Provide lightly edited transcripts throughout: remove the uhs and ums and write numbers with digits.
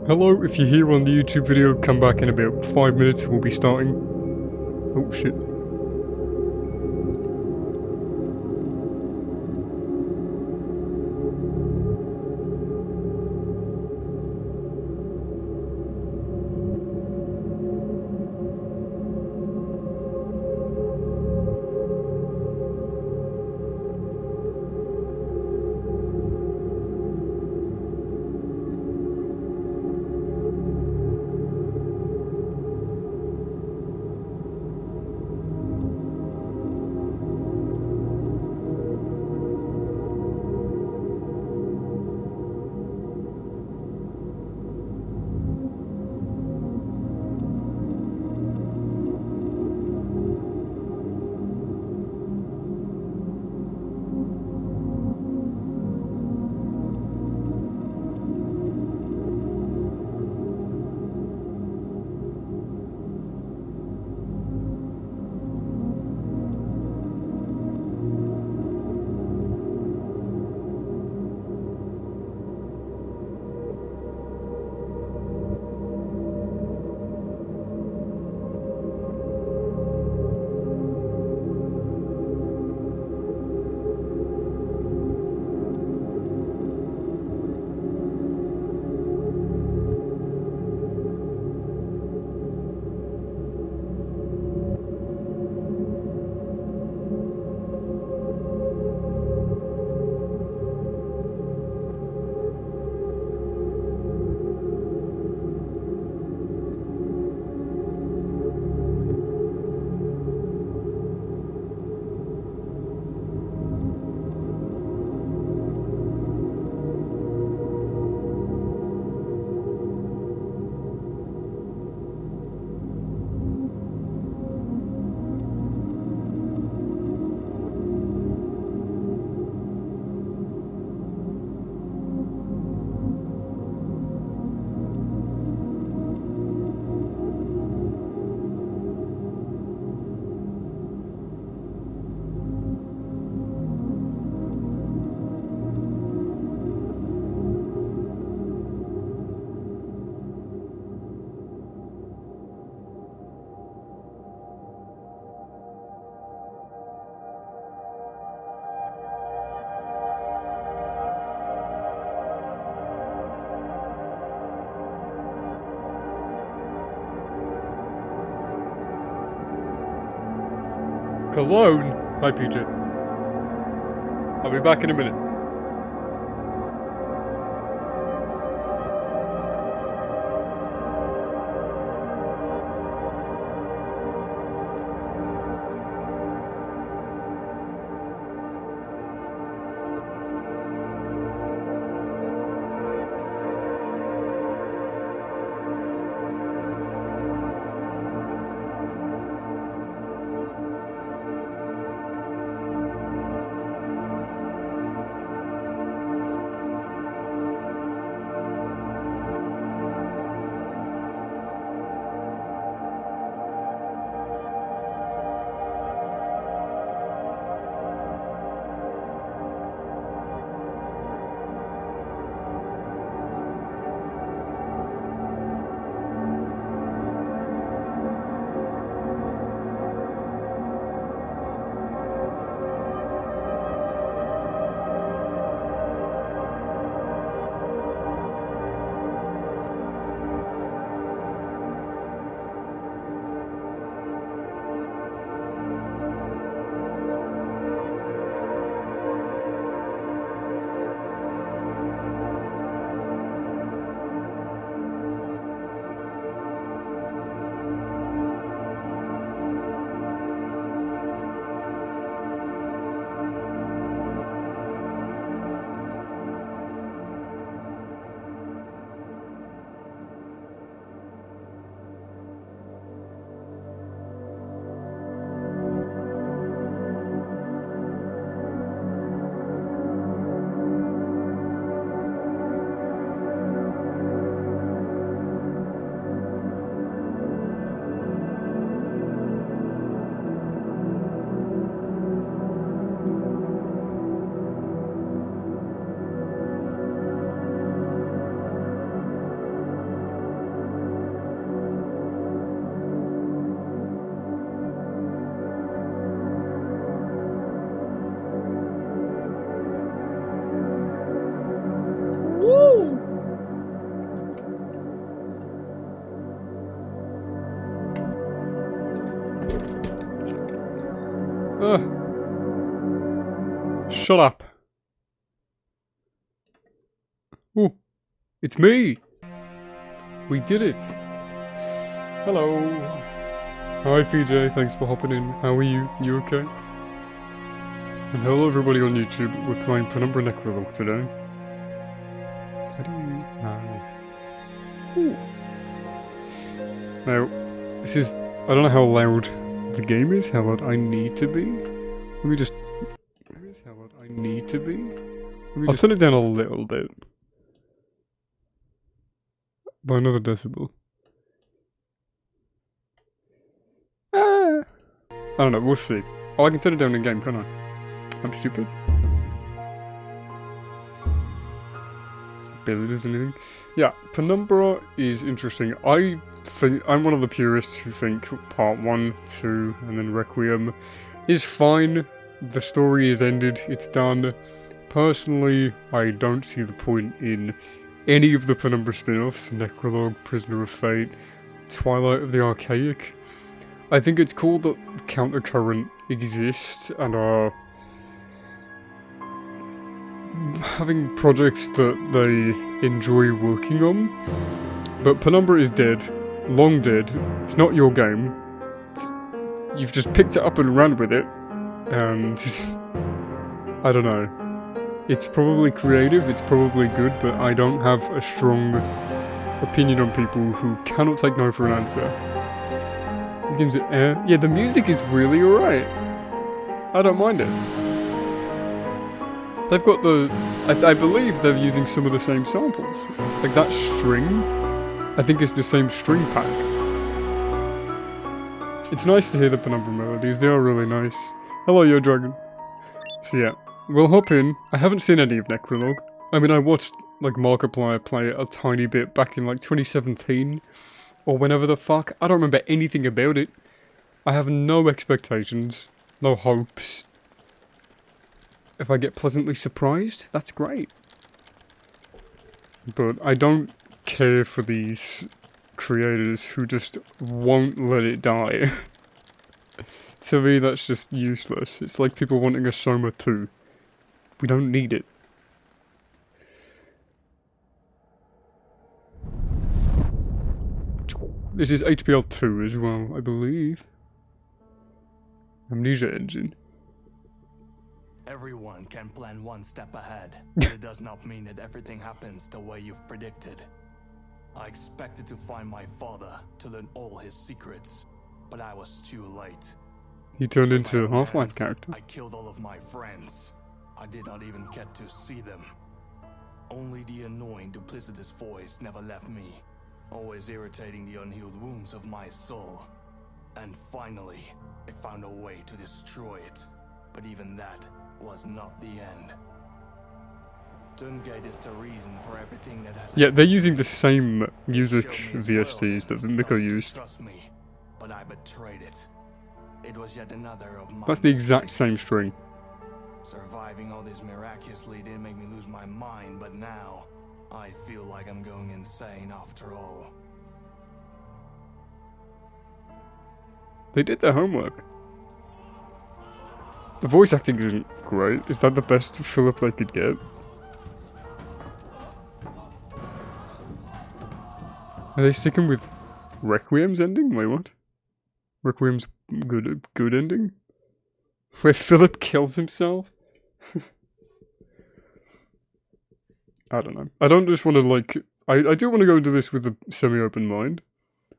Hello, if you're here on the YouTube video, come back in about 5 minutes and we'll be starting. Oh shit. Cologne? Hi PJ. I'll be back in a minute. Shut up. Oh, it's me. We did it. Hello. Hi PJ, thanks for hopping in. How are you? You okay? And hello everybody on YouTube. We're playing Penumbra Necrologue today. How do you... Ooh. Now, this is... I don't know how loud the game is, how loud I need to be. Let me just... How loud I need to be. I'll turn it down a little bit. By another decibel. I don't know, we'll see. Oh, I can turn it down in game, can't I? I'm stupid. Barely does anything. Yeah, Penumbra is interesting. I think I'm one of the purists who think part 1, 2, and then Requiem is fine. The story is ended, it's done. Personally, I don't see the point in any of the Penumbra spin-offs, Necrologue, Prisoner of Fate, Twilight of the Archaic. I think it's cool that Countercurrent exists and are having projects that they enjoy working on. But Penumbra is dead. Long dead. It's not your game. You've just picked it up and ran with it. And... I don't know. It's probably creative, it's probably good, but I don't have a strong opinion on people who cannot take no for an answer. This game's yeah, the music is really alright. I don't mind it. They've got the... I believe they're using some of the same samples. Like that string, I think it's the same string pack. It's nice to hear the Penumbra melodies, they are really nice. Hello, Yo Dragon. So yeah, we'll hop in. I haven't seen any of Necrologue. I mean, I watched like Markiplier play it a tiny bit back in like 2017. Or whenever the fuck. I don't remember anything about it. I have no expectations. No hopes. If I get pleasantly surprised, that's great. But I don't care for these creators who just won't let it die. To me, that's just useless. It's like people wanting a Soma 2. We don't need it. This is HPL 2 as well, I believe. Amnesia Engine. Everyone can plan one step ahead, but it does not mean that everything happens the way you've predicted. I expected to find my father, to learn all his secrets, but I was too late. He turned into a Half-Life character. I killed all of my friends. I did not even get to see them. Only the annoying, duplicitous voice never left me, always irritating the unhealed wounds of my soul. And finally, I found a way to destroy it. But even that was not the end. Tungate is the reason for everything that has... Yeah, they're using the same music VSTs that Nico used. Trust me, but I betrayed it. It was yet another of my That's the exact same string. Surviving all this miraculously did make me lose my mind, but now I feel like I'm going insane after all. They did their homework. The voice acting isn't great. Is that the best Philip they could get? Are they sticking with Requiem's ending? Wait, what? Requiem's good ending? Where Philip kills himself? I don't know. I don't just want to like... I do want to go into this with a semi-open mind.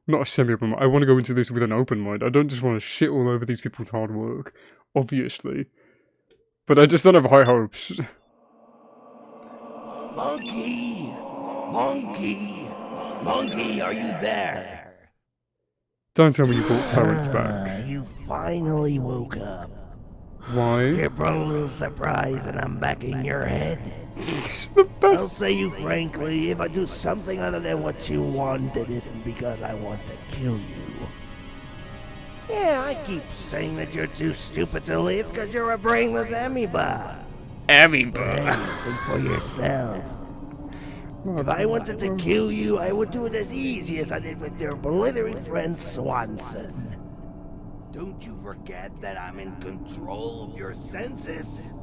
Not a semi-open mind. I want to go into this with an open mind. I don't just want to shit all over these people's hard work. Obviously. But I just don't have high hopes. Monkey! Monkey! Monkey, are you there? Don't tell me you brought Clarence back. You finally woke up. Why? You're probably a little surprised that I'm back in your head. It's the I'll best. say you frankly, if I do something other than what you want, it isn't because I want to kill you. Yeah, I keep saying that you're too stupid to live because you're a brainless amoeba. Amoeba. Hey, think for yourself. If I wanted to kill you, I would do it as easy as I did with your blithering friend Swanson. Don't you forget that I'm in control of your senses?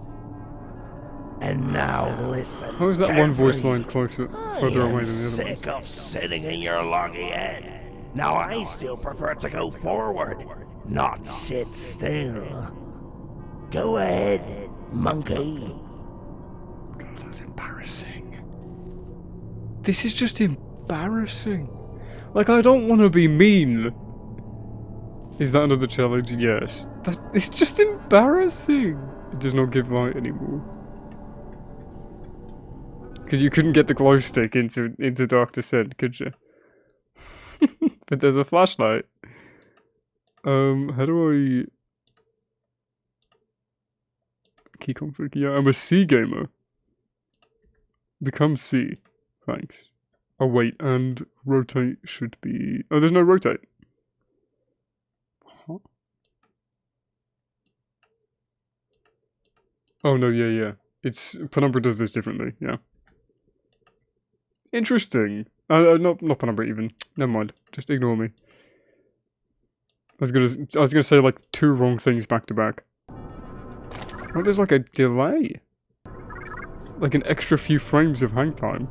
And now listen. How is that one voice carefully. line further I away am than the other sick ones? of sitting in your loggy head. Now I still prefer to go forward, not sit still. Go ahead, monkey. God, that's embarrassing. This is just embarrassing. Like, I don't want to be mean. Is that another challenge? Yes. It's just embarrassing. It does not give light anymore. Because you couldn't get the glow stick into Dark Descent, could you? But there's a flashlight. How do I... Key conflict? Yeah, I'm a C gamer. Become C. Thanks. Oh wait, and rotate should be... Oh, there's no rotate. Huh? Oh no, yeah. It's... Penumbra does this differently, yeah. Interesting. Not Penumbra even. Never mind. Just ignore me. I was gonna say like 2 wrong things back to back. Oh, there's like a delay. Like an extra few frames of hang time.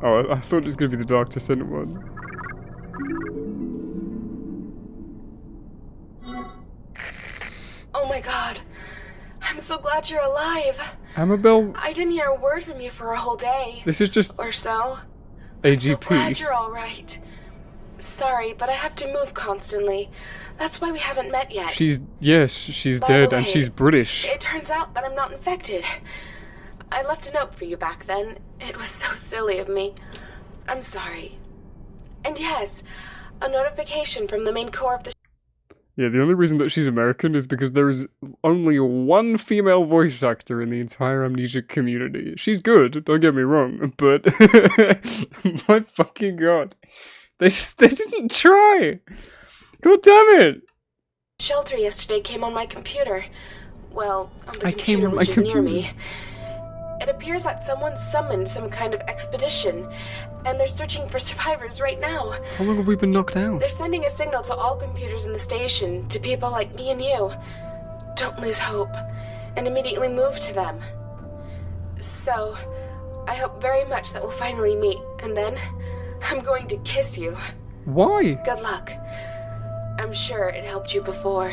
Oh, I thought it was gonna be the Dark Descent one. Oh my god. I'm so glad you're alive. Amabel, I didn't hear a word from you for a whole day. this is just Or so. I'm so glad AGP. you're alright. Sorry, but I have to move constantly. That's why we haven't met yet. She's By dead the and way, she's British. It turns out that I'm not infected. I left a note for you back then. It was so silly of me. I'm sorry. And yes, a notification from the main core of the Yeah, the only reason that she's American is because there is only 1 female voice actor in the entire Amnesia community. She's good, don't get me wrong, but my fucking god. They didn't try! God damn it! shelter yesterday came on my computer. Well, on the I came computer on my which is near computer. me. It appears that someone summoned some kind of expedition, and they're searching for survivors right now. How long have we been knocked out? They're sending a signal to all computers in the station, to people like me and you. Don't lose hope, and immediately move to them. So, I hope very much that we'll finally meet, and then I'm going to kiss you. Why? Good luck. I'm sure it helped you before.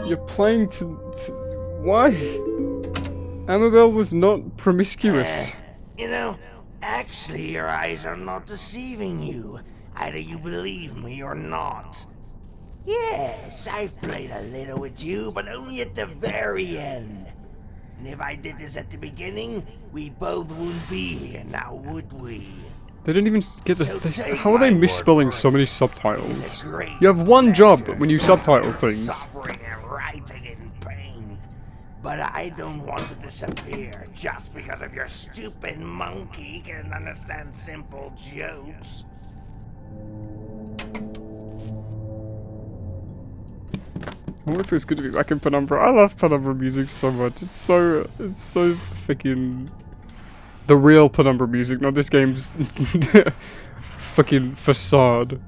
You're playing to why? Amabel was not promiscuous. You know, actually your eyes are not deceiving you. Either you believe me or not. Yes, I've played a little with you, but only at the very end. And if I did this at the beginning, we both wouldn't be here now, would we? They didn't even get So this. take How are they my word misspelling for so it. many It's subtitles? a great You have one job pleasure when you to subtitle suffer things. Suffering and writing in pain. But I don't want to disappear just because of your stupid monkey can't understand simple jokes. I wonder if it's good to be back in Penumbra. I love Penumbra music so much. It's so fucking the real Penumbra music, not this game's fucking facade.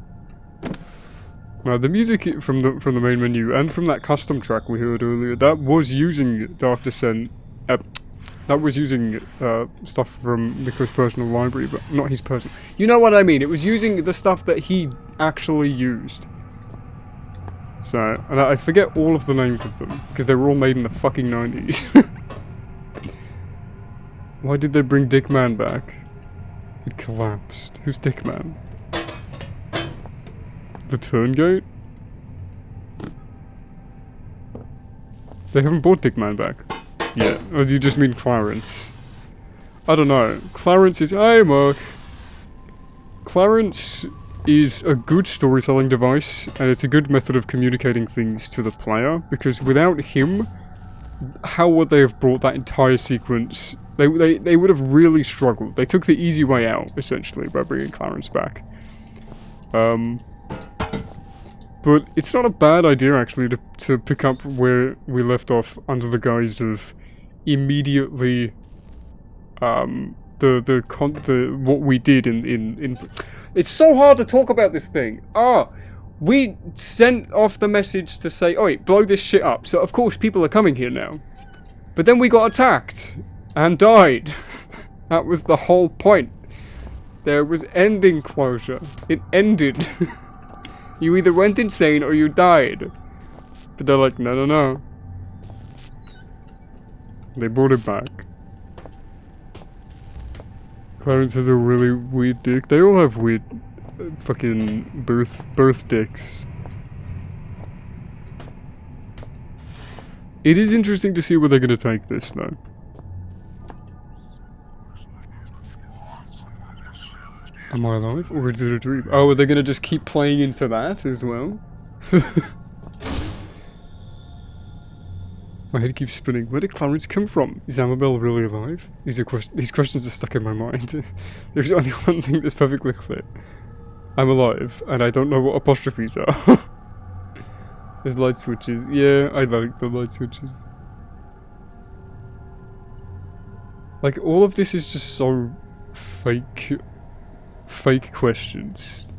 Now the music from the main menu and from that custom track we heard earlier, that was using Dark Descent. That was using stuff from Nico's personal library, but not his personal. You know what I mean? It was using the stuff that he actually used. So, and I forget all of the names of them, because they were all made in the fucking 90s. Why did they bring Dickman back? It collapsed. Who's Dickman? The Turngate? They haven't brought Dickman back yet. Or do you just mean Clarence? I don't know. Clarence is... Hey, Mark! Clarence is a good storytelling device, and it's a good method of communicating things to the player, because without him, how would they have brought that entire sequence? They would have really struggled. They took the easy way out, essentially, by bringing Clarence back. But it's not a bad idea, actually, to pick up where we left off under the guise of immediately what we did in. It's so hard to talk about this thing. We sent off the message to say, "Oi, blow this shit up." So of course people are coming here now. But then we got attacked and died. That was the whole point. There was ending closure. It ended. You either went insane or you died. But they're like, no, no, no. They brought it back. Clarence has a really weird dick. They all have weird fucking birth dicks. It is interesting to see where they're gonna take this though. Am I alive or is it a dream? Oh, are they gonna just keep playing into that as well? My head keeps spinning. Where did Clarence come from? Is Amabel really alive? These questions are stuck in my mind. There's only one thing that's perfectly clear. I'm alive, and I don't know what apostrophes are. There's light switches. Yeah, I like the light switches. Like, all of this is just so fake questions.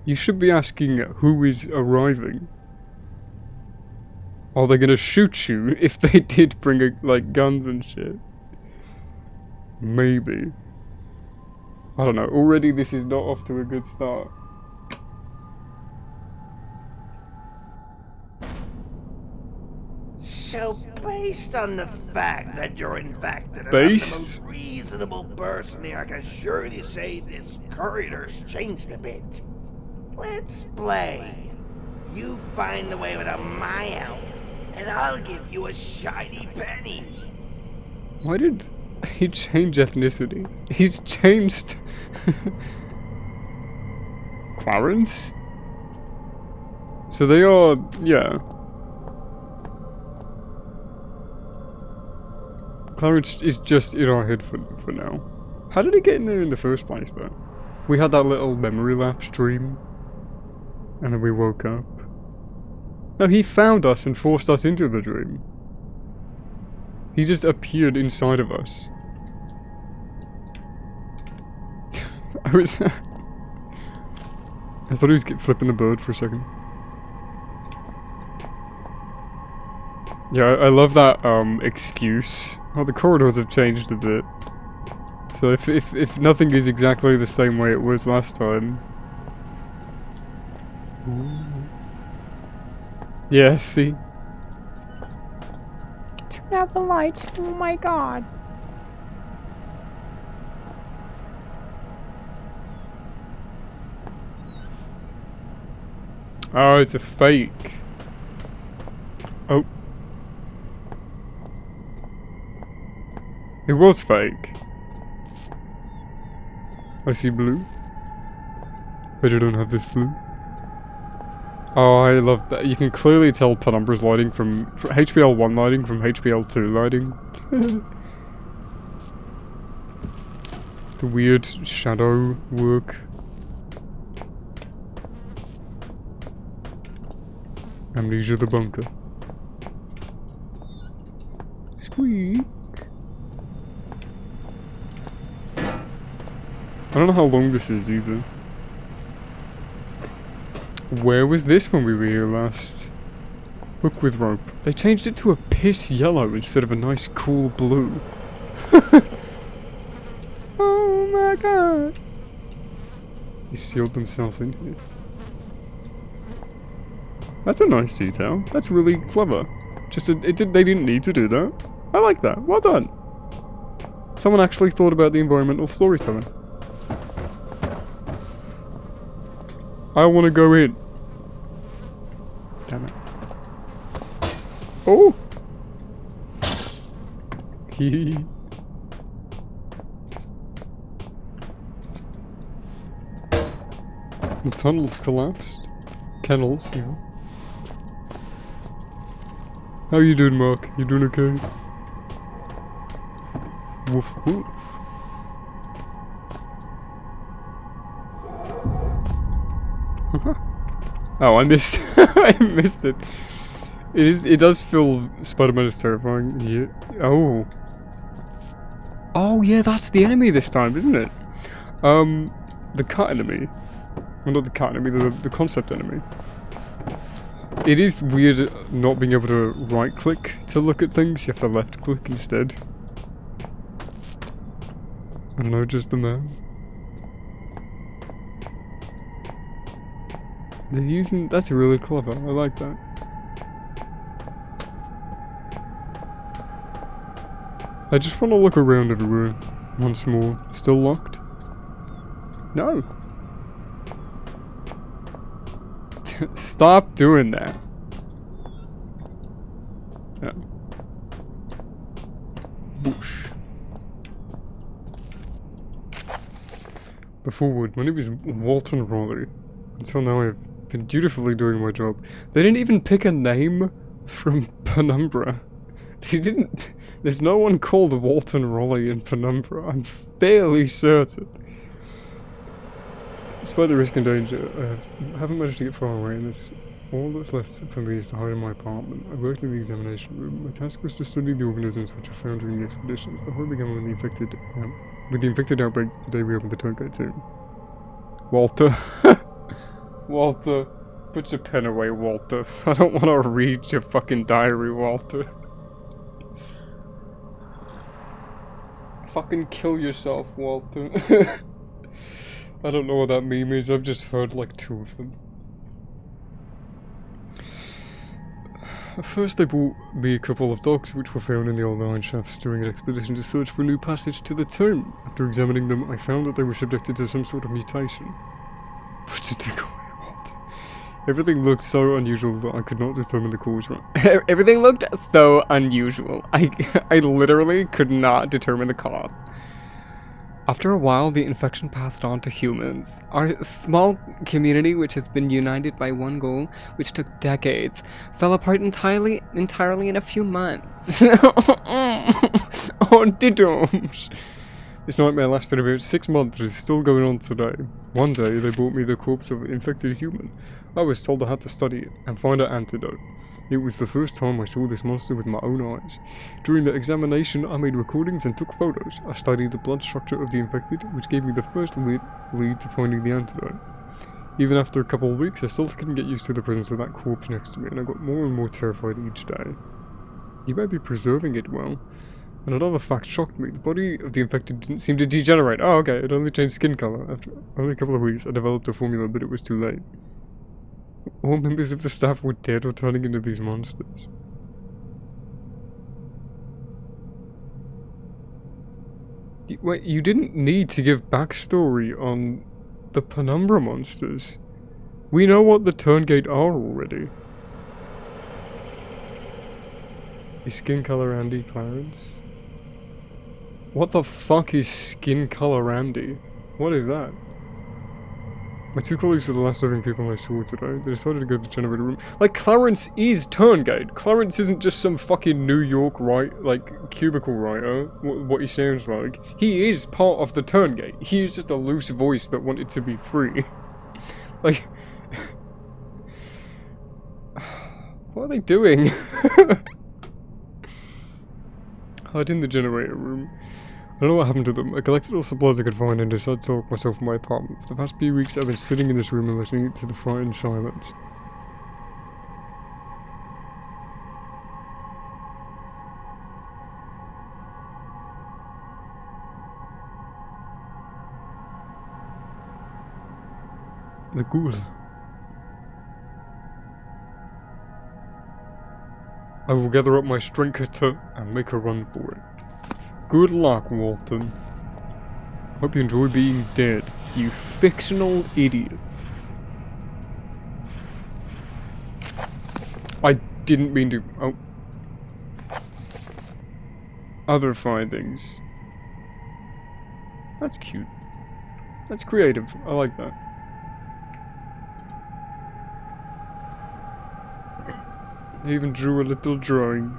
You should be asking who is arriving. Are they gonna shoot you if they did bring like guns and shit? Maybe. I don't know. Already this is not off to a good start. So, based on the fact that you're in fact the most reasonable person here, I can surely say this corridor's changed a bit. Let's play. You find the way without my help, and I'll give you a shiny penny. Why did he change ethnicity? He's changed... Clarence? So they are... yeah. Clarence is just in our head for now. How did he get in there in the first place though? We had that little memory lapse dream. And then we woke up. No, he found us and forced us into the dream. He just appeared inside of us. I thought he was flipping the bird for a second. Yeah, I love that excuse. Oh, the corridors have changed a bit. So if nothing is exactly the same way it was last time. Ooh. Yeah, see? Turn out the lights. Oh my god. Oh, it's a fake. Oh. It was fake. I see blue. But I don't have this blue. Oh, I love that. You can clearly tell Penumbra's lighting from HPL 1 lighting from HPL 2 lighting. The weird shadow work. Amnesia the bunker. Squeak. I don't know how long this is either. Where was this when we were here last? Hook with rope. They changed it to a piss yellow instead of a nice cool blue. Oh my god. They sealed themselves in here. That's a nice detail. That's really clever. They didn't need to do that. I like that. Well done. Someone actually thought about the environmental storytelling. I want to go in. Damn it. Oh! Hee. The tunnel's collapsed. Kennels, yeah. How you doing, Mark? You doing okay? Woof woof. Oh, I missed. I missed it. It does feel Spider-Man is terrifying. Yeah. Oh. Oh yeah, that's the enemy this time, isn't it? The cat enemy. Well, not the cat enemy, the concept enemy. It is weird not being able to right click to look at things, you have to left click instead. I don't know, just the man. They're using, that's really clever, I like that. I just want to look around everywhere once more. Still locked? No. Stop doing that. Yeah. Whoosh. Before, my name is Walton Raleigh. Until now I've been dutifully doing my job. They didn't even pick a name from Penumbra. They didn't... There's no one called Walton Raleigh in Penumbra, I'm fairly certain. Despite the risk and danger, I haven't managed to get far away, and all that's left for me is to hide in my apartment. I worked in the examination room. My task was to study the organisms which were found during the expeditions. The horror began when with the infected outbreak the day we opened the tour guide too. Walter. Walter. Put your pen away, Walter. I don't want to read your fucking diary, Walter. Fucking kill yourself, Walter. I don't know what that meme is, I've just heard like 2 of them. First they brought me a couple of dogs which were found in the old iron shafts during an expedition to search for a new passage to the tomb. After examining them, I found that they were subjected to some sort of mutation. Put your dick away, Walter. Everything looked so unusual that I could not determine the cause. Everything looked so unusual. I literally could not determine the cause. After a while, the infection passed on to humans. Our small community, which has been united by one goal, which took decades, fell apart entirely in a few months. Oh, diddums. This nightmare lasted about 6 months and is still going on today. One day, they brought me the corpse of an infected human. I was told I had to study it and find an antidote. It was the first time I saw this monster with my own eyes. During the examination, I made recordings and took photos. I studied the blood structure of the infected, which gave me the first lead to finding the antidote. Even after a couple of weeks, I still couldn't get used to the presence of that corpse next to me, and I got more and more terrified each day. You might be preserving it well. And another fact shocked me. The body of the infected didn't seem to degenerate. Oh, okay, it only changed skin color. After only a couple of weeks, I developed a formula, but it was too late. All members of the staff were dead or turning into these monsters. Wait, you didn't need to give backstory on the Penumbra monsters. We know what the Turngate are already. Is skin color Andy Clarence? What the fuck is skin color Andy? What is that? My 2 colleagues were the last living people I saw today. They decided to go to the generator room. Like, Clarence is Turngate. Clarence isn't just some fucking New York cubicle writer, what he sounds like. He is part of the Turngate. He is just a loose voice that wanted to be free. Like... What are they doing? Hide in the generator room. I don't know what happened to them. I collected all supplies I could find and decided to lock myself in my apartment. For the past few weeks I've been sitting in this room and listening to the frightened silence. The ghoul. I will gather up my strength and make a run for it. Good luck, Walton. Hope you enjoy being dead, you fictional idiot. I didn't mean to... Oh. Other findings. That's cute. That's creative. I like that. I even drew a little drawing.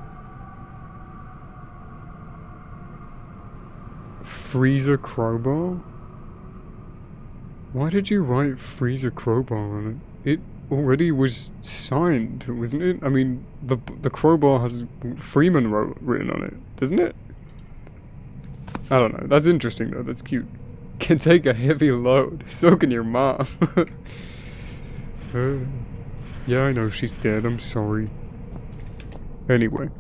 Freezer crowbar? Why did you write freezer crowbar on it? It already was signed, wasn't it? I mean, the crowbar has Freeman written on it, doesn't it? I don't know. That's interesting though. That's cute. Can take a heavy load. So can your mom. Yeah, I know she's dead. I'm sorry. Anyway.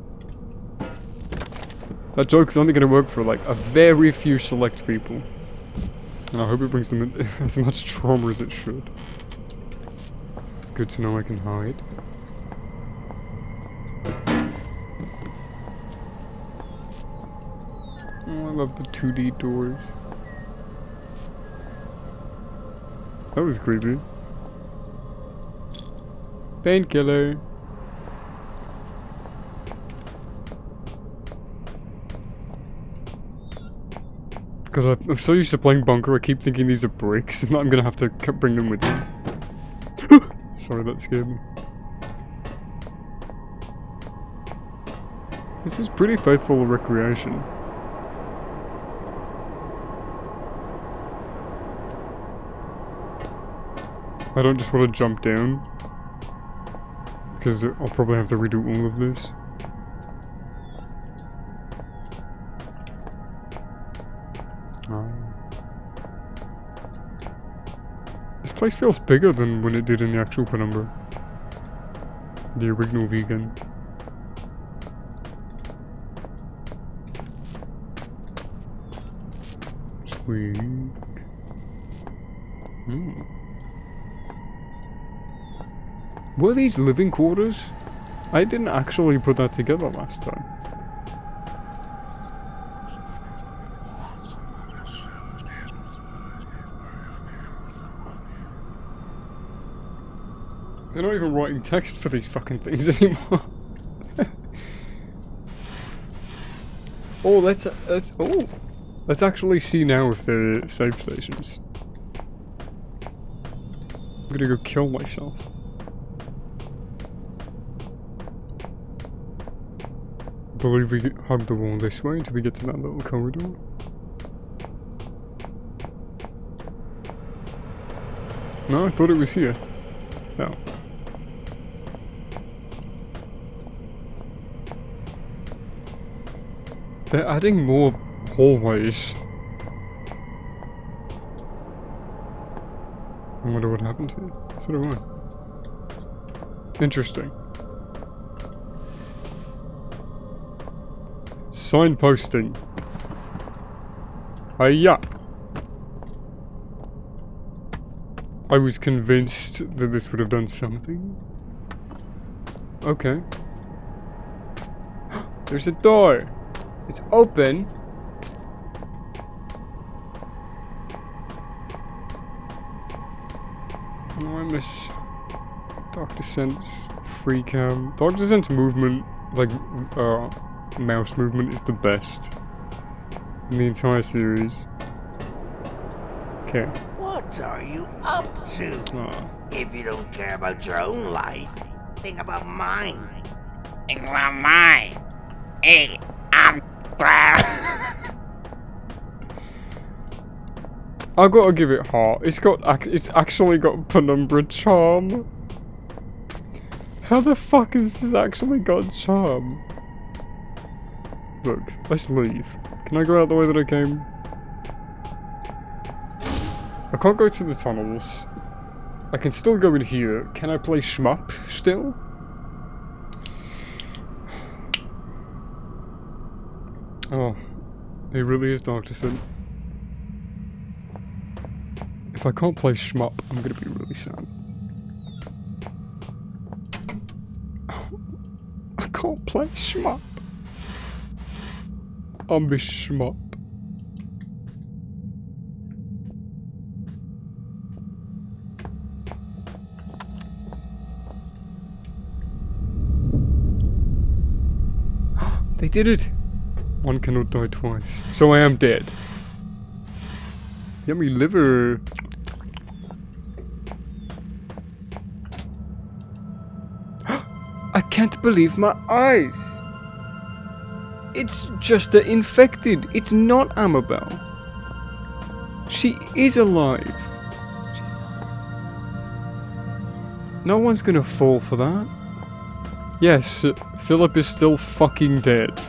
That joke's only gonna work for like a very few select people. And I hope it brings them as much trauma as it should. Good to know I can hide. Oh, I love the 2D doors. That was creepy. Painkiller. God, I'm so used to playing Bunker, I keep thinking these are bricks, and I'm gonna have to bring them with me. Sorry, that scared me. This is pretty faithful to recreation. I don't just want to jump down, because I'll probably have to redo all of this. This place feels bigger than when it did in the actual Penumbra. The original vegan. Sweet. Were these living quarters? I didn't actually put that together last time. They're not even writing text for these fucking things anymore. Oh, let's actually see now if they're save stations. I'm gonna go kill myself. I believe we hug the wall this way until we get to that little corridor. No, I thought it was here. No. They're adding more hallways. I wonder what happened here. So do I. Interesting. Signposting. Hiya! I was convinced that this would have done something. Okay. There's a door! It's open! Oh, I miss Dr. Scent's free cam. Dr. Scent's movement, like, mouse movement is the best in the entire series. Okay. What are you up to? Oh. If you don't care about your own life, think about mine. Think about mine. Hey, I'm I gotta give it heart. It's actually got Penumbra charm. How the fuck has this actually got charm? Look, let's leave. Can I go out the way that I came? I can't go to the tunnels. I can still go in here. Can I play shmup still? Oh, it really is Dr. Scent. If I can't play shmup, I'm gonna be really sad. I can't play shmup. I miss shmup. They did it! One cannot die twice. So I am dead. Yummy liver. I can't believe my eyes. It's just the infected. It's not Amabel. She is alive. No one's gonna fall for that. Yes, Philip is still fucking dead.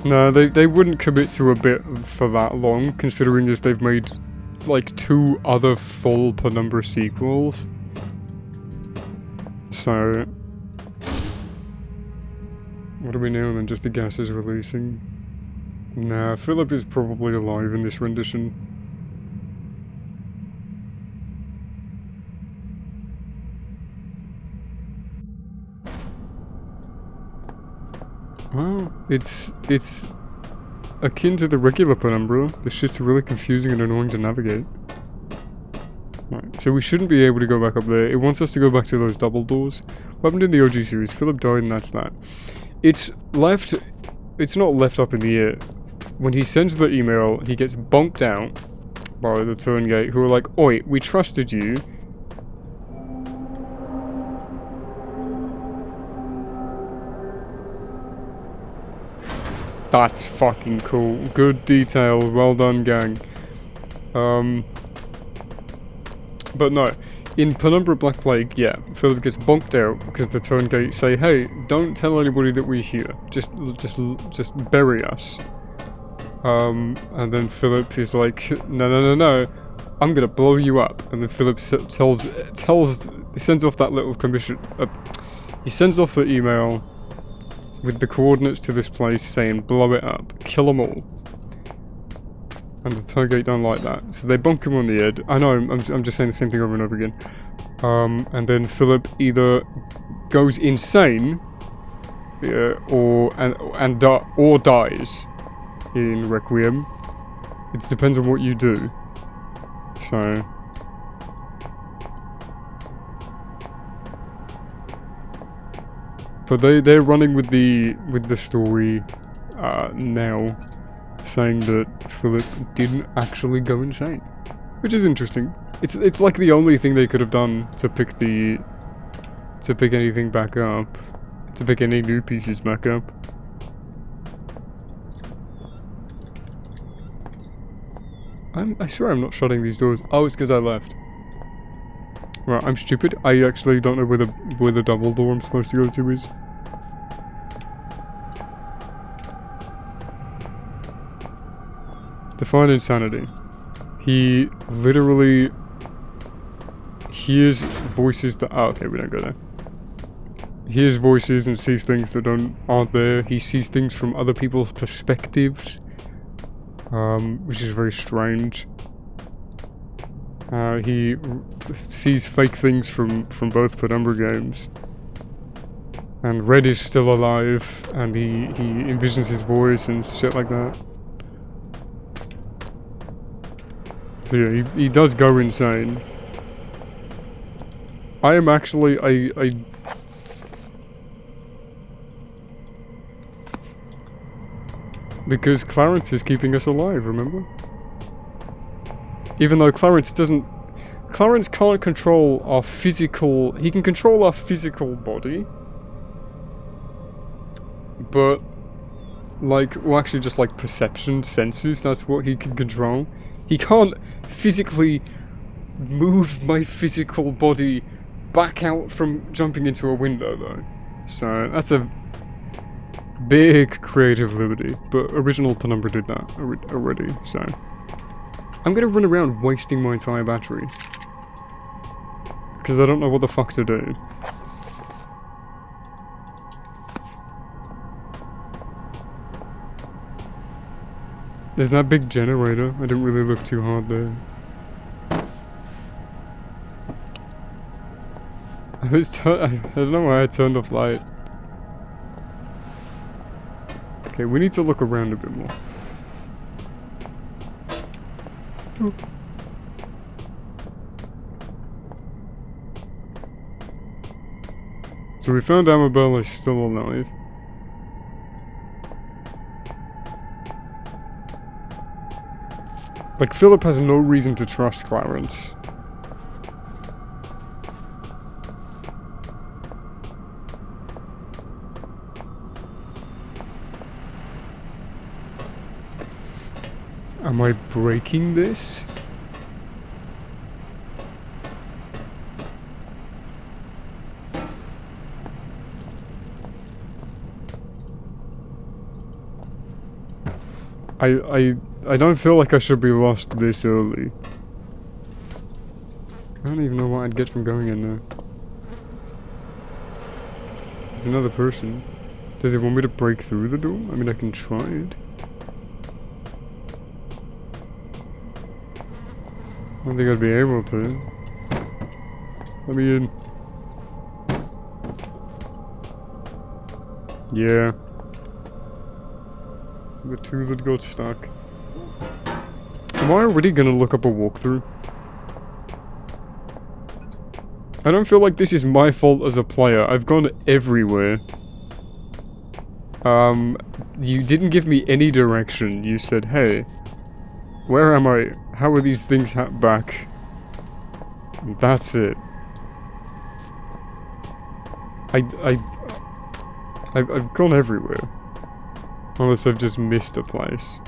No, they wouldn't commit to a bit for that long, considering as they've made like 2 other full Penumbra sequels. So, what do we know then? Just the gas is releasing. Nah, Philip is probably alive in this rendition. Well, it's akin to the regular Penumbra. This shit's really confusing and annoying to navigate. Right, so we shouldn't be able to go back up there. It wants us to go back to those double doors. What happened in the OG series? Philip died and that's that. It's not left up in the air. When he sends the email, he gets bunked out by the Turngate, who are like, "Oi, we trusted you." That's fucking cool. Good detail. Well done, gang. But no. In Penumbra Black Plague, yeah, Philip gets bonked out because the Turngate say, "Hey, don't tell anybody that we're here. Just bury us." And then Philip is like, "No. I'm gonna blow you up." And then Philip sends off that little commission. He sends off the email with the coordinates to this place saying, "Blow it up, kill them all." And the Turngate don't like that, so they bonk him on the head. I know, I'm just saying the same thing over and over again. And then Philip either goes insane, or dies in Requiem. It depends on what you do. So, but they're running with the story now, saying that Philip didn't actually go insane, which is interesting. It's like the only thing they could have done to pick anything back up, to pick any new pieces back up. I swear I'm not shutting these doors. Oh, it's because I left. Right, I'm stupid. I actually don't know where the double door I'm supposed to go to is. Define insanity. He literally hears voices that... Oh, okay, we don't go there. He hears voices and sees things that aren't there. He sees things from other people's perspectives, which is very strange. He sees fake things from both Penumbra games. And Red is still alive, and he envisions his voice and shit like that. So yeah, he does go insane. I am actually, because Clarence is keeping us alive, remember? Even though Clarence can't control our physical, he can control our physical body. But, like, well actually just like perception, senses, that's what he can control. He can't physically move my physical body back out from jumping into a window, though. So, that's a big creative liberty. But original Penumbra did that already, so... I'm gonna run around wasting my entire battery. Because I don't know what the fuck to do. There's that big generator. I didn't really look too hard there. I don't know why I turned off light. Okay, we need to look around a bit more. Oh. So we found Amabel is still alive. Like, Philip has no reason to trust Clarence. Am I breaking this? I don't feel like I should be lost this early. I don't even know what I'd get from going in there. There's another person. Does it want me to break through the door? I mean, I can try it. I don't think I'd be able to. Let me in. Yeah. The two that got stuck. Am I already gonna look up a walkthrough? I don't feel like this is my fault as a player. I've gone everywhere. You didn't give me any direction. You said, hey, where am I? How are these things back? And that's it. I've gone everywhere. Unless I've just missed a place.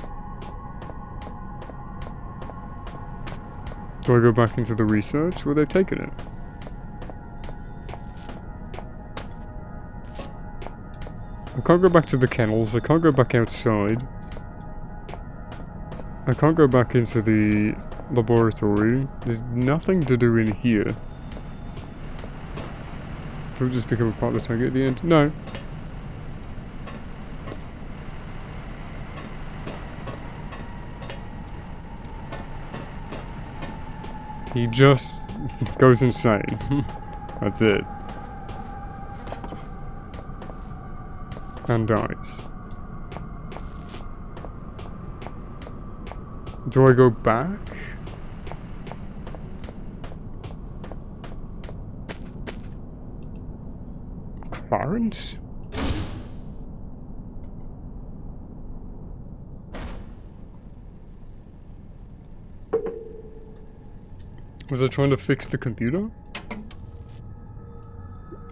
Do I go back into the research? Where they've taken it? I can't go back to the kennels. I can't go back outside. I can't go back into the laboratory. There's nothing to do in here. Fruit just become a part of the target at the end? No. He just goes insane. That's it. And dies. Do I go back? Clarence? Was I trying to fix the computer?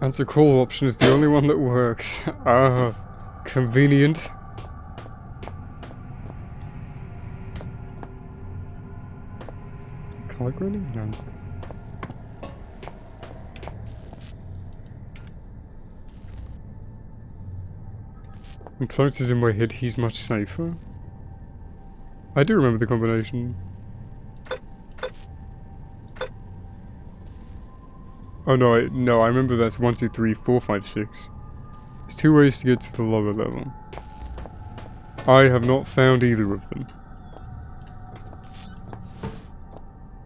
Answer call option is the only one that works. Ah, convenient. Color grading? No. When Clarence is in my head, he's much safer. I do remember the combination. Oh no, I remember that's 1, 2, 3, 4, 5, 6. There's 2 ways to get to the lower level. I have not found either of them.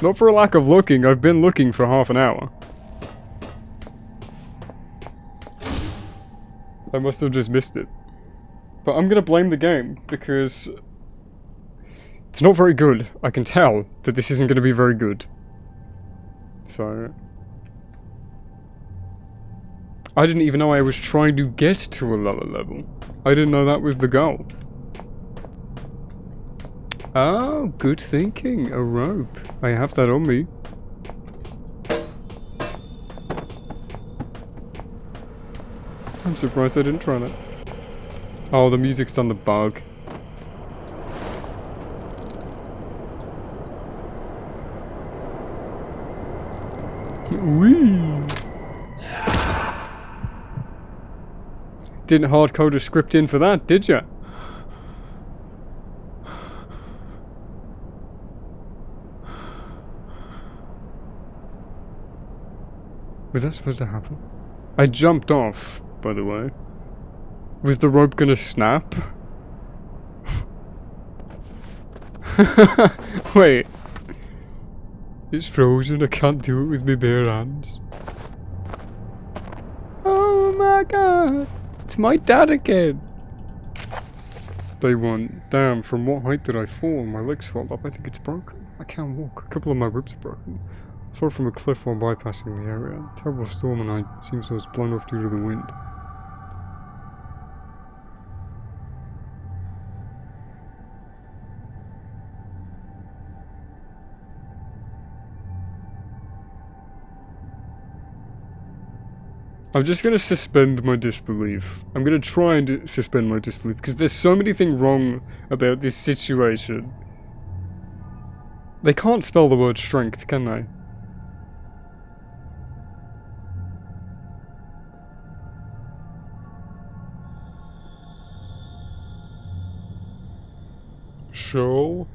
Not for a lack of looking, I've been looking for half an hour. I must have just missed it. But I'm gonna blame the game, because it's not very good. I can tell that this isn't gonna be very good. So I didn't even know I was trying to get to a lower level. I didn't know that was the goal. Oh, good thinking. A rope. I have that on me. I'm surprised I didn't try that. Oh, the music's done the bug. Whee! Didn't hardcode a script in for that, did ya? Was that supposed to happen? I jumped off, by the way. Was the rope gonna snap? Wait. It's frozen, I can't do it with my bare hands. Oh my god! It's my dad again! Day 1. Damn, from what height did I fall? My legs swelled up, I think it's broken. I can't walk. A couple of my ribs are broken. I fell from a cliff while bypassing the area. Terrible storm and I seems I was blown off due to the wind. I'm just gonna suspend my disbelief. I'm gonna try and suspend my disbelief because there's so many things wrong about this situation. They can't spell the word strength, can they? Shoal?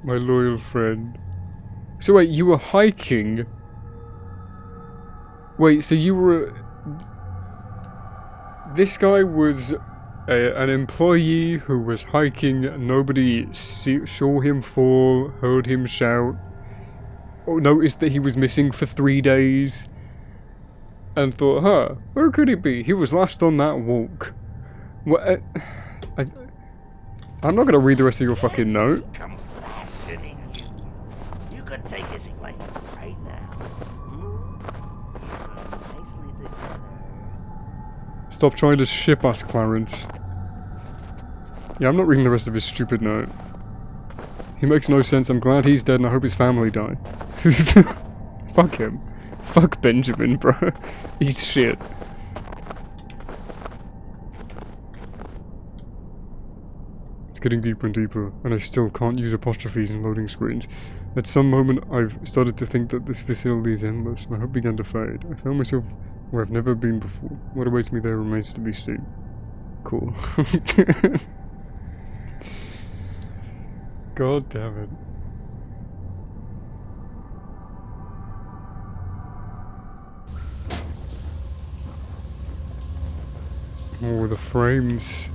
My loyal friend. So wait, you were hiking? Wait, so you were... This guy was an employee who was hiking, nobody saw him fall, heard him shout, or noticed that he was missing for 3 days, and thought, huh, where could he be? He was last on that walk. What? I'm not gonna read the rest of your fucking note. You could take his place right now. Nicely together. Stop trying to ship us, Clarence. Yeah, I'm not reading the rest of his stupid note. He makes no sense. I'm glad he's dead and I hope his family die. Fuck him. Fuck Benjamin, bro. He's shit. It's getting deeper and deeper, and I still can't use apostrophes in loading screens. At some moment, I've started to think that this facility is endless. My hope began to fade. I found myself where I've never been before. What awaits me there remains to be seen. Cool. God damn it. Oh, the frames.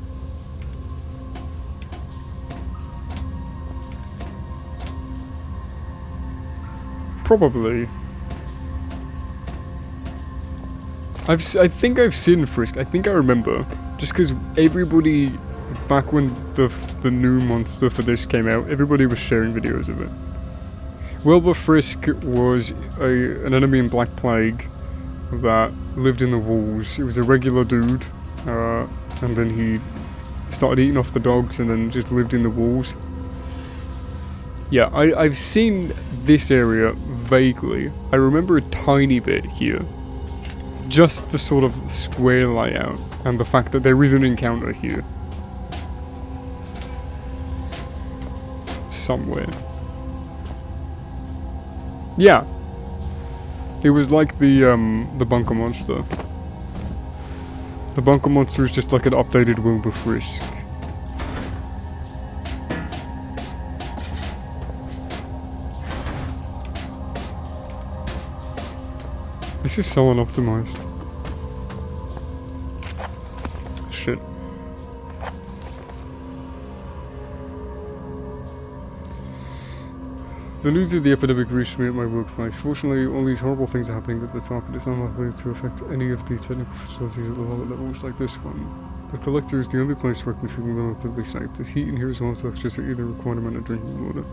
Probably. I think I've seen Frisk. I think I remember. Just because everybody, back when the new monster for this came out, everybody was sharing videos of it. Wilbur Frisk was an enemy in Black Plague that lived in the walls. He was a regular dude, and then he started eating off the dogs and then just lived in the walls. Yeah, I've seen this area vaguely. I remember a tiny bit here. Just the sort of square layout and the fact that there is an encounter here. Somewhere. Yeah. It was like the bunker monster. The bunker monster is just like an updated Wilbur Frisk. This is so unoptimized. Shit. The news of the epidemic reached me at my workplace. Fortunately, all these horrible things are happening at the top, and it's unlikely to affect any of the technical facilities at the lower levels like this one. The collector is the only place where I can feel relatively safe. There's heat in here as well as electricity, the requirement of drinking water.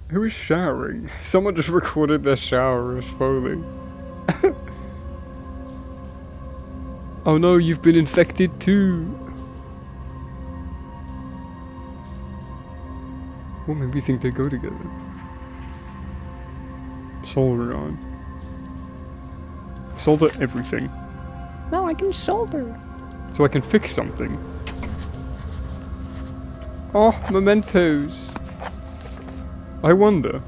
Who is showering? Someone just recorded their shower as Foley. Oh no, you've been infected too. What made me think they go together? Solder on. Solder everything. No, I can solder. So I can fix something. Oh, mementos. I wonder,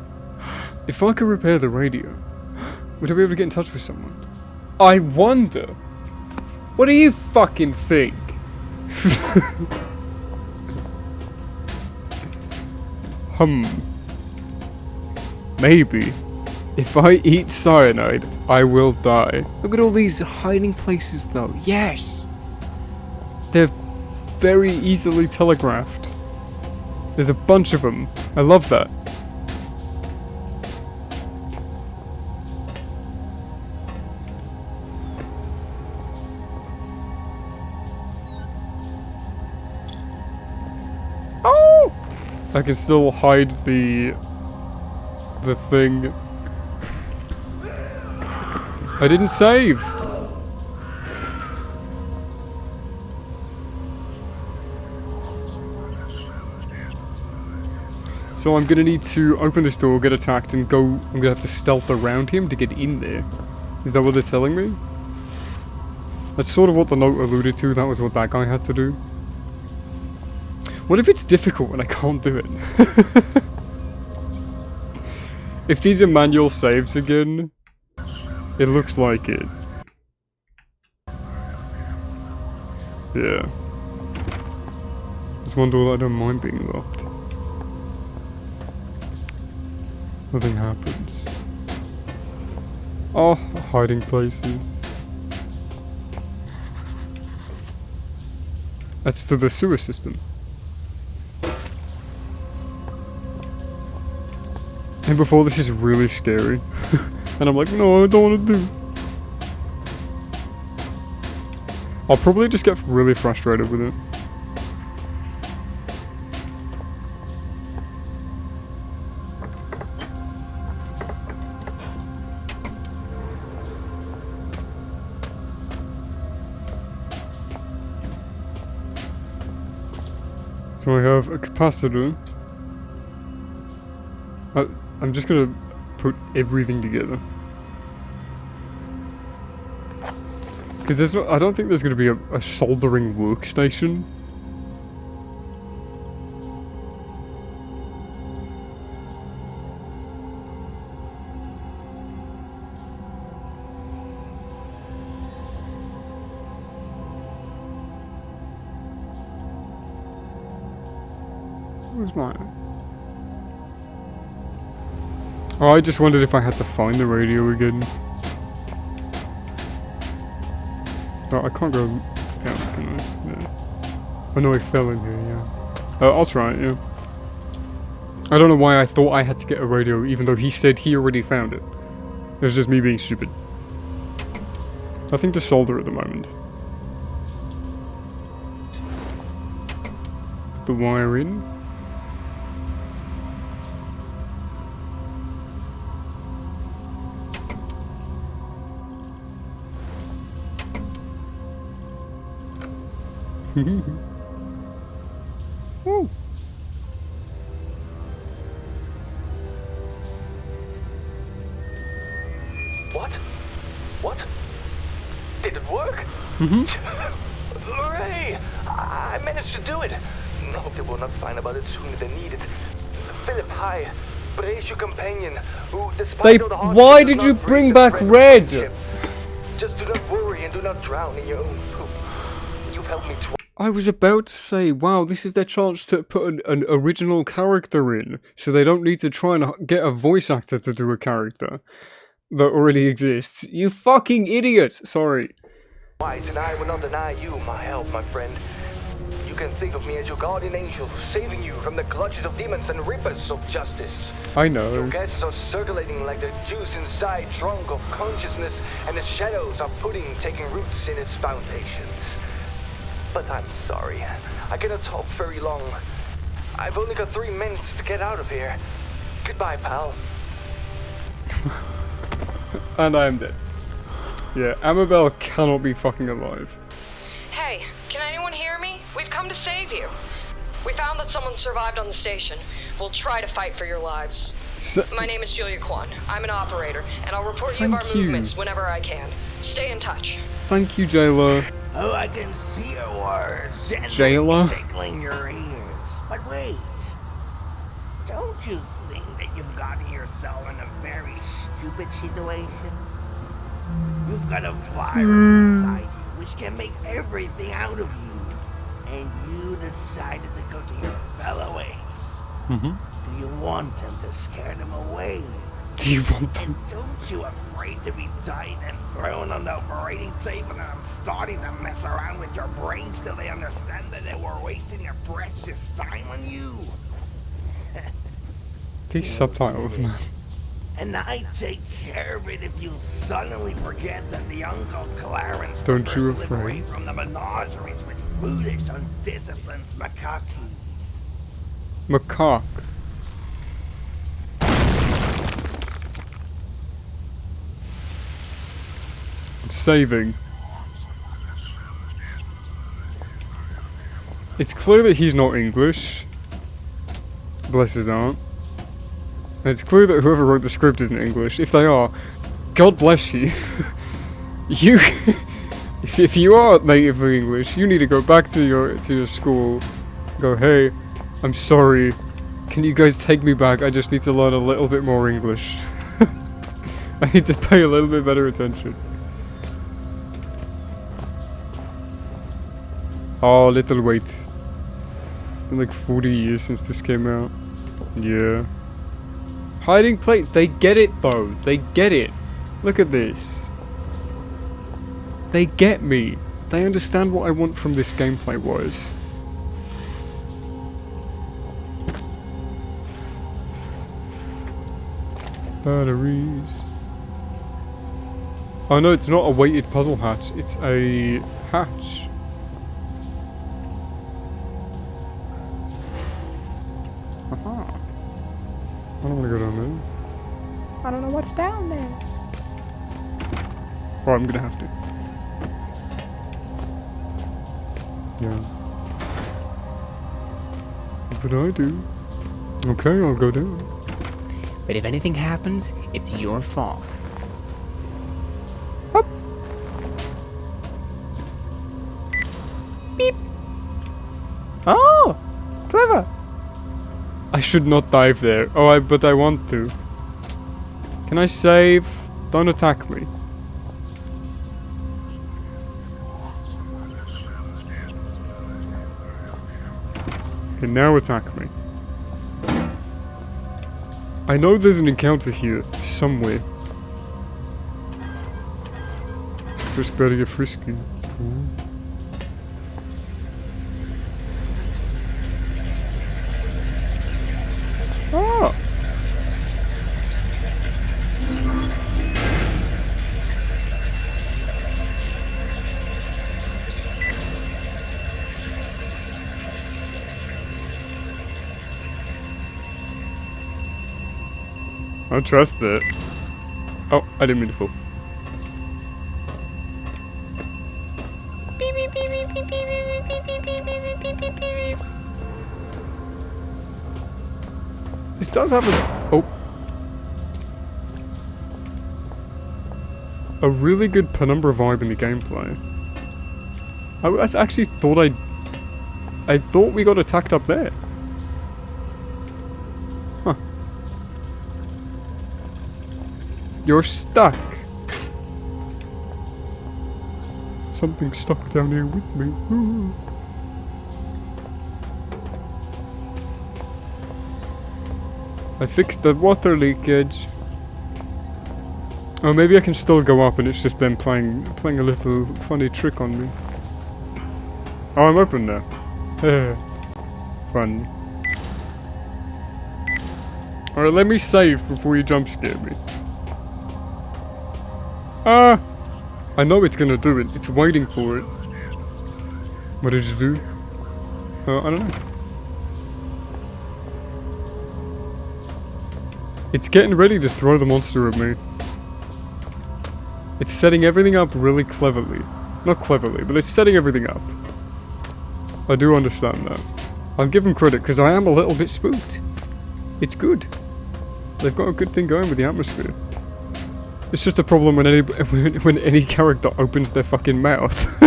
if I could repair the radio, would I be able to get in touch with someone? I wonder! What do you fucking think? Maybe. If I eat cyanide, I will die. Look at all these hiding places though. Yes! They're very easily telegraphed. There's a bunch of them. I love that. I can still hide the thing. I didn't save. So I'm gonna need to open this door, get attacked, and go. I'm gonna have to stealth around him to get in there. Is that what they're telling me? That's sort of what the note alluded to. That was what that guy had to do. What if it's difficult and I can't do it? If these are manual saves again, it looks like it. Yeah. There's one door that I don't mind being locked. Nothing happens. Oh, hiding places. That's to the sewer system. And before this is really scary. And I'm like, no, I don't want to do. I'll probably just get really frustrated with it. So I have a capacitor. I'm just gonna put everything together. Because there's no, I don't think there's gonna be a soldering workstation. Where's that? Oh, I just wondered if I had to find the radio again. No, I can't go down, can I? No. Oh no, I fell in here, yeah. I'll try it, yeah. I don't know why I thought I had to get a radio, even though he said he already found it. It was just me being stupid. Nothing to solder at the moment. Put the wire in. Ooh. What? What? Did it work? Mm-hmm. Hooray! I managed to do it. No, they will not find about it sooner than needed. Philip, hi. Brace your companion, who, despite all the hardships, Why does did not you break bring the back thread of Red? friendship. Just do not worry and do not drown in your own poop. You've helped me twice. I was about to say, wow, this is their chance to put an original character in, so they don't need to try and get a voice actor to do a character that already exists. You fucking idiots! Sorry. And I will not deny you my help, my friend. You can think of me as your guardian angel, saving you from the clutches of demons and reapers of justice. I know. Your guests are circulating like the juice inside trunk of consciousness, and the shadows are taking roots in its foundations. But I'm sorry, I cannot talk very long. I've only got 3 minutes to get out of here. Goodbye, pal. And I am dead. Yeah, Amabel cannot be fucking alive. Hey, can anyone hear me? We've come to save you. We found that someone survived on the station. We'll try to fight for your lives. My name is Julia Kwan. I'm an operator, and I'll report you of our movements whenever I can. Stay in touch. Thank you, Jayla. Oh, I can see your words Jayla? tickling your ears. But wait, don't you think that you've gotten yourself in a very stupid situation? You've got a virus inside you which can make everything out of you. And you decided to go to your fellow apes. Do you want them to scare them away? Do you want them? Don't you afraid to be tied and thrown on the operating table, and I'm starting to mess around with your brains till they understand that they were wasting their precious time on you? These subtitles, man. And I take care of it if you suddenly forget that the Uncle Clarence Don't prefers you to live afraid? away from the menageries with foolish, undisciplined macaques. Macaque. I'm saving. It's clear that he's not English. Bless his heart. And it's clear that whoever wrote the script isn't English. If they are, God bless you. You, if you are natively English, you need to go back to your school. Go, hey, I'm sorry. Can you guys take me back? I just need to learn a little bit more English. I need to pay a little bit better attention. Oh, little wait. Been like 40 years since this came out. Yeah. Hiding place. They get it though. They get it. Look at this. They get me. They understand what I want from this gameplay wise. Batteries. Oh no, it's not a weighted puzzle hatch. It's a hatch. Aha. I don't want to go down there. I don't know what's down there. Oh, I'm gonna have to. Yeah. What would I do? Okay, I'll go down. But if anything happens, it's your fault. Hop. Beep. Oh, clever. I should not dive there. Oh, but I want to. Can I save? Don't attack me. Okay, now attack me. I know there's an encounter here, somewhere. Frisk better get frisky. Ooh. Oh! I trust it. Oh, I didn't mean to fall. This does have a really good Penumbra vibe in the gameplay. I actually thought I thought we got attacked up there. Huh. You're stuck. Something's stuck down here with me. Ooh. I fixed the water leakage. Oh, maybe I can still go up and it's just them playing a little funny trick on me. Oh, I'm open now. Fun. Alright, let me save before you jump scare me. Ah! I know it's gonna do it. It's waiting for it. What did you do? I don't know. It's getting ready to throw the monster at me. It's setting everything up really cleverly. Not cleverly, but it's setting everything up. I do understand that. I'll give them credit, because I am a little bit spooked. It's good. They've got a good thing going with the atmosphere. It's just a problem when any character opens their fucking mouth.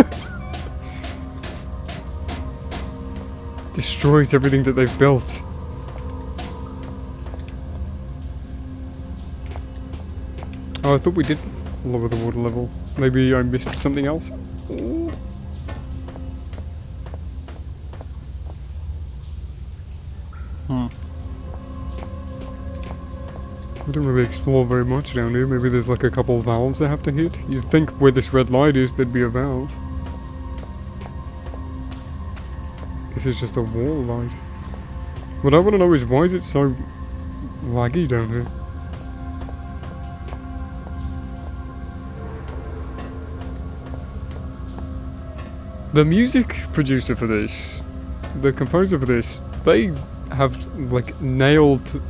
Destroys everything that they've built. Oh, I thought we did lower the water level. Maybe I missed something else? Ooh. I didn't really explore very much down here. Maybe there's like a couple of valves I have to hit. You'd think where this red light is, there'd be a valve. This is just a wall light. What I want to know is why is it so laggy down here? The music producer for this, the composer for this, they have like nailed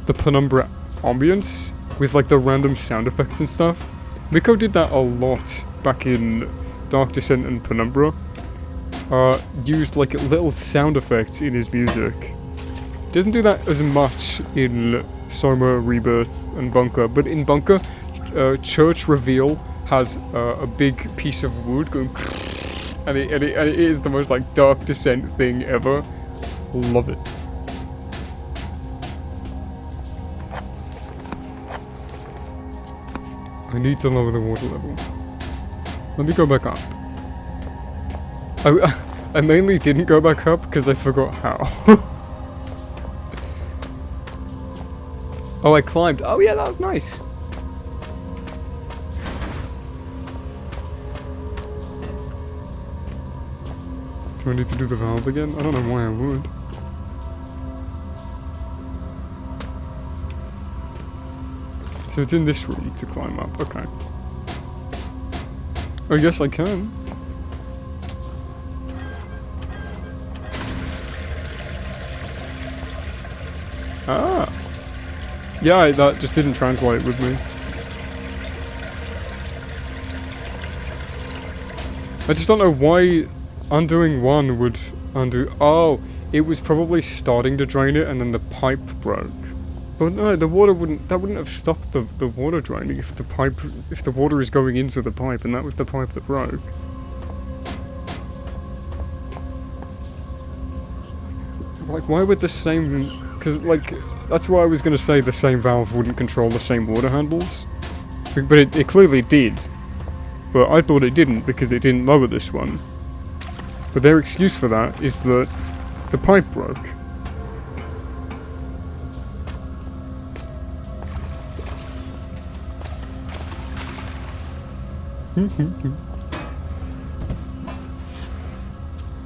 the Penumbra ambience with like the random sound effects and stuff. Miko did that a lot back in Dark Descent and Penumbra. Used like little sound effects in his music. Doesn't do that as much in Soma, Rebirth, and Bunker, but in Bunker, Church Reveal has a big piece of wood going, and it is the most like Dark Descent thing ever. Love it. I need to lower the water level. Let me go back up. I mainly didn't go back up because I forgot how. Oh, I climbed. Oh yeah, that was nice. Do I need to do the valve again? I don't know why I would. So it's in this room to climb up, okay. I guess I can. Ah! Yeah, that just didn't translate with me. I just don't know why undoing one would undo... Oh! It was probably starting to drain it and then the pipe broke. But no, the water wouldn't... That wouldn't have stopped the water draining if the water is going into the pipe and that was the pipe that broke. Like, why would the same... Because, like, that's why I was going to say the same valve wouldn't control the same water handles. But it clearly did. But I thought it didn't because it didn't lower this one. But their excuse for that is that the pipe broke.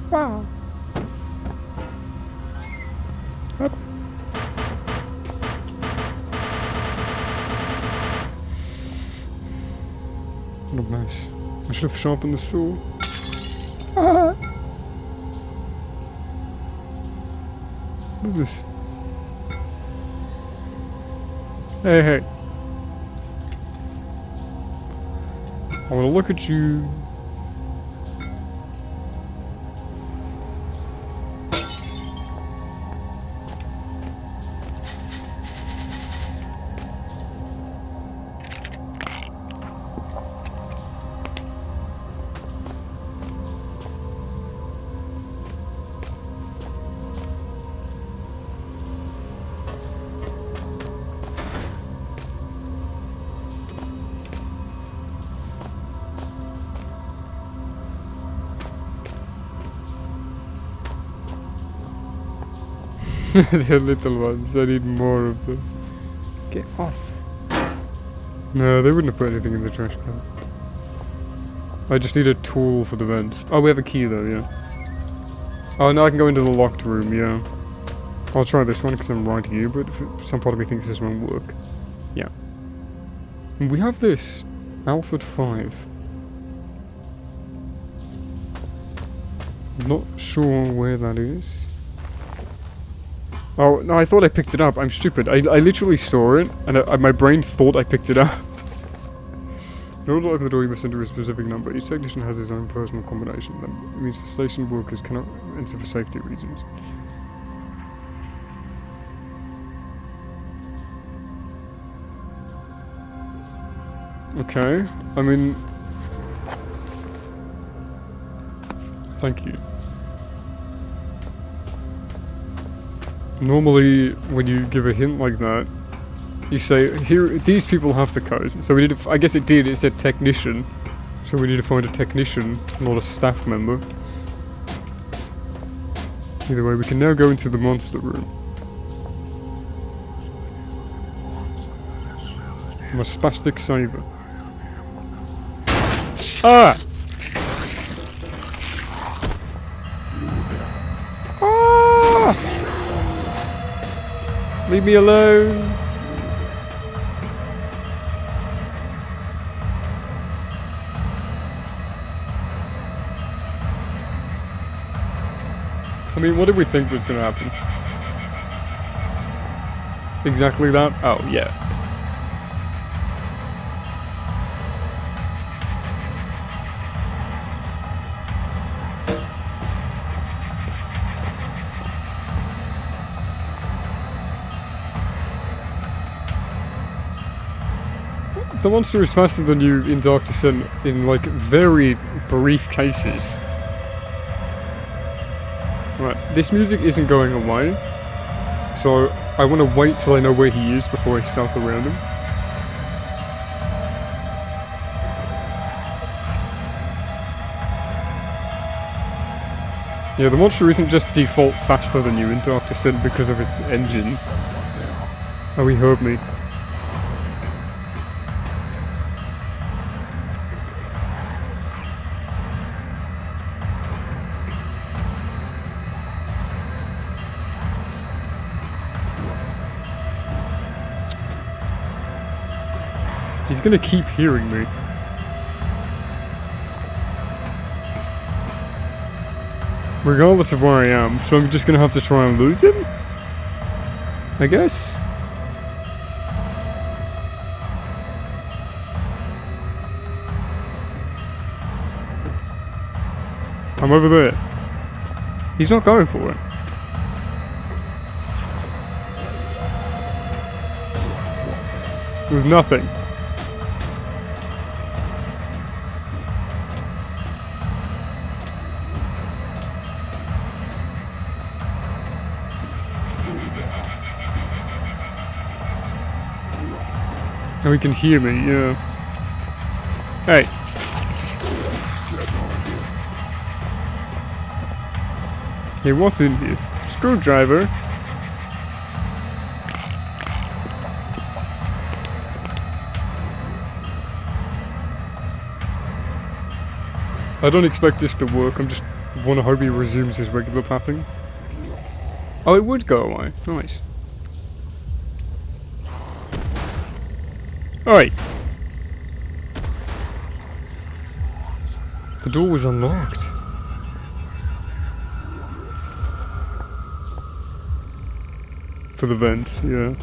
Wow. Up. Oh, nice. I should have sharpened the saw. What is this? Hey, hey. I want to look at you. They're little ones, I need more of them. Get off. No, they wouldn't have put anything in the trash can. I just need a tool for the vents. Oh, we have a key though, yeah. Oh, now I can go into the locked room, yeah. I'll try this one because I'm right here, but some part of me thinks this won't work. Yeah. And we have this. Alfred 5. I'm not sure where that is. Oh, no, I thought I picked it up. I'm stupid. I literally saw it, and my brain thought I picked it up. In order to open the door, you must enter a specific number. Each technician has his own personal combination. That means the station workers cannot enter for safety reasons. Okay. I mean... Thank you. Normally, when you give a hint like that, you say, "Here, these people have the code." So we need to. I guess it did. It said technician, so we need to find a technician, not a staff member. Either way, we can now go into the monster room. I'm a spastic saver. Ah! Leave me alone. I mean, what did we think was going to happen? Exactly that? Oh, yeah. The monster is faster than you in Dark Descent in, like, very brief cases. Right, this music isn't going away, so I want to wait till I know where he is before I stealth around him. Yeah, the monster isn't just default faster than you in Dark Descent because of its engine. Oh, he heard me. He's gonna keep hearing me. Regardless of where I am, so I'm just gonna have to try and lose him? I guess? I'm over there. He's not going for it. It was nothing. Oh, he can hear me, yeah. Hey. Hey, what's in here? Screwdriver? I don't expect this to work, I'm just wanna hope he resumes his regular pathing. Oh, it would go away. Nice. Alright. The door was unlocked. For the vent, yeah.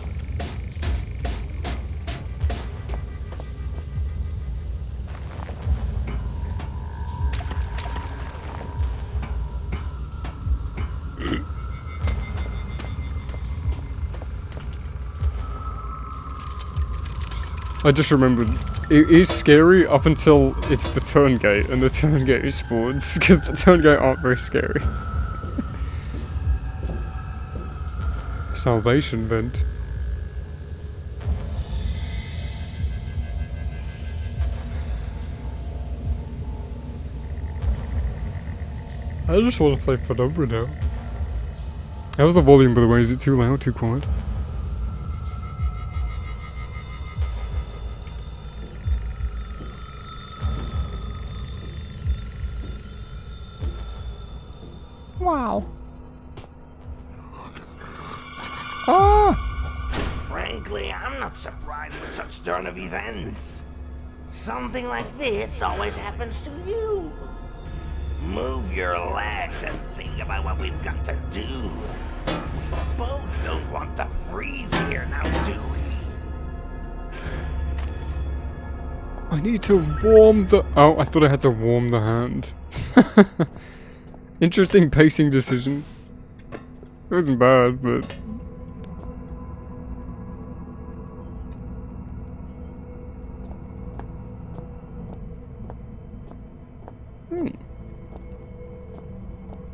I just remembered, it is scary up until it's the turn gate, and the turn gate is spawns, because the turn gate aren't very scary. Salvation vent. I just want to play Penumbra now. How's the volume, by the way? Is it too loud, too quiet? Wow. Ah! Frankly, I'm not surprised with such turn of events. Something like this always happens to you. Move your legs and think about what we've got to do. We both don't want to freeze here now, do we? I need to warm the... Oh, I thought I had to warm the hand. Interesting pacing decision. It wasn't bad, but...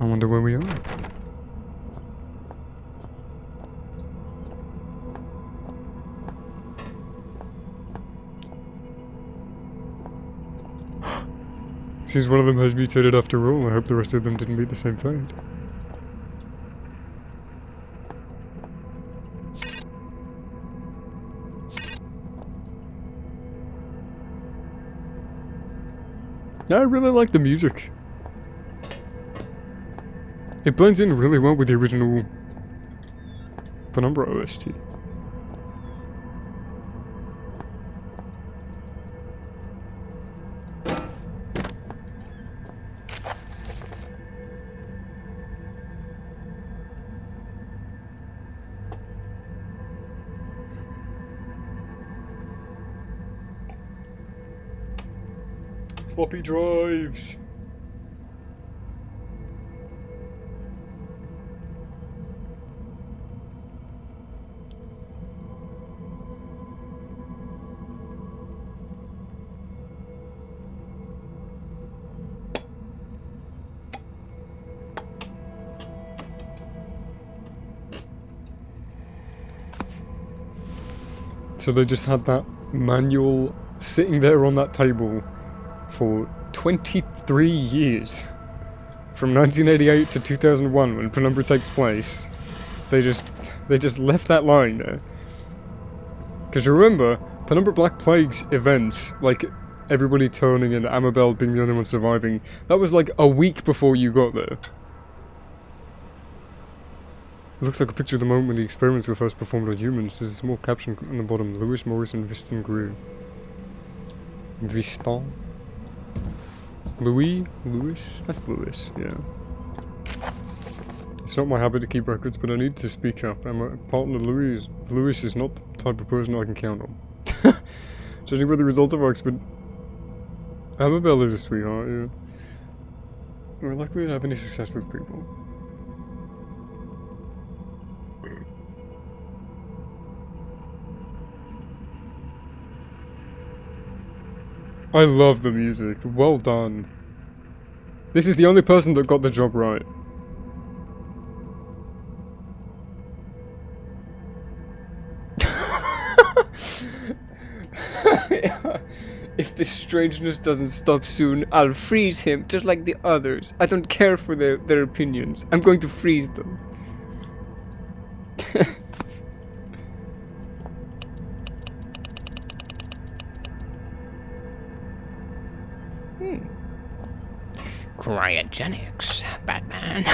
I wonder where we are. Since one of them has mutated after all, I hope the rest of them didn't meet the same fate. I really like the music. It blends in really well with the original Penumbra OST. Floppy drives! So they just had that manual sitting there on that table for 23 years. From 1988 to 2001, when Penumbra takes place. They just left that lying there. Because remember, Penumbra Black Plague's events, like everybody turning and Amabel being the only one surviving, that was like a week before you got there. It looks like a picture of the moment when the experiments were first performed on humans. There's a small caption on the bottom. Lewis, Morris, and Viston grew. Viston? Louis? Lewis? That's Lewis, yeah. It's not my habit to keep records, but I need to speak up. And my partner Louis is not the type of person I can count on. Judging by the results of our experiment, Amabel is a sweetheart, yeah. We're likely to have any success with people. I love the music. Well done. This is the only person that got the job right. If this strangeness doesn't stop soon, I'll freeze him just like the others. I don't care for their opinions. I'm going to freeze them. Cryogenics, Batman.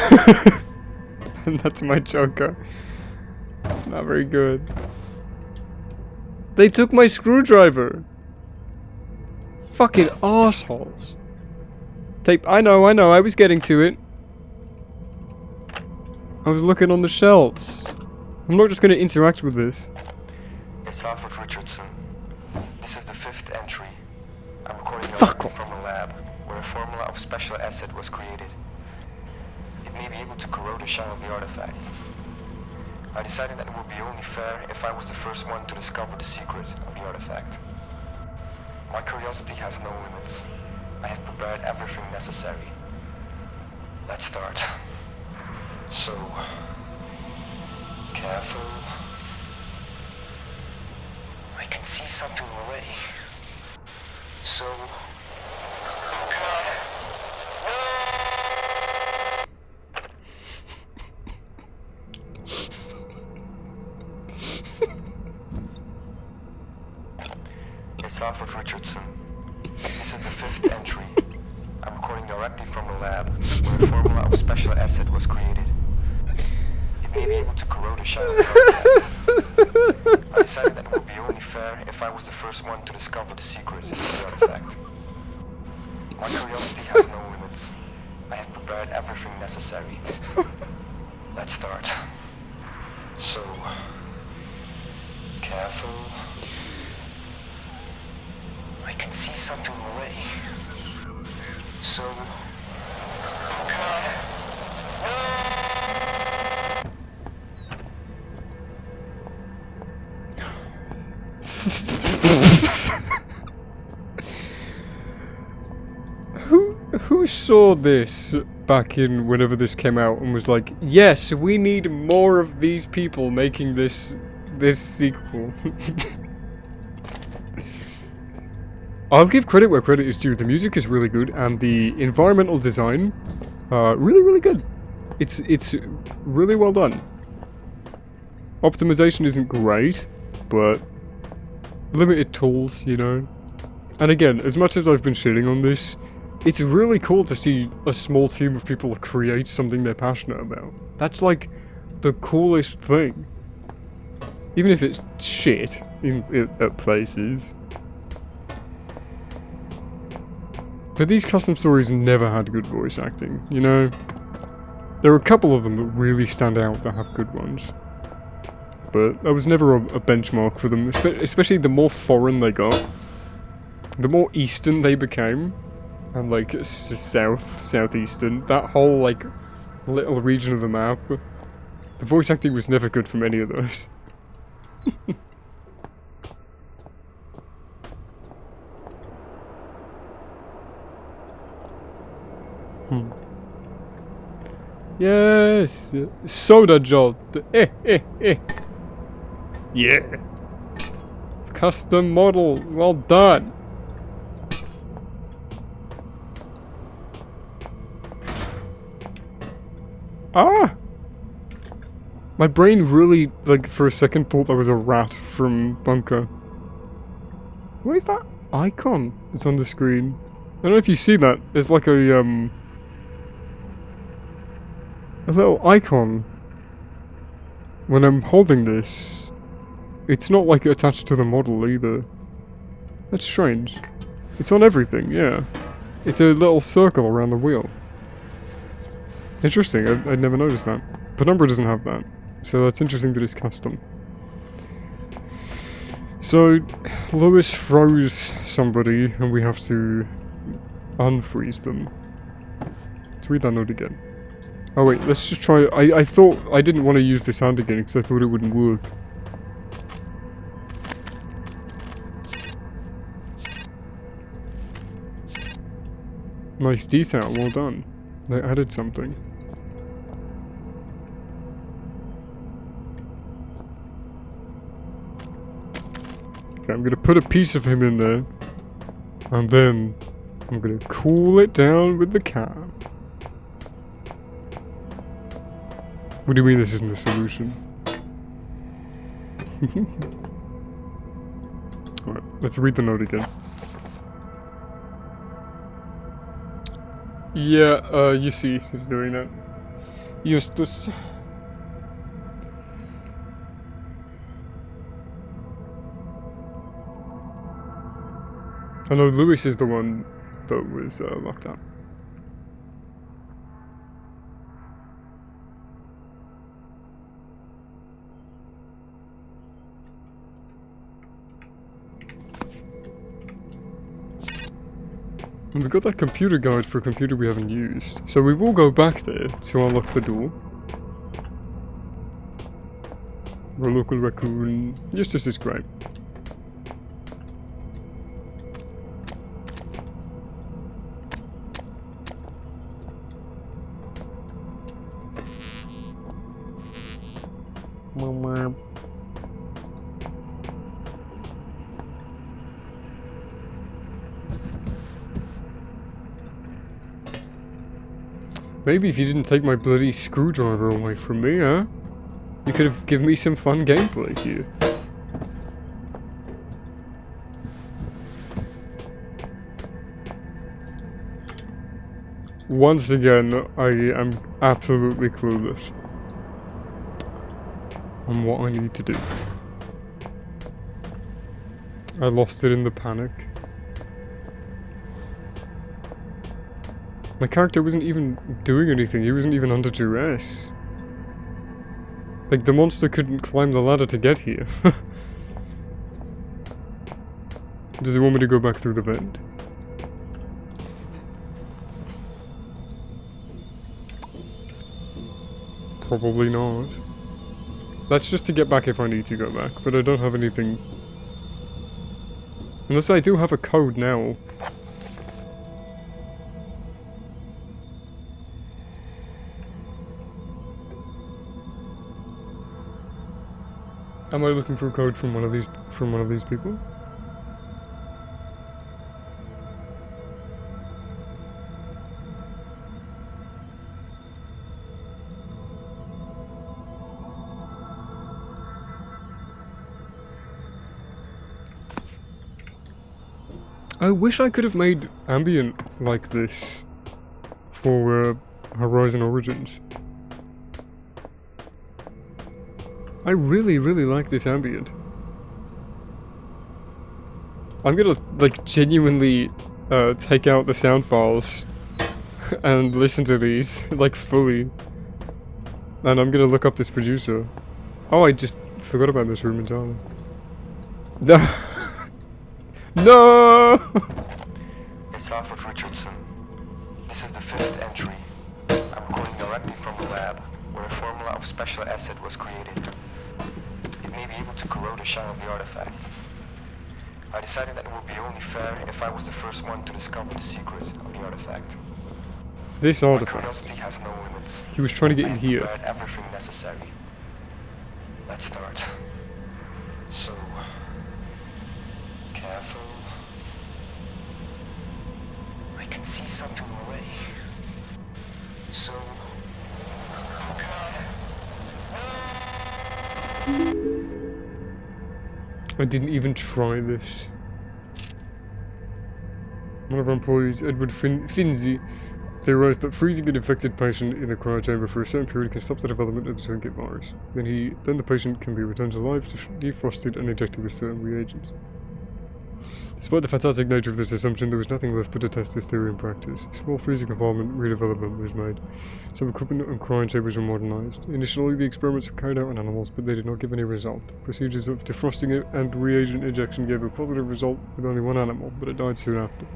And that's my Joker. It's not very good. They took my screwdriver. Fucking assholes. Tape. I know, I was getting to it. I was looking on the shelves. I'm not just gonna interact with this. It's Alfred Richardson. This is the 5th entry. I'm recording Fuck off. from a lab where a formula of special acid was created. It may be able to corrode the shell of the artifact. I decided that it would be only fair if I was the first one to discover the secret of the artifact. My curiosity has no limits. I have prepared everything necessary. Let's start. So, careful. I can see something already. So, It's Alfred Richardson. This is the 5th entry. I'm recording directly from the lab where a formula of special acid was created. It may be able to corrode the shell of the artifact. I decided that it would be only fair if I was the first one to discover the secret of the artifact. My curiosity has no limits. I have prepared everything necessary. Let's start. So, careful. I can see something already. So, Who saw this back in whenever this came out and was like, yes, we need more of these people making this sequel? I'll give credit where credit is due. The music is really good, and the environmental design, really good. It's really well done. Optimization isn't great, but limited tools, you know. And again, as much as I've been shitting on this, it's really cool to see a small team of people create something they're passionate about. That's like the coolest thing. Even if it's shit at places. But these custom stories never had good voice acting, you know? There are a couple of them that really stand out that have good ones. But there was never a benchmark for them, especially the more foreign they got. The more eastern they became. And like southeastern, that whole like little region of the map, the voice acting was never good from any of those. Yes, soda jolt. Yeah. custom model. Well done. Ah! My brain really, like, for a second thought that was a rat from Bunker. What is that icon? It's on the screen. I don't know if you see that. It's like a little icon. When I'm holding this, it's not like attached to the model either. That's strange. It's on everything, yeah. It's a little circle around the wheel. Interesting, I'd never noticed that. Penumbra doesn't have that. So that's interesting that it's custom. So, Lewis froze somebody, and we have to unfreeze them. Let's read that note again. Oh wait, let's just try... I thought... I didn't want to use this hand again, because I thought it wouldn't work. Nice detail, well done. They added something. Okay, I'm gonna put a piece of him in there, and then I'm gonna cool it down with the can. What do you mean this isn't the solution? Alright, let's read the note again. Yeah, you see, he's doing that. Justus. I know Lewis is the one that was locked out. And we got that computer guide for a computer we haven't used. So we will go back there to unlock the door. Our local raccoon. Justus is great. Maybe if you didn't take my bloody screwdriver away from me, huh? You could have given me some fun gameplay here. Once again, I am absolutely clueless on what I need to do. I lost it in the panic. My character wasn't even doing anything, he wasn't even under duress. Like, the monster couldn't climb the ladder to get here. Does he want me to go back through the vent? Probably not. That's just to get back if I need to go back, but I don't have anything... Unless I do have a code now. Am I looking for a code from one of these people? I wish I could have made ambient like this for Horizon Origins. I really, really like this ambient. I'm gonna, like, genuinely take out the sound files and listen to these, like, fully. And I'm gonna look up this producer. Oh, I just forgot about this room entirely. No! No! It's Alfred Richardson. This is the 5th entry. I'm recording directly from the lab, where a formula of special acid was created. It may be able to corrode the shine of the artifact. I decided that it would be only fair if I was the first one to discover the secret of the artifact. This artifact. My curiosity has no limits. He was trying to get in here. I prepared everything necessary. Let's start. So, careful. I can see something already. So... I didn't even try this. One of our employees, Edward Finzi, theorized that freezing an infected patient in a cryochamber for a certain period can stop the development of the tourniquet virus. Then the patient can be returned to life, defrosted, and injected with certain reagents. Despite the fantastic nature of this assumption, there was nothing left but to test this theory in practice. A small freezing compartment redevelopment was made. Some equipment and cryochambers were modernized. Initially, the experiments were carried out on animals, but they did not give any result. Procedures of defrosting and reagent injection gave a positive result with only one animal, but it died soon after.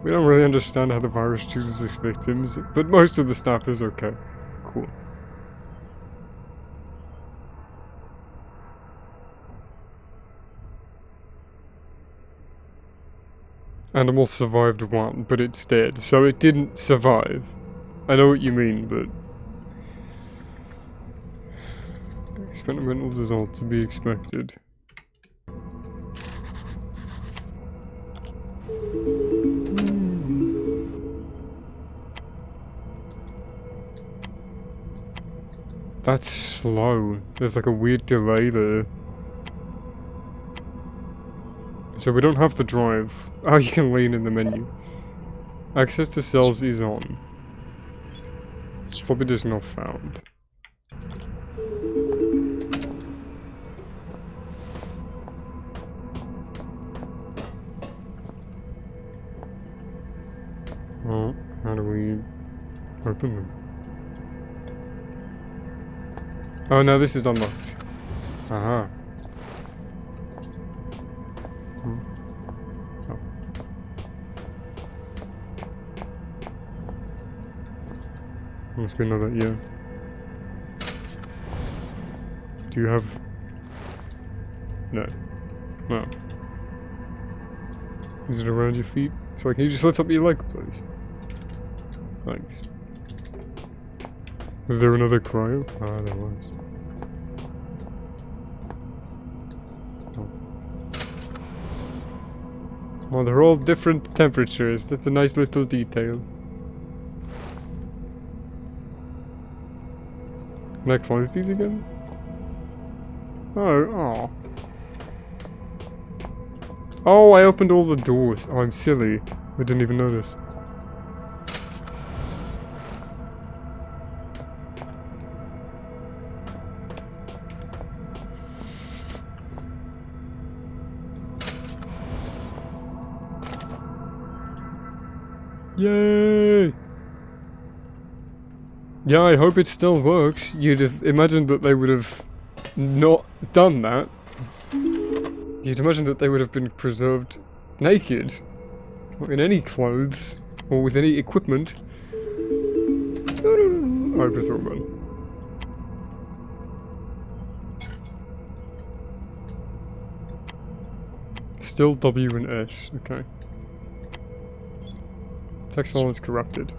We don't really understand how the virus chooses its victims, but most of the staff is okay. Cool. Animal survived one, but it's dead, so it didn't survive. I know what you mean, but... experimental result to be expected. That's slow. There's like a weird delay there. So we don't have the drive. Oh, you can lean in the menu. Access to cells is on. Floppy disk not found. Well, how do we open them? Oh no, this is unlocked. Aha. Oh. Must be another, yeah. Do you have... No. No. Is it around your feet? Sorry, can you just lift up your leg, please? Thanks. Was there another cryo? Ah, there was. Oh. Well, they're all different temperatures. That's a nice little detail. Can I close these again? Oh. Oh, I opened all the doors. Oh, I'm silly. I didn't even notice. Yay! Yeah, I hope it still works. You'd have imagined that they would have not done that. You'd imagine that they would have been preserved naked. Not in any clothes. Or with any equipment. No. I press wrong button. Still W and S, okay. Text file is corrupted.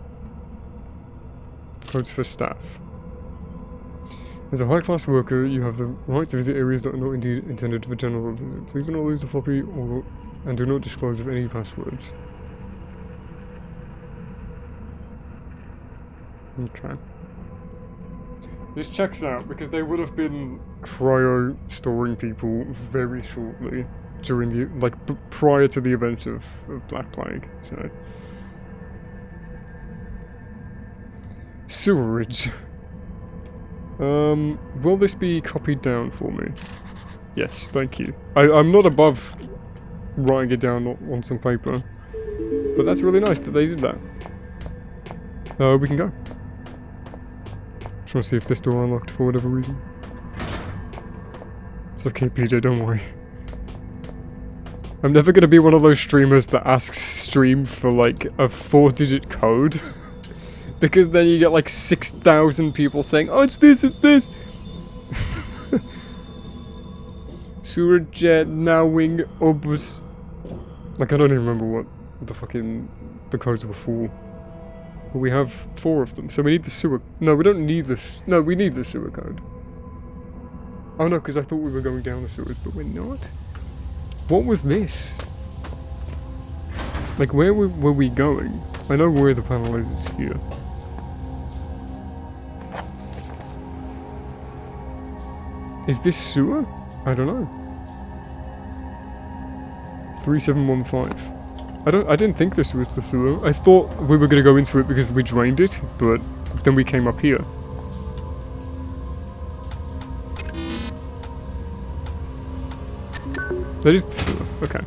Codes for staff. As a high-class worker, you have the right to visit areas that are not indeed intended for general visit. Please do not lose the floppy and do not disclose of any passwords. Okay. This checks out because they would have been cryo-storing people very shortly during the, like, prior to the events of Black Plague, so... Sewerage. Will this be copied down for me? Yes, thank you. I'm not above writing it down on some paper, but that's really nice that they did that. We can go. Just want to see if this door unlocked for whatever reason. It's okay, PJ, don't worry. I'm never gonna be one of those streamers that asks stream for like a 4-digit code. Because then you get like 6,000 people saying, oh, it's this, it's this! sewer jet knowing obus. Like, I don't even remember what the fucking the codes were for. But we have 4 of them, so we need the sewer. No, we don't need this. No, we need the sewer code. Oh no, because I thought we were going down the sewers, but we're not. What was this? Like, where were we going? I know where the panel is, it's here. Is this sewer? I don't know. 3715. I didn't think this was the sewer. I thought we were gonna go into it because we drained it, but then we came up here. That is the sewer, okay.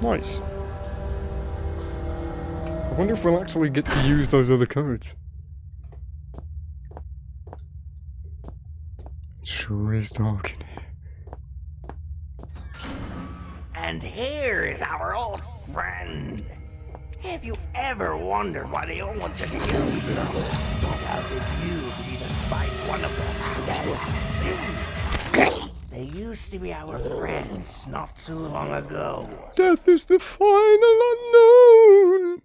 Nice. I wonder if we'll actually get to use those other codes. It sure is dark in here. And here is our old friend. Have you ever wondered why they all want to kill you? How did you be despite one of them? They used to be our friends not too long ago. Death is the final unknown!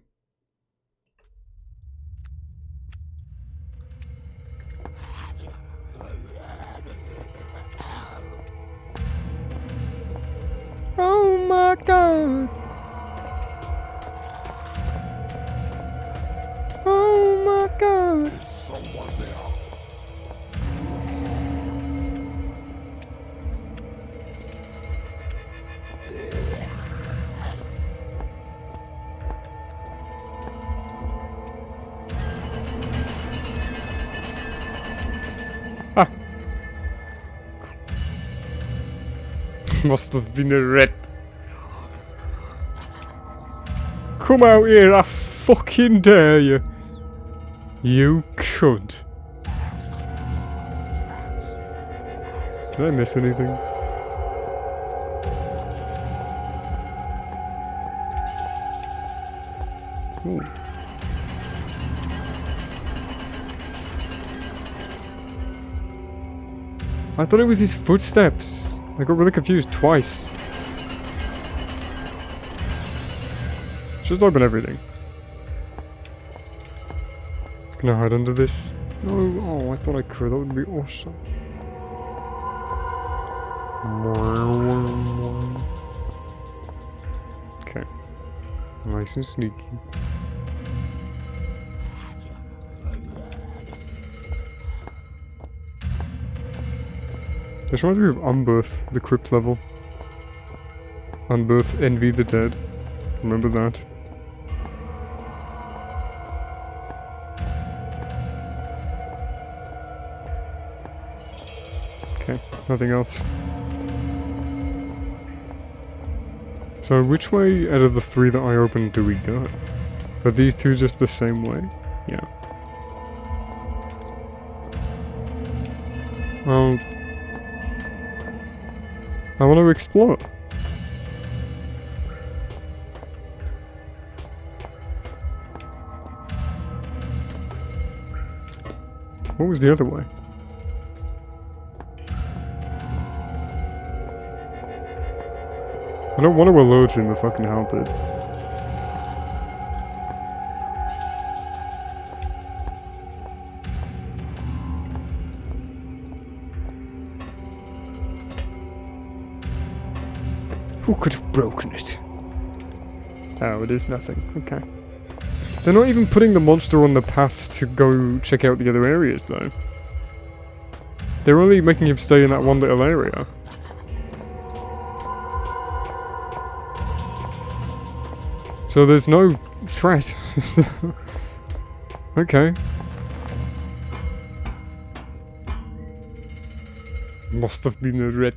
Oh my god! Oh my god! Someone there. Must have been a rat. Come out here, I fucking dare you. You could. Did I miss anything? Ooh. I thought it was his footsteps. I got really confused twice. Just open everything. Can I hide under this? No. Oh, I thought I could. That would be awesome. Okay. Nice and sneaky. This reminds me of Unbirth, the crypt level. Unbirth, Envy the Dead. Remember that. Okay, nothing else. So which way out of the 3 that I opened do we go? Are these 2 just the same way? Yeah. I want to explore. What was the other way? I don't want to alert in the fucking helmet. Who could have broken it? Oh, it is nothing. Okay. They're not even putting the monster on the path to go check out the other areas, though. They're only making him stay in that one little area. So there's no threat. Okay. Must have been a rat.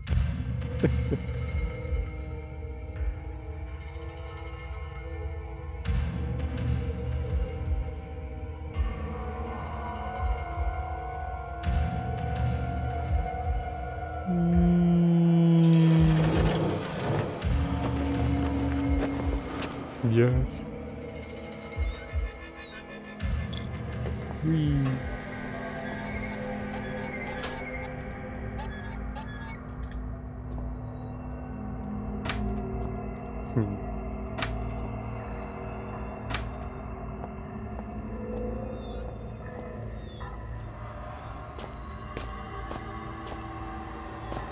Yes. Whee. I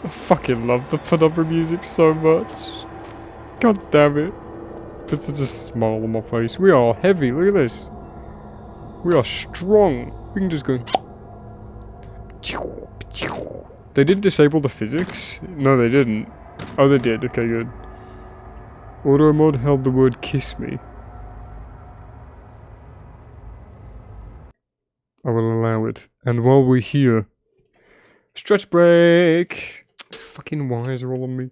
fucking love the Penumbra music so much. God damn it. Puts such a smile on my face. We are heavy, look at this. We are strong. We can just go... They didn't disable the physics? No, they didn't. Oh, they did. Okay, good. Auto mod held the word kiss me. I will allow it. And while we're here... Stretch break! Fucking wires are all on me.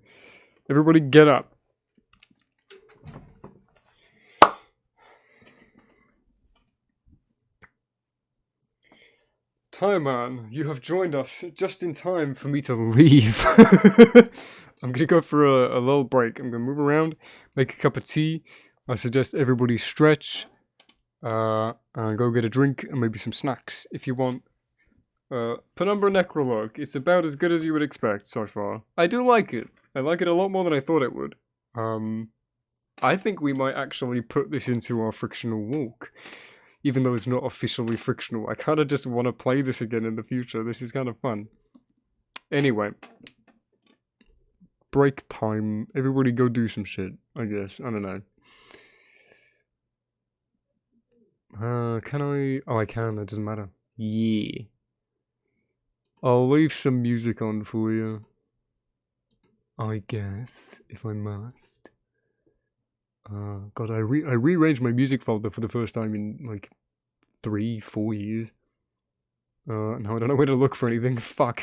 Everybody get up. Time man, you have joined us just in time for me to leave. I'm gonna go for a little break. I'm gonna move around, make a cup of tea. I suggest everybody stretch, and go get a drink and maybe some snacks if you want. Penumbra Necrologue. It's about as good as you would expect so far. I do like it. I like it a lot more than I thought it would. I think we might actually put this into our frictional walk. Even though it's not officially frictional. I kind of just want to play this again in the future. This is kind of fun. Anyway. Break time. Everybody go do some shit, I guess. I don't know. Can I? Oh, I can. It doesn't matter. Yeah. I'll leave some music on for you. I guess, if I must. God, I rearranged my music folder for the first time in like 3-4 years. Now I don't know where to look for anything. Fuck.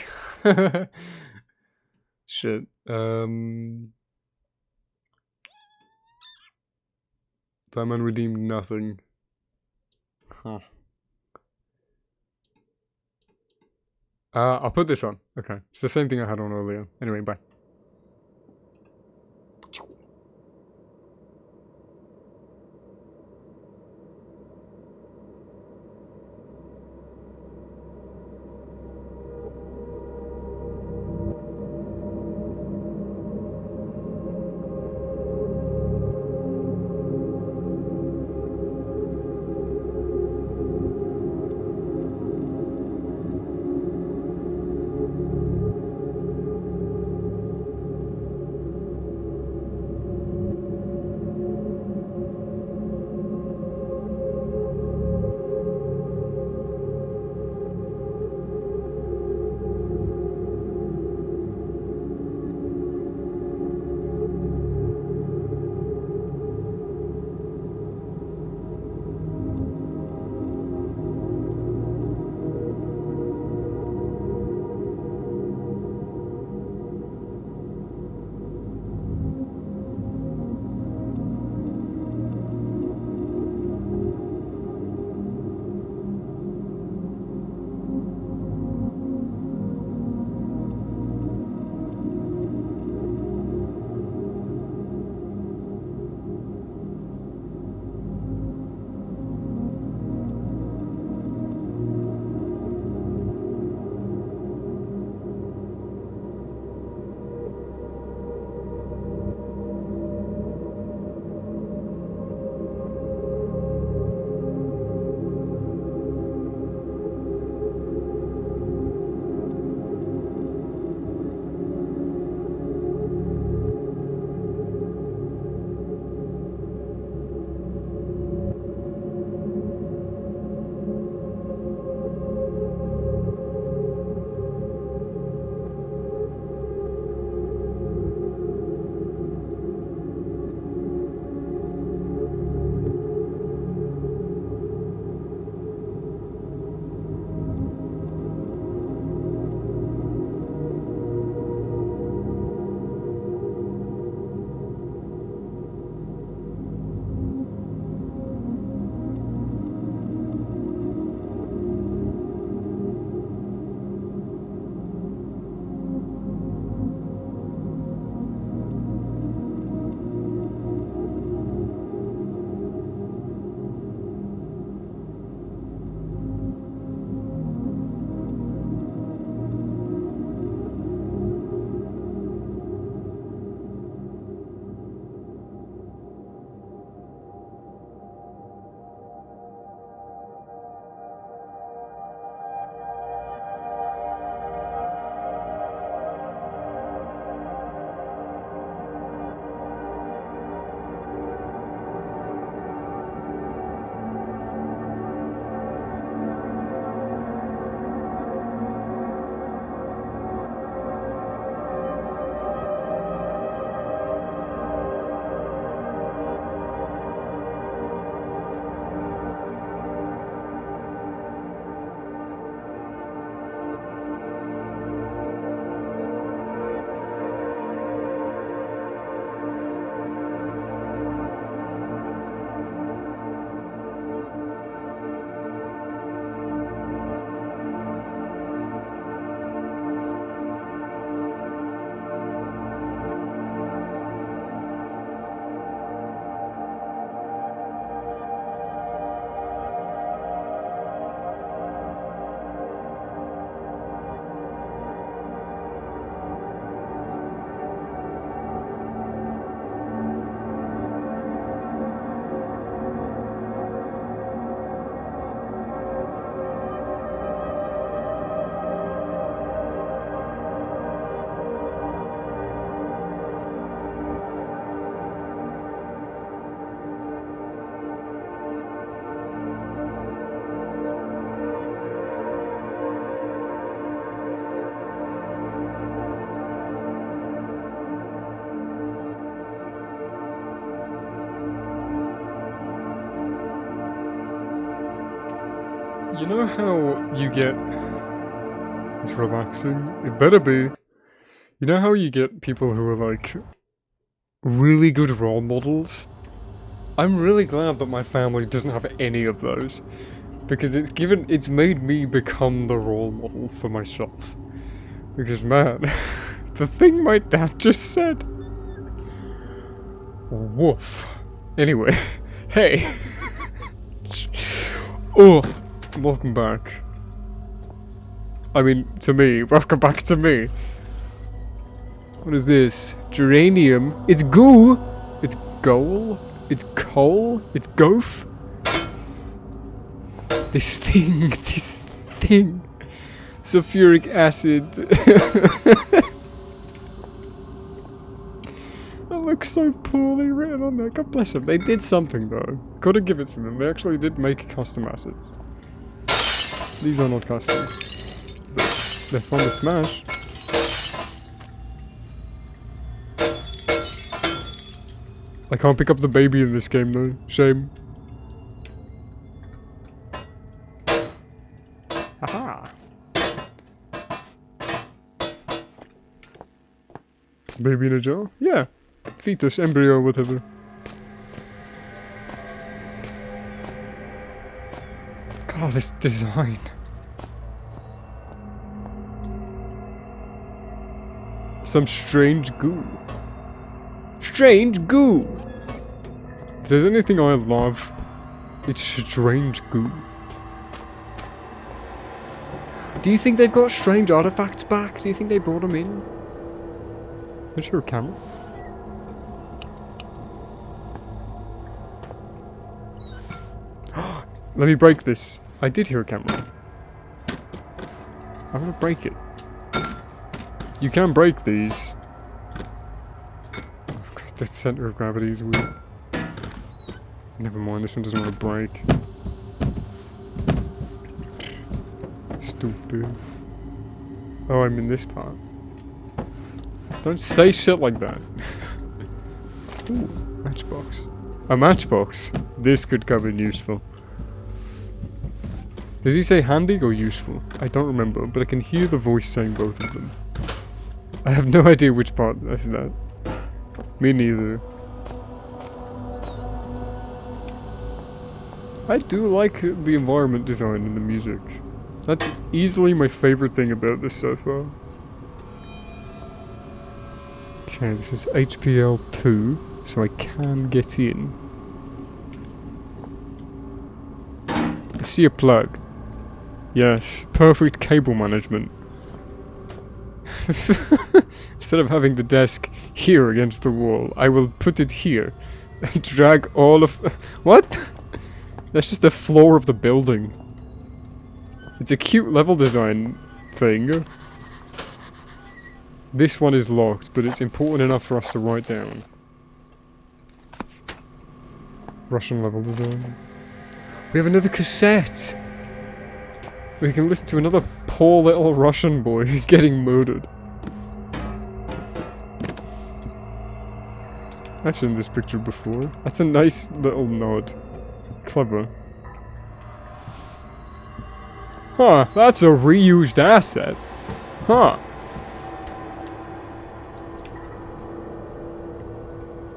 Shit. Time unredeemed nothing. Huh. I'll put this on. Okay. It's the same thing I had on earlier. Anyway, bye. You know how you get... It's relaxing. It better be. You know how you get people who are like really good role models? I'm really glad that my family doesn't have any of those. Because it's made me become the role model for myself. Because man, the thing my dad just said. Woof. Anyway, hey. Oh, welcome back. I mean, to me. Welcome back to me. What is this? Geranium? It's goo! It's goal? It's coal? It's goof? This thing. Sulfuric acid. That looks so poorly written on there. God bless them. They did something though. Gotta give it to them. They actually did make custom assets. These are not custom. But they're fun to smash. I can't pick up the baby in this game though. Shame. Aha! Baby in a jar? Yeah. Fetus, embryo, whatever. God, this design. Some strange goo. Strange goo! If there's anything I love, it's strange goo. Do you think they've got strange artifacts back? Do you think they brought them in? Is there a camera? Let me break this. I did hear a camera. I'm gonna break it. You can break these. Oh god, the center of gravity is weird. Never mind, this one doesn't want to break. Stupid. Oh, I'm in this part. Don't say shit like that. Ooh, matchbox. A matchbox? This could come in useful. Does he say handy or useful? I don't remember, but I can hear the voice saying both of them. I have no idea which part is that. Me neither. I do like the environment design and the music. That's easily my favorite thing about this so far. Okay, this is HPL 2, so I can get in. I see a plug. Yes, perfect cable management. Instead of having the desk here against the wall, I will put it here and drag all of... What? That's just the floor of the building. It's a cute level design thing. This one is locked, but it's important enough for us to write down. Russian level design. We have another cassette! We can listen to another poor little Russian boy getting murdered. I've seen this picture before. That's a nice little nod. Clever. Huh, that's a reused asset. Huh.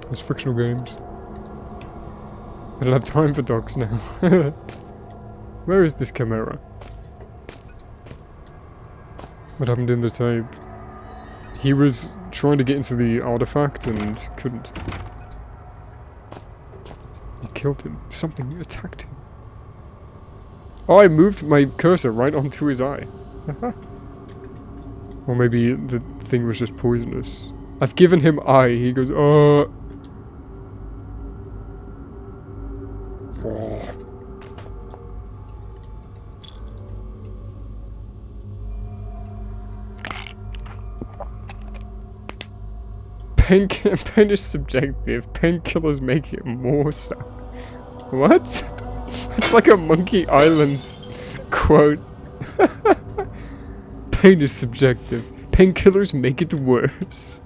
There's fictional games. I don't have time for dogs now. Where is this camera? What happened in the tape? He was trying to get into the artifact and couldn't. You killed him. Something attacked him. Oh, I moved my cursor right onto his eye. Or maybe the thing was just poisonous. I've given him eye. He goes, oh. Pain is subjective. Painkillers make it more so. What? It's like a Monkey Island quote. Pain is subjective. Painkillers make it worse.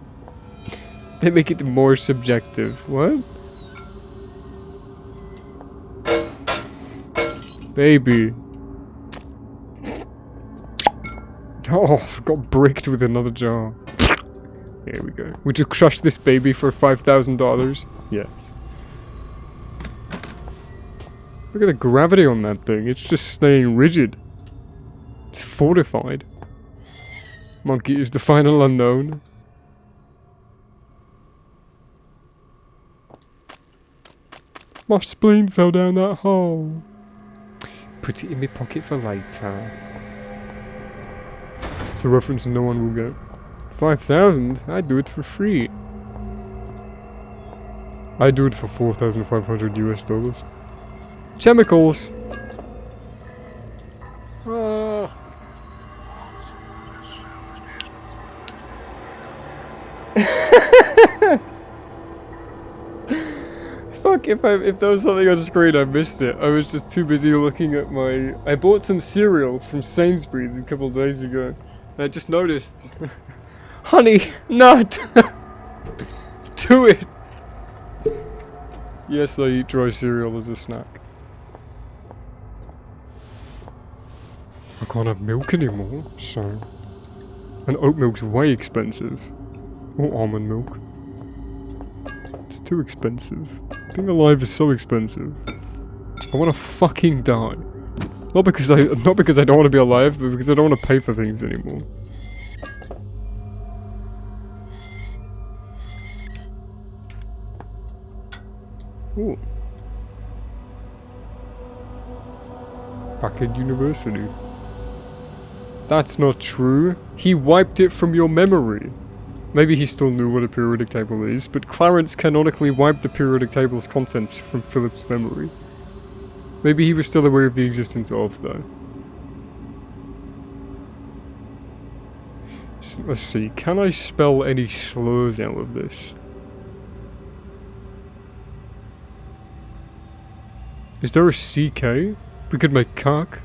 They make it more subjective. What? Baby. Oh, got bricked with another jar. Here we go. Would you crush this baby for $5,000? Yes. Look at the gravity on that thing. It's just staying rigid. It's fortified. Monkey is the final unknown. My spleen fell down that hole. Put it in my pocket for later. It's a reference no one will get. 5,000? I'd do it for free. I'd do it for 4,500 US dollars. Chemicals! Ah. Fuck, if there was something on the screen, I missed it. I was just too busy looking at my... I bought some cereal from Sainsbury's a couple of days ago. And I just noticed... Honey, nut! Do it! Yes, I eat dry cereal as a snack. I can't have milk anymore, so... And oat milk's way expensive. Or almond milk. It's too expensive. Being alive is so expensive. I wanna fucking die. Not because I don't want to be alive, but because I don't want to pay for things anymore. Ooh. Packard University. That's not true. He wiped it from your memory. Maybe he still knew what a periodic table is, but Clarence canonically wiped the periodic table's contents from Philip's memory. Maybe he was still aware of the existence of, though. Let's see, can I spell any slurs out of this? Is there a CK? We could make cock.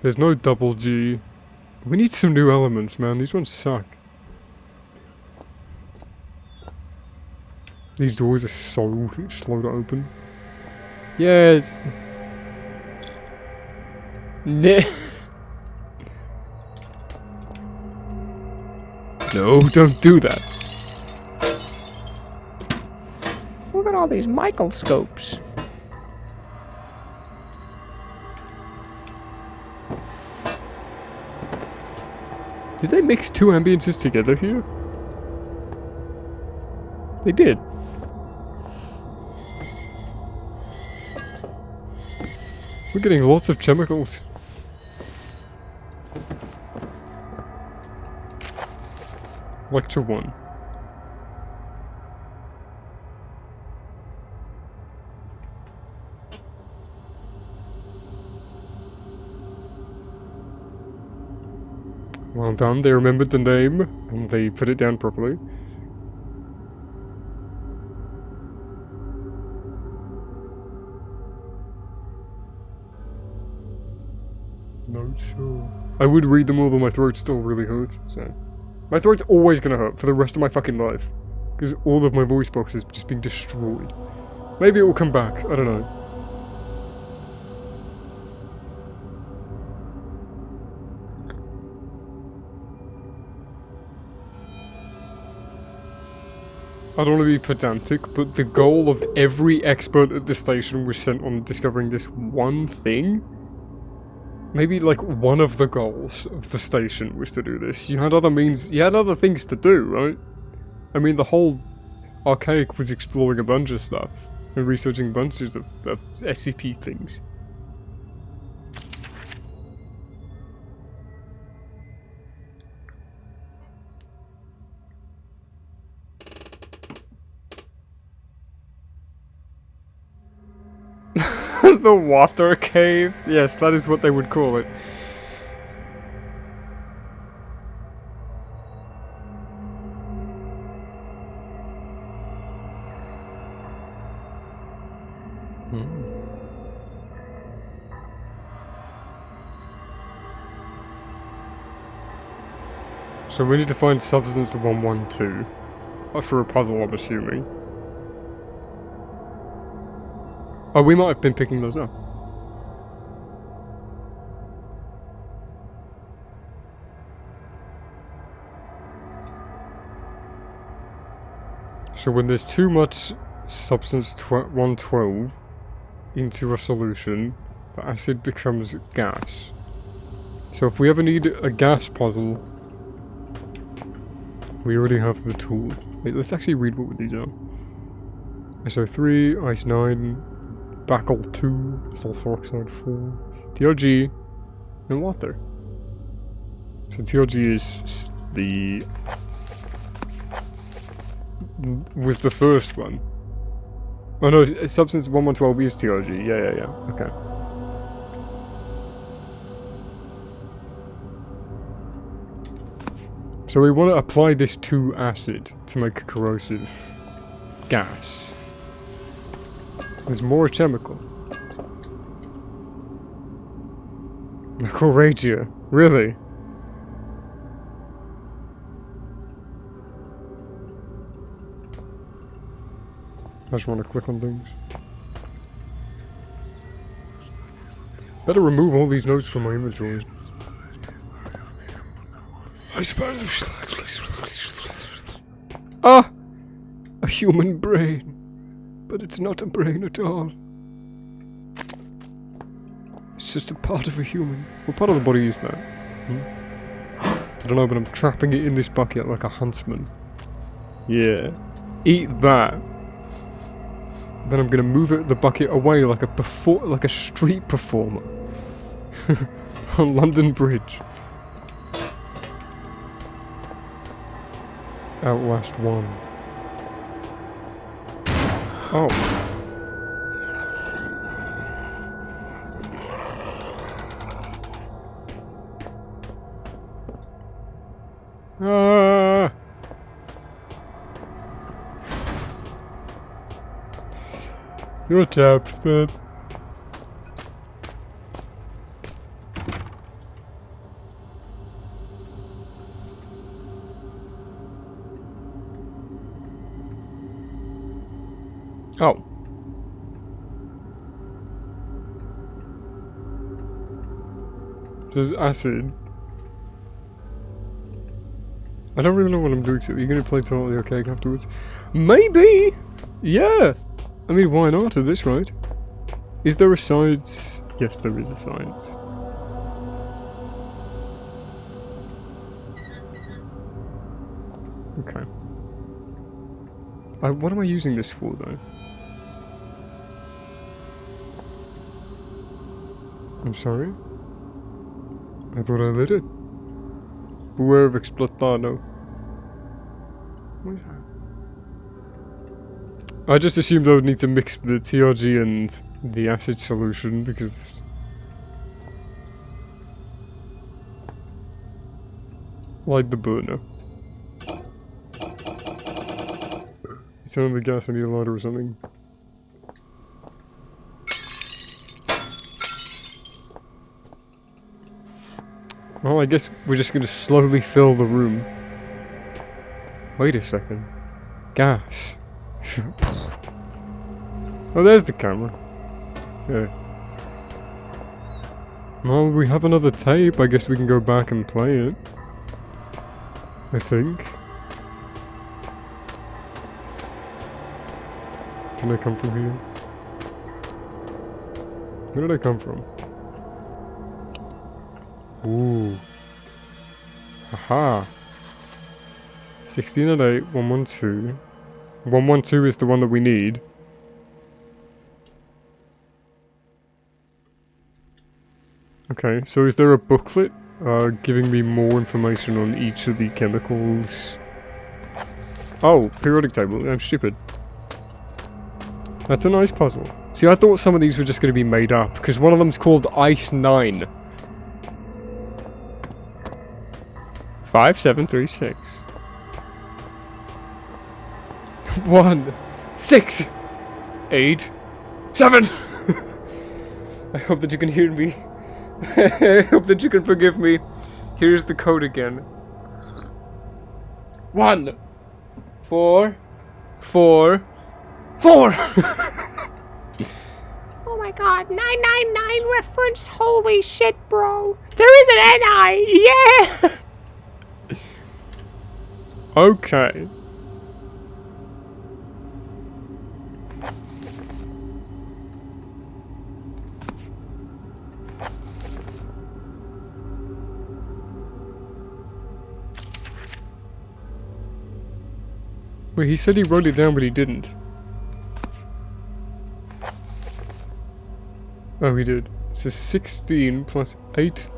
There's no double G. We need some new elements, man. These ones suck. These doors are so slow to open. Yes! No, don't do that. Look at all these microscopes. Did they mix two ambiences together here? They did. We're getting lots of chemicals. Lecture 1. Well done, they remembered the name, and they put it down properly. No, sure. I would read them all, but my throat still really hurts, so... My throat's always gonna hurt for the rest of my fucking life. Because all of my voice box is just being destroyed. Maybe it will come back, I don't know. I don't want to be pedantic, but the goal of every expert at the station was sent on discovering this one thing. Maybe like one of the goals of the station was to do this. You had other means, you had other things to do, right? I mean, the whole Archaic was exploring a bunch of stuff and researching bunches of SCP things. The water cave? Yes, that is what they would call it. So we need to find substance to 112. For a puzzle, I'm assuming. Oh, we might have been picking those up. So when there's too much substance 112 into a solution, the acid becomes gas. So if we ever need a gas puzzle, we already have the tool. Wait, let's actually read what these are. SO3, Ice 9, Bacol 2, Sulfur Oxide 4, TRG, and water. So TRG is was the first one. Oh no, substance 1112 is TRG. Yeah. Okay. So we want to apply this to acid to make a corrosive gas. There's more chemical. Necrologue, really? I just want to click on things. Better remove all these notes from my inventory. I suppose. Ah! A human brain. But it's not a brain at all. It's just a part of a human. What part of the body is that? I don't know, but I'm trapping it in this bucket like a huntsman. Yeah. Eat that. Then I'm gonna move the bucket away like a street performer. On London Bridge. Outlast 1. Oh. Ah. You're tapped, Fed. Oh. There's acid. I don't really know what I'm doing to it. Are you gonna play totally okay afterwards? Maybe! Yeah! I mean, why not at this rate? Is there a science? Yes, there is a science. Okay. What am I using this for, though? I'm sorry? I thought I lit it. Beware of explotado. What is that? I just assumed I would need to mix the TRG and the acid solution because... Light the burner. You turn on the gas, I need a lighter or something. Well, I guess we're just gonna slowly fill the room. Wait a second. Gas. Oh, there's the camera. Yeah. Well, we have another tape. I guess we can go back and play it. I think. Can I come from here? Where did I come from? Ooh. Haha. 16 at 8, 112. 112 is the one that we need. Okay, so is there a booklet giving me more information on each of the chemicals? Oh, periodic table. I'm stupid. That's a nice puzzle. See, I thought some of these were just going to be made up, because one of them's called Ice 9. 5736. 1, 6, 8, 7. I hope that you can hear me. I hope that you can forgive me. Here's the code again. 1, 4, 4, 4. god, 999 reference. Holy shit, bro. There is an NI. Yeah. Okay. Wait, he said he wrote it down, but he didn't. Oh, he did. It says 16 plus 8,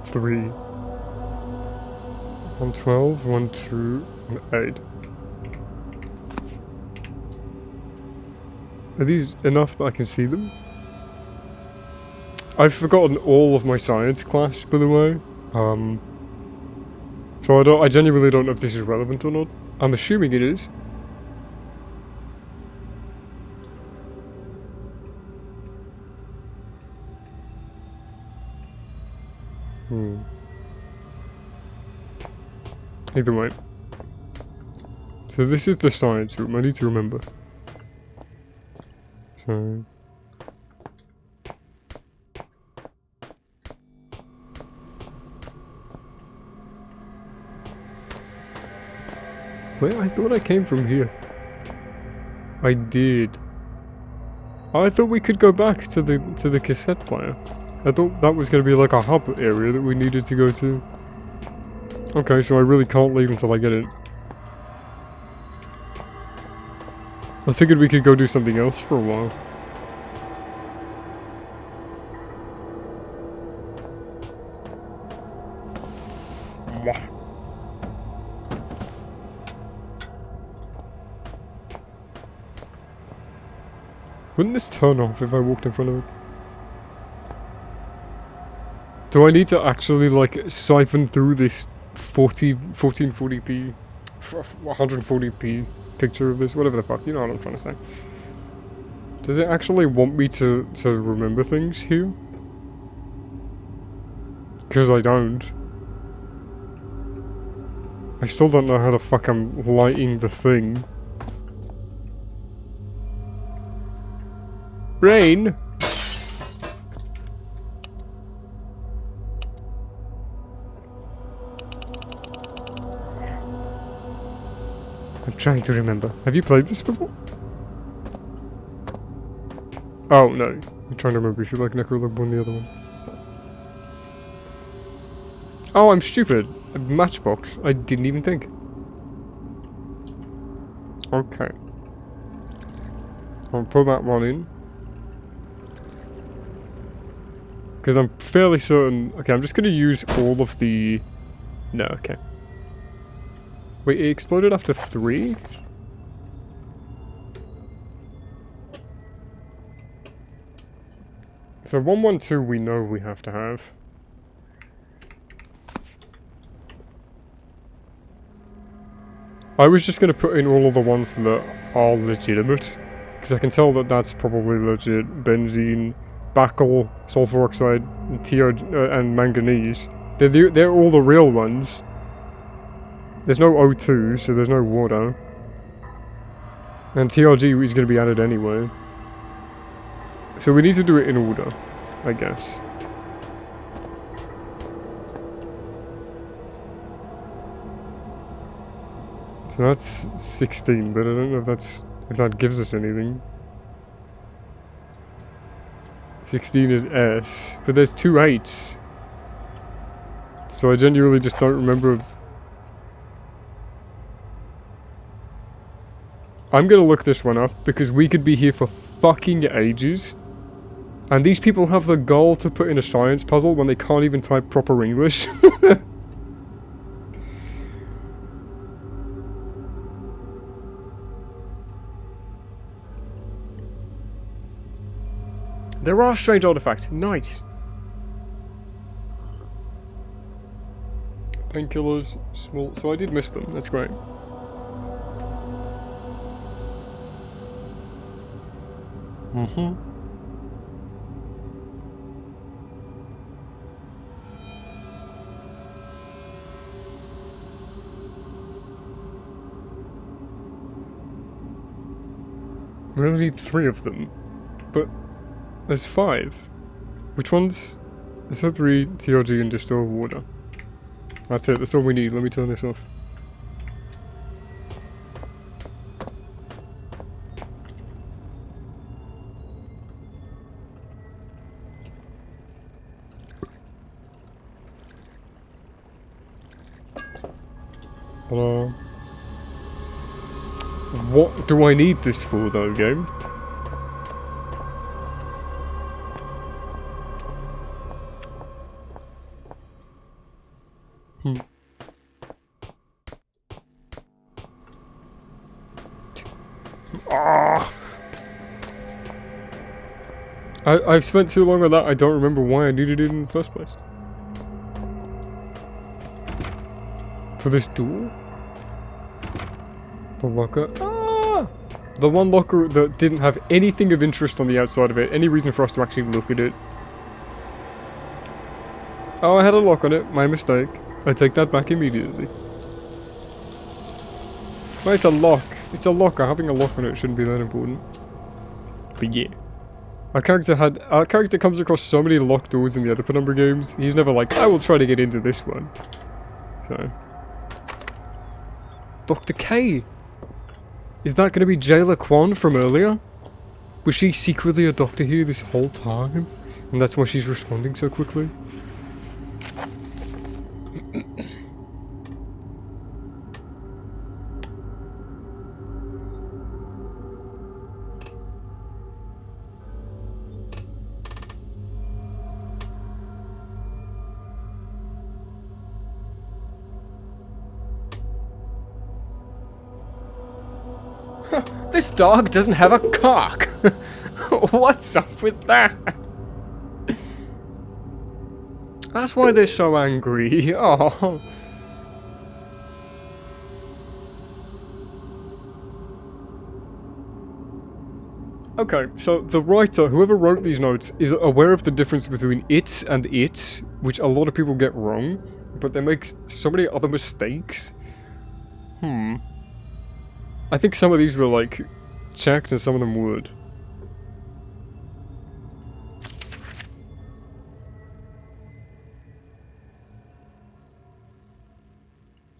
3. 112, 1, 2, and 8. Are these enough that I can see them? I've forgotten all of my science class, by the way. So I genuinely don't know if this is relevant or not. I'm assuming it is. Either way. So this is the science room, I need to remember. So... Wait, I thought I came from here. I did. I thought we could go back to the cassette player. I thought that was going to be like a hub area that we needed to go to. Okay, so I really can't leave until I get it. I figured we could go do something else for a while. Wouldn't this turn off if I walked in front of it? Do I need to actually like siphon through this 1440p, 140p picture of this, whatever the fuck, you know what I'm trying to say. Does it actually want me to remember things here? Because I don't. I still don't know how the fuck I'm lighting the thing. Rain? I'm trying to remember. Have you played this before? Oh, no. I'm trying to remember if you like Necrologue one the other one. Oh, I'm stupid. A matchbox. I didn't even think. Okay. I'll pull that one in. Because I'm fairly certain... Okay, I'm just going to use all of the... No, okay. Wait, it exploded after 3? So 112 we know we have to have. I was just going to put in all of the ones that are legitimate. Because I can tell that that's probably legit. Benzene, Bacal, sulfur oxide, and, and manganese. They're all the real ones. There's no O2, so there's no water. And TRG is going to be added anyway. So we need to do it in order, I guess. So that's 16, but I don't know if that gives us anything. 16 is S, but there's 2 8s. So I genuinely just don't remember. I'm gonna look this one up, because we could be here for fucking ages. And these people have the goal to put in a science puzzle when they can't even type proper English. There are strange artifacts. Nice. Painkillers, small... So I did miss them. That's great. Mm-hmm. We only need 3 of them. But There's 5. Which ones? There's 3 TRG and distilled water. That's it, that's all we need. Let me turn this off. Hello? What do I need this for though, game? I've spent too long on that, I don't remember why I needed it in the first place. For this door? The locker? Ah! The one locker that didn't have anything of interest on the outside of it, any reason for us to actually look at it. Oh, I had a lock on it, my mistake. I take that back immediately. No, it's a lock. It's a locker. Having a lock on it shouldn't be that important. But yeah. Our character comes across so many locked doors in the other Penumbra games. He's never like, I will try to get into this one. So. Dr. K! Is that gonna be Jailer Kwan from earlier? Was she secretly a doctor here this whole time? And that's why she's responding so quickly? This dog doesn't have a cock! What's up with that? That's why they're so angry. Oh. Okay, so the writer, whoever wrote these notes, is aware of the difference between it and it, which a lot of people get wrong, but they make so many other mistakes. I think some of these were, like, checked and some of them would.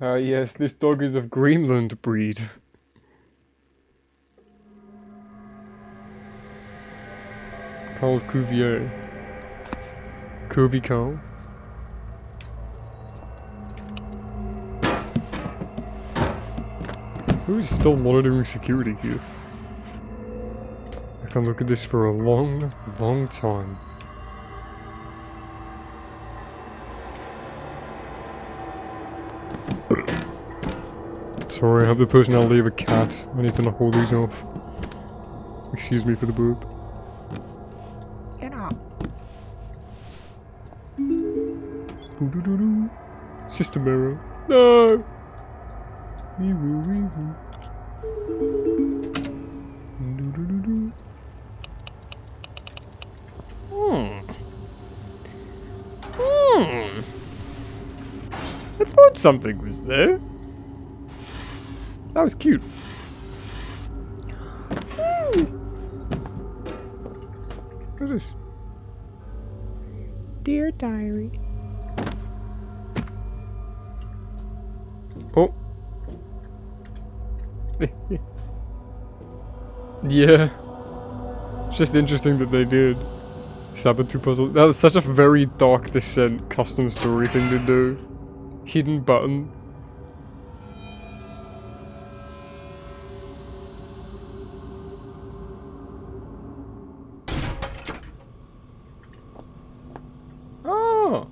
Yes, this dog is of Greenland breed. Called Cuvier. Cuvie Carl. Who is still monitoring security here? I can look at this for a long, long time. Sorry, I have the personality of a cat. I need to knock all these off. Excuse me for the burp. Get up. System error. No! Wee-woo. I thought something was there. That was cute. What's this? Dear Diary. Oh. Yeah. It's just interesting that they did. Saboteur puzzle. That was such a very Dark Descent custom story thing to do. Hidden button. Oh.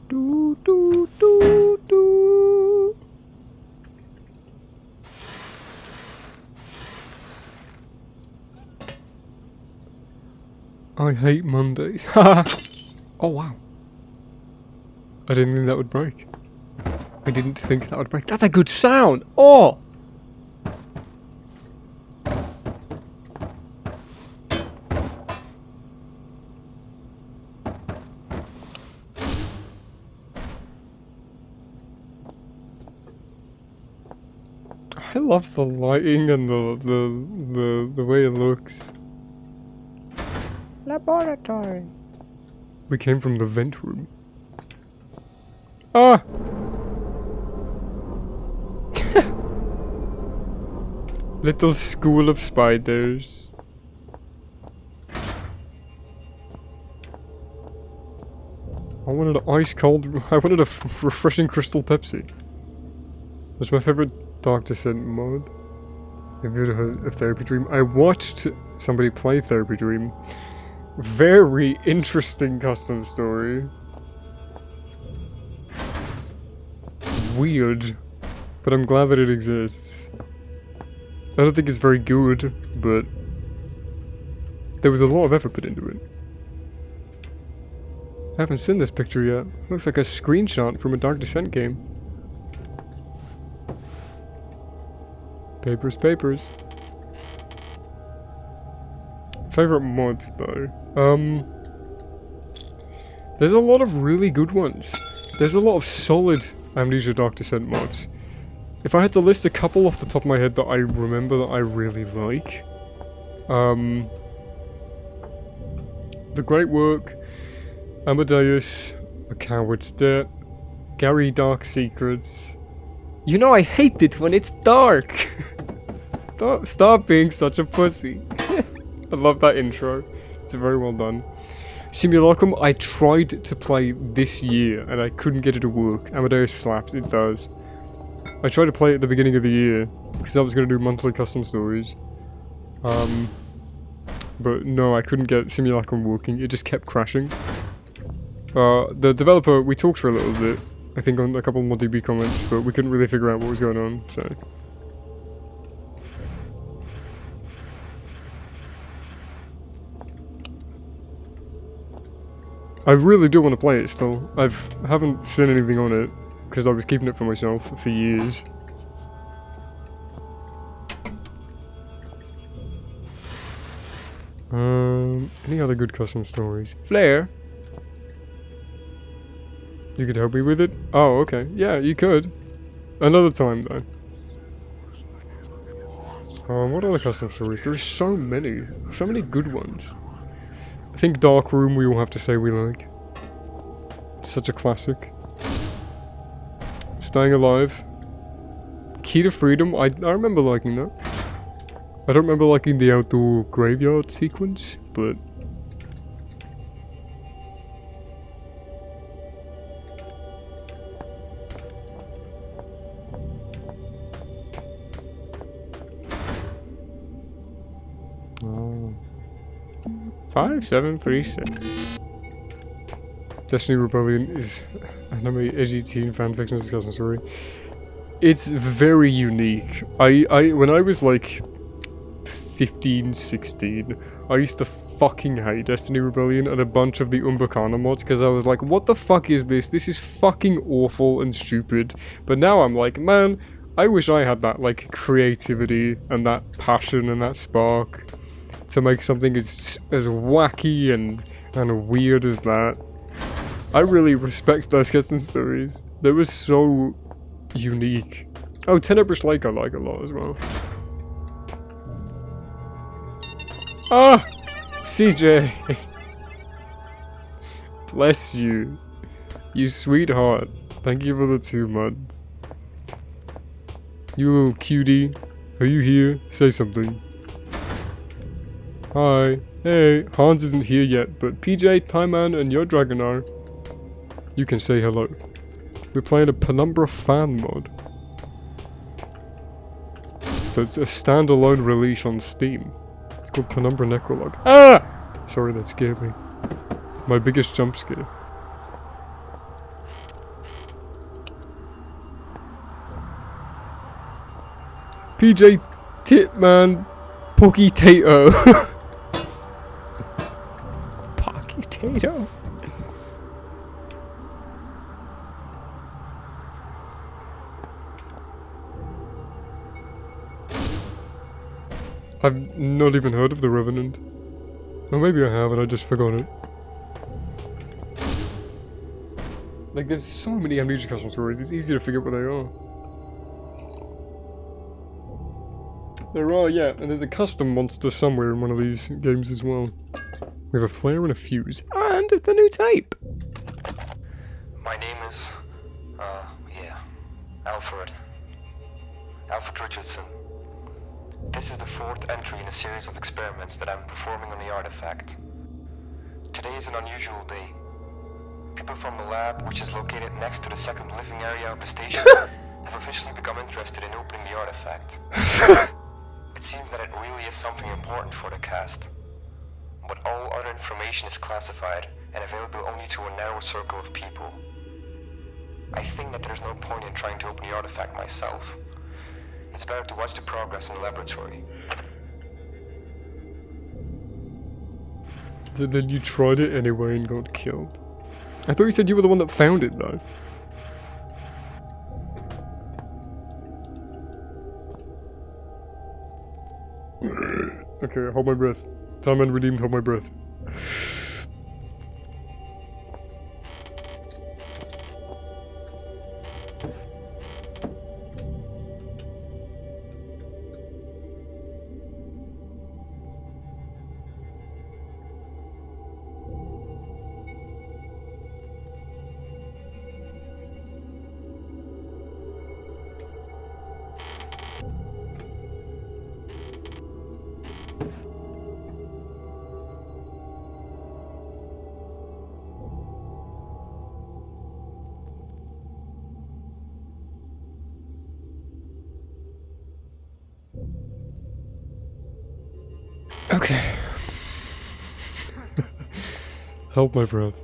Do do do do. I hate Mondays. Oh wow. I didn't think that would break. I didn't think that would break. That's a good sound! Oh! I love the lighting and the way it looks. Laboratory. We came from the vent room. Ah! Little school of spiders. I wanted an ice cold. I wanted a refreshing crystal Pepsi. That's my favorite Dark Descent mod. Have you ever heard of Therapy Dream? I watched somebody play Therapy Dream. Very interesting custom story. Weird, but I'm glad that it exists. I don't think it's very good, but there was a lot of effort put into it. I haven't seen this picture yet. Looks like a screenshot from a Dark Descent game. Papers, papers. Favorite mods though? There's a lot of really good ones. There's a lot of solid Amnesia Dark Descent mods. If I had to list a couple off the top of my head that I remember that I really like. The Great Work, Amadeus, A Coward's Debt, Gary Dark Secrets. You know I hate it when it's dark! Stop being such a pussy. I love that intro. It's very well done. Simulacrum, I tried to play this year and I couldn't get it to work. Amadeus slaps, it does. I tried to play it at the beginning of the year because I was going to do monthly custom stories. But no, I couldn't get Simulacrum working. It just kept crashing. The developer, we talked for a little bit, I think on a couple more DB comments, but we couldn't really figure out what was going on, so. I really do want to play it still. I haven't seen anything on it, because I was keeping it for myself for years. Any other good custom stories? Flare? You could help me with it? Oh, okay. Yeah, you could. Another time, though. What other custom stories? There's so many. So many good ones. I think Dark Room we all have to say we like. Such a classic. Staying Alive. Key to Freedom, I remember liking that. I don't remember liking the outdoor graveyard sequence, but... Oh. 5736. Destiny Rebellion is anime edgy teen fanfiction discussion story. It's very unique. When I was like 15, 16, I used to fucking hate Destiny Rebellion and a bunch of the Umbakana mods because I was like, what the fuck is this? This is fucking awful and stupid. But now I'm like, man, I wish I had that like creativity and that passion and that spark to make something as wacky and weird as that. I really respect those custom stories. They were so unique. Oh, Tenebrous Lake I like a lot as well. Ah! CJ! Bless you. You sweetheart. Thank you for the 2 months. You little cutie. Are you here? Say something. Hi. Hey, Hans isn't here yet, but PJ, Tyman, and your dragon are. You can say hello. We're playing a Penumbra fan mod. So it's a standalone release on Steam. It's called Penumbra Necrologue. Ah! Sorry, that scared me. My biggest jump scare. PJ Titman Pokey Tato. Pokey Tato. I've not even heard of the Revenant. Or maybe I have and I just forgot it. Like, there's so many Amnesia custom stories, it's easy to forget what they are. There are, yeah, and there's a custom monster somewhere in one of these games as well. We have a flare and a fuse. And the new tape! My name is, Alfred Richardson. This is the 4th entry in a series of experiments that I'm performing on the artifact. Today is an unusual day. People from the lab, which is located next to the second living area of the station, have officially become interested in opening the artifact. It seems that it really is something important for the cast. But all other information is classified and available only to a narrow circle of people. I think that there's no point in trying to open the artifact myself. It's better to watch the progress in the laboratory. Then you tried it anyway and got killed. I thought you said you were the one that found it, though. Okay, hold my breath. Time and redeemed, hold my breath. Okay. Hold my breath.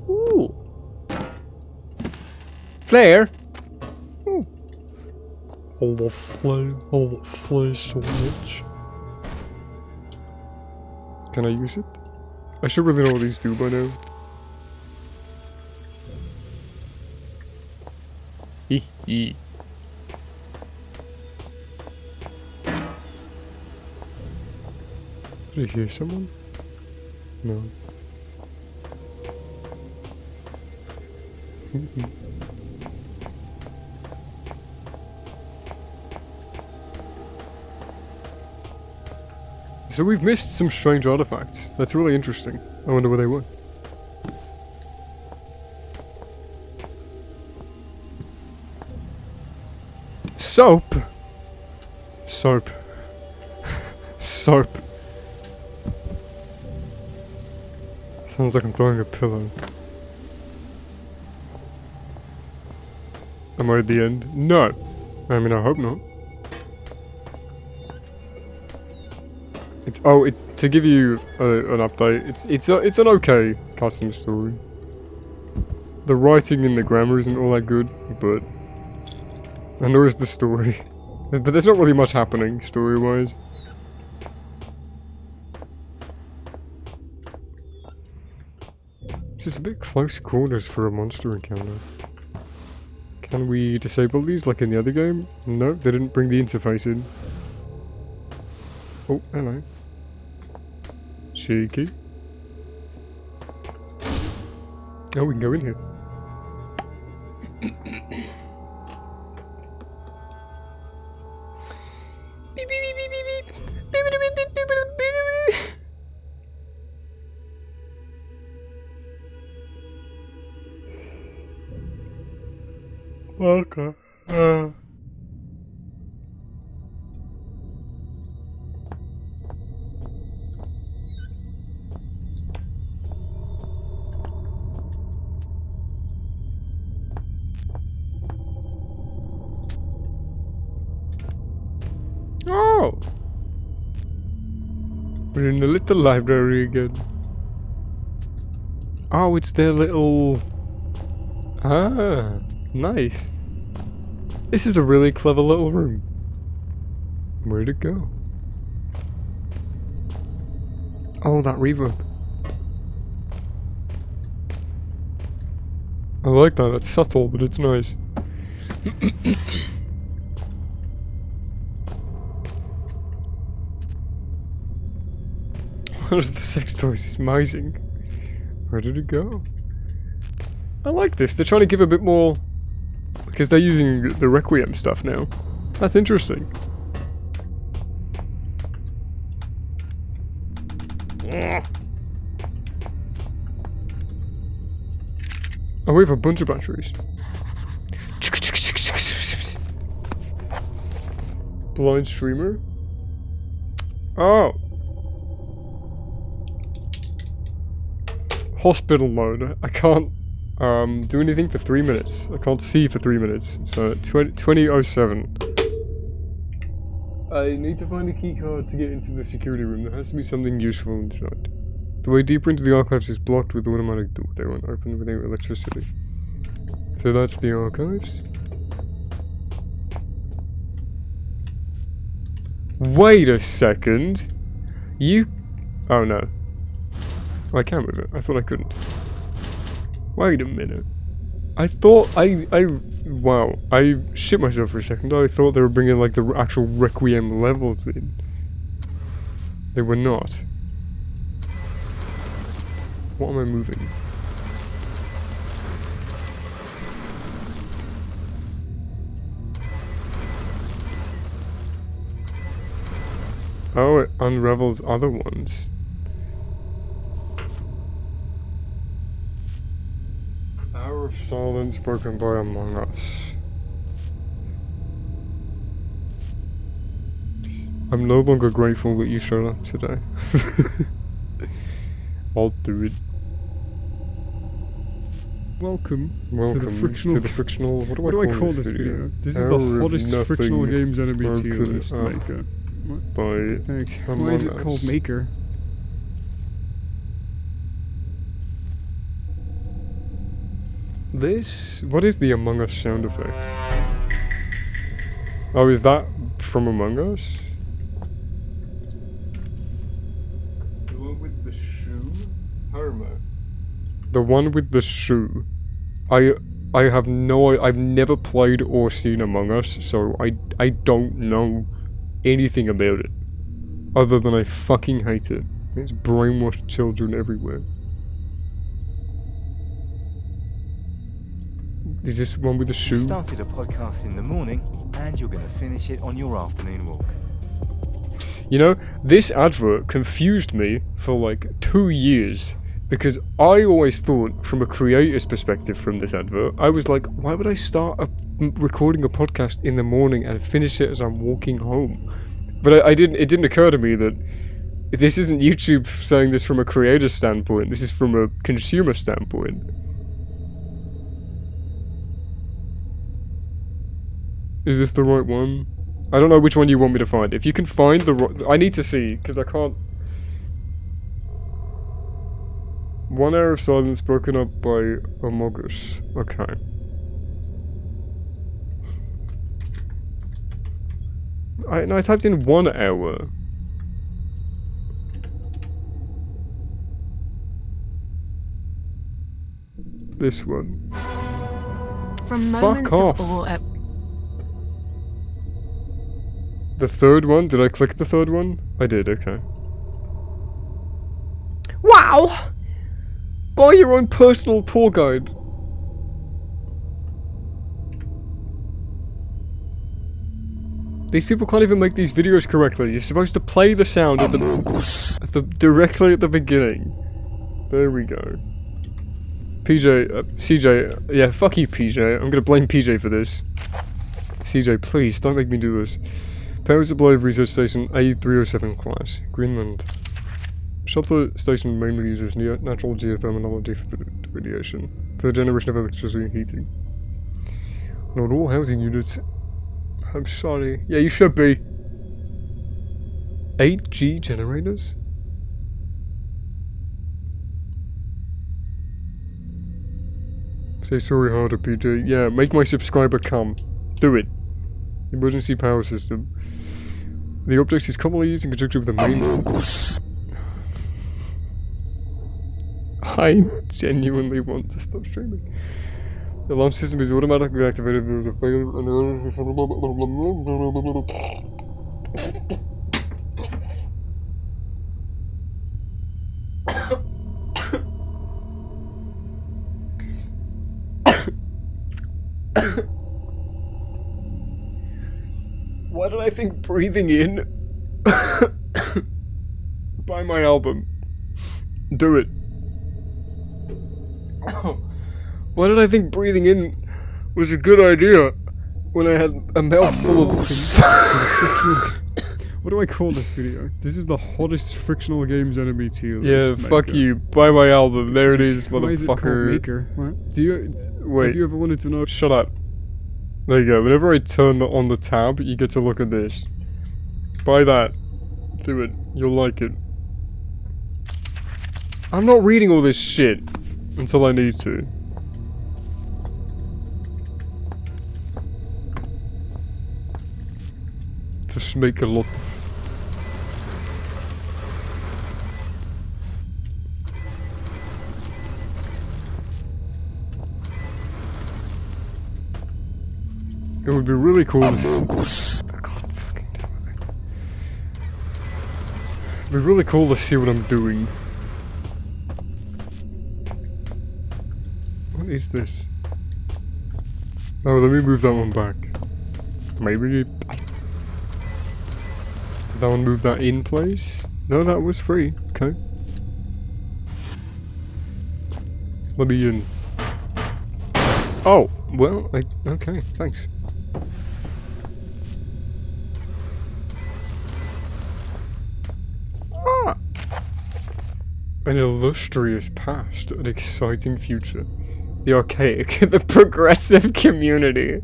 Ooh. Flare? Ooh. I love flare so much. Can I use it? I should really know what these do by now. Hee hee. Did I hear someone? No. So we've missed some strange artifacts. That's really interesting. I wonder where they were. Soap! Soap. Soap. Sounds like I'm throwing a pillow. Am I at the end? No. I mean, I hope not. It's to give you an update. It's an okay custom story. The writing and the grammar isn't all that good, but I know it's the story. But there's not really much happening story-wise. It's a bit close quarters for a monster encounter. Can we disable these like in the other game? No, they didn't bring the interface in. Oh, hello. Cheeky. Oh, we can go in here. Okay. Oh! We're in the little library again. Oh, it's their little... Ah, nice. This is a really clever little room. Where'd it go? Oh, that reverb. I like that, it's subtle, but it's nice. One of the sex toys is amazing. Where did it go? I like this, they're trying to give a bit more... Because they're using the Requiem stuff now. That's interesting. Oh, we have a bunch of batteries. Blind streamer? Oh. Hospital mode. I can't do anything for 3 minutes. I can't see for 3 minutes. So 2007. I need to find a key card to get into the security room. There has to be something useful inside. The way deeper into the archives is blocked with automatic door. They won't open without electricity. So that's the archives. Wait a second. You... Oh no. I can't move it. I thought I couldn't. Wait a minute. I thought wow. I shit myself for a second. I thought they were bringing like the actual Requiem levels in. They were not. What am I moving? Oh, it unravels other ones. Hour of silence broken by Among Us. I'm no longer grateful that you showed up today. I'll do it. Welcome to the frictional. What do I call this video? This is the hottest frictional games enemy tier list maker. What? Thanks. Why is it called Maker? This? What is the Among Us sound effect? Oh, is that from Among Us? The one with the shoe? Homer. The one with the shoe. I have no... I've never played or seen Among Us, so I don't know anything about it. Other than I fucking hate it. It's brainwashed children everywhere. Is this one with the shoe? You started a podcast in the morning, and you're going to finish it on your afternoon walk. You know, this advert confused me for like 2 years. Because I always thought, from a creator's perspective from this advert, I was like, why would I start recording a podcast in the morning and finish it as I'm walking home? But it didn't occur to me that this isn't YouTube saying this from a creator standpoint, this is from a consumer standpoint. Is this the right one? I don't know which one you want me to find. If you can find the right... I need to see, because I can't... 1 hour of silence broken up by Among Us. Okay. I typed in 1 hour. This one. From Fuck off. The third one? Did I click the third one? I did, okay. Wow! Buy your own personal tour guide. These people can't even make these videos correctly. You're supposed to play the sound at directly at the beginning. There we go. CJ, yeah, fuck you, PJ. I'm gonna blame PJ for this. CJ, please, don't make me do this. Power supply of research station A307 class, Greenland. Shelter station mainly uses natural geotherminology for the radiation, for the generation of electricity and heating. Not all housing units... I'm sorry. Yeah, you should be. 8G generators? Say sorry harder, PJ. Yeah, make my subscriber come. Do it. Emergency power system. The object is commonly used in conjunction with the main... I genuinely want to stop streaming. The alarm system is automatically activated if there is a failure. Why did I think breathing in? Buy my album. Do it. Why did I think breathing in was a good idea when I had a mouthful of frictional... What do I call this video? This is the hottest frictional games enemy tier. Yeah, fuck you. Buy my album. There it is, motherfucker. Why is it called Maker? What? Do you... Wait. Have you ever wanted to know... Shut up. There you go. Whenever I turn on the tab, you get to look at this. Buy that. Do it. You'll like it. I'm not reading all this shit until I need to. Just make a lot of... It would be really cool to see... God fucking damn it. It'd be really cool to see what I'm doing. What is this? Oh, let me move that one back. Maybe... Did that one move that in place? No, that was free. Okay. Let me in. Oh! Well, okay, thanks. Ah! An illustrious past, an exciting future. The archaic, the progressive community.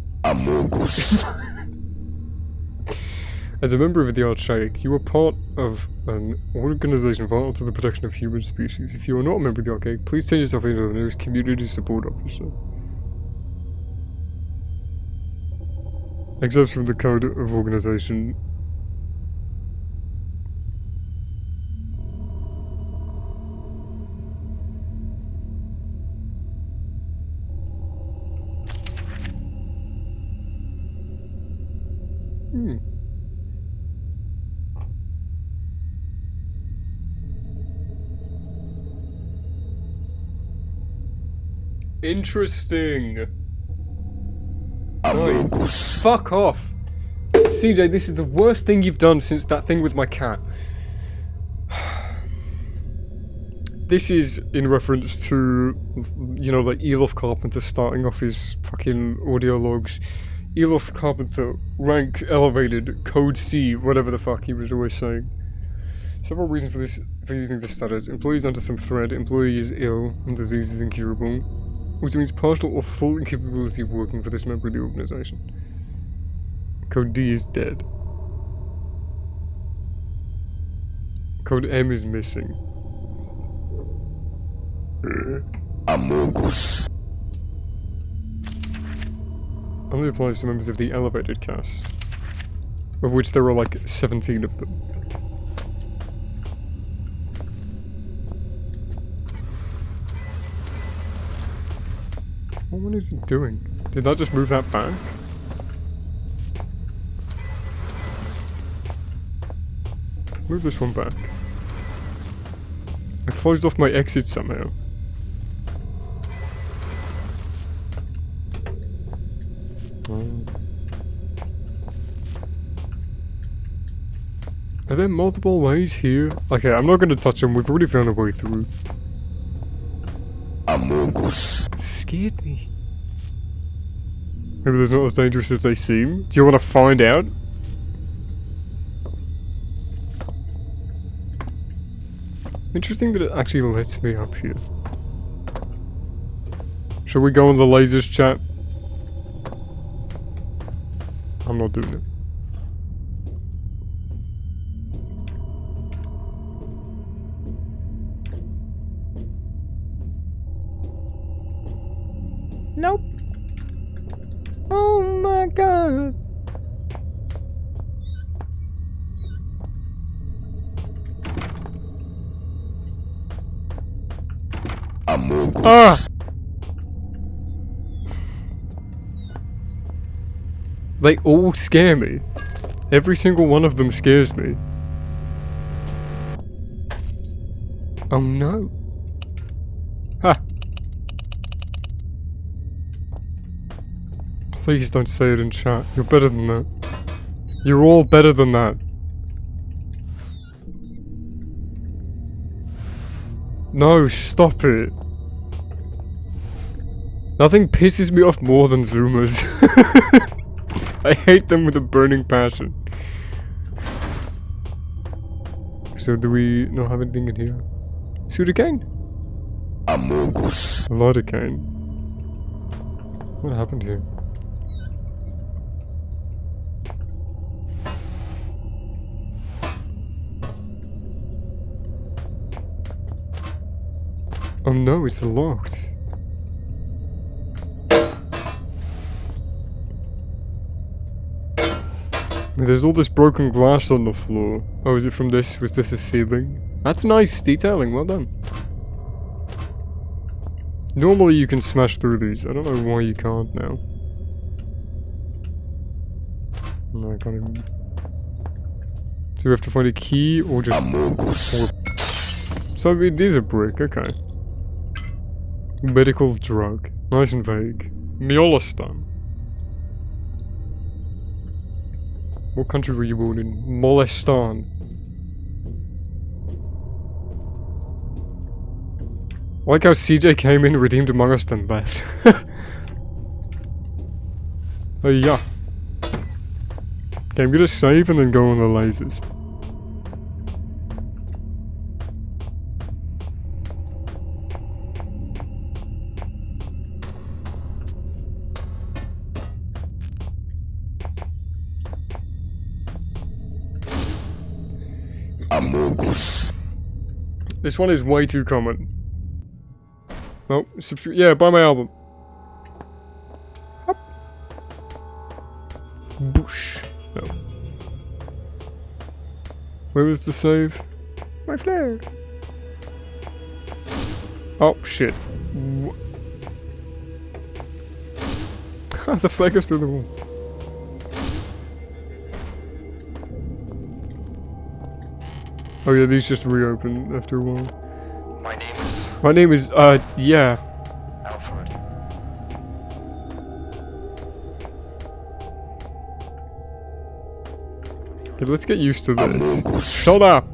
As a member of the Archaic, you are part of an organization vital to the protection of human species. If you are not a member of the Archaic, please turn yourself into the nearest community support officer. Excerpts from the Code of Organization. Interesting. Nice. Fuck off. CJ, this is the worst thing you've done since that thing with my cat. This is in reference to, you know, like Elof Carpenter starting off his fucking audio logs. Elof Carpenter, rank elevated, code C, whatever the fuck he was always saying. Several reasons for this, for using this status. Employees under some threat, employee is ill, and disease is incurable. Which means partial or full incapability of working for this member of the organization. Code D is dead. Code M is missing. Amogus. Only applies to members of the elevated caste, of which there are like 17 of them. What is it doing? Did that just move that back? Move this one back. I closed off my exit somehow. Are there multiple ways here? Okay, I'm not gonna touch them, we've already found a way through. Amogus. Scared me. Maybe they're not as dangerous as they seem. Do you want to find out? Interesting that it actually lets me up here. Shall we go on the lasers, chat? I'm not doing it. Nope. Oh my god. Ah! They all scare me. Every single one of them scares me. Oh no. Ha! Please don't say it in chat. You're better than that. You're all better than that. No, stop it. Nothing pisses me off more than Zoomers. I hate them with a burning passion. So do we not have anything in here? Sugarcane? Amogus. A lot of cane. What happened here? Oh no, it's locked. There's all this broken glass on the floor. Oh, is it from this? Was this a ceiling? That's nice detailing, well done. Normally you can smash through these. I don't know why you can't now. No, I can't even. So we have to find a key or just... So it is a brick, okay. Medical drug. Nice and vague. Miolistan. What country were you born in? Molestan. I like how CJ came in, redeemed among us, then left. Oh yeah. Okay, I'm gonna save and then go on the lasers. Amogus. This one is way too common. Oh, yeah, buy my album. Up. Boosh. No. Where was the save? My flare. Oh, shit. The flare goes through the wall. Oh yeah, these just reopen after a while. My name is, yeah. Alfred. Okay, let's get used to this. Shut up!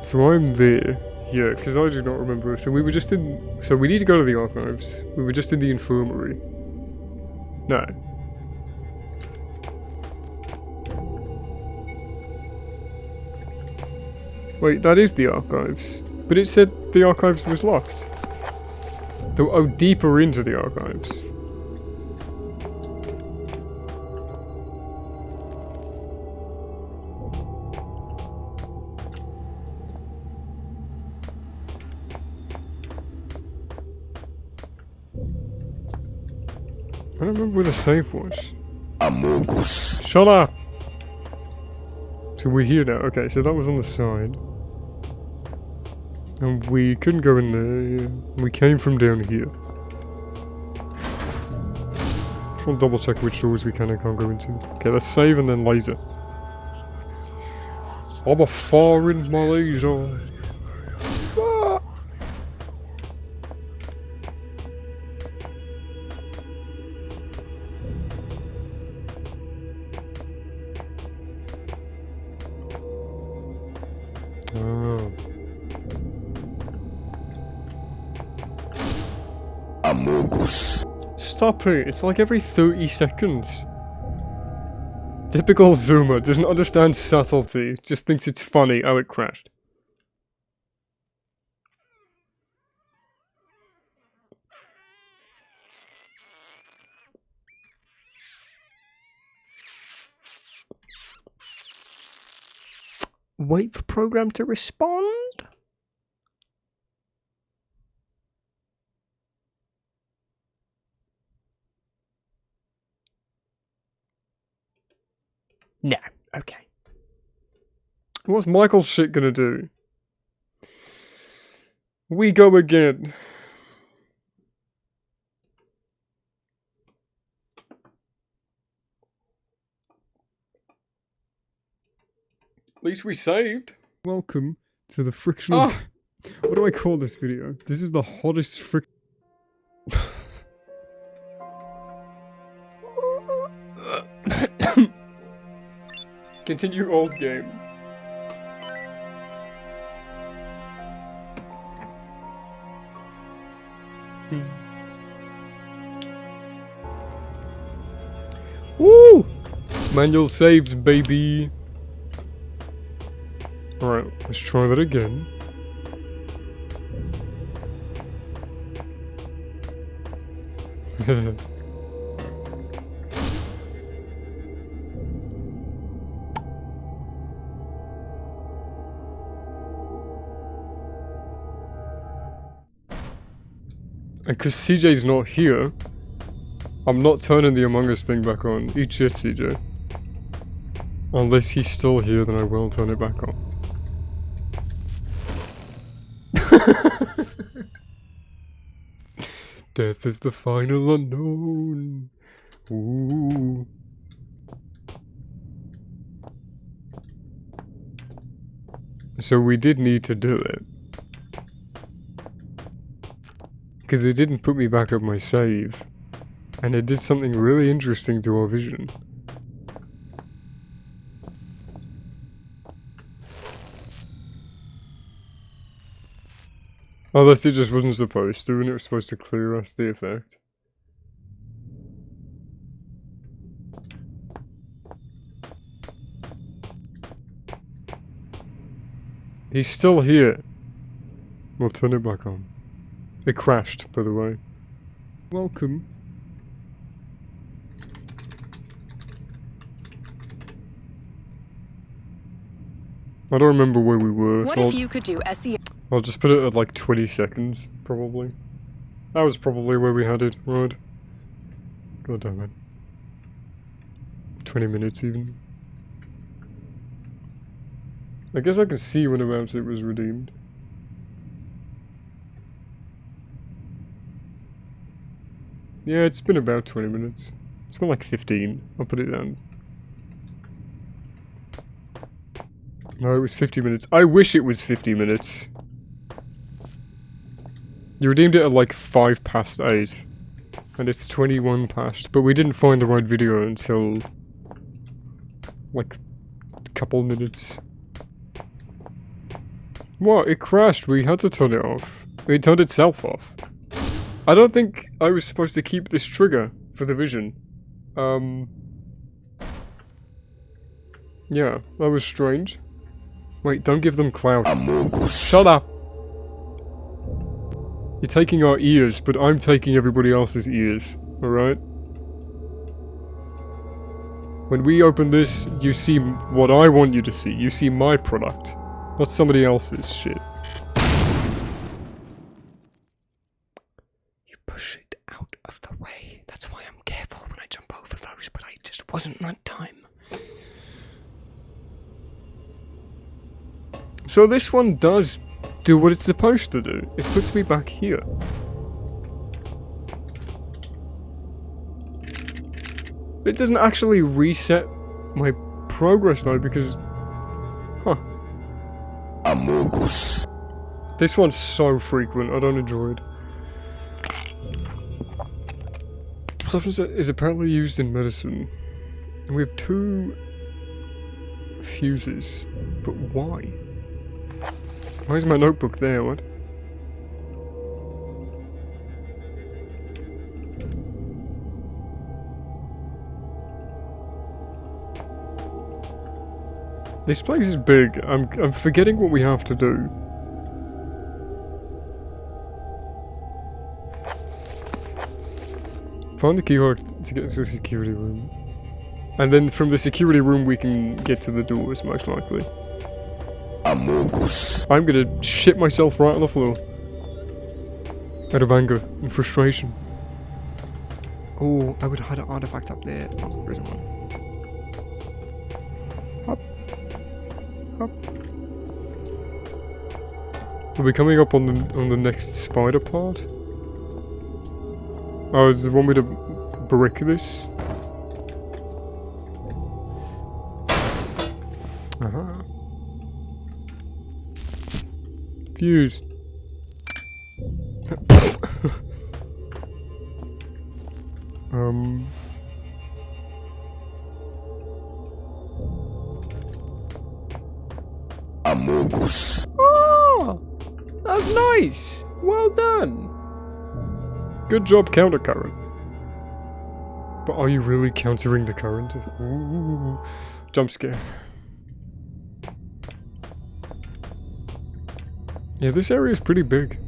So I'm there. Yeah, because I do not remember. So we were just in... So we need to go to the archives. We were just in the infirmary. No. Wait, that is the archives. But it said the archives was locked. Oh, deeper into the archives. I don't remember where the safe was. Amogus. Shut up! So we're here now. Okay, so that was on the side. And we couldn't go in there. We came from down here. Just want to double check which doors we can and can't go into. Okay, let's save and then laser. I'm a firing my laser. Ah. Oh. Amogus. Stop it, it's like every 30 seconds. Typical Zoomer, doesn't understand subtlety, just thinks it's funny how it crashed. Wait for program to respond? No, okay. What's Michael's shit gonna do? We go again. At least we saved. Welcome to the frictional... Oh. What do I call this video? This is the hottest frick... Continue old game. Woo! Manual saves, baby. Alright, let's try that again. And because CJ's not here, I'm not turning the Among Us thing back on. Eat shit, CJ. Unless he's still here, then I will turn it back on. Death is the final unknown. Ooh. So we did need to do it. Because it didn't put me back up my save. And it did something really interesting to our vision. Unless it just wasn't supposed to, and it was supposed to clear us the effect. He's still here. We'll turn it back on. It crashed, by the way. Welcome. I don't remember where we were. What so if you could do SEO? I'll just put it at like 20 seconds, probably. That was probably where we had it, right? God damn it. 20 minutes even. I guess I can see whenabouts it was redeemed. Yeah, it's been about 20 minutes. It's been like 15. I'll put it down. No, it was 50 minutes. I wish it was 50 minutes. You redeemed it at like 8:05. And it's 21 past. But we didn't find the right video until like a couple minutes. What? It crashed. We had to turn it off. It turned itself off. I don't think I was supposed to keep this trigger for the vision. Yeah, that was strange. Wait, don't give them clout. Shut up! You're taking our ears, but I'm taking everybody else's ears, alright? When we open this, you see what I want you to see. You see my product, not somebody else's shit. You push it out of the way. That's why I'm careful when I jump over those, but I just wasn't that time. So this one does do what it's supposed to do. It puts me back here. It doesn't actually reset my progress though, because... Huh. Amogus. This one's so frequent, I don't enjoy it. Substance is apparently used in medicine. And we have 2 fuses. But why? Why is my notebook there? What? This place is big. I'm forgetting what we have to do. Find the keyhole to get into the security room. And then from the security room we can get to the doors, most likely. Amogus. I'm gonna shit myself right on the floor. Out of anger and frustration. Oh, I would have had an artifact up there. Oh, there isn't one. Hop. Hop. Are we coming up on the next spider part? Oh, does it want me to brick this? Aha. Fuse. Amogus. Oh, that's nice. Well done. Good job, countercurrent. But are you really countering the current? Ooh. Jump scare. Yeah, this area is pretty big.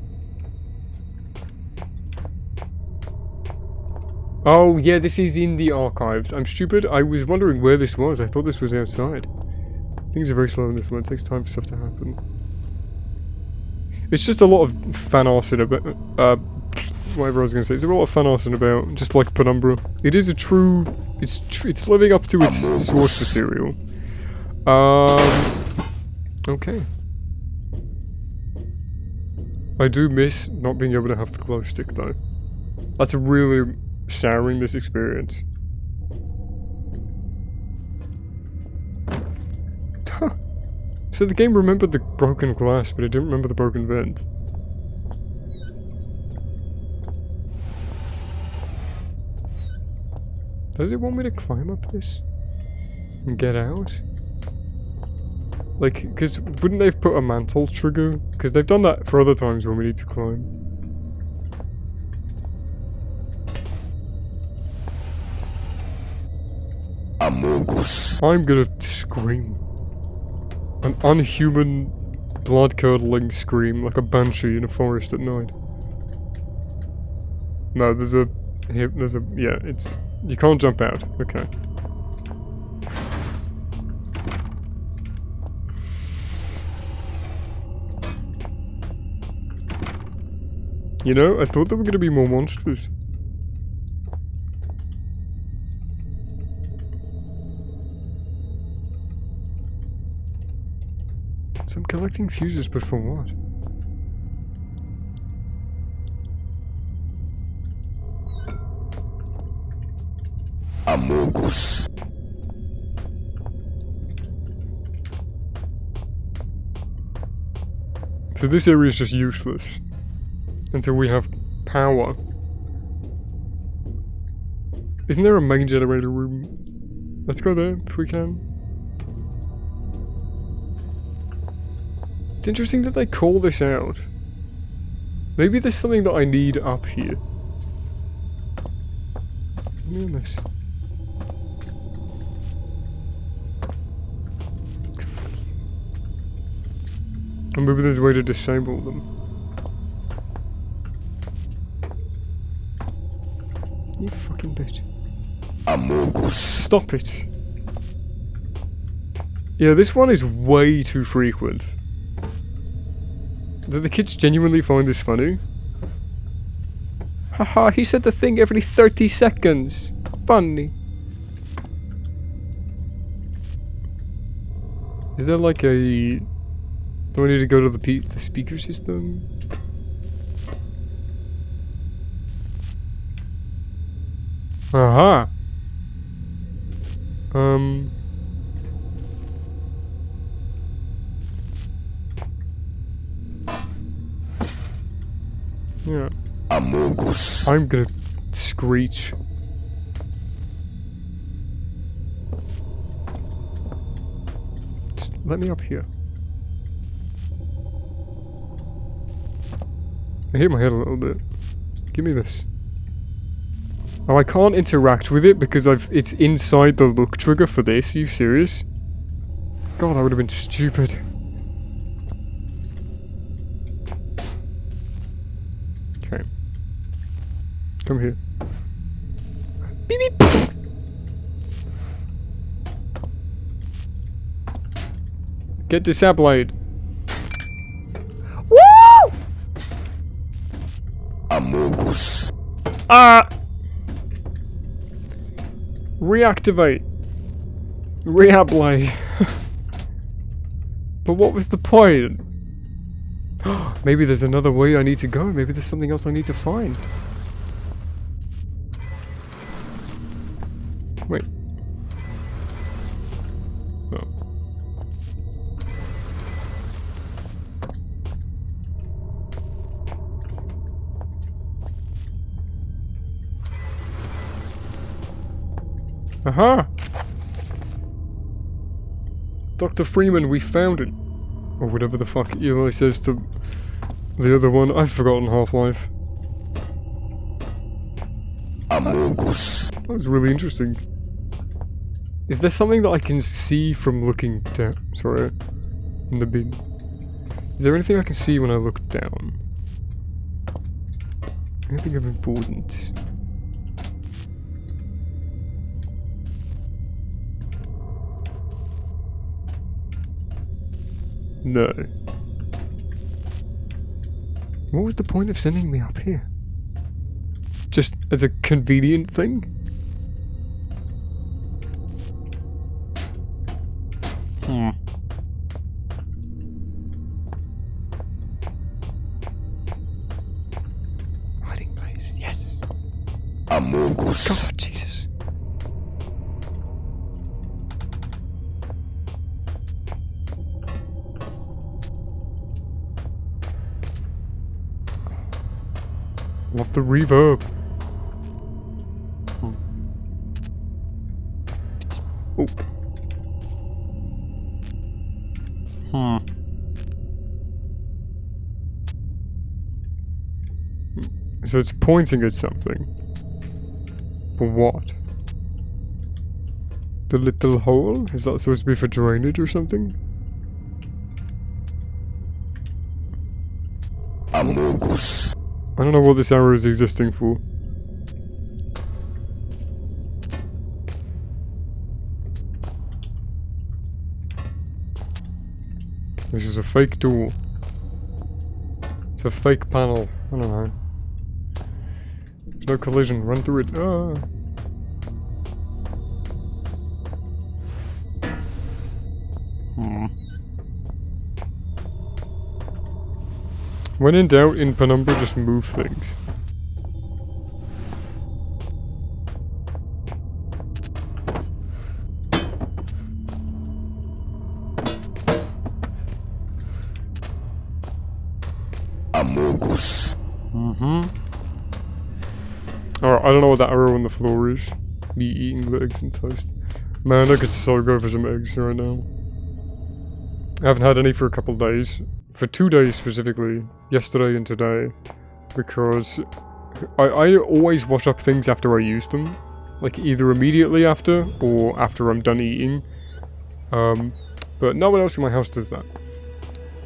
Oh, yeah, this is in the archives. I'm stupid. I was wondering where this was. I thought this was outside. Things are very slow in this one. It takes time for stuff to happen. It's just a lot of fan arson about, whatever I was going to say. It's a lot of fan arson about, just like Penumbra. It is a true, it's living up to its source material. Okay. I do miss not being able to have the glow stick though. That's really souring this experience. So the game remembered the broken glass, but it didn't remember the broken vent. Does it want me to climb up this? And get out? Like, because wouldn't they have put a mantle trigger? Because they've done that for other times when we need to climb. I'm gonna scream. An unhuman, blood-curdling scream, like a banshee in a forest at night. No, yeah, it's... You can't jump out. Okay. You know, I thought there were gonna be more monsters. So I'm collecting fuses, but for what? Amogus. So this area is just useless. Until we have power. Isn't there a main generator room? Let's go there, if we can. It's interesting that they call this out. Maybe there's something that I need up here. Look at this. And maybe there's a way to disable them. You fucking bitch. Amogus. Stop it. Yeah, this one is way too frequent. Do the kids genuinely find this funny? Haha, he said the thing every 30 seconds. Funny. Is there like a... Do I need to go to the speaker system? Aha! Yeah. Amogus. I'm gonna screech. Just let me up here. I hit my head a little bit. Give me this. Oh, I can't interact with it because it's inside the look trigger for this. Are you serious? God, that would have been stupid. Okay. Come here. Beep beep. Get disabled. Woo! Amogus. Reactivate. Reablay. But what was the point? Maybe there's another way I need to go. Maybe there's something else I need to find. Wait. Oh. Aha! Dr. Freeman, we found it. Or whatever the fuck Eli says to the other one. I've forgotten Half-Life. Amogus. That was really interesting. Is there something that I can see from looking down? Sorry, in the bin. Is there anything I can see when I look down? Anything of importance? No. What was the point of sending me up here? Just as a convenient thing? Hiding place, yes. Amogus. God, Jesus. Love the reverb. Oh. So it's pointing at something. For what? The little hole? Is that supposed to be for drainage or something? Amogus. I don't know what this arrow is existing for. This is a fake door. It's a fake panel. I don't know. There's no collision. Run through it. Ah. When in doubt, in Penumbra, just move things. Amogus. Alright, I don't know what that arrow on the floor is. Me eating the eggs and toast. Man, I could so go for some eggs right now. I haven't had any for a couple days. For 2 days specifically. Yesterday and today. Because I always wash up things after I use them. Like either immediately after or after I'm done eating. But no one else in my house does that.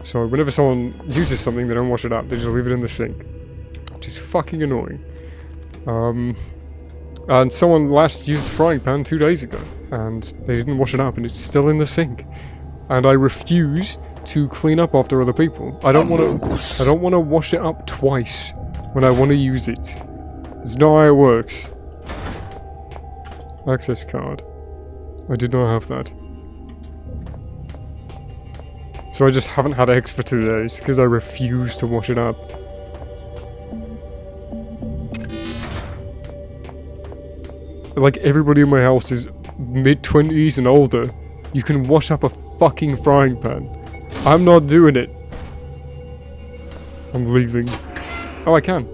So whenever someone uses something, they don't wash it up. They just leave it in the sink. Which is fucking annoying. And someone last used the frying pan 2 days ago. And they didn't wash it up and it's still in the sink. And I refuse to clean up after other people. I don't want to wash it up twice when I want to use it. It's not how it works. Access card. I did not have that. So I just haven't had eggs for 2 days because I refuse to wash it up. Like everybody in my house is mid-20s and older. You can wash up a fucking frying pan. I'm not doing it. I'm leaving. Oh, I can.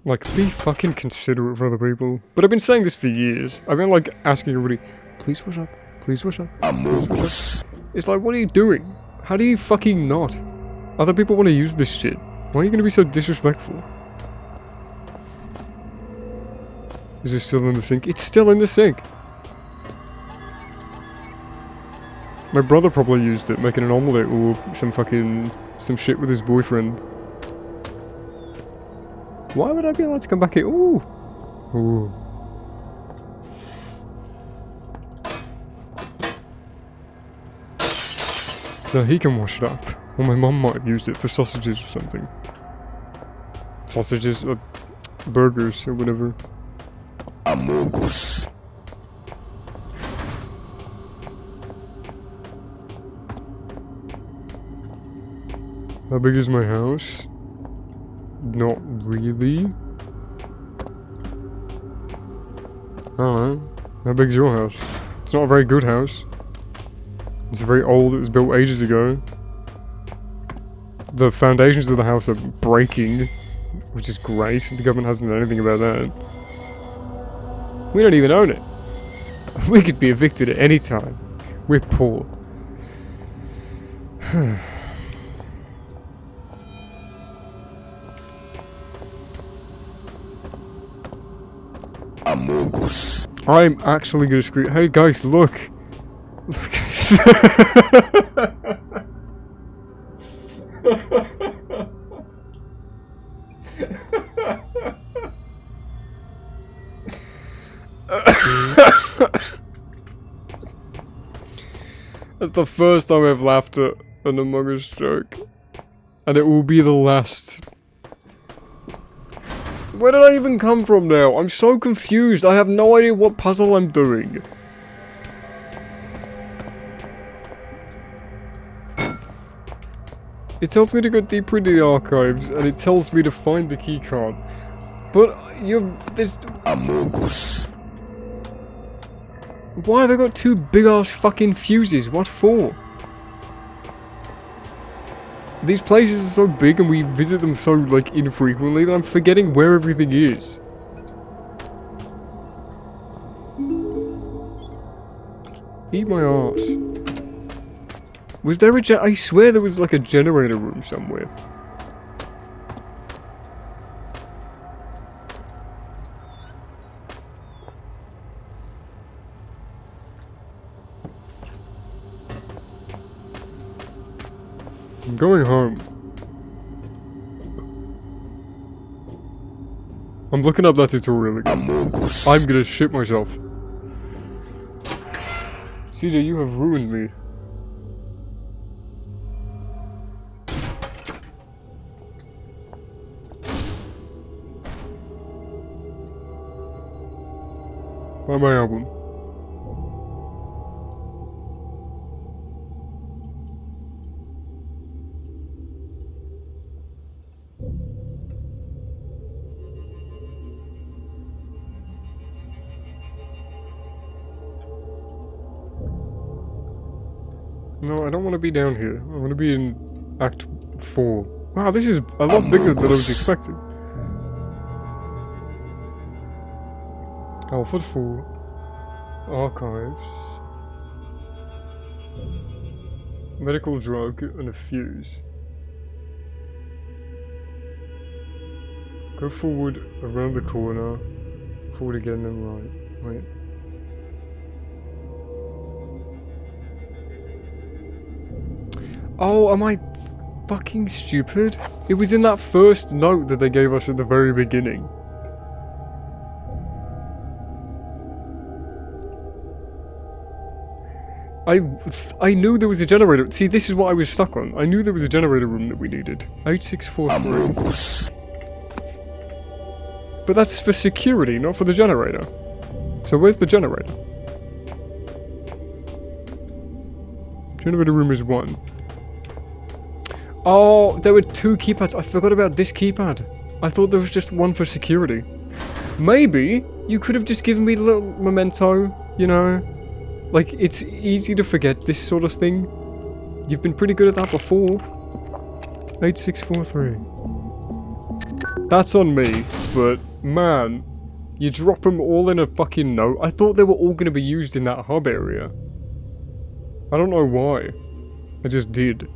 Like, be fucking considerate for other people. But I've been saying this for years. I've been like asking everybody, please wash up, please wash up, please wash up. It's like, what are you doing? How do you fucking not? Other people want to use this shit. Why are you gonna be so disrespectful? Is it still in the sink? It's still in the sink! My brother probably used it, making an omelette or some shit with his boyfriend. Why would I be allowed to come back here? Ooh! Ooh. So he can wash it up. Or my mum might have used it for sausages or something. Sausages, burgers or whatever. Amogus. How big is my house? Not really. I don't know. How big's your house? It's not a very good house. It's very old, it was built ages ago. The foundations of the house are breaking, which is great. The government hasn't done anything about that. We don't even own it. We could be evicted at any time. We're poor. I'm actually gonna scream. Hey guys, look! Look. That's the first time I've laughed at an Among Us joke. And it will be the last. Where did I even come from now? I'm so confused. I have no idea what puzzle I'm doing. It tells me to go deeper into the archives, and it tells me to find the keycard. But there's why have I got two big ass fucking fuses? What for? These places are so big and we visit them so, like, infrequently that I'm forgetting where everything is. Eat my ass. Was there I swear there was, like, a generator room somewhere. I'm going home. I'm looking up that tutorial again. I'm gonna shit myself. CJ, you have ruined me. Buy my album. No, I don't want to be down here. I want to be in Act 4. Wow, this is a lot bigger than I was expecting. Alpha 4. Archives. Medical drug and a fuse. Go forward around the corner. Forward again, then right. Wait. Oh, am I fucking stupid? It was in that first note that they gave us at the very beginning. I knew there was a generator. See, this is what I was stuck on. I knew there was a generator room that we needed. 8643. But that's for security, not for the generator. So where's the generator? Generator room is 1. Oh, there were 2 keypads. I forgot about this keypad. I thought there was just one for security. Maybe you could have just given me the little memento, you know? Like, it's easy to forget this sort of thing. You've been pretty good at that before. 8643. That's on me, but man, you drop them all in a fucking note. I thought they were all going to be used in that hub area. I don't know why. I just did.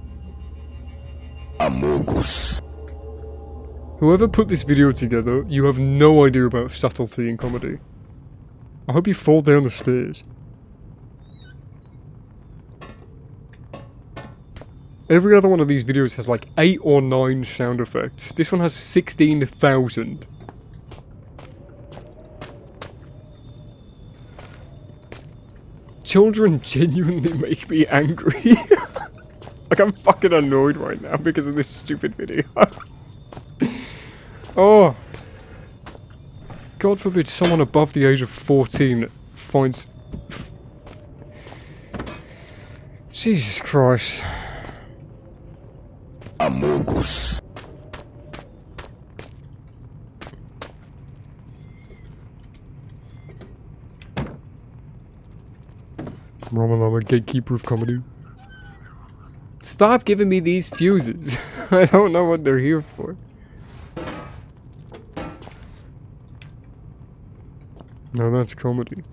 Whoever put this video together, you have no idea about subtlety in comedy. I hope you fall down the stairs. Every other one of these videos has like 8 or 9 sound effects. This one has 16,000. Children genuinely make me angry. Like, I'm fucking annoyed right now because of this stupid video. Oh. God forbid someone above the age of 14 finds... Jesus Christ. Amogus. Ramalama, gatekeeper of comedy. Stop giving me these fuses. I don't know what they're here for. No, that's comedy.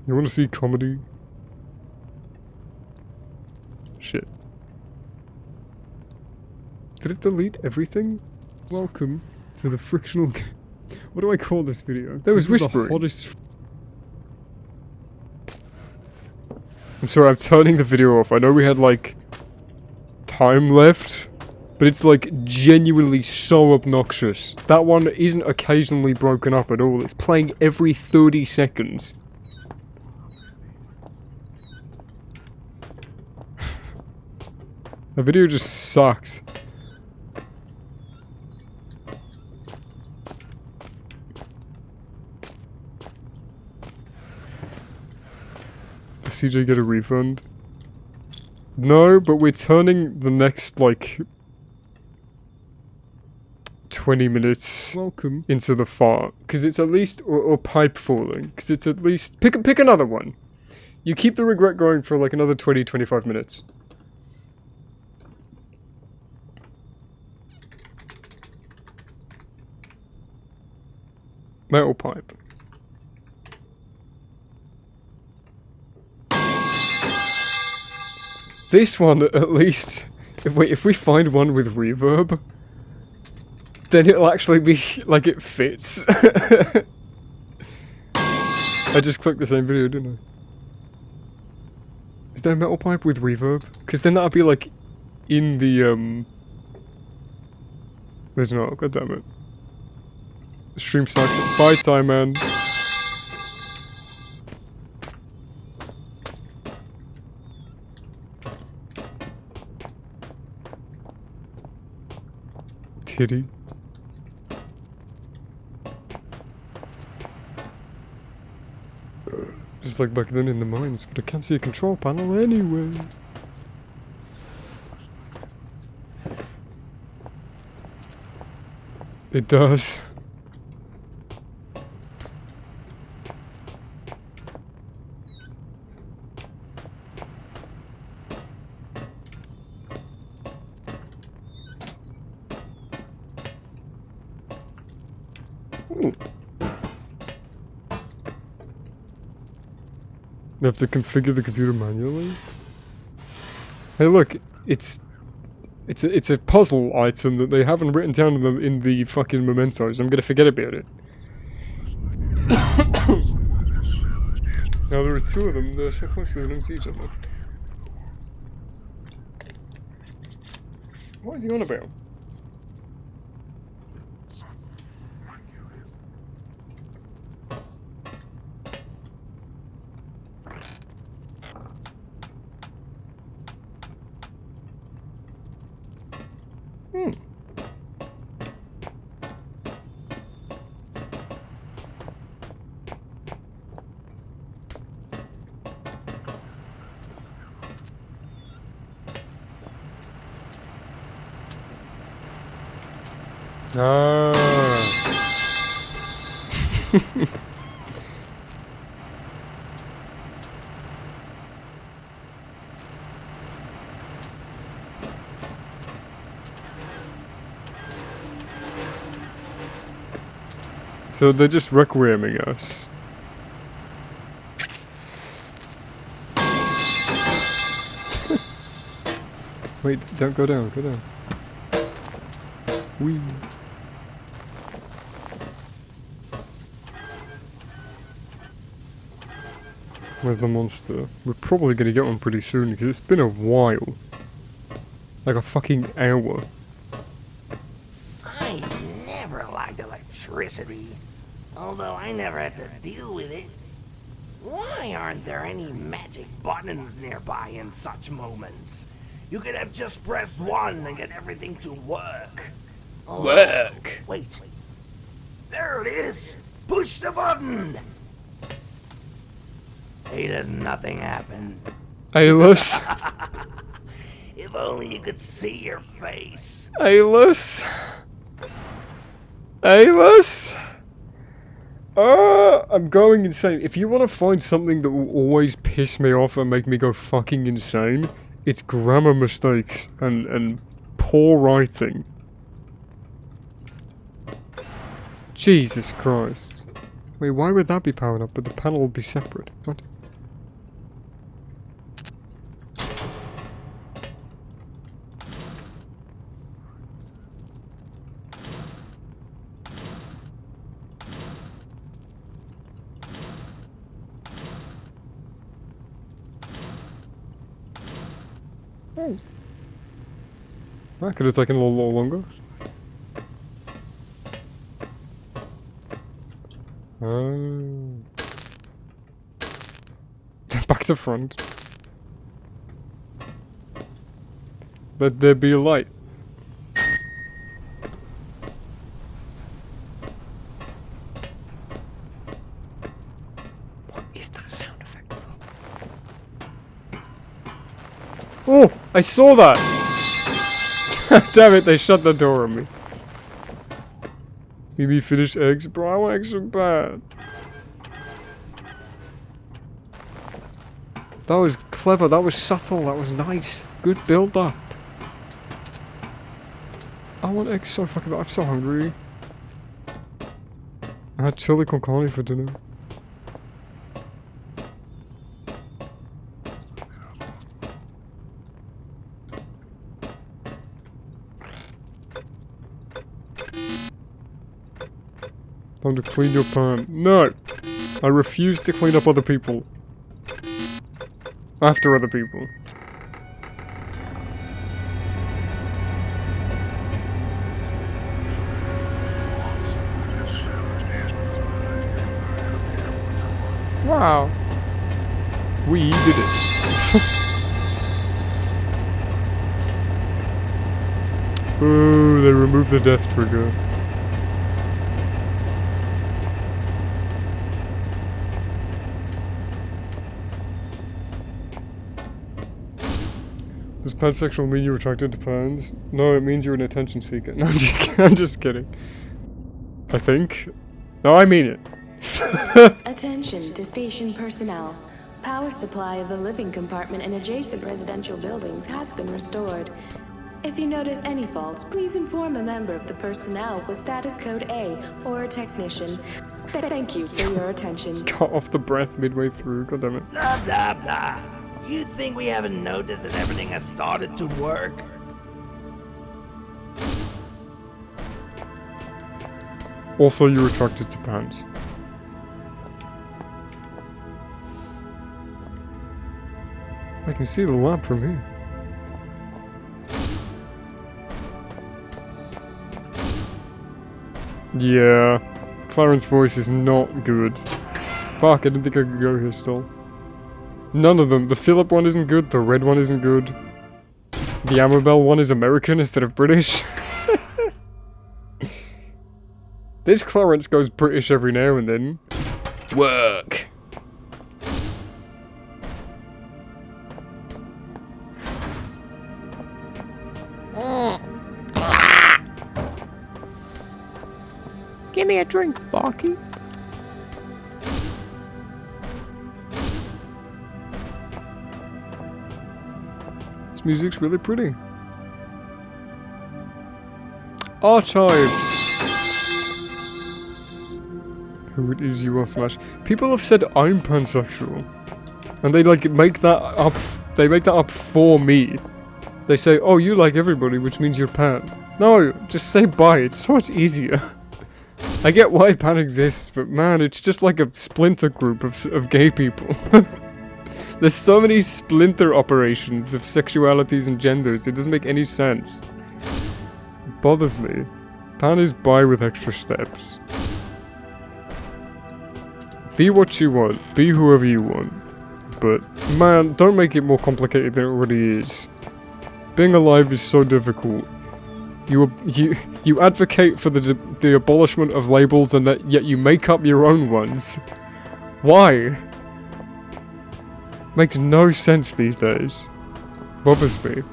You want to see comedy? Shit. Did it delete everything? Welcome to the frictional... What do I call this video? There was whispering. The hottest... I'm sorry, I'm turning the video off. I know we had, like, time left, but it's, like, genuinely so obnoxious. That one isn't occasionally broken up at all. It's playing every 30 seconds. The video just sucks. Does CJ get a refund? No, but we're turning the next, like, 20 minutes into the fart. Because it's at least, or pipe falling. Because it's at least, pick another one. You keep the regret going for like another 20-25 minutes. Metal pipe. This one, at least, if we find one with reverb, then it'll actually be, like, it fits. I just clicked the same video, didn't I? Is there a metal pipe with reverb? Because then that'll be, like, in the, There's not, goddammit. The stream sucks. Bye time, man. Titty. Just like back then in the mines, but I can't see a control panel anyway. It does. You have to configure the computer manually? Hey look, it's a puzzle item that they haven't written down in the fucking mementos. I'm gonna forget about it. Now there are two of them, they're so close we don't see each other. What is he on about? So they're just requieming us. Wait, don't go down, go down. Whee. Where's the monster? We're probably gonna get one pretty soon because it's been a while. Like a fucking hour. I never liked electricity, although I never had to deal with it. Why aren't there any magic buttons nearby in such moments? You could have just pressed one and get everything to work. Oh, work. Wait. There it is. Push the button. Hey, does nothing happen. Ayless. If only you could see your face. Ayless. Ayless. I'm going insane. If you want to find something that will always piss me off and make me go fucking insane, it's grammar mistakes and poor writing. Jesus Christ. Wait, why would that be powered up but the panel would be separate? What? Oh. That could have taken a little longer. Back to front. Let there be a light. What is that sound effect for? Oh! I saw that! Damn it, they shut the door on me. Maybe finish eggs? Bro, I want eggs so bad. That was clever, that was subtle, that was nice. Good build up. I want eggs so fucking bad, I'm so hungry. I had chili con carne for dinner. Time to clean your pan. No! I refuse to clean up other people. After other people. Wow. We did it. Oh, they removed the death trigger. Does pansexual mean you're attracted to pans? No, it means you're an attention seeker. No, I'm just kidding. I think. No, I mean it. Attention to station personnel. Power supply of the living compartment and adjacent residential buildings has been restored. If you notice any faults, please inform a member of the personnel with status code A or a technician. Thank you for your attention. Cut off the breath midway through, goddammit. Blah, blah, blah. You think we haven't noticed that everything has started to work? Also, you're attracted to pants. I can see the lab from here. Yeah, Clarence's voice is not good. Fuck, I didn't think I could go here still. None of them. The Philip one isn't good, the red one isn't good. The Amabel one is American instead of British. This Clarence goes British every now and then. Work! Give me a drink, Barky. This music's really pretty. Archives! Who it is you are, Smash. People have said I'm pansexual. And they like make that up, they make that up for me. They say, oh, you like everybody, which means you're pan. No, just say bi, it's so much easier. I get why pan exists, but man, it's just like a splinter group of gay people. There's so many splinter operations of sexualities and genders, it doesn't make any sense. It bothers me. Pan is bi with extra steps. Be what you want, be whoever you want. But, man, don't make it more complicated than it already is. Being alive is so difficult. You advocate for the abolishment of labels and that yet you make up your own ones. Why? Makes no sense these days. Bothers me.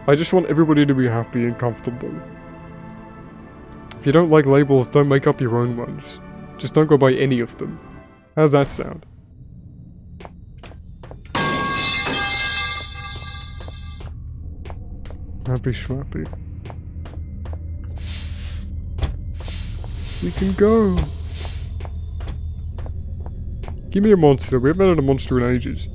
I just want everybody to be happy and comfortable. If you don't like labels, don't make up your own ones. Just don't go by any of them. How's that sound? Happy schmappy. We can go. Give me a monster. We haven't had a monster in ages.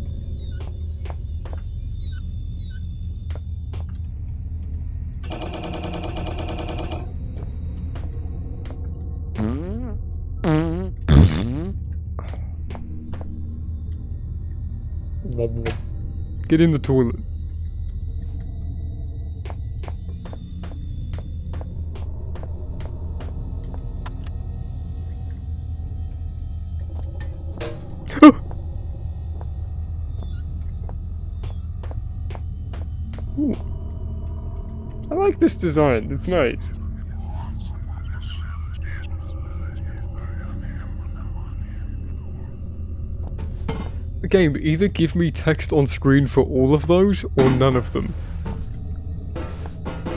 Get in the toilet. Ooh. I like this design, it's nice. Game, either give me text on screen for all of those, or none of them.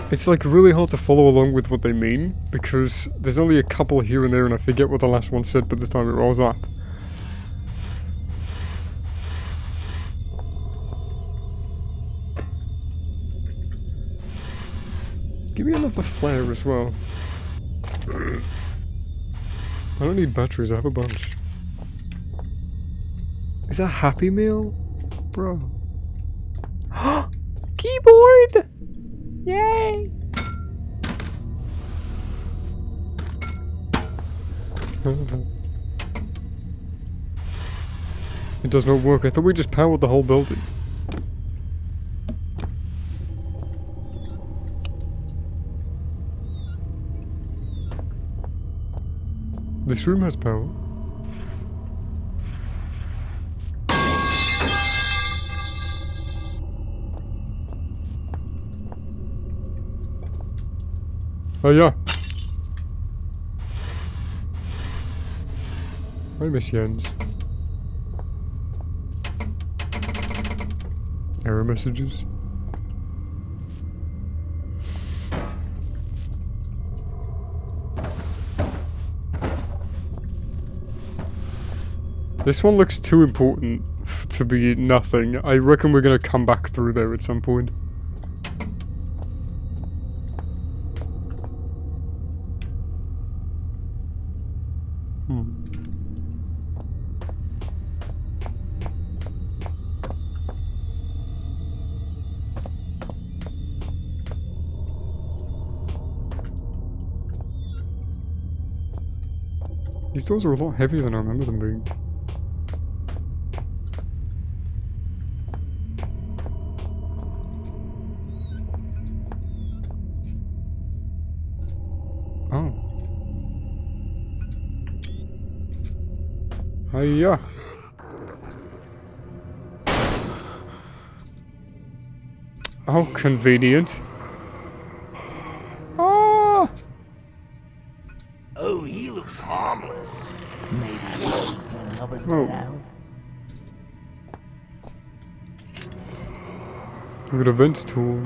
It's like really hard to follow along with what they mean, because there's only a couple here and there and I forget what the last one said by the time it rolls up. Give me another flare as well. I don't need batteries, I have a bunch. Is that Happy Meal? Bro. Keyboard! Yay! It does not work. I thought we just powered the whole building. This room has power. Oh yeah. I miss Jens. Error messages. This one looks too important to be nothing. I reckon we're gonna come back through there at some point. These doors are a lot heavier than I remember them being. Oh. Hiya. Oh, convenient. Ah! Oh, he looks harmless. Maybe you can help us Oh. get out. We've got a vent tool.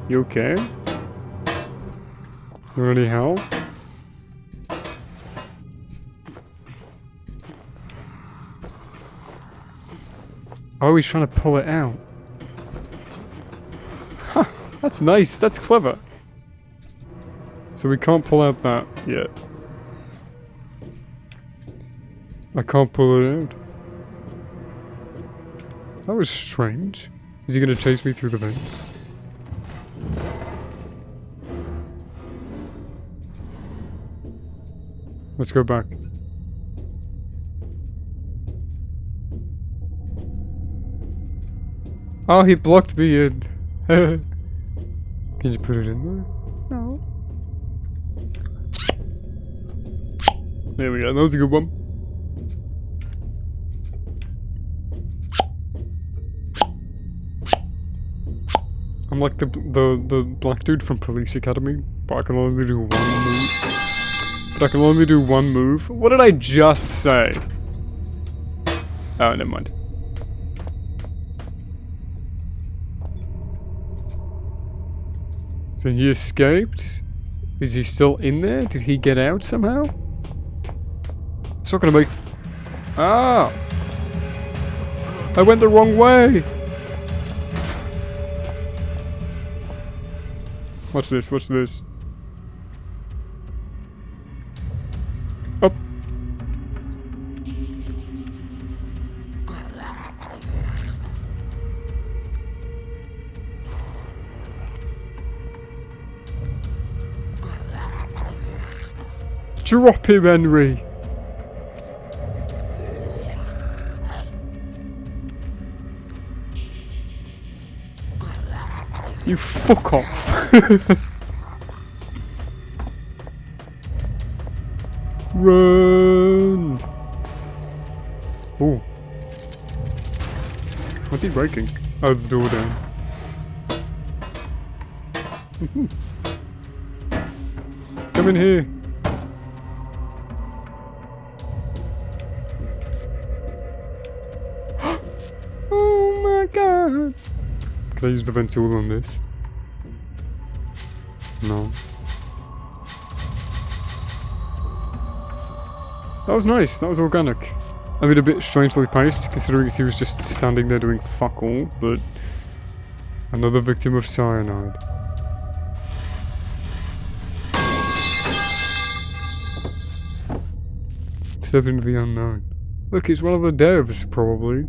You okay? You need help? Oh, he's trying to pull it out. Huh, that's nice, that's clever. So we can't pull out that yet. I can't pull it out. That was strange. Is he gonna chase me through the vents? Let's go back. Oh, he blocked me in. Can you put it in there? No. There we go, that was a good one. I'm like the black dude from Police Academy, but I can only do one move. What did I just say? Oh, never mind. So he escaped? Is he still in there? Did he get out somehow? It's not gonna make... Ah! I went the wrong way! Watch this, watch this. Up. Drop him, Henry! You fuck off! Run! Oh. What's he breaking? Oh, the door down. Come in here. Oh my god! Can I use the vent tool on this? No. That was nice, that was organic. I mean, a bit strangely paced, considering he was just standing there doing fuck all, but... Another victim of cyanide. Step into the unknown. Look, it's one of the devs, probably.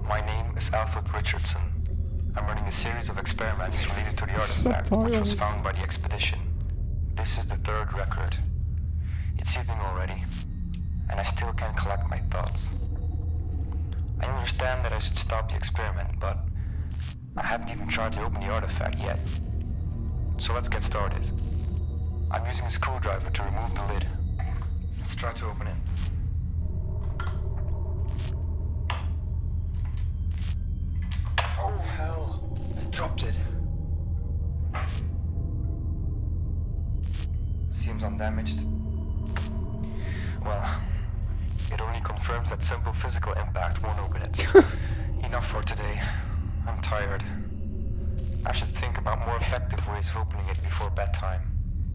My name is Alfred Richardson. I'm running a series of experiments related to the artifact which was found by the expedition. This is the third record. It's evening already, and I still can't collect my thoughts. I understand that I should stop the experiment, but I haven't even tried to open the artifact yet. So let's get started. I'm using a screwdriver to remove the lid. Let's try to open it. Oh hell, I dropped it. Seems undamaged. Well, it only confirms that simple physical impact won't open it. Enough for today. I'm tired. I should think about more effective ways of opening it before bedtime.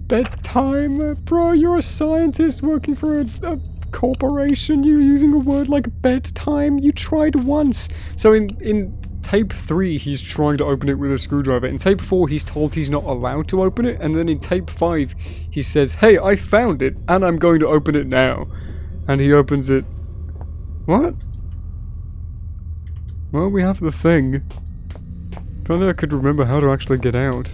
Bedtime? Bro, you're a scientist working for a corporation. You're using a word like bedtime? You tried once. So in tape 3, he's trying to open it with a screwdriver. In tape 4, he's told he's not allowed to open it. And then in tape 5, he says, hey, I found it, and I'm going to open it now. And he opens it. What? Well, we have the thing. If only I could remember how to actually get out.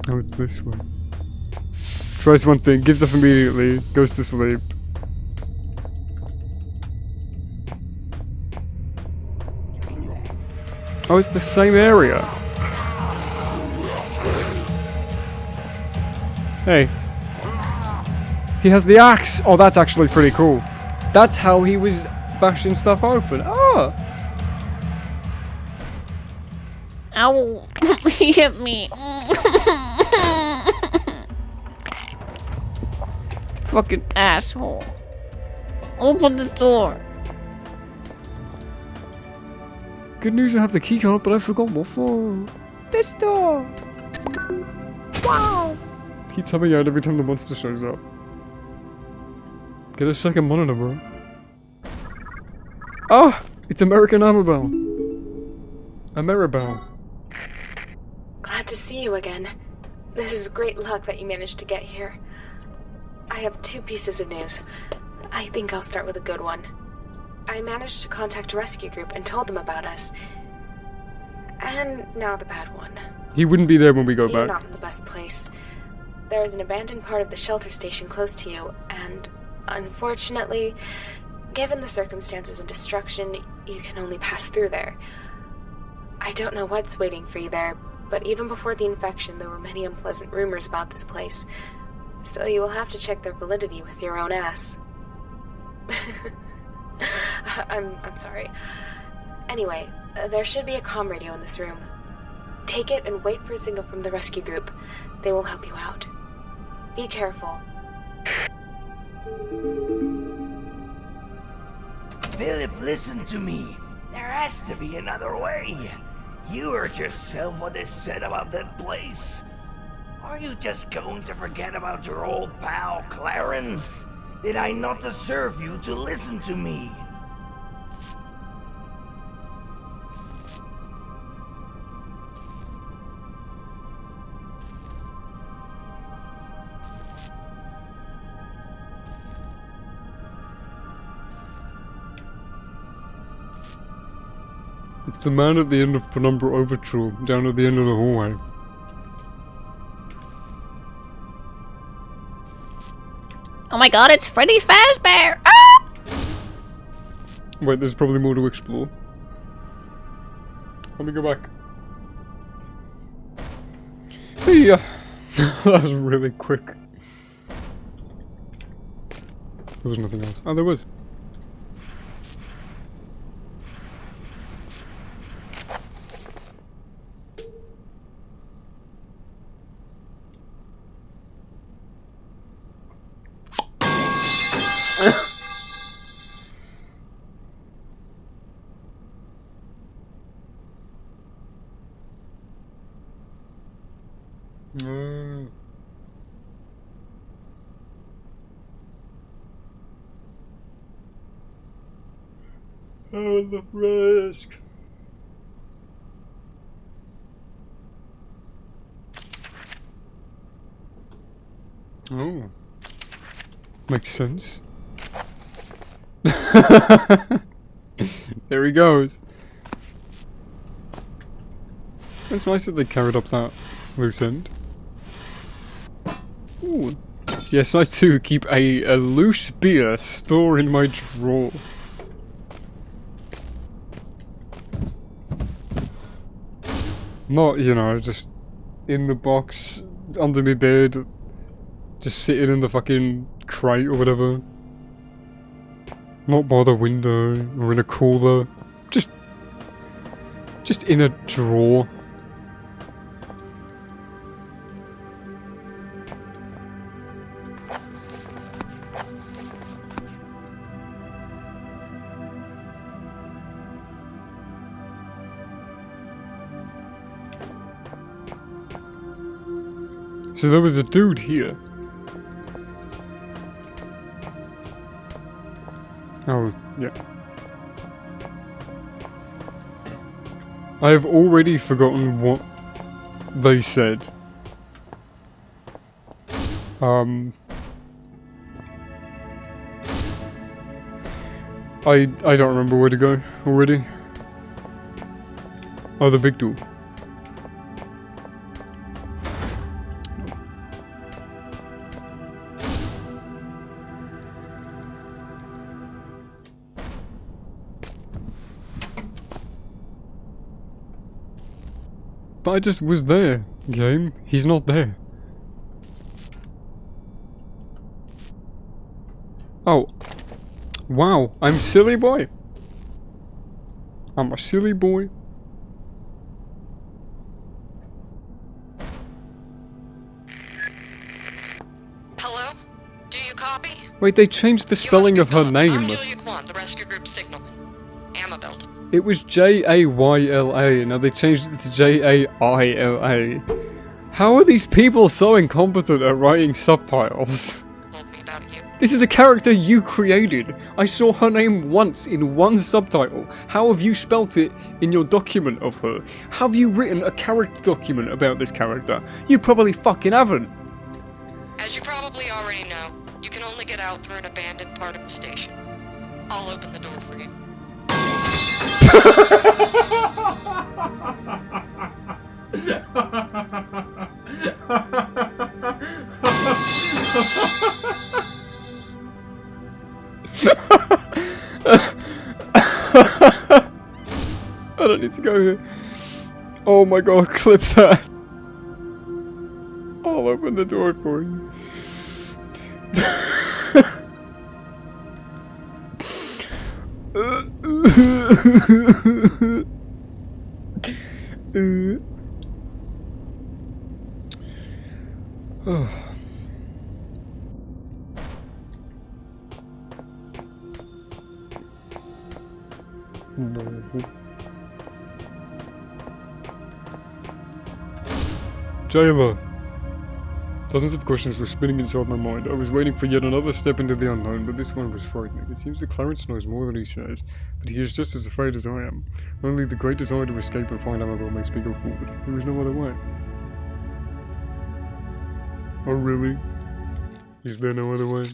Oh, it's this way. Tries one thing, gives up immediately, goes to sleep. Oh, it's the same area. Hey. He has the axe! Oh, that's actually pretty cool. That's how he was bashing stuff open. Oh! Ow! He hit me. Fucking asshole. Open the door. Good news, I have the keycard, but I forgot what for. This door! Wow! Keeps coming out every time the monster shows up. Get a second monitor, bro. Oh! It's American Amabel. Ameribel. Glad to see you again. This is great luck that you managed to get here. I have 2 pieces of news. I think I'll start with a good one. I managed to contact a rescue group and told them about us. And now the bad one. He wouldn't be there when we go You're back. not in the best place. There is an abandoned part of the shelter station close to you, and unfortunately, given the circumstances and destruction, you can only pass through there. I don't know what's waiting for you there, but even before the infection, there were many unpleasant rumors about this place. So you will have to check their validity with your own ass. I'm sorry. Anyway, there should be a comm radio in this room. Take it and wait for a signal from the rescue group. They will help you out. Be careful. Philip, listen to me. There has to be another way. You heard yourself what they said about that place. Are you just going to forget about your old pal, Clarence? Did I not deserve you to listen to me? It's the man at the end of Penumbra Overture, down at the end of the hallway. Oh my god, it's Freddy Fazbear! Ah! Wait, there's probably more to explore. Let me go back. Hey, that was really quick. There was nothing else. Oh, there was. Oh, the risk. Oh. Makes sense. There he goes. It's nice that they carried up that loose end. Ooh. Yes, I too keep a loose beer stored in my drawer. Not, you know, just in the box, under my bed, just sitting in the fucking crate or whatever. Not by the window or in a cooler. Just in a drawer. So there was a dude here. Oh, yeah. I have already forgotten what they said. I don't remember where to go already. Oh, the big door. But I just was there, game. He's not there. Oh. Wow, I'm silly boy. I'm a silly boy. Hello? Do you copy? Wait, they changed the spelling of her name. I'm Julia Kwan, the rescue group signal. Amabelt. It was Jayla, now they changed it to Jaila. How are these people so incompetent at writing subtitles? This is a character you created. I saw her name once in one subtitle. How have you spelt it in your document of her? Have you written a character document about this character? You probably fucking haven't. As you probably already know, you can only get out through an abandoned part of the station. I'll open the door for you. I don't need to go here. Oh my god, clip that. I'll open the door for you. Jayla. Dozens of questions were spinning inside my mind. I was waiting for yet another step into the unknown, but this one was frightening. It seems that Clarence knows more than he says, but he is just as afraid as I am. Only the great desire to escape and find Annabelle makes me go forward. There is no other way. Oh really? Is there no other way?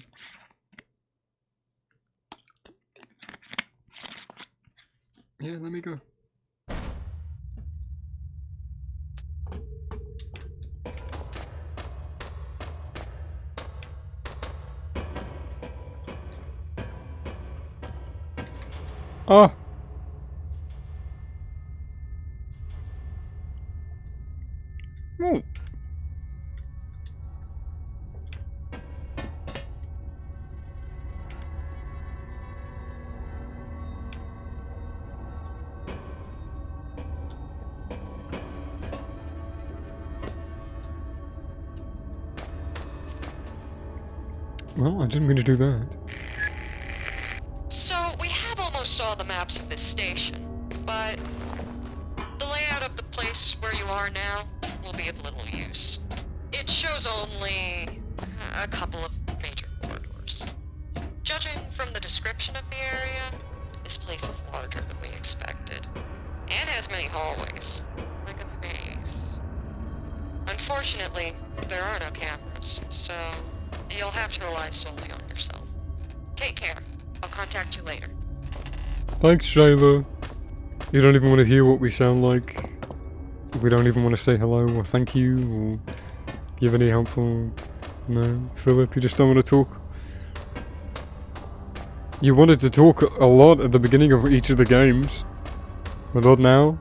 Yeah, let me go. Ah! Well, I didn't mean to do that. So, we have almost all the maps of this station, but the layout of the place where you are now will be of little use. It shows only a couple of major corridors. Judging from the description of the area, this place is larger than we expected, and has many hallways, like a maze. Unfortunately, there are no cameras, so you'll have to rely solely on yourself. Take care. I'll contact you later. Thanks, Shayla. You don't even want to hear what we sound like. We don't even want to say hello or thank you or give any helpful... No, Philip, you just don't want to talk. You wanted to talk a lot at the beginning of each of the games. But not now.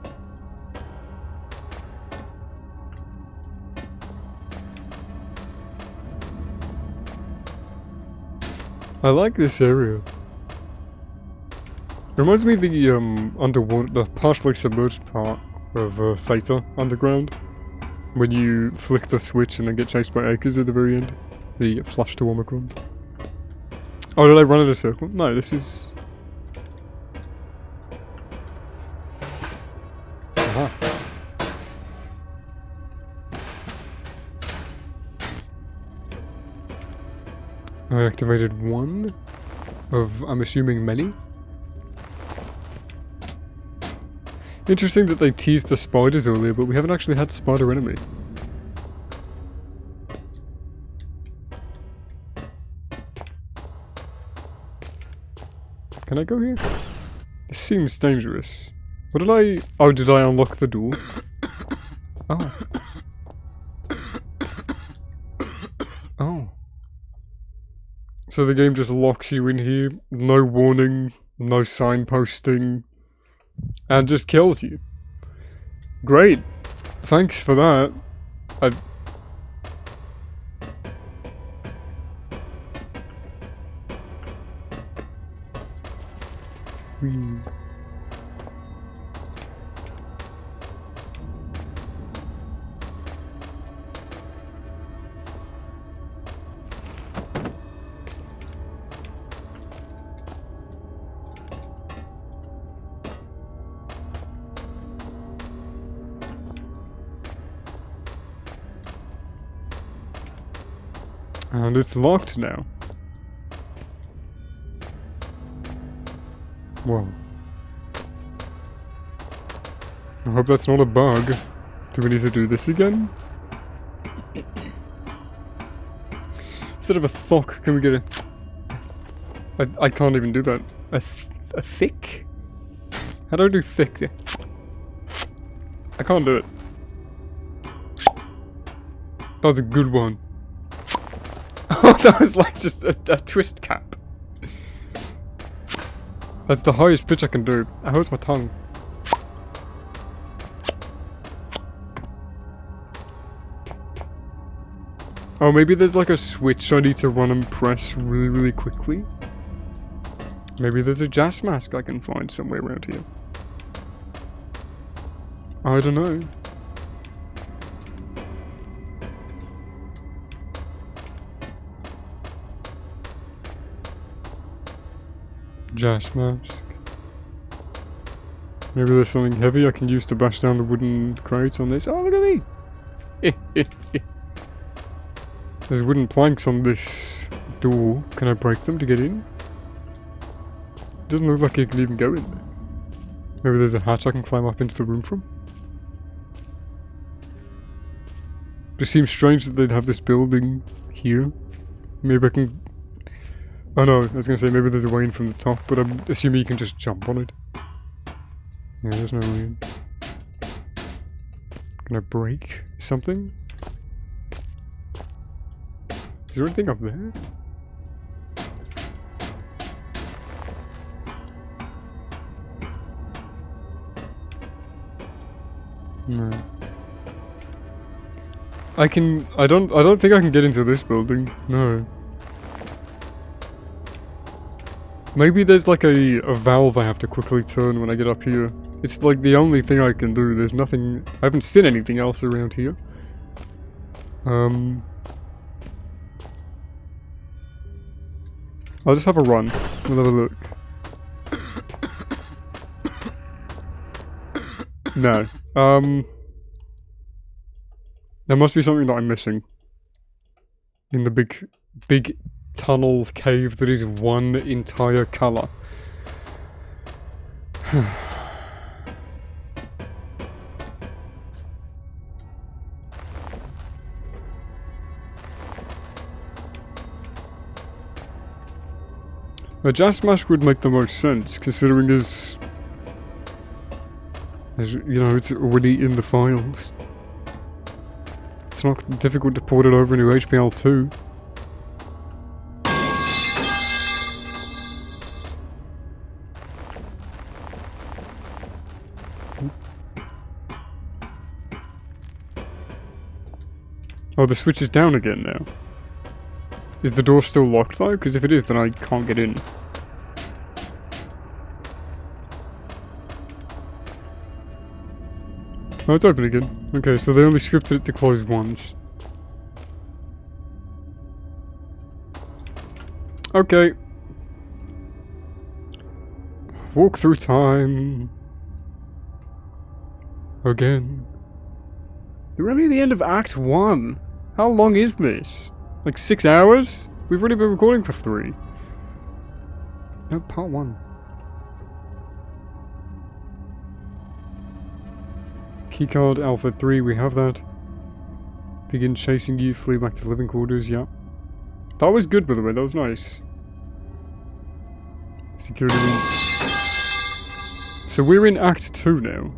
I like this area. Reminds me of the underwater, the partially submerged part of Theta Underground. When you flick the switch and then get chased by Acres at the very end. Where you get flashed to Omicron. Oh, did I run in a circle? No, this is... Aha. I activated one of, I'm assuming, many. Interesting that they teased the spiders earlier, but we haven't actually had spider enemy. Can I go here? This seems dangerous. What did I... Oh, did I unlock the door? Oh. Oh. So the game just locks you in here, no warning, no signposting, and just kills you. Great. Thanks for that. And it's locked now. Whoa. I hope that's not a bug. Do we need to do this again? Instead of a thock, can we get a... I can't even do that. A thick? How do I do thick? I can't do it. That was a good one. Oh, that was like just a twist cap. That's the highest pitch I can do. It hurts my tongue. Oh, maybe there's like a switch I need to run and press really, really quickly. Maybe there's a gas mask I can find somewhere around here. I don't know. Gas mask. Maybe there's something heavy I can use to bash down the wooden crates on this. Oh, look at me! There's wooden planks on this door. Can I break them to get in? Doesn't look like you can even go in there. Maybe there's a hatch I can climb up into the room from. It seems strange that they'd have this building here. Maybe I can... Oh no, I was gonna say maybe there's a way in from the top, but I'm assuming you can just jump on it. Yeah, there's no way in. Can I break something? Is there anything up there? No. I don't think I can get into this building. No. Maybe there's like a valve I have to quickly turn when I get up here. It's like the only thing I can do. There's nothing... I haven't seen anything else around here. I'll just have a run. We'll have a look. No. There must be something that I'm missing. In the big tunnel cave that is one entire colour. A gas mask would make the most sense, considering as you know, it's already in the files. It's not difficult to port it over into HPL2. Oh, the switch is down again now. Is the door still locked though? Because if it is, then I can't get in. Oh, it's open again. Okay, so they only scripted it to close once. Okay. Walk through time. Again. We're only at the end of Act 1. How long is this? Like 6 hours? We've already been recording for 3. No, part 1. Keycard Alpha 3, we have that. Begin chasing you, flee back to living quarters, yeah. That was good, by the way, that was nice. Security room. So we're in Act 2 now.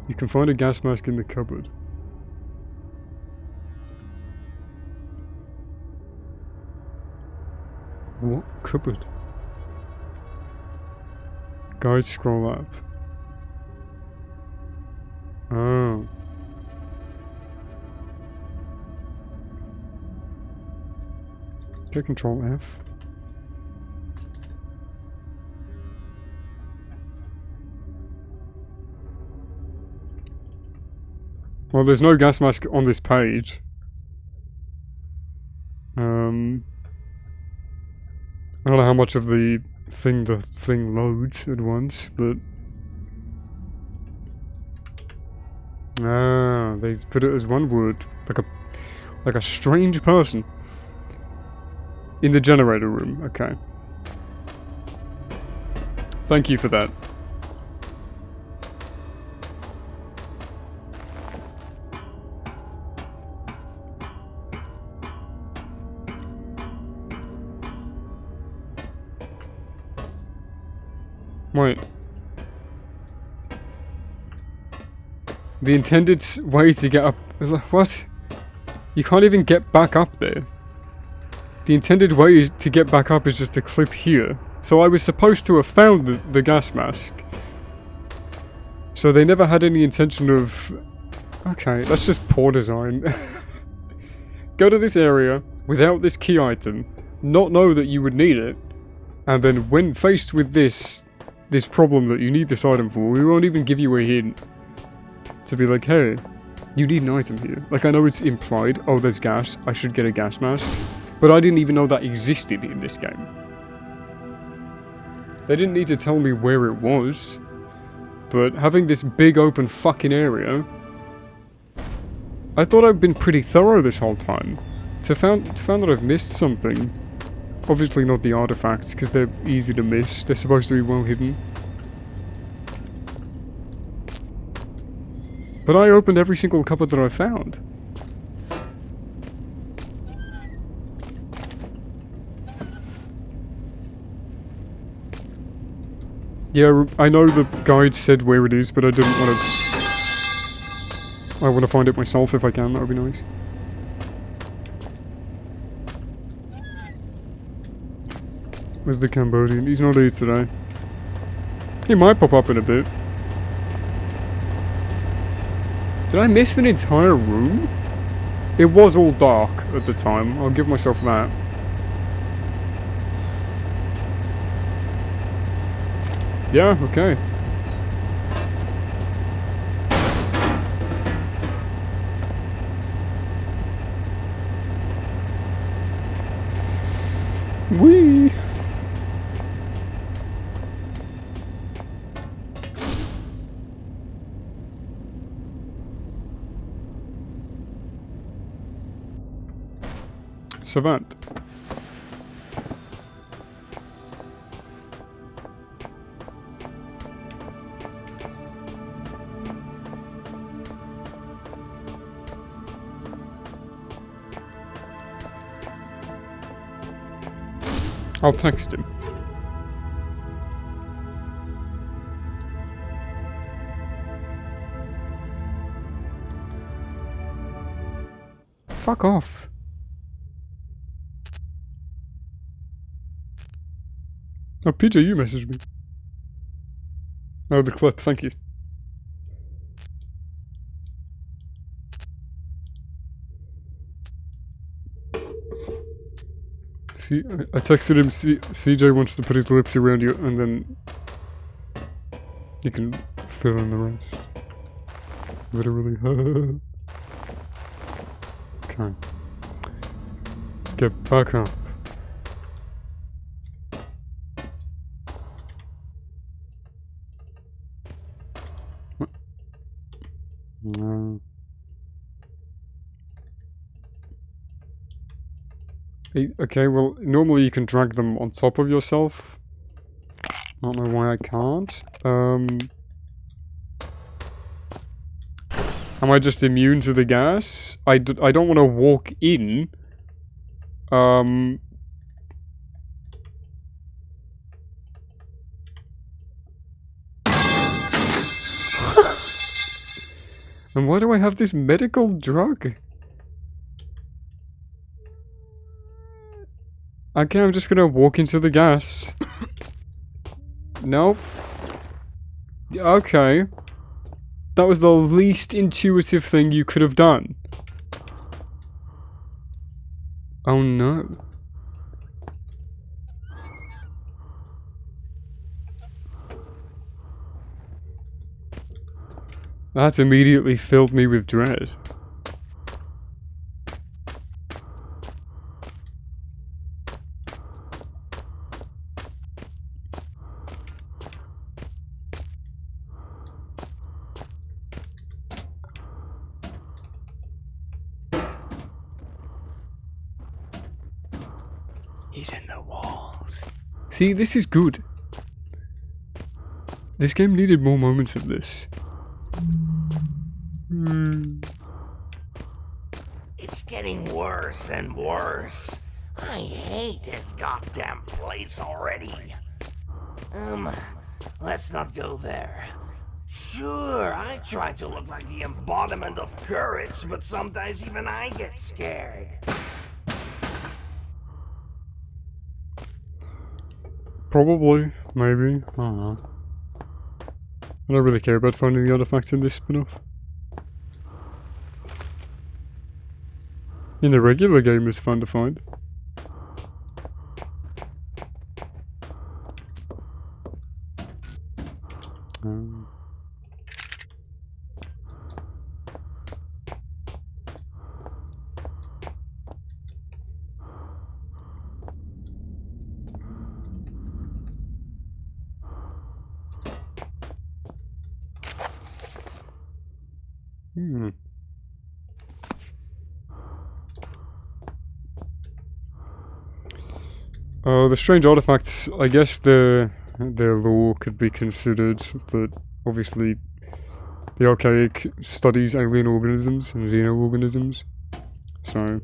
You can find a gas mask in the cupboard. What cupboard? Guide scroll up. Oh. Okay, Control F. Well, there's no gas mask on this page. I don't know how much of the thing loads at once, but... Ah, they put it as one word. Like a strange person. In the generator room, okay. Thank you for that. Wait. The intended way to get up... What? You can't even get back up there. The intended way to get back up is just to clip here. So I was supposed to have found the gas mask. So they never had any intention of... Okay, that's just poor design. Go to this area without this key item, not know that you would need it, and then when faced with this problem that you need this item for, we won't even give you a hint. To be like, hey, you need an item here. Like, I know it's implied, oh, there's gas, I should get a gas mask. But I didn't even know that existed in this game. They didn't need to tell me where it was. But having this big open fucking area... I thought I'd been pretty thorough this whole time. So found that I've missed something. Obviously not the artifacts, because they're easy to miss. They're supposed to be well hidden. But I opened every single cupboard that I found. Yeah, I know the guide said where it is, but I didn't want to... I want to find it myself if I can, that would be nice. Where's the Cambodian? He's not here today. He might pop up in a bit. Did I miss an entire room? It was all dark at the time, I'll give myself that. Yeah, okay. Whee! savant. I'll text him. Fuck off. Oh, PJ, you messaged me. Oh, the clip, thank you. See, I texted him, CJ wants to put his lips around you, and then you can fill in the rest. Literally. Okay. Let's get back up. What? No. Okay, well, normally you can drag them on top of yourself. I don't know why I can't. Am I just immune to the gas? I don't want to walk in. And why do I have this medical drug? Okay, I'm just gonna walk into the gas. Nope. Okay. That was the least intuitive thing you could have done. Oh no. That's immediately filled me with dread. He's in the walls. See, this is good. This game needed more moments of this. It's getting worse and worse. I hate this goddamn place already. Let's not go there. Sure, I try to look like the embodiment of courage, but sometimes even I get scared. Probably, maybe, I don't know. I don't really care about finding the artifacts in this spin-off. In the regular game, it's fun to find. The strange artifacts, I guess their lore could be considered that obviously the archaic studies alien organisms and xeno-organisms, so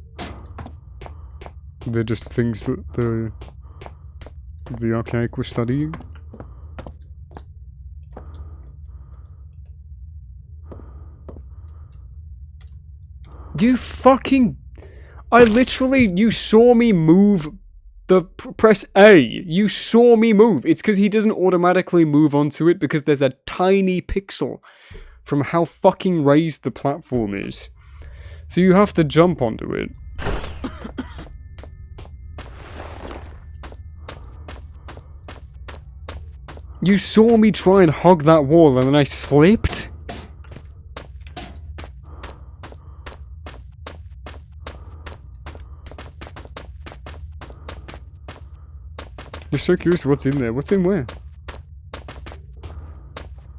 they're just things that the archaic were studying. You fucking... you saw me move press A. You saw me move. It's because he doesn't automatically move onto it because there's a tiny pixel from how fucking raised the platform is. So you have to jump onto it. You saw me try and hug that wall and then I slipped? You're so curious what's in there. What's in where?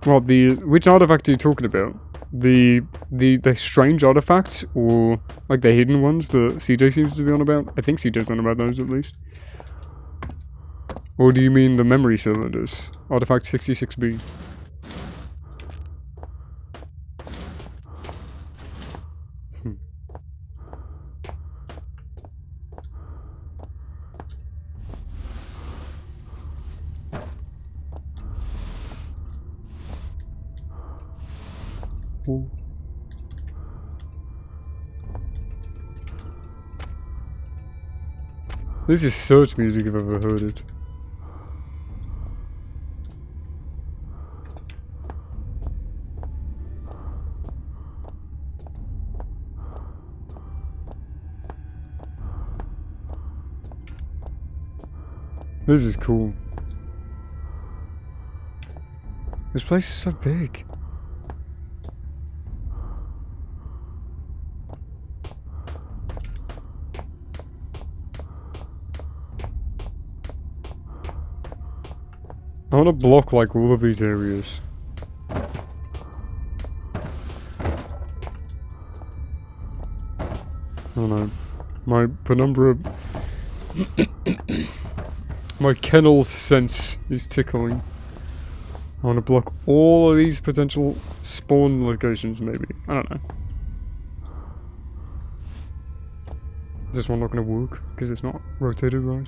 Well, which artifact are you talking about? the strange artifacts, or like the hidden ones that CJ seems to be on about? I think CJ's on about those at least. Or do you mean the memory cylinders? Artifact 66B. Ooh. This is search music if I've ever heard it. This is cool. This place is so big. I want to block like all of these areas. I don't know. My Penumbra... my kennel sense is tickling. I want to block all of these potential spawn locations maybe. I don't know. Is this one not going to work? Because it's not rotated right?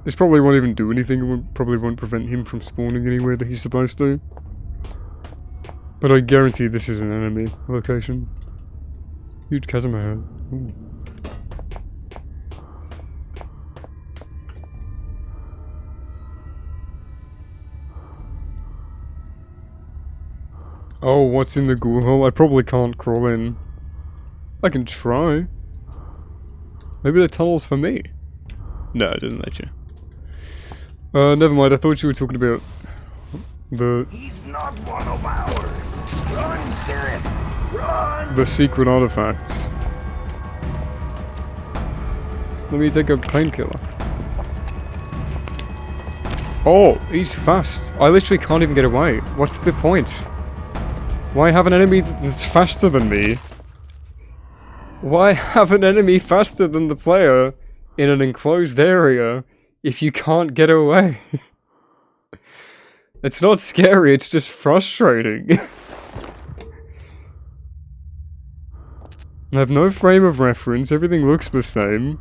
This probably won't even do anything, and probably won't prevent him from spawning anywhere that he's supposed to. But I guarantee this is an enemy location. Huge chasm ahead. Ooh. Oh, what's in the ghoul hole? I probably can't crawl in. I can try. Maybe the tunnel's for me. No, it doesn't let you. Never mind, I thought you were talking about the... He's not one of ours! Run, Philip! Run! The secret artifacts. Let me take a painkiller. Oh, he's fast. I literally can't even get away. What's the point? Why have an enemy that's faster than me? Why have an enemy faster than the player in an enclosed area if you can't get away? It's not scary, it's just frustrating. I have no frame of reference, everything looks the same.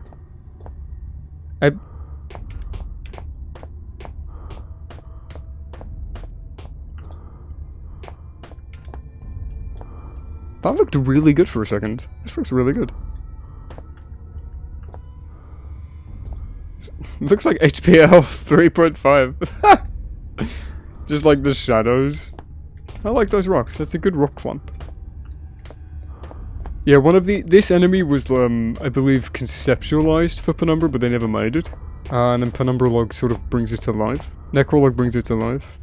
That looked really good for a second. This looks really good. It looks like HPL 3.5. Just like the shadows. I like those rocks. That's a good rock clump. Yeah, this enemy was, I believe, conceptualized for Penumbra, but they never made it. And then Penumbra sort of brings it to life. Necrologue brings it to life.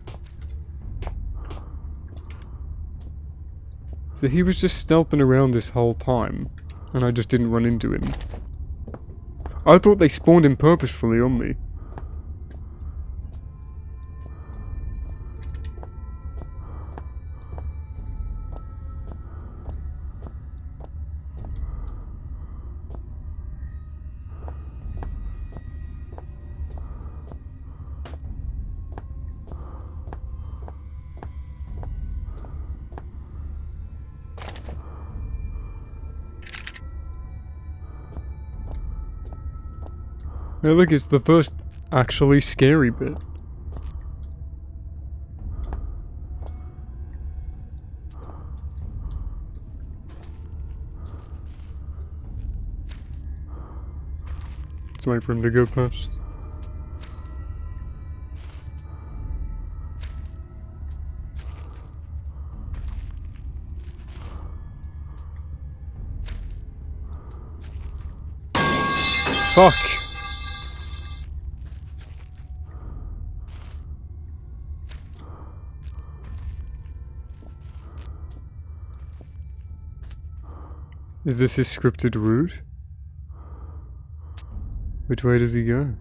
So he was just stealthing around this whole time, and I just didn't run into him. I thought they spawned him purposefully on me. Now look, it's the first actually scary bit. Let's wait for him to go past. Fuck! Is this his scripted route? Which way does he go?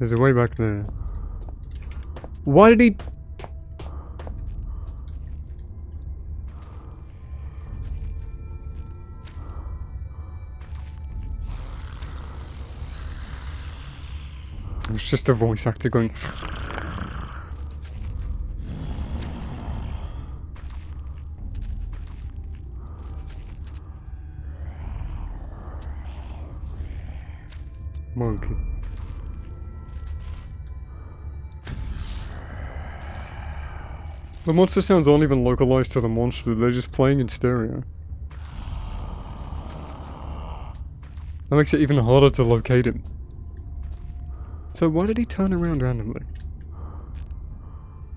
There's a way back there. Why did he... It's just a voice actor going... Monkey. The monster sounds aren't even localized to the monster, they're just playing in stereo. That makes it even harder to locate him. So why did he turn around randomly?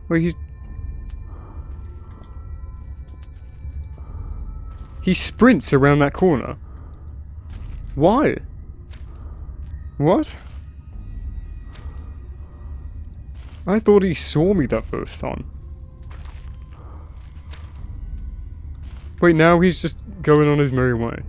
Wait, he sprints around that corner. Why? What? I thought he saw me that first time. Wait, now he's just going on his merry way.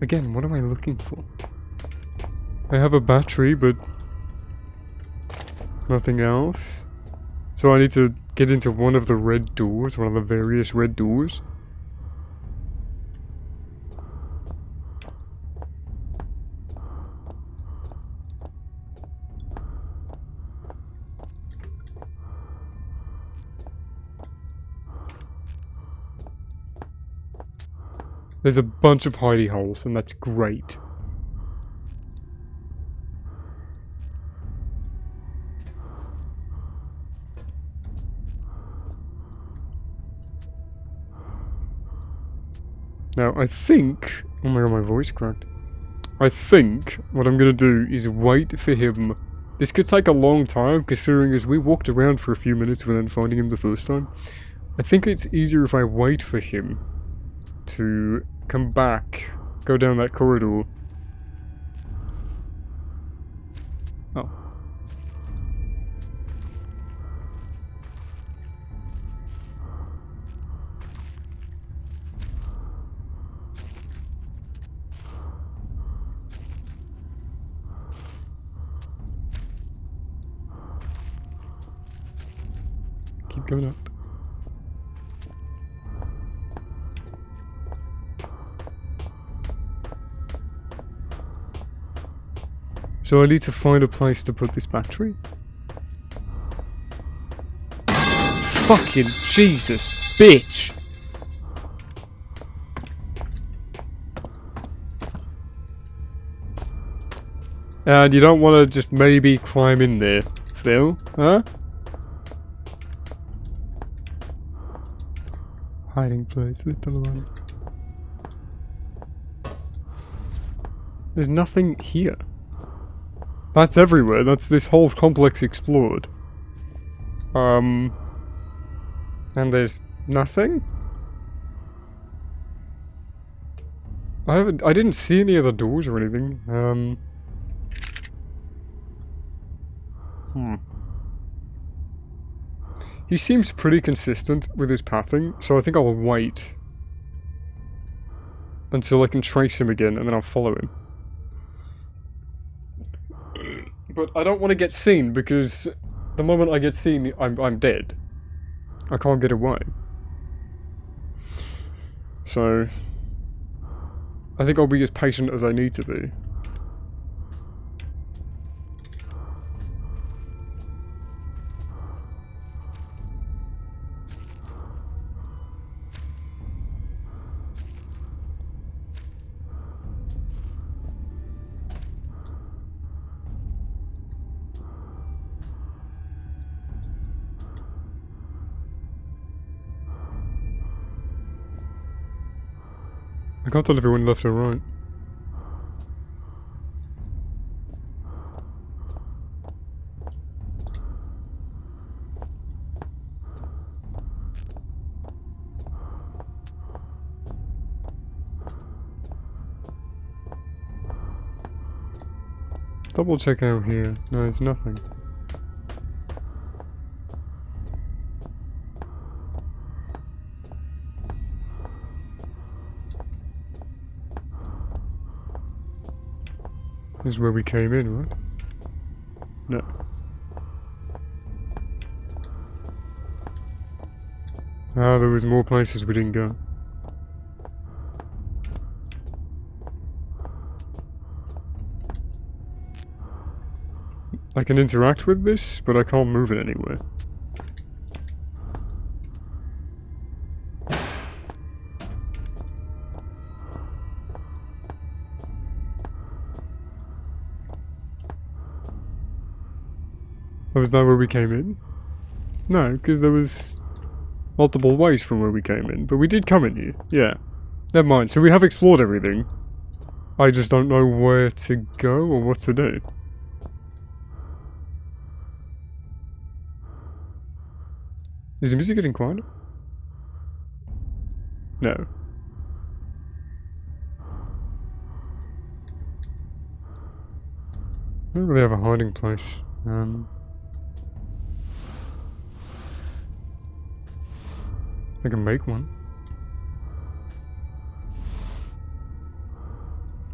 Again, what am I looking for? I have a battery, but nothing else. So I need to get into one of the red doors, one of the various red doors. There's a bunch of hidey holes, and that's great. Now, I think... Oh my god, my voice cracked. I think what I'm gonna do is wait for him. This could take a long time, considering as we walked around for a few minutes without finding him the first time. I think it's easier if I wait for him to come back, go down that corridor. Oh. Keep going up. So I need to find a place to put this battery. Fucking Jesus, bitch! And you don't want to just maybe climb in there, Phil? Huh? Hiding place, little one. There's nothing here. That's everywhere. That's this whole complex explored. And there's nothing? I didn't see any other doors or anything. He seems pretty consistent with his pathing, so I think I'll wait until I can trace him again, and then I'll follow him. But I don't want to get seen, because the moment I get seen, I'm dead. I can't get away. So I think I'll be as patient as I need to be. I can't tell if it went left or right. Double check out here. No, it's nothing. This is where we came in, right? No. Ah, there was more places we didn't go. I can interact with this, but I can't move it anywhere. Oh, was that where we came in? No, because there was multiple ways from where we came in, but we did come in here. Yeah. Never mind, so we have explored everything. I just don't know where to go or what to do. Is the music getting quieter? No. I don't really have a hiding place. I can make one.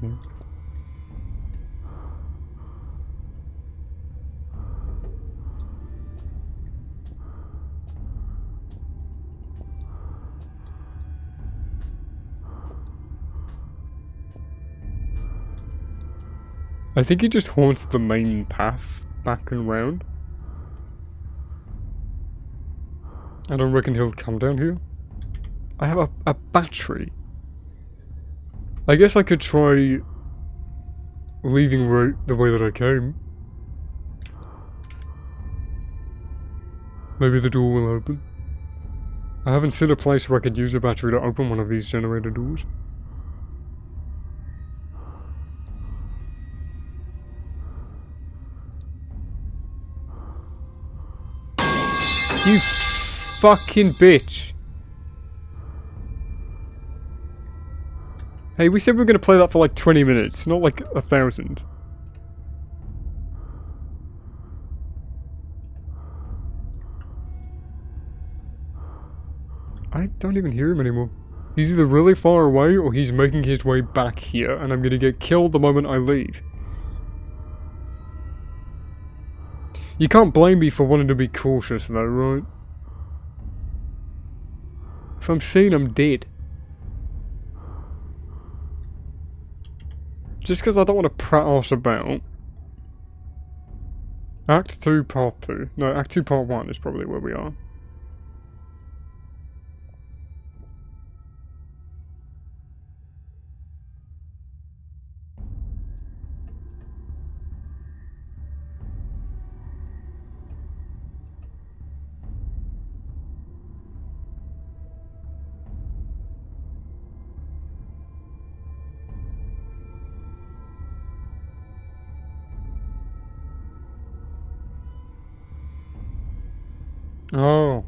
Yeah. I think he just haunts the main path back and round. I don't reckon he'll come down here. I have a battery. I guess I could try leaving the way that I came. Maybe the door will open. I haven't seen a place where I could use a battery to open one of these generator doors. You fucking bitch. Hey, we said we were gonna play that for like 20 minutes, not like 1,000. I don't even hear him anymore. He's either really far away or he's making his way back here and I'm gonna get killed the moment I leave. You can't blame me for wanting to be cautious though, right? If I'm seen, I'm dead. Just because I don't want to prat ass about. Act 2, Part 2. No, Act 2, Part 1 is probably where we are. Oh.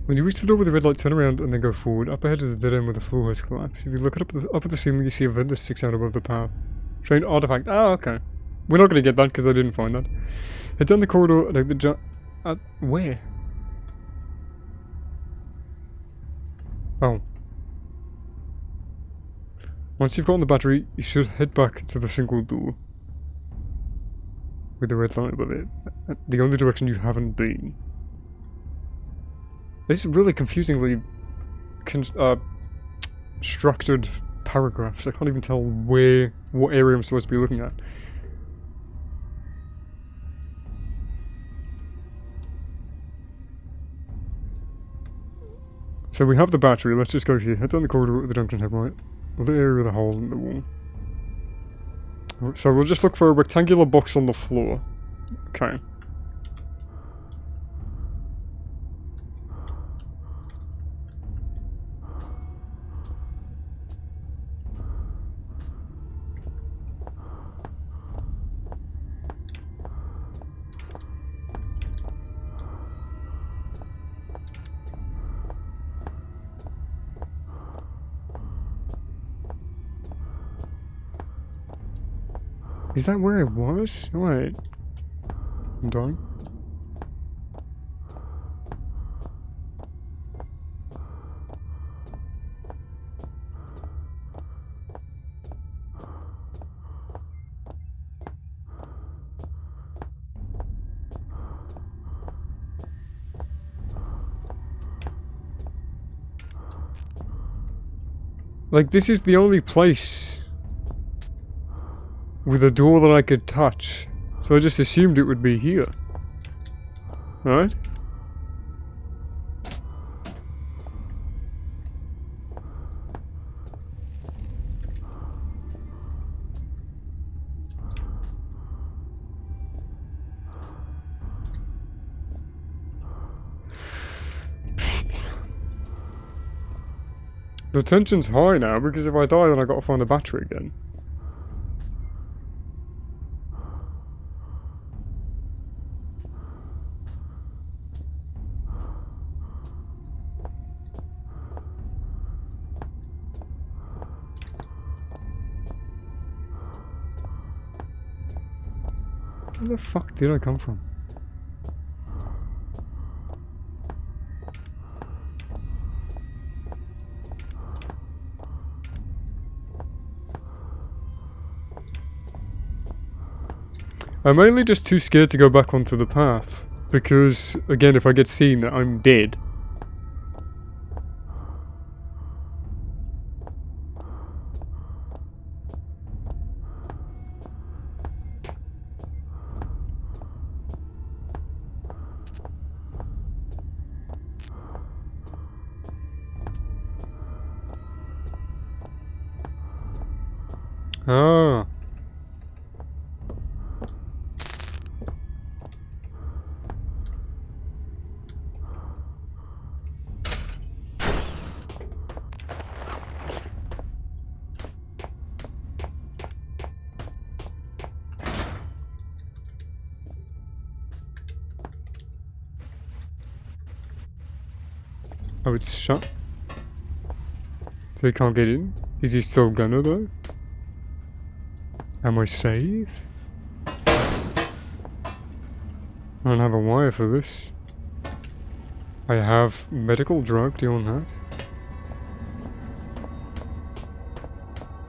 When you reach the door with the red light, turn around and then go forward. Up ahead is a dead end where the floor has collapsed. If you look up at the ceiling, you see a vent that sticks out above the path. Trained artifact. Oh, okay. We're not going to get that because I didn't find that. Head down the corridor and out the where? Oh. Once you've gotten the battery, you should head back to the single door with the red light above it. The only direction you haven't been. This is really confusingly structured paragraphs. I can't even tell what area I'm supposed to be looking at. So we have the battery. Let's just go here. Head down the corridor with the junction, head right. The area with the hole in the wall. So we'll just look for a rectangular box on the floor. Okay. Is that where I was? Wait. I'm dying. Like, this is the only place with a door that I could touch. So I just assumed it would be here. Right? The tension's high now because if I die then I gotta find the battery again. Where the fuck did I come from? I'm mainly just too scared to go back onto the path, because, again, if I get seen, I'm dead. Ah. Oh, it's shut? So he can't get in? Is he still gonna though? Am I safe? I don't have a wire for this. I have medical drug, do you want that?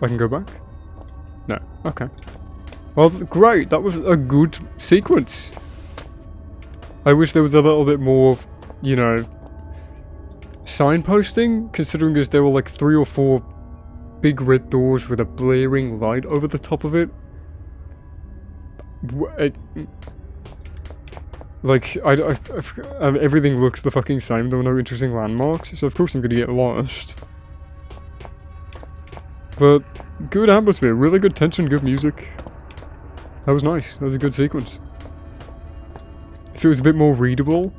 I can go back? No, okay. Well, great, that was a good sequence. I wish there was a little bit more, you know, signposting, considering as there were like 3 or 4 big red doors with a blaring light over the top of it. Like, everything looks the fucking same, there were no interesting landmarks, so of course I'm gonna get lost. But, good atmosphere, really good tension, good music. That was nice, that was a good sequence. If it was a bit more readable,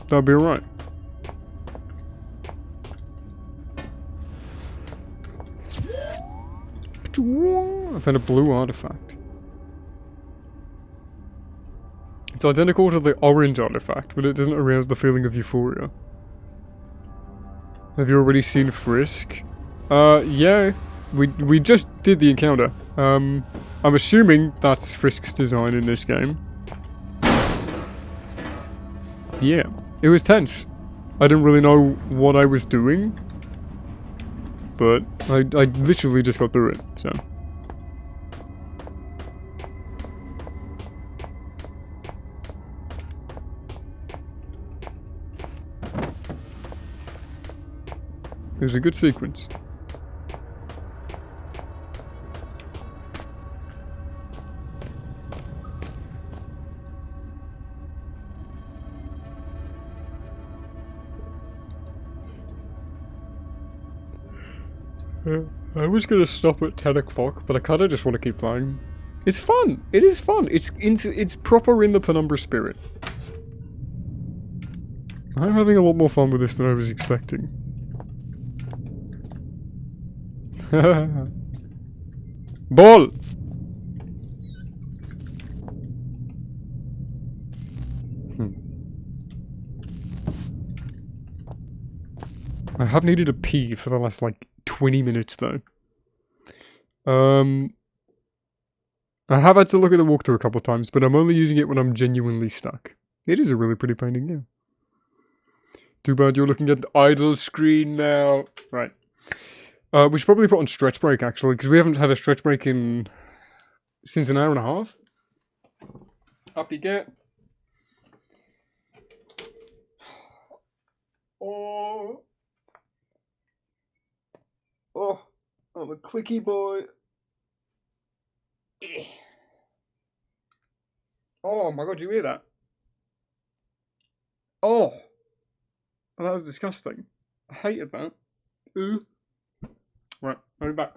that'd be alright. I found a blue artifact. It's identical to the orange artifact, but it doesn't arouse the feeling of euphoria. Have you already seen Frisk? Yeah. We just did the encounter. I'm assuming that's Frisk's design in this game. Yeah. It was tense. I didn't really know what I was doing. But I literally just got through it, so. It was a good sequence. I was gonna stop at 10 o'clock, but I kinda just want to keep playing. It's fun! It is fun! It's proper in the Penumbra spirit. I'm having a lot more fun with this than I was expecting. Ball! I have needed a pee for the last, like, 20 minutes, though. I have had to look at the walkthrough a couple of times, but I'm only using it when I'm genuinely stuck. It is a really pretty painting game. Too bad you're looking at the idle screen now. Right. We should probably put on stretch break, actually, because we haven't had a stretch break since an hour and a half. Up you get. Oh, I'm a clicky boy. Oh my god, do you hear that? Oh, that was disgusting. I hated that. Ooh. Right, I'll be back.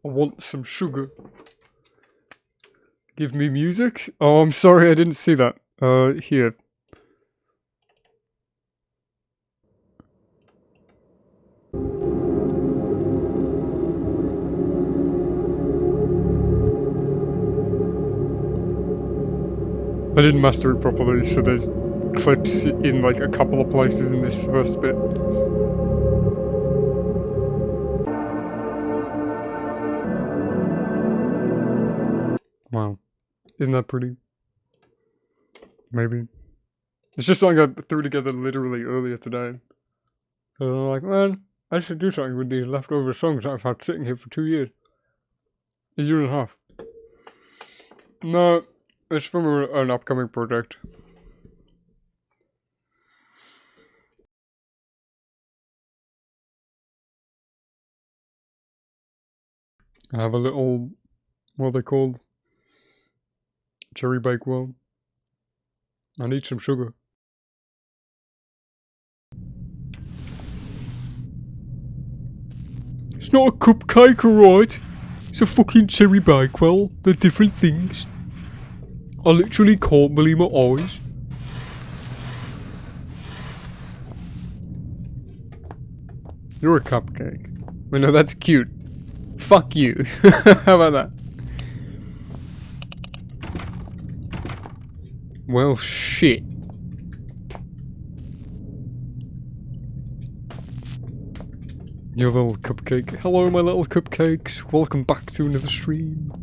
I want some sugar. Give me music? Oh, I'm sorry, I didn't see that. Here. I didn't master it properly, so there's clips in like a couple of places in this first bit. Wow. Isn't that pretty? Maybe. It's just something I threw together literally earlier today. So I'm like, man, I should do something with these leftover songs I've had sitting here for 2 years. A year and a half. No, it's from an upcoming project. I have a little, what are they called? Cherry Bakewell. I need some sugar. It's not a cupcake, alright? It's a fucking cherry bakewell. They're different things. I literally can't believe my eyes. You're a cupcake. Well, no, that's cute. Fuck you. How about that? Well, shit. Your little cupcake. Hello, my little cupcakes. Welcome back to another stream.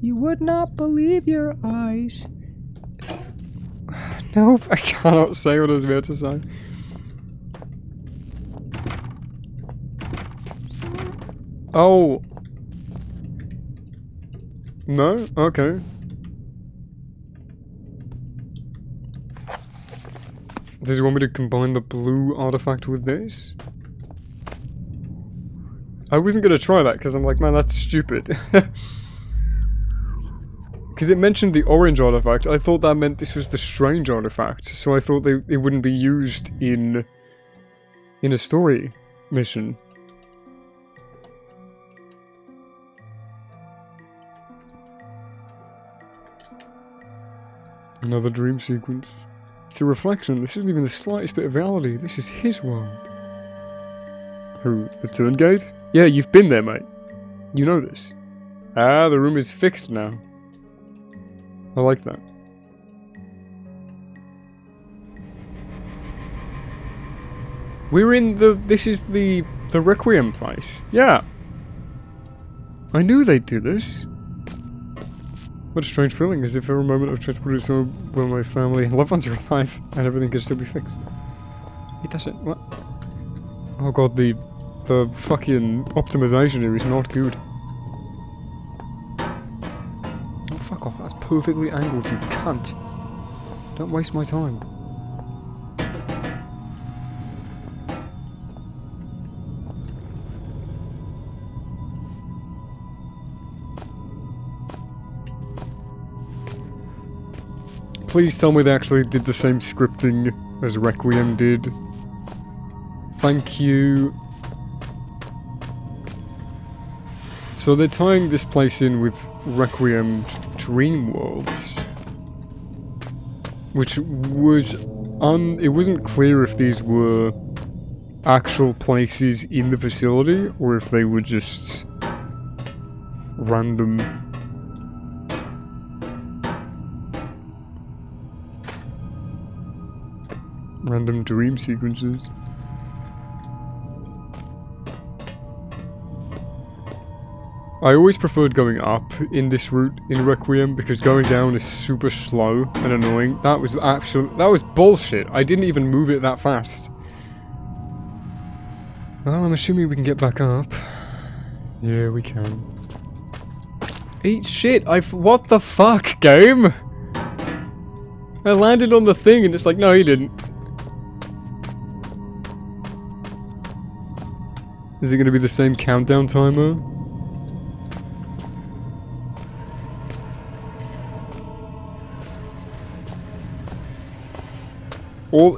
You would not believe your eyes. Nope, I cannot say what I was about to say. Oh. No? Okay. Does he want me to combine the blue artifact with this? I wasn't gonna try that because I'm like, man, that's stupid. Because it mentioned the orange artifact. I thought that meant this was the strange artifact, so I thought it wouldn't be used in a story mission. Another dream sequence. It's a reflection. This isn't even the slightest bit of reality. This is his world. Who? The turn gate? Yeah, you've been there, mate. You know this. Ah, the room is fixed now. I like that. We're in this is the Requiem place. Yeah. I knew they'd do this. What a strange feeling, as if for a moment I've transported somewhere where my family and loved ones are alive, and everything can still be fixed. It doesn't. What? Oh god, the fucking optimization here is not good. Oh fuck off! That's perfectly angled, you cunt. Don't waste my time. Please tell me they actually did the same scripting as Requiem did. Thank you. So they're tying this place in with Requiem's dream worlds. Which was it wasn't clear if these were actual places in the facility or if they were just random dream sequences. I always preferred going up in this route in Requiem because going down is super slow and annoying. That was bullshit. I didn't even move it that fast. Well, I'm assuming we can get back up. Yeah, we can. Eat shit! What the fuck, game? I landed on the thing and it's like, no, you didn't. Is it going to be the same countdown timer?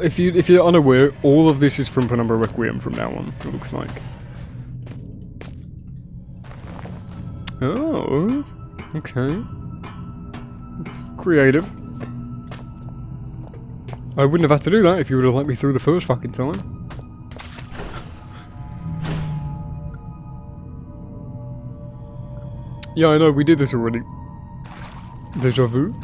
If you're unaware, all of this is from Penumbra Requiem from now on, it looks like. Oh, okay. It's creative. I wouldn't have had to do that if you would have let me through the first fucking time. Yeah, I know, we did this already. Deja vu?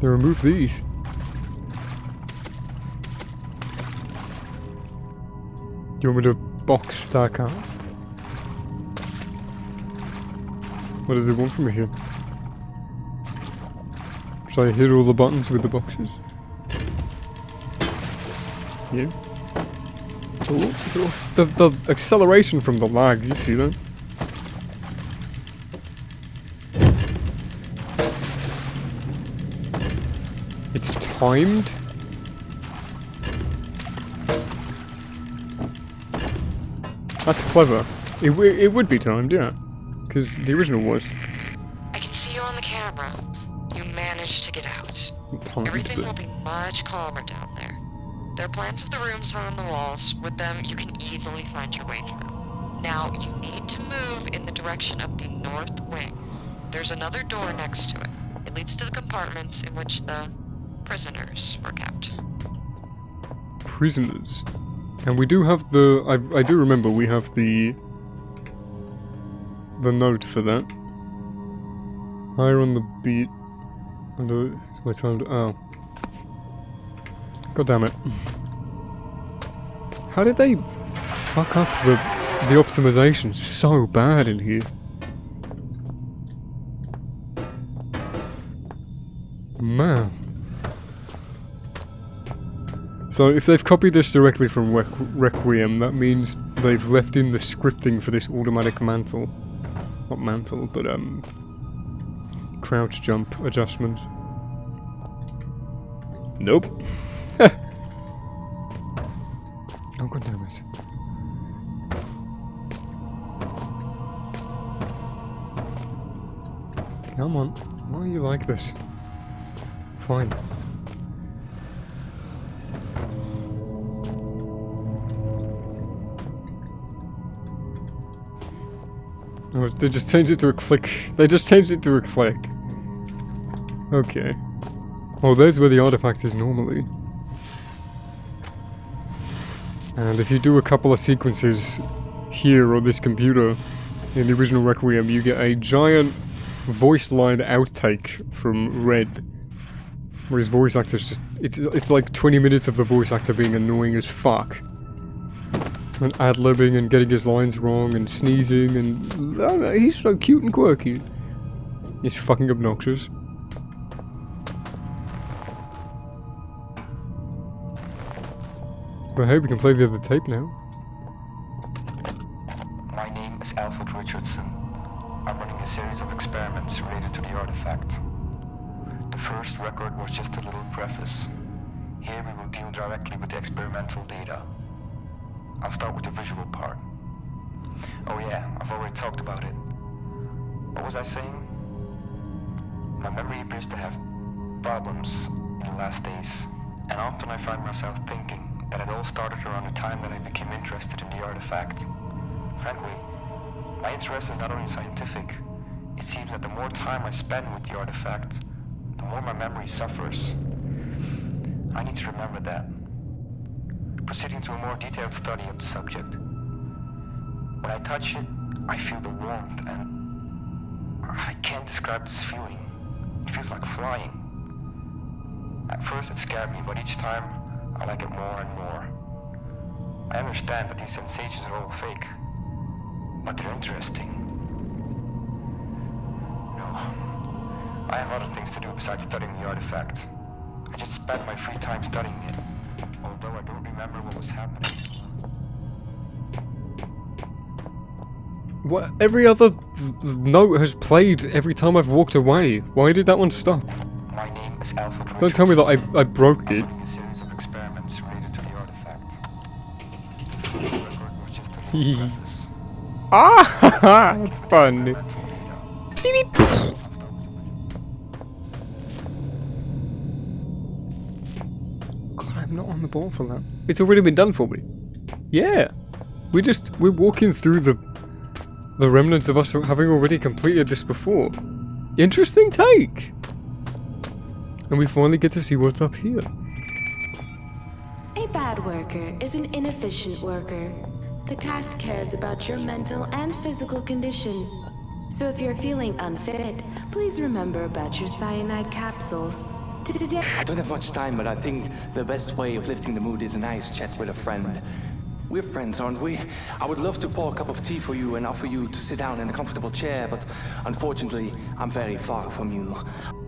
They remove these. Do you want me to box stack up? What does it want from me here? Should I hit all the buttons with the boxes? Yeah. Oh, the acceleration from the lag, you see that? It's timed? That's clever. It would be timed, yeah. Because the original was. I can see you on the camera. You managed to get out. Timed, Everything will be much calmer down there. There are plans of the rooms hung on the walls. With them, you can easily find your way through. Now, you need to move in the direction of the north wing. There's another door next to it. It leads to the compartments in which the prisoners were kept. Prisoners? And we do have the... I do remember we have the note for that. Higher on the beat. And it's my time to... Oh. God damn it. How did they fuck up the optimization so bad in here? Man. So if they've copied this directly from Requiem, that means they've left in the scripting for this automatic mantle. Not mantle, but crouch jump adjustment. Nope. Oh god damn it. Come on, why are you like this? Fine. Oh, they just changed it to a click. They just changed it to a click. Okay. Oh, there's where the artifact is normally. And if you do a couple of sequences here on this computer, in the original Requiem, you get a giant voice line outtake from Red. Where his voice actor's just... It's like 20 minutes of the voice actor being annoying as fuck. And ad-libbing and getting his lines wrong and sneezing and... Oh no, he's so cute and quirky. He's fucking obnoxious. But I hope we can play the other tape now. My name is Alfred Richardson. I'm running a series of experiments related to the artifact. The first record was just a little preface. Here we will deal directly with the experimental data. I'll start with the visual part. Oh yeah, I've already talked about it. What was I saying? My memory appears to have problems in the last days, and often I find myself thinking that it all started around the time that I became interested in the artifact. Frankly, my interest is not only scientific. It seems that the more time I spend with the artifact, the more my memory suffers. I need to remember that. Proceeding to a more detailed study of the subject. When I touch it, I feel the warmth and... I can't describe this feeling. It feels like flying. At first it scared me, but each time I like it more and more. I understand that these sensations are all fake, but they're interesting. No, I have other things to do besides studying the artifact. I just spent my free time studying it, although I don't remember what was happening. What? Every other note has played every time I've walked away. Why did that one stop? My name is Alfred. Don't tell me that I broke it. Ah, that's fun. Beep, beep. God, I'm not on the ball for that. It's already been done for me. Yeah, we're walking through the remnants of us having already completed this before. Interesting take. And we finally get to see what's up here. A bad worker is an inefficient worker. The cast cares about your mental and physical condition. So if you're feeling unfit, please remember about your cyanide capsules. Today I don't have much time, but I think the best way of lifting the mood is a nice chat with a friend. We're friends, aren't we? I would love to pour a cup of tea for you and offer you to sit down in a comfortable chair, but unfortunately, I'm very far from you.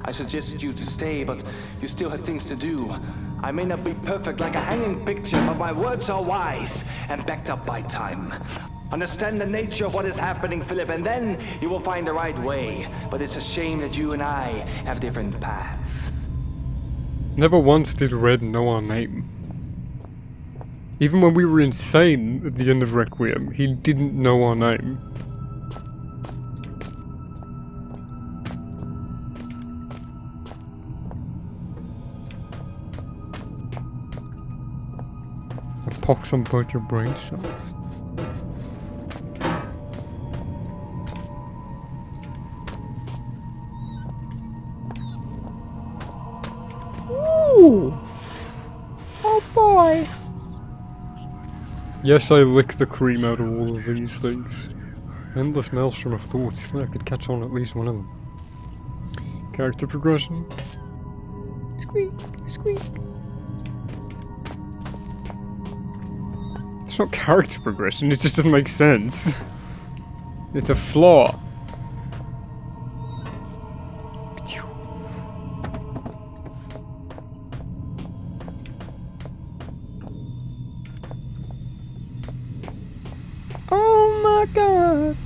I suggest you to stay, but you still have things to do. I may not be perfect like a hanging picture, but my words are wise and backed up by time. Understand the nature of what is happening, Philip, and then you will find the right way. But it's a shame that you and I have different paths. Never once did Red know our name. Even when we were insane at the end of Requiem, he didn't know our name. A pox on both your brain cells. Ooh! Oh boy! Yes, I lick the cream out of all of these things. Endless maelstrom of thoughts. I feel like I could catch on at least one of them. Character progression. Squeak, squeak. It's not character progression, it just doesn't make sense. It's a flaw. my god.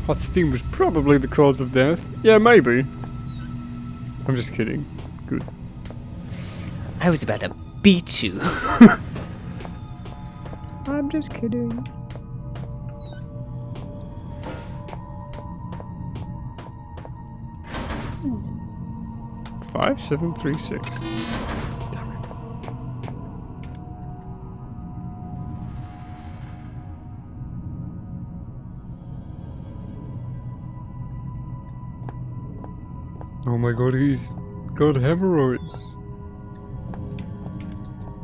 Hot steam was probably the cause of death. Yeah, maybe. I'm just kidding. Good. I was about to beat you. I'm just kidding. Ooh. 5736. Damn it. Oh my god, he's got hemorrhoids.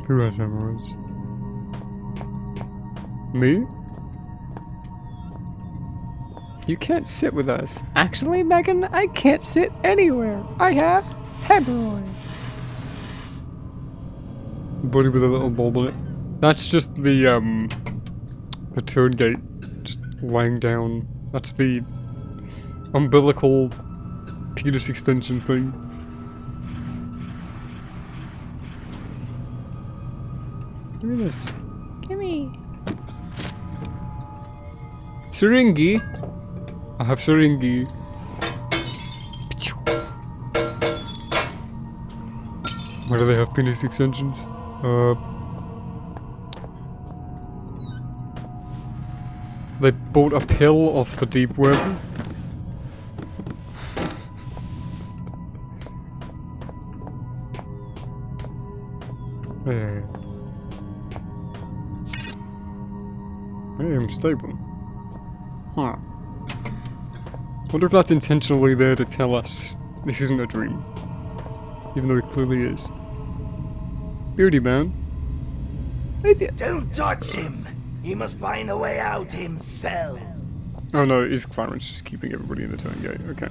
Who has hemorrhoids? Me? You can't sit with us. Actually, Megan, I can't sit anywhere. I have hemorrhoids. Body with a little bulb on it. That's just the turn gate. Just lying down. That's the umbilical penis extension thing. Give me this. Gimme. Syringy. I have syringy. Why do they have penis extensions? They bought a pill off the deep web. Hey. Hey, I'm stable. Huh. Wonder if that's intentionally there to tell us this isn't a dream. Even though it clearly is. Beardy man. Is it? Don't touch him! He must find a way out himself. Oh no, it is Clarence just keeping everybody in the turn gate. Okay.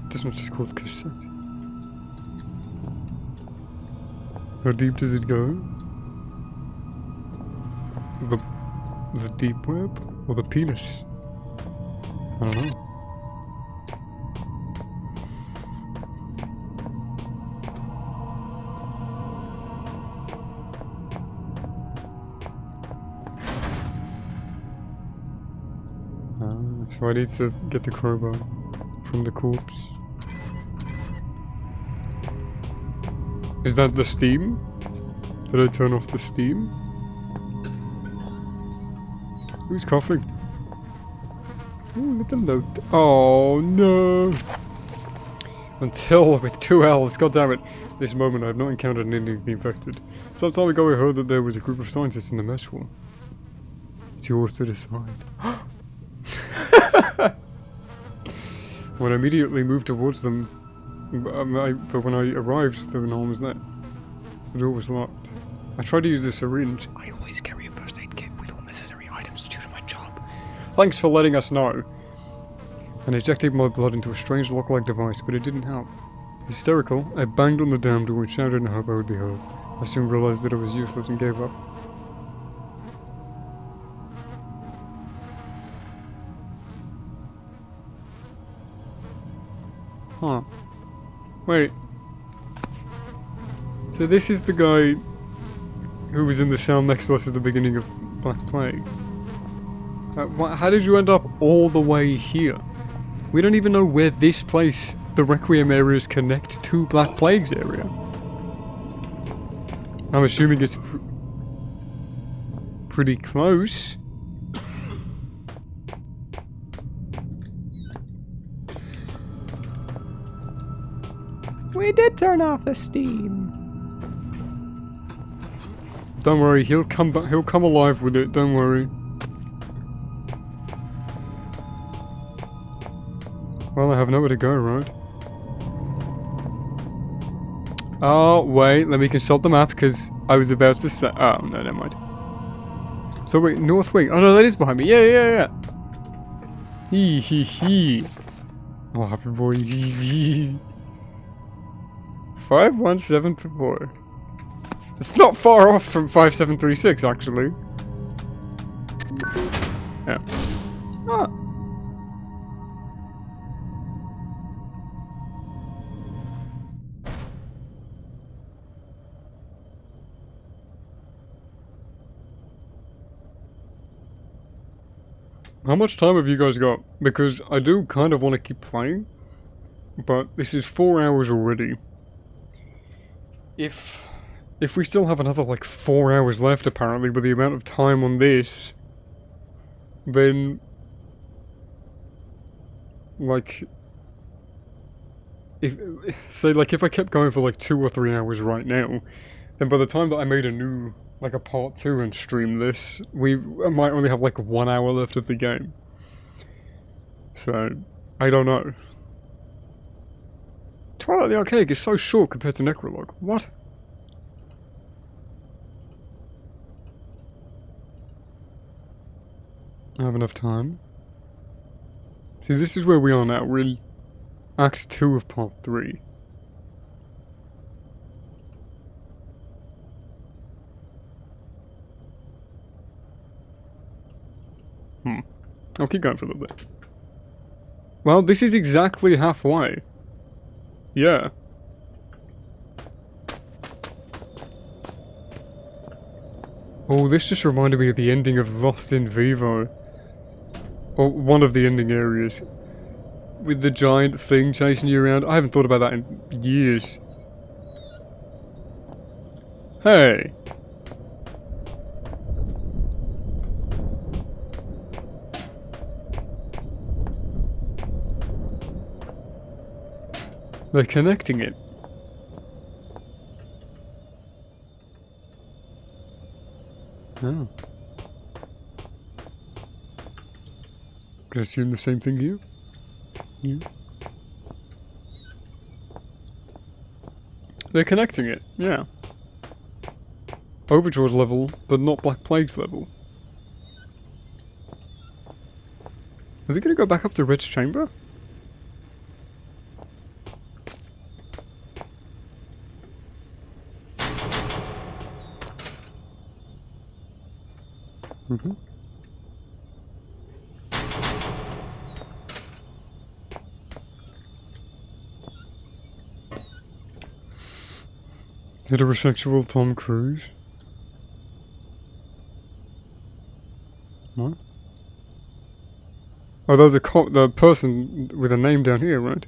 Doesn't just cause cassette. How deep does it go? The deep web? Or the penis? I don't know. So I need to get the crowbar from the corpse. Is that the steam? Did I turn off the steam? Who's coughing? Ooh, little note. Oh no! Until with 2 L's, goddammit. This moment I have not encountered any of the infected. Some time ago I heard that there was a group of scientists in the mess hall. It's yours to decide. When I immediately moved towards them, but when I arrived, no one was there. The door was locked. I tried to use a syringe. I always carry a first aid kit with all necessary items due to my job. Thanks for letting us know. And ejected my blood into a strange lock-like device, but it didn't help. Hysterical, I banged on the damn door and shouted in the hope I would be heard. I soon realized that it was useless and gave up. Huh. Wait. So this is the guy who was in the cell next to us at the beginning of Black Plague. How did you end up all the way here? We don't even know where this place, the Requiem areas, connect to Black Plague's area. I'm assuming it's pretty close. We did turn off the steam. Don't worry, he'll come back. He'll come alive with it. Don't worry. Well, I have nowhere to go, right? Oh wait, let me consult the map because I was about to say. Oh no, never mind. So wait, north wing. Oh no, that is behind me. Yeah. Hee hee hee. Oh, happy boy. 51744. It's not far off from 5736, actually. Yeah. Oh. How much time have you guys got? Because I do kind of want to keep playing, but this is 4 hours already. If we still have another like 4 hours left apparently with the amount of time on this, then like if I kept going for like 2 or 3 hours right now, then by the time that I made a new like a part 2 and stream this, I might only have like 1 hour left of the game. So I don't know. Twilight the Archaic is so short compared to Necrologue. What? I have enough time. See, this is where we are now. We're in Act 2 of Part 3. I'll keep going for a little bit. Well, this is exactly halfway. Yeah. Oh, this just reminded me of the ending of Lost in Vivo. Or one of the ending areas. With the giant thing chasing you around. I haven't thought about that in years. Hey! They're connecting it. Oh. Can I assume the same thing here? Yeah. They're connecting it, yeah. Overture's level, but not Black Plague's level. Are we gonna go back up to Red's chamber? Mm-hmm. Heterosexual Tom Cruise? What? Oh, there's the person with a name down here, right?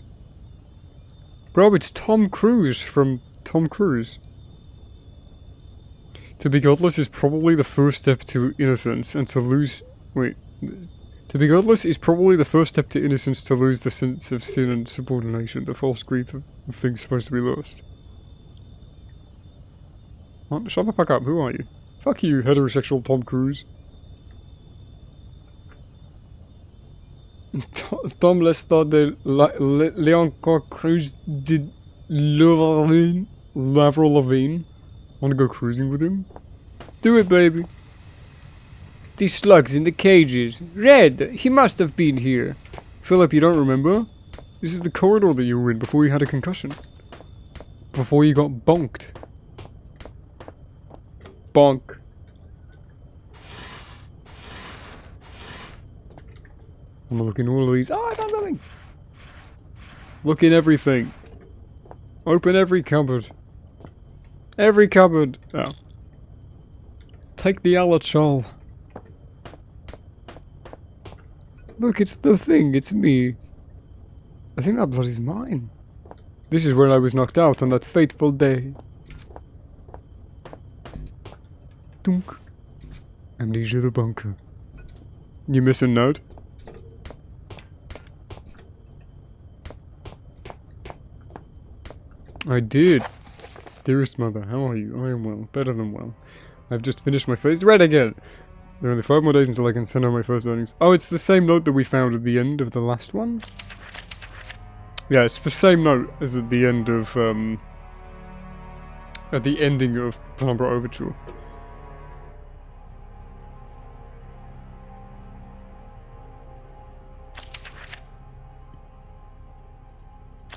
Bro, it's Tom Cruise from Tom Cruise. To be godless is probably the first step to innocence, and to lose... Wait. To be godless is probably the first step to innocence, to lose the sense of sin and subordination, the false grief of things supposed to be lost. What? Shut the fuck up, who are you? Fuck you, heterosexual Tom Cruise. Tom Lester de Leon Cruz de Lavril Lavigne. Wanna go cruising with him? Do it, baby. These slugs in the cages. Red, he must have been here. Philip, you don't remember? This is the corridor that you were in before you had a concussion. Before you got bonked. Bonk. I'm gonna look in all of these. Oh, I found nothing! Look in everything. Open every cupboard. Every cupboard. Oh. Take the Alachol. Look, it's the thing. It's me. I think that blood is mine. This is where I was knocked out on that fateful day. Dunk. Amnesia the bunker. You miss a note? I did. Dearest mother, how are you? I am well. Better than well. I've just finished my first red again. There are only 5 more days until I can send out my first earnings. Oh, it's the same note that we found at the end of the last one? Yeah, it's the same note as at the end of, at the ending of Penumbra Overture.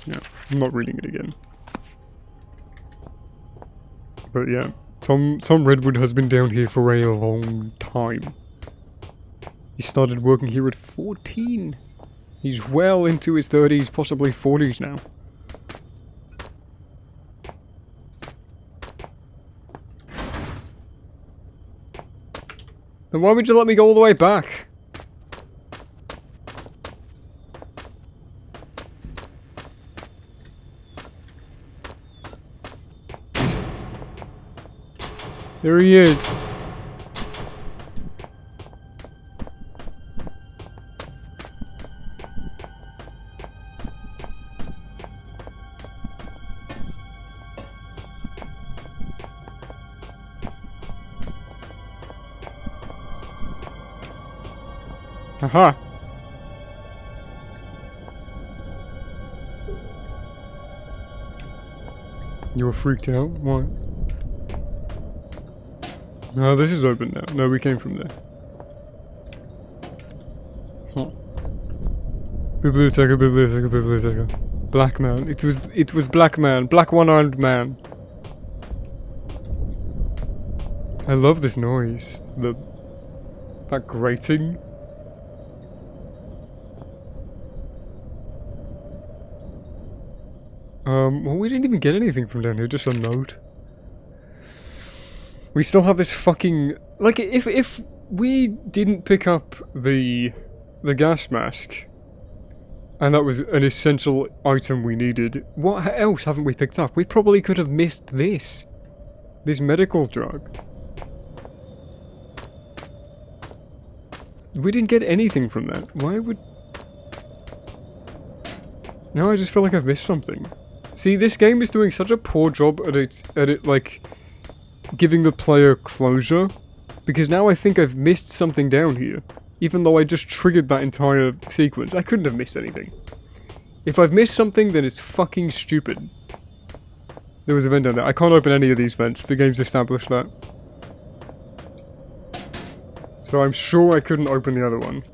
Yeah, I'm not reading it again. But yeah, Tom Redwood has been down here for a long time. He started working here at 14. He's well into his 30s, possibly 40s now. Then why would you let me go all the way back? There he is. Aha! You were freaked out? Why? No, this is open now. No, we came from there. Huh. Biblioteca, biblioteca, biblioteca. Black man. It was black man. Black one-armed man. I love this noise. That grating. Well, we didn't even get anything from down here, just a note. We still have this fucking... Like, if we didn't pick up the gas mask, and that was an essential item we needed, what else haven't we picked up? We probably could have missed this. This medical drug. We didn't get anything from that. Why would... Now I just feel like I've missed something. See, this game is doing such a poor job at it, like, giving the player closure, because now I think I've missed something down here, even though I just triggered that entire sequence. I couldn't have missed anything. If I've missed something, then it's fucking stupid. There was a vent down there. I can't open any of these vents. The game's established that. So I'm sure I couldn't open the other one.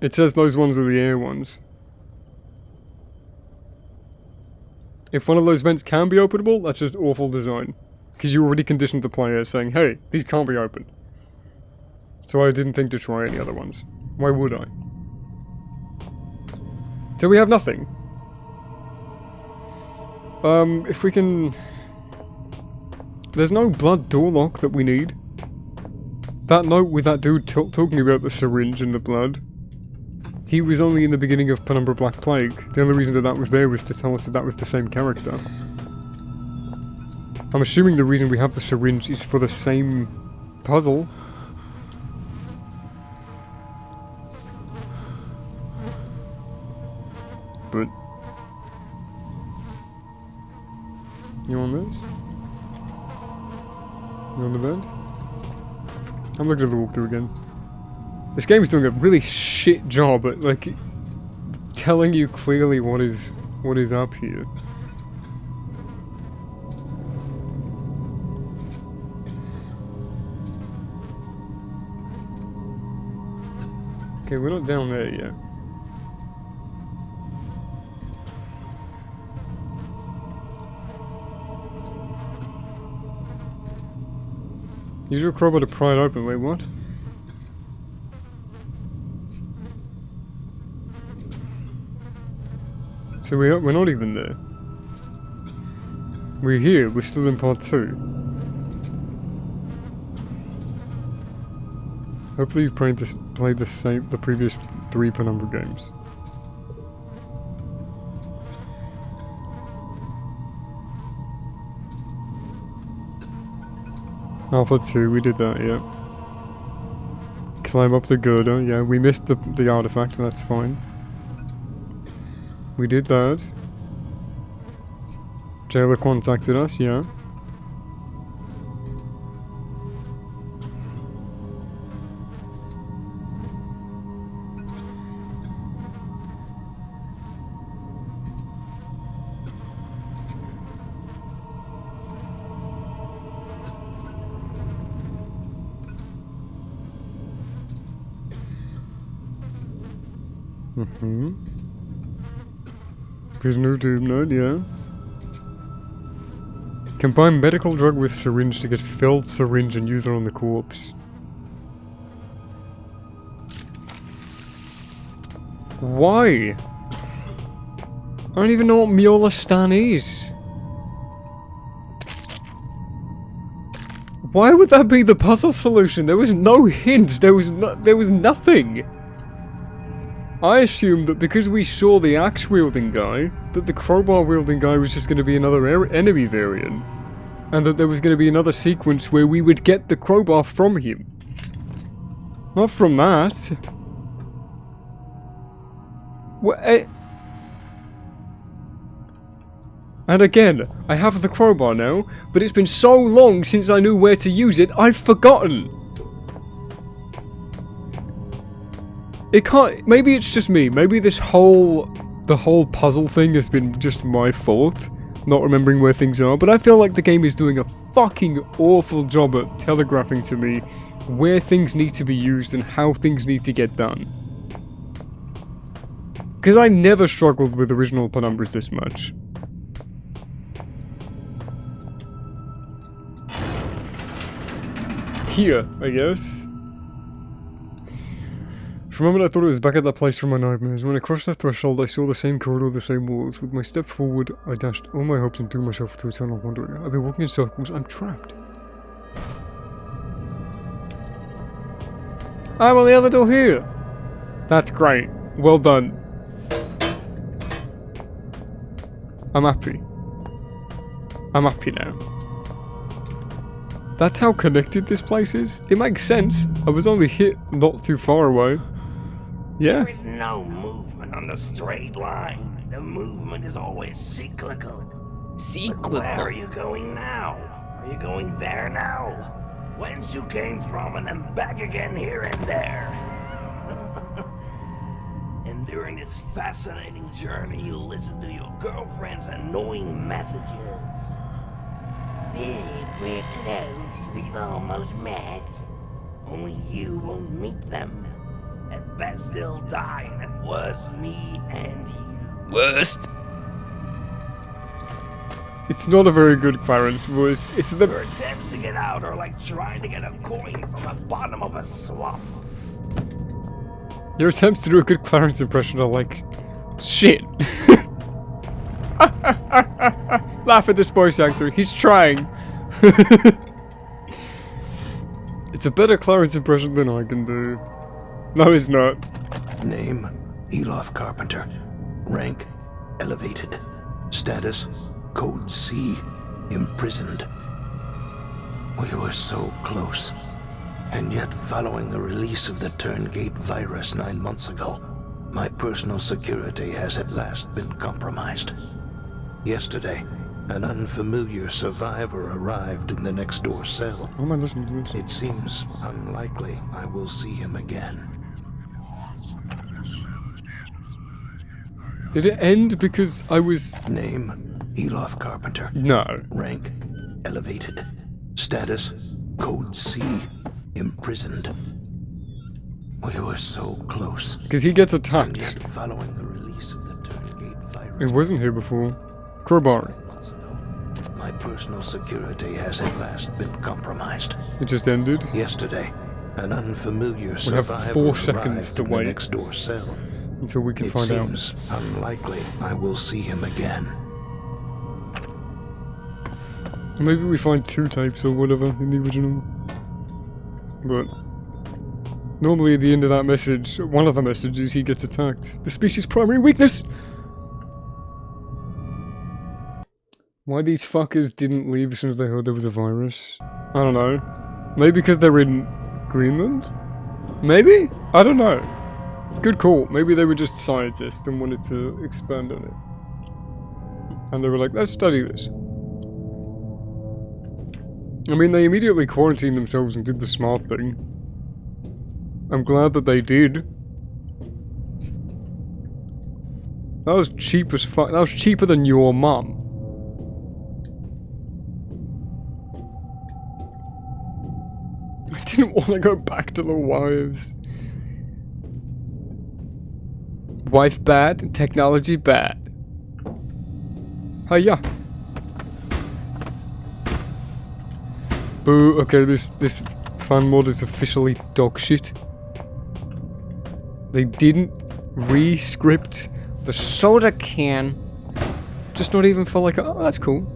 It says those ones are the air ones. If one of those vents can be openable, that's just awful design. Because you already conditioned the player saying, hey, these can't be opened. So I didn't think to try any other ones. Why would I? So we have nothing. If we can... There's no blood door lock that we need. That note with that dude talking about the syringe and the blood. He was only in the beginning of Penumbra Black Plague. The only reason that was there was to tell us that was the same character. I'm assuming the reason we have the syringe is for the same puzzle. But... You on this? You on the bed? I'm looking at the walkthrough again. This game is doing a really shit job at, like, telling you clearly what is up here. Okay, we're not down there yet. Use your crowbar to pry it open. Wait, what? So we're not even there. We're here, we're still in part 2. Hopefully you've played the previous 3 Penumbra games. Alpha 2, we did that, yeah. Climb up the girder, yeah, we missed the artifact, that's fine. We did that. Jailer contacted us, yeah. Prisoner Doom Node, yeah. Combine medical drug with syringe to get filled syringe and use it on the corpse. Why? I don't even know what Miolistan is. Why would that be the puzzle solution? There was no hint. There was nothing. I assumed that because we saw the axe-wielding guy, that the crowbar-wielding guy was just going to be another enemy variant. And that there was going to be another sequence where we would get the crowbar from him. Not from that. And again, I have the crowbar now, but it's been so long since I knew where to use it, I've forgotten. It can't, maybe it's just me, maybe the whole puzzle thing has been just my fault, not remembering where things are, but I feel like the game is doing a fucking awful job at telegraphing to me where things need to be used and how things need to get done. Because I never struggled with original Penumbras this much. Here, I guess. For a moment I thought it was back at that place from my nightmares. When I crossed that threshold I saw the same corridor, the same walls. With my step forward I dashed all my hopes and threw myself to eternal wandering. I've been walking in circles, I'm trapped. I'm on the other door here! That's great. Well done. I'm happy. I'm happy now. That's how connected this place is? It makes sense. I was only hit not too far away. Yeah. There is no movement on the straight line. The movement is always cyclical. Cyclical? But where are you going now? Are you going there now? Whence you came from and then back again here and there. And during this fascinating journey you listen to your girlfriend's annoying messages. Viv, we're close. We've almost met. Only you won't meet them. At best they'll die, and at worst me and you. Worst? It's not a very good Clarence voice. It's the... Your attempts to get out are like trying to get a coin from the bottom of a swamp. Your attempts to do a good Clarence impression are like... shit. Laugh at this voice actor. He's trying. It's a better Clarence impression than I can do. No, it's not. Name, Elof Carpenter. Rank, elevated. Status, Code C, imprisoned. We were so close. And yet, following the release of the Turngate virus 9 months ago, my personal security has at last been compromised. Yesterday, an unfamiliar survivor arrived in the next door cell. How am I listening to this? It seems unlikely I will see him again. Did it end because I was... Name, Elof Carpenter. No. Rank, elevated. Status, Code C, imprisoned. We were so close. Because he gets attacked. And yet, following the release of the Turngate virus... It wasn't here before. Crowbar. My personal security has at last been compromised. It just ended. Yesterday, an unfamiliar we survivor have 4 seconds to arrived in wait the next door cell. Until we can find out. It seems unlikely I will see him again. Maybe we find 2 tapes or whatever in the original. But normally at the end of that message, one of the messages, he gets attacked. The species' primary weakness! Why these fuckers didn't leave as soon as they heard there was a virus? I don't know. Maybe because they're in Greenland? Maybe? I don't know. Good call. Maybe they were just scientists and wanted to expand on it. And they were like, let's study this. I mean, they immediately quarantined themselves and did the smart thing. I'm glad that they did. That was cheap as fuck. That was cheaper than your mum. I didn't want to go back to the wives. Wife bad, technology bad. Hiya. Boo, okay, this fan mod is officially dog shit. They didn't re-script the soda can. Just not even for like, oh, that's cool.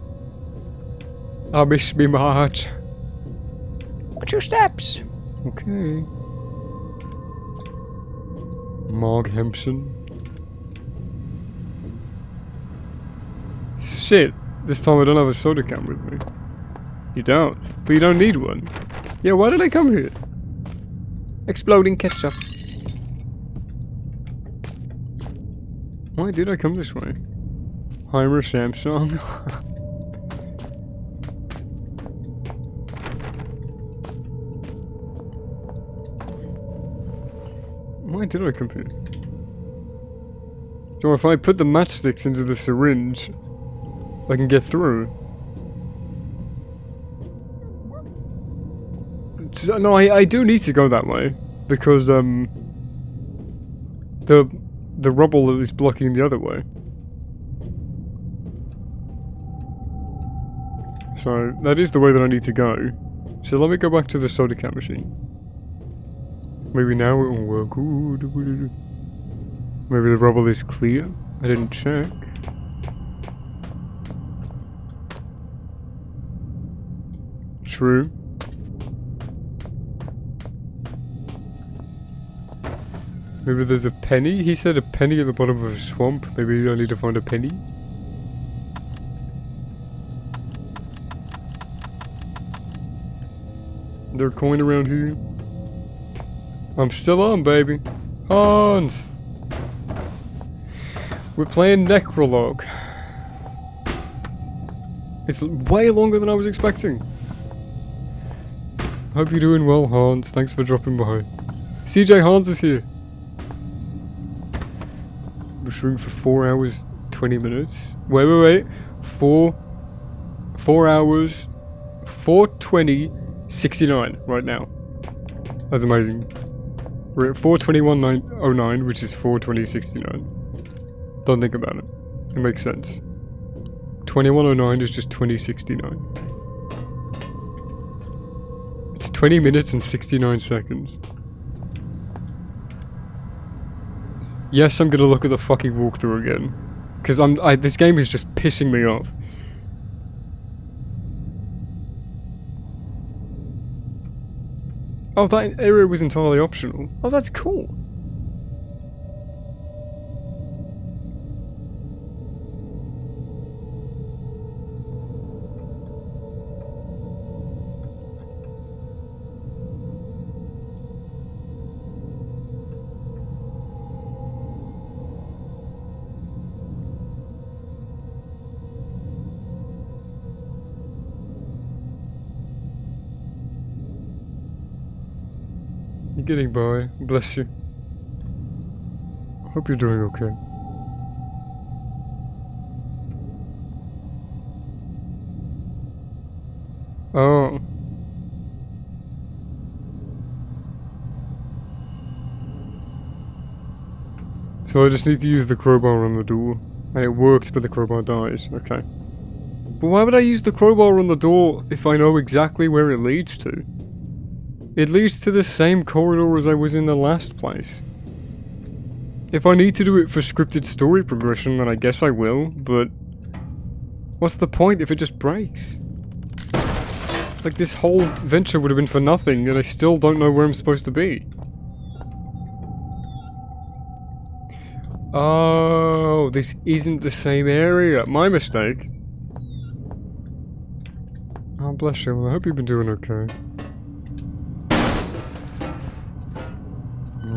I miss me much. What's your steps? Okay. Marg Hempson. Shit, this time I don't have a soda can with me. You don't. But you don't need one. Yeah, why did I come here? Exploding ketchup. Why did I come this way? Heimer Samsung. Why did I come here? So if I put the matchsticks into the syringe, I can get through. So, no, I do need to go that way because the rubble is blocking the other way. So that is the way that I need to go. So let me go back to the soda can machine. Maybe now it will work. Maybe the rubble is clear. I didn't check. True. Maybe there's a penny? He said a penny at the bottom of a swamp. Maybe I need to find a penny. Is there a coin around here? I'm still on, baby. Hans! We're playing Necrologue. It's way longer than I was expecting. Hope you're doing well, Hans. Thanks for dropping by. CJ Hans is here. We're streaming for 4 hours, 20 minutes. Wait. 4 hours, 4:20, 69 right now. That's amazing. We're at 4:21:09, which is 4:20:69. Don't think about it. It makes sense. 21:09 is just 20:69. It's 20 minutes and 69 seconds. Yes, I'm gonna look at the fucking walkthrough again. Because this game is just pissing me off. Oh, that area was entirely optional. Oh, that's cool. You're getting by. Bless you. Hope you're doing okay. Oh. So I just need to use the crowbar on the door. And it works, but the crowbar dies. Okay. But why would I use the crowbar on the door if I know exactly where it leads to? It leads to the same corridor as I was in the last place. If I need to do it for scripted story progression, then I guess I will, but what's the point if it just breaks? Like, this whole venture would have been for nothing, and I still don't know where I'm supposed to be. Oh, this isn't the same area. My mistake. Oh, bless you. Well, I hope you've been doing okay.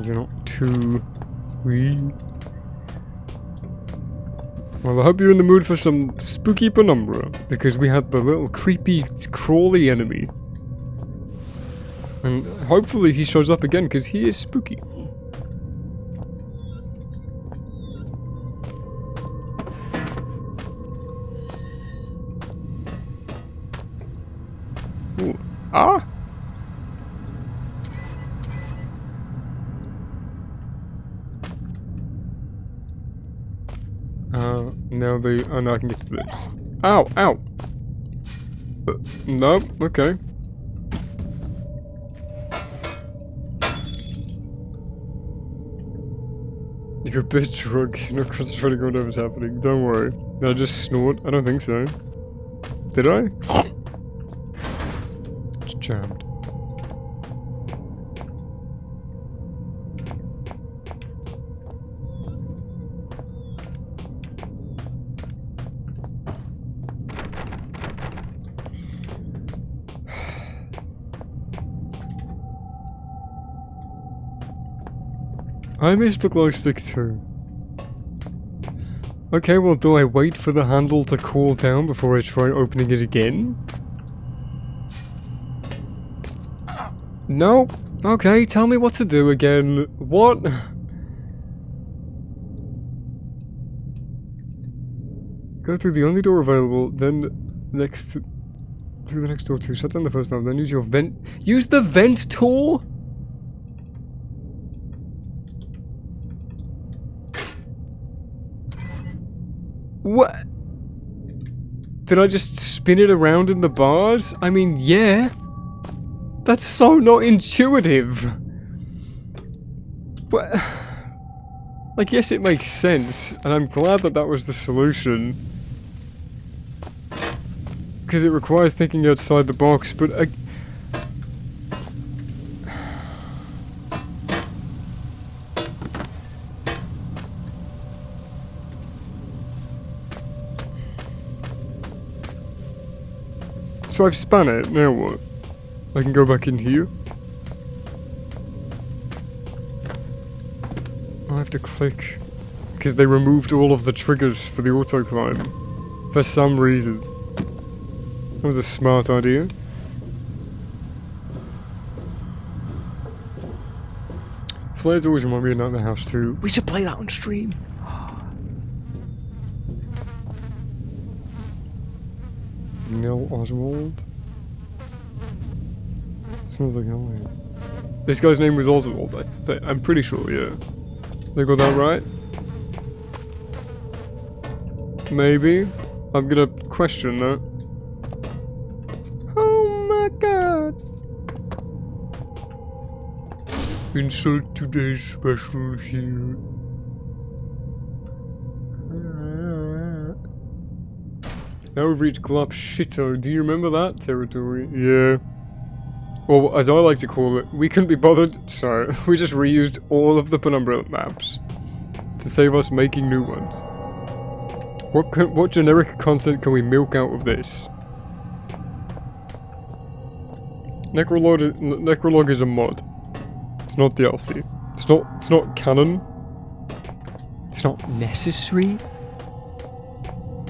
You're not too weak. Well, I hope you're in the mood for some spooky Penumbra, because we had the little creepy, crawly enemy. And hopefully he shows up again, because he is spooky. Ooh. Ah! Now now I can get to this. Ow! Ow! No, okay. You're a bit drunk. You're not concentrating on whatever's happening. Don't worry. Did I just snort? I don't think so. Did I? It's jammed. I missed the glow stick too. Okay, well, do I wait for the handle to cool down before I try opening it again? No. Okay, tell me what to do again. What? Go through the only door available, then through the next door too. Shut down the first valve, then use your vent. Use the vent tool? What? Did I just spin it around in the bars? I mean, yeah. That's so not intuitive. What? Like, yes, it makes sense, and I'm glad that that was the solution. Because it requires thinking outside the box, but so I've spun it, now what? I can go back in here? I'll have to click. Because they removed all of the triggers for the auto climb. For some reason. That was a smart idea. Flares always remind me of Nightmare House 2. We should play that on stream. Neil Oswald. Smells like Halloween. This guy's name was Oswald, I'm pretty sure, yeah. They got that right? Maybe. I'm gonna question that. Oh my god! Insert today's special here. Now we've reached Glapshito. Do you remember that territory? Yeah. Or as I like to call it, we couldn't be bothered, so we just reused all of the Penumbra maps to save us making new ones. What generic content can we milk out of this? Necrologue is a mod. It's not DLC. It's not canon. It's not necessary.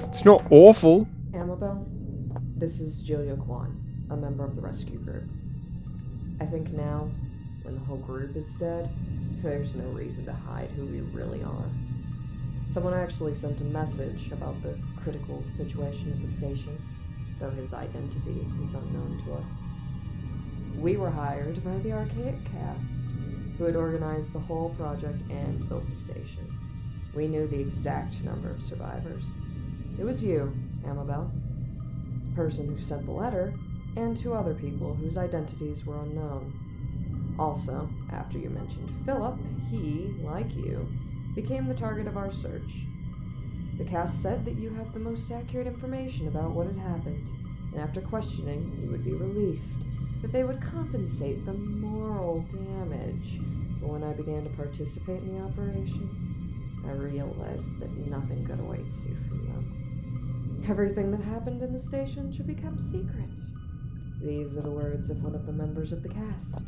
It's not awful. Amabel, this is Julia Kwan, a member of the rescue group. I think now, when the whole group is dead, there's no reason to hide who we really are. Someone actually sent a message about the critical situation at the station, though his identity is unknown to us. We were hired by the Archaic cast, who had organized the whole project and built the station. We knew the exact number of survivors. It was you, Amabel, the person who sent the letter, and two other people whose identities were unknown. Also, after you mentioned Philip, he, like you, became the target of our search. The cast said that you have the most accurate information about what had happened, and after questioning, you would be released, but they would compensate the moral damage. But when I began to participate in the operation, I realized that nothing good awaits you from them. Everything that happened in the station should be kept secret. These are the words of one of the members of the cast.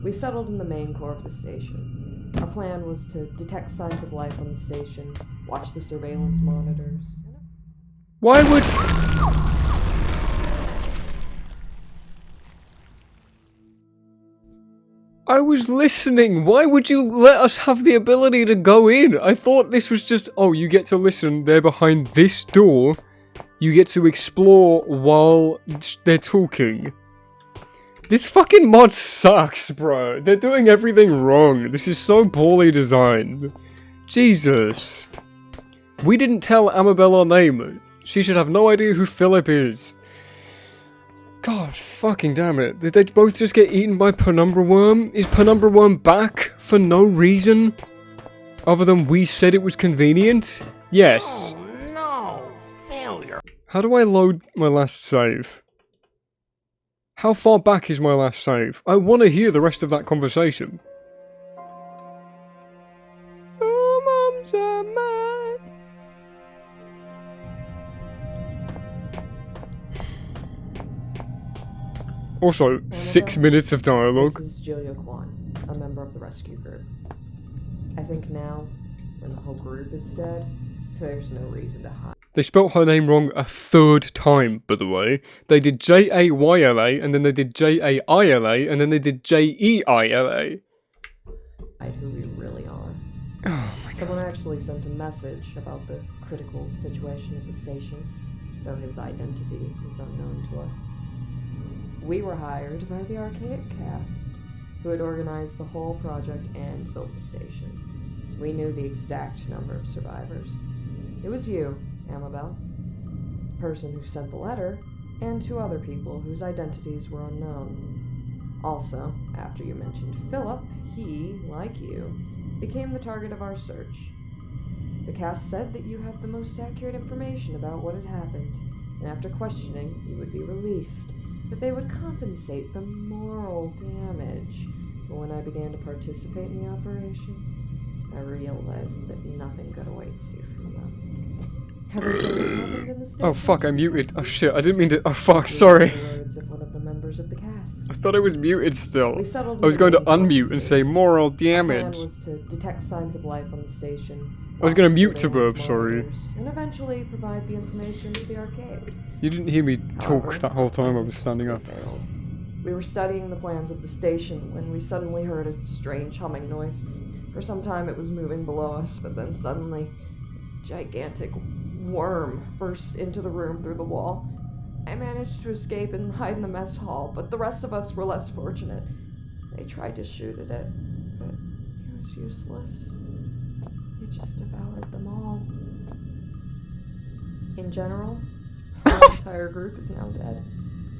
We settled in the main core of the station. Our plan was to detect signs of life on the station, watch the surveillance monitors. Why would... I was listening. Why would you let us have the ability to go in? I thought this was just, oh, you get to listen. They're behind this door. You get to explore while they're talking. This fucking mod sucks, bro. They're doing everything wrong. This is so poorly designed. Jesus. We didn't tell Amabel our name. She should have no idea who Philip is. God fucking damn it. Did they both just get eaten by Penumbra Worm? Is Penumbra Worm back for no reason? Other than we said it was convenient? Yes. Oh no! Failure! How do I load my last save? How far back is my last save? I want to hear the rest of that conversation. Oh, Mom's a man. Also, 6 minutes of dialogue. This is Julia Kwan, a member of the rescue group. I think now, when the whole group is dead, there's no reason to hide. They spelt her name wrong a third time, by the way. They did Jayla, and then they did Jaila, and then they did Jeila. Who we really are. Oh my Someone actually sent a message about the critical situation at the station, though his identity is unknown to us. We were hired by the Archaic cast, who had organized the whole project and built the station. We knew the exact number of survivors. It was you, Amabel, the person who sent the letter, and 2 other people whose identities were unknown. Also, after you mentioned Philip, he, like you, became the target of our search. The cast said that you have the most accurate information about what had happened, and after questioning, you would be released, but they would compensate the moral damage. But when I began to participate in the operation, I realized that nothing good awaits you from them. Oh fuck, I muted. Oh shit, I didn't mean to. Oh fuck, sorry. Of one of the members of the cast. I thought I was muted still. I was going to unmute and say moral damage. Our plan was to detect signs of life on the station. I was going to mute Suburb, sorry. And eventually provide the information to the Archaic. You didn't hear me talk that whole time I was standing up. We were studying the plans of the station when we suddenly heard a strange humming noise. For some time it was moving below us, but then suddenly a gigantic worm burst into the room through the wall. I managed to escape and hide in the mess hall, but the rest of us were less fortunate. They tried to shoot at it, but it was useless. It just devoured them all. In general, our entire group is now dead,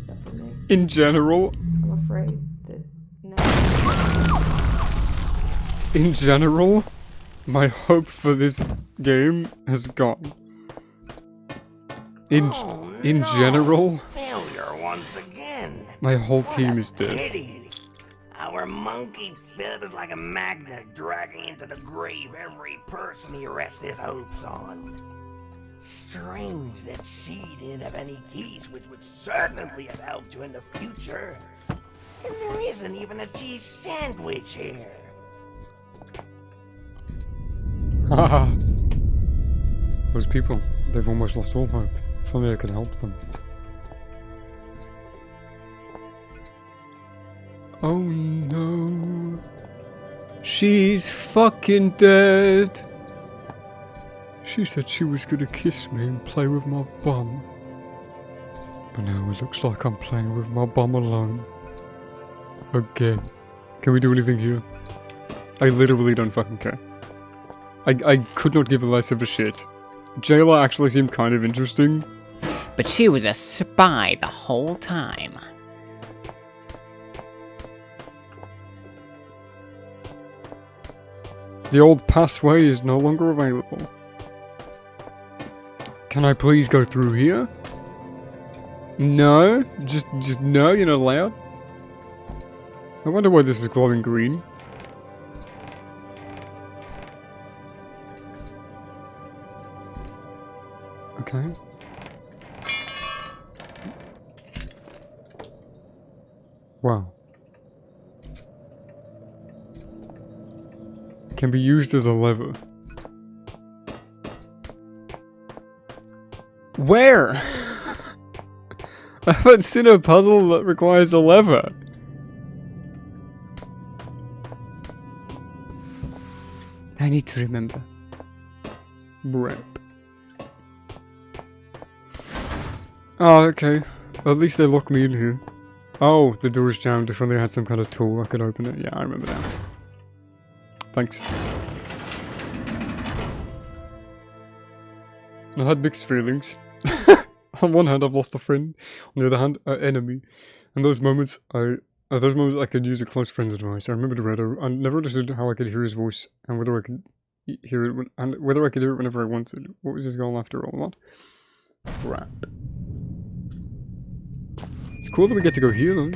except for me. In general? I'm afraid that now... In general, my hope for this game has gone. In general, Failure once again. my whole team is dead. Pity. Our monkey Philip is like a magnet dragging into the grave every person he rests his hopes on. Strange that she didn't have any keys, which would certainly have helped you in the future. And there isn't even a cheese sandwich here. Haha. Those people, they've almost lost all hope. If only I could help them. Oh no. She's fucking dead. She said she was gonna kiss me and play with my bum. But now it looks like I'm playing with my bum alone. Okay. Can we do anything here? I literally don't fucking care. I could not give less of a shit. Jayla actually seemed kind of interesting. But she was a spy the whole time. The old passway is no longer available. Can I please go through here? No? Just no, you're not allowed? I wonder why this is glowing green. Okay. Wow. Can be used as a lever. Where? I haven't seen a puzzle that requires a lever. I need to remember. Rep. Oh, okay. At least they locked me in here. Oh, the door is jammed. If only I had some kind of tool I could open it. Yeah, I remember now. Thanks. I had mixed feelings. On one hand, I've lost a friend. On the other hand, an enemy. And those moments, I could use a close friend's advice. I remembered Redo. I never understood how I could hear his voice and whether I could hear it whether I could hear it whenever I wanted. What was his goal after all? What? Crap. It's cool that we get to go here, though.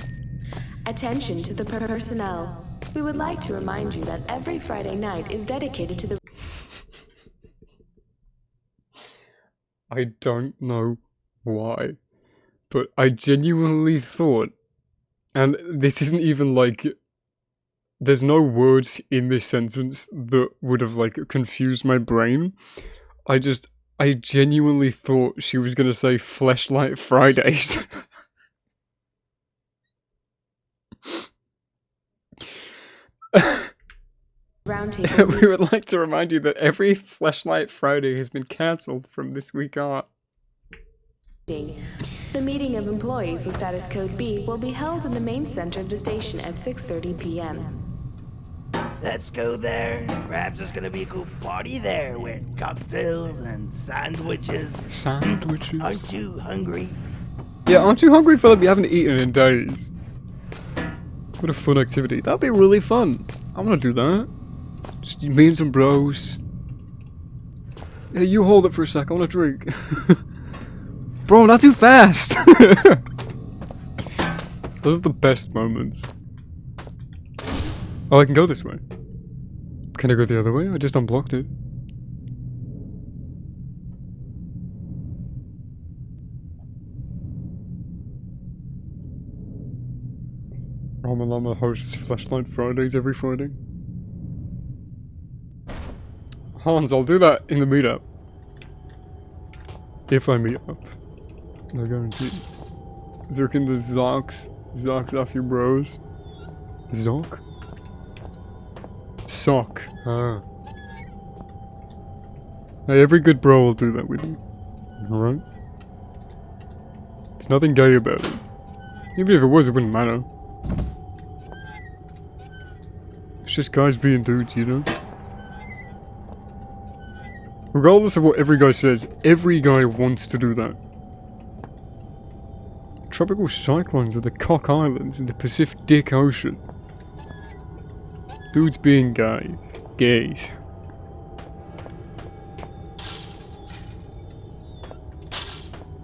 Attention to the personnel. We would like to remind you that every Friday night is dedicated to the... I don't know why, but I genuinely thought, and this isn't even like there's no words in this sentence that would have, like, confused my brain. I genuinely thought she was gonna say Fleshlight Fridays. We would like to remind you that every Fleshlight Friday has been cancelled from this week on. The meeting of employees with status code B will be held in the main center of the station at 6:30 p.m. Let's go there. Perhaps there's gonna be a cool party there with cocktails and sandwiches. Sandwiches? Aren't you hungry? Yeah, aren't you hungry, Philip? You haven't eaten in days. What a fun activity. That'd be really fun. I wanna do that. Just me and some bros. Hey, you hold it for a sec. I wanna drink. Bro, not too fast! Those are the best moments. Oh, I can go this way. Can I go the other way? I just unblocked it. Rama Llama hosts Fleshlight Fridays every Friday. Hans, I'll do that in the meetup. If I meet up. No guarantee. Zirkin the Zox. Zox off your bros. Zonk? Sock. Ah. Hey, every good bro will do that with you. Alright? There's nothing gay about it. Even if it was, it wouldn't matter. It's just guys being dudes, you know? Regardless of what every guy says, every guy wants to do that. Tropical cyclones are the Cock Islands in the Pacific Ocean. Dudes being gay. Gays.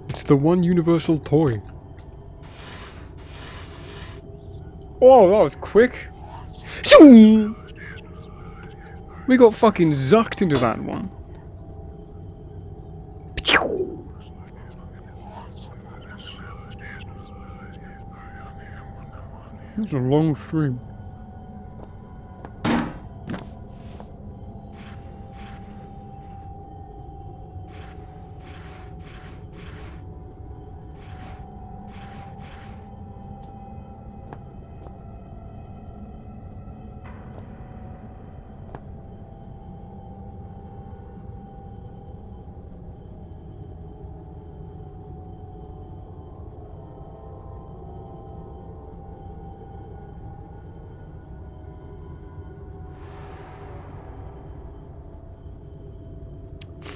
It's the one universal toy. Oh, that was quick. We got fucking zucked into that one. It's a long stream.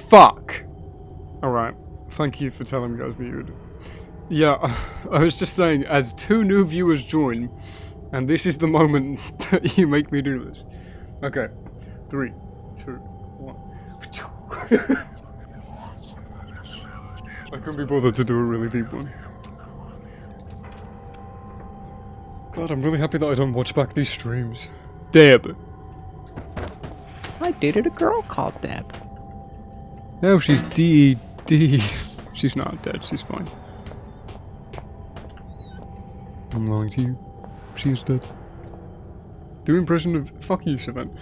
Fuck! Alright, thank you for telling me I was muted. Yeah, I was just saying, as 2 new viewers join, and this is the moment that you make me do this. Okay, 3, 2, 1. I couldn't be bothered to do a really deep one. God, I'm really happy that I don't watch back these streams. Deb! I dated a girl called Deb. Oh, she's D.D. She's not dead, she's fine. I'm lying to you. She is dead. Do an impression of... Fuck you, Savant.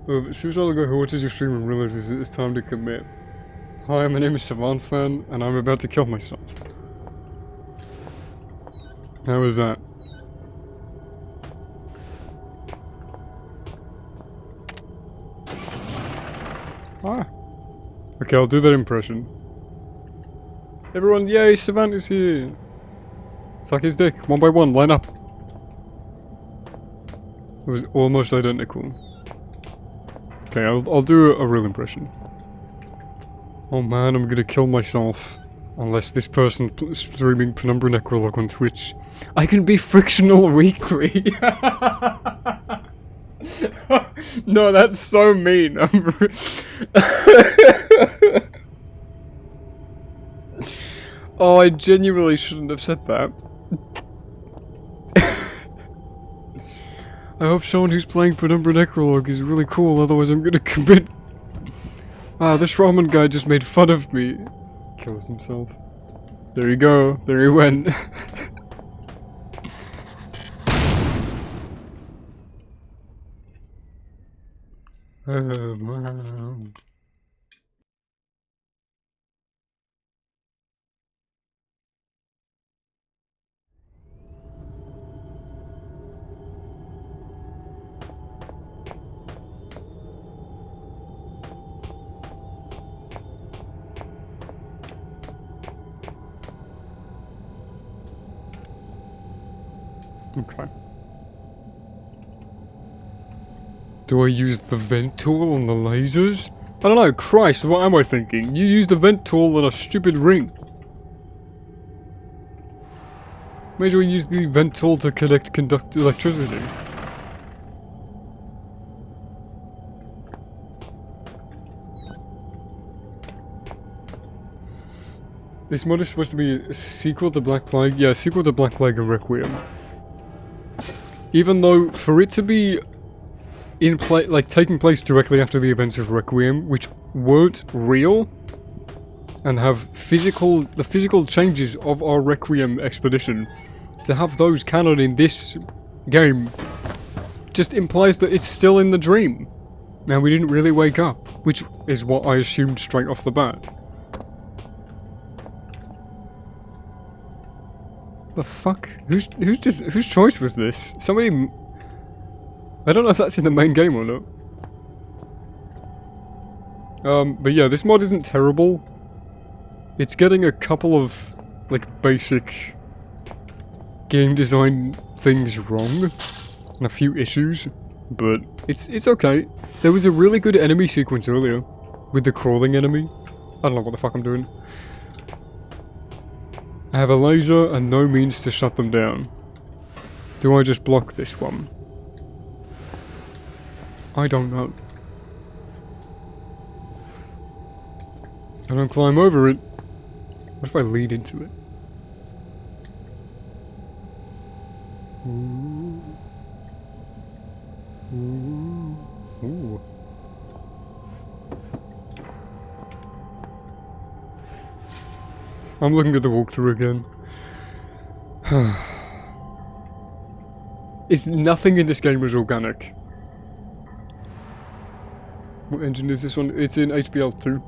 Suicidal guy who watches your stream and realizes it's time to commit. Hi, my name is Savant Fan, and I'm about to kill myself. How was that? Ah. Okay, I'll do that impression. Everyone, yay, Savant is here! Suck his dick, 1 by 1, line up. It was almost identical. Okay, I'll do a real impression. Oh man, I'm gonna kill myself. Unless this person streaming Penumbra Necrologue on Twitch. I can be frictional weekly! No, that's so mean. Oh, I genuinely shouldn't have said that. I hope someone who's playing Penumbra Necrologue is really cool, otherwise I'm gonna commit. Ah, this ramen guy just made fun of me. Kills himself. There you go. There he went. Wow. Okay. Do I use the vent tool on the lasers? I don't know, Christ, what am I thinking? You use the vent tool on a stupid ring. May as well use the vent tool to conduct electricity. This mod is supposed to be a sequel to Black Plague. Yeah, sequel to Black Plague and Requiem. Even though, for it to be taking place directly after the events of Requiem, which weren't real, and have the physical changes of our Requiem expedition, to have those canon in this game, just implies that it's still in the dream. Now, we didn't really wake up, which is what I assumed straight off the bat. The fuck? Whose choice was this? Somebody... I don't know if that's in the main game or not. But yeah, this mod isn't terrible. It's getting a couple of, like, basic game design things wrong. And a few issues. But it's okay. There was a really good enemy sequence earlier. With the crawling enemy. I don't know what the fuck I'm doing. I have a laser and no means to shut them down. Do I just block this one? I don't know. I don't climb over it. What if I lead into it? Ooh. Ooh. Ooh. I'm looking at the walkthrough again. Nothing in this game is organic. What engine is this one? It's in HBL 2.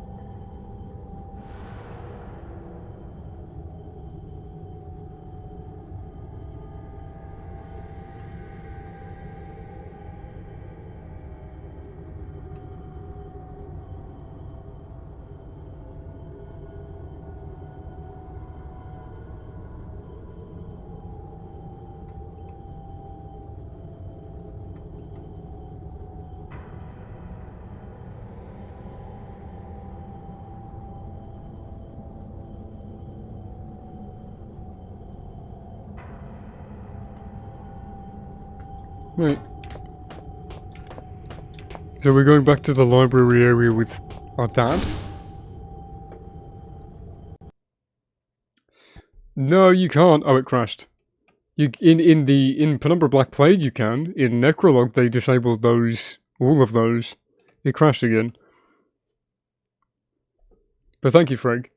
Right. So we're going back to the library area with our dad? No, you can't. Oh, it crashed. In Penumbra Black Plague you can. In Necrologue they disabled those, all of those. It crashed again. But thank you, Frank.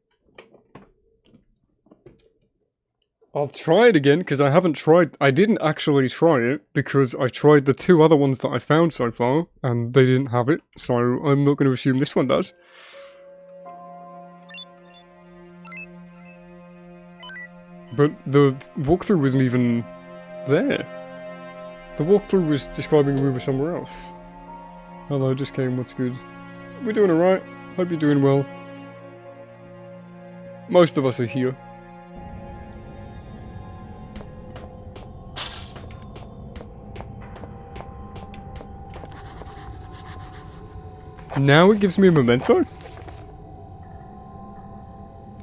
I'll try it again, because I didn't actually try it, because I tried the 2 other ones that I found so far, and they didn't have it, so I'm not going to assume this one does. But the walkthrough wasn't even there. The walkthrough was describing we were somewhere else. Hello, just came, what's good? We're doing alright, hope you're doing well. Most of us are here. Now it gives me a memento?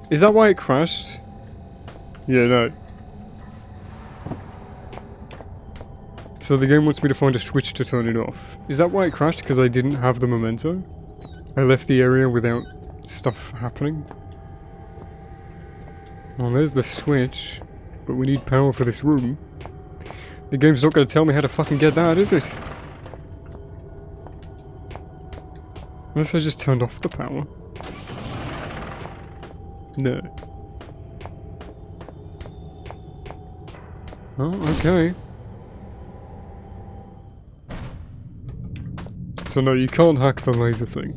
Is that why it crashed? Yeah, no. So the game wants me to find a switch to turn it off. Is that why it crashed? Because I didn't have the memento? I left the area without stuff happening? Well, there's the switch. But we need power for this room. The game's not going to tell me how to fucking get that, is it? Unless I just turned off the power. No. Oh, okay. So no, you can't hack the laser thing.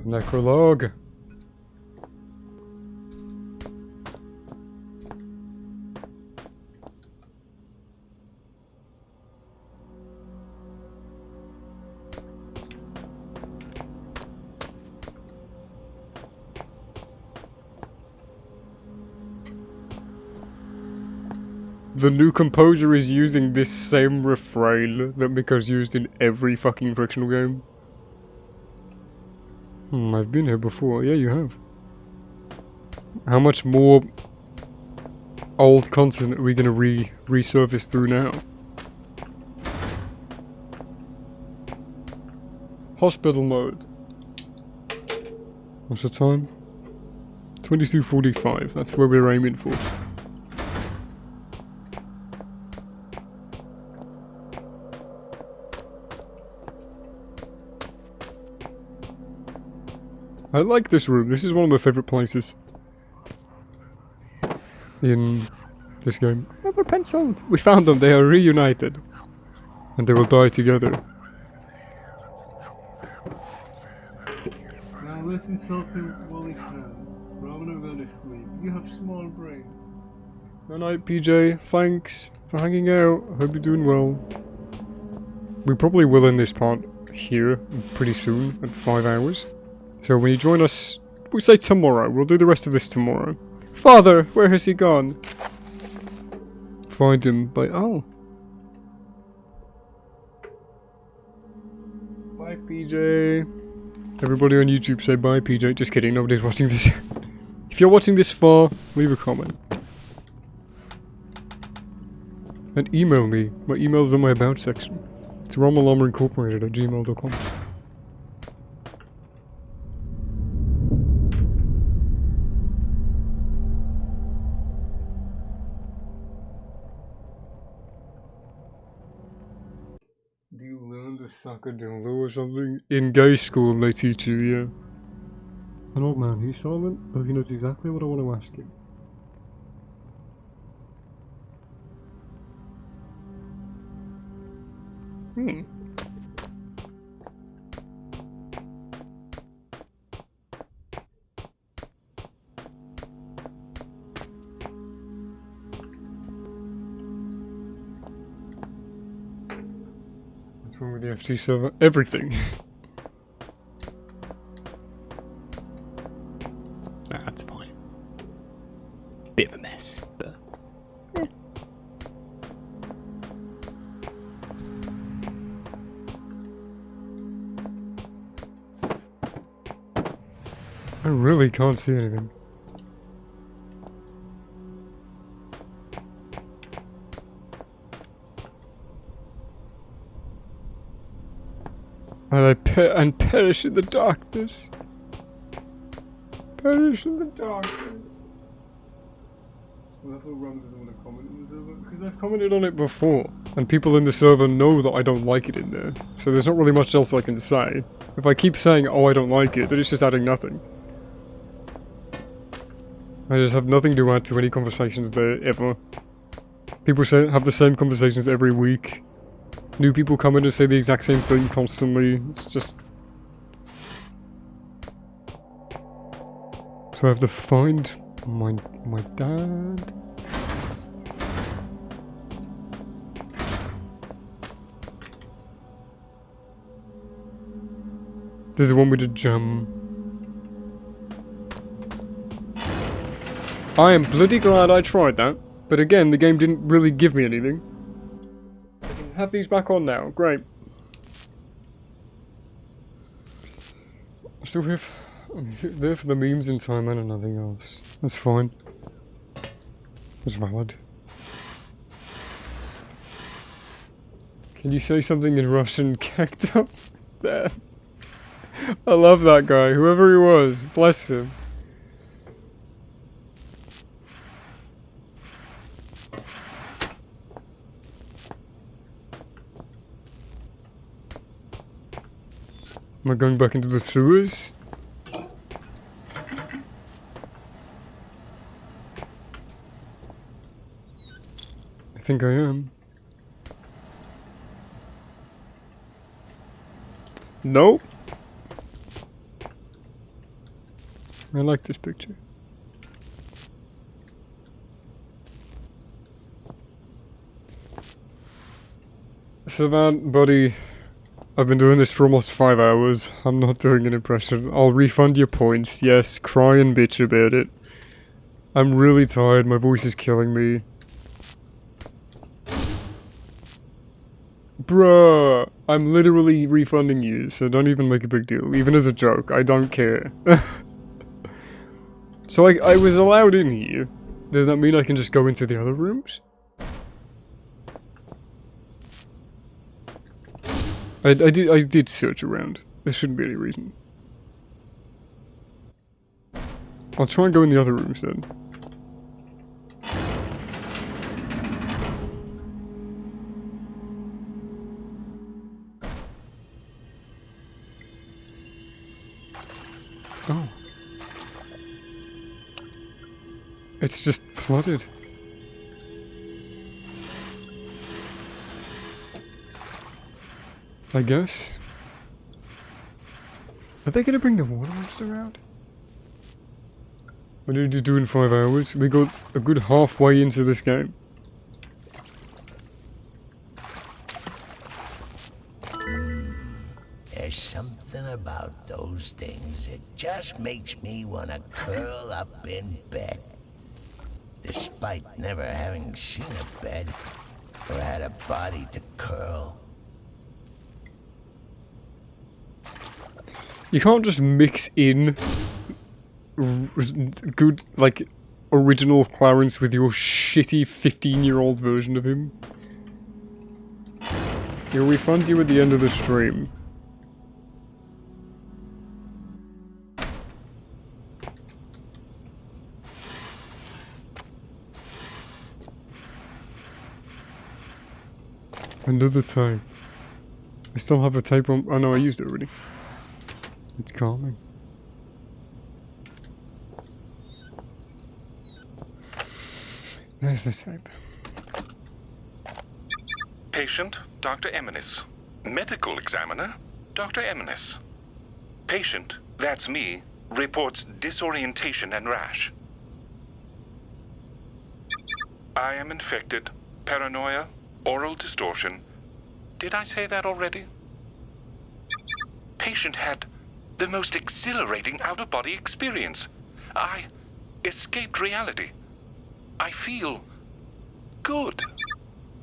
Necrologue. The new composer is using this same refrain that Miko's used in every fucking frictional game. I've been here before. Yeah, you have. How much more old content are we gonna resurface through now? Hospital mode. What's the time? 22:45. That's where we're aiming for. I like this room. This is one of my favorite places in this game. Another pencil. We found them. They are reunited, and they will die together. Now let's insult him while he can. Rather than go to sleep. You have small brain. Good night, PJ. Thanks for hanging out. Hope you're doing well. We probably will end this part here pretty soon at 5 hours. So when you join us, we say tomorrow. We'll do the rest of this tomorrow. Father, where has he gone? Find him by... Oh. Bye, PJ. Everybody on YouTube say bye, PJ. Just kidding, nobody's watching this. If you're watching this far, leave a comment. And email me. My email's in my about section. It's romularmorincorporated@gmail.com. Do you learn to suck a dildo or something? In gay school they teach you, yeah. An old man, he's silent, but he knows exactly what I want to ask him. What's wrong with the FT server? Everything. Nah, that's fine. Bit of a mess, but... I really can't see anything. And I perish in the darkness. Perish in the darkness. Whoever Rum doesn't want to comment on the server, because I've commented on it before, and people in the server know that I don't like it in there. So there's not really much else I can say. If I keep saying, oh, I don't like it, then it's just adding nothing. I just have nothing to add to any conversations there, ever. People have the same conversations every week. New people come in and say the exact same thing constantly. It's just... So I have to find my dad. This is the one with the gem. I am bloody glad I tried that, but again, the game didn't really give me anything. I can have these back on now, great. So I'm there for the memes in time and nothing else. That's fine. That's valid. Can you say something in Russian? Cacked up there. I love that guy, whoever he was, bless him. Am I going back into the sewers? think I am. Nope. I like this picture. Savant, buddy, I've been doing this for almost 5 hours. I'm not doing an impression. I'll refund your points. Yes, cry and bitch about it. I'm really tired. My voice is killing me. Bruh, I'm literally refunding you, so don't even make a big deal. Even as a joke, I don't care. So I was allowed in here. Does that mean I can just go into the other rooms? I did search around. There shouldn't be any reason. I'll try and go in the other rooms then. Oh. It's just flooded. I guess. Are they gonna bring the water monster out? What did you do in 5 hours? We got a good halfway into this game. There's something about those things that just makes me want to curl up in bed. Despite never having seen a bed or had a body to curl. You can't just mix in good, like, original Clarence with your shitty 15-year-old version of him. He'll refund you at the end of the stream. Another tape. I still have a tape on. Oh no, I used it already. It's calming. There's the tape. Patient, Dr. Eminis. Medical examiner, Dr. Eminis. Patient, that's me, reports disorientation and rash. I am infected. Paranoia, oral distortion. Did I say that already? Patient had the most exhilarating out-of-body experience. I escaped reality. I feel good.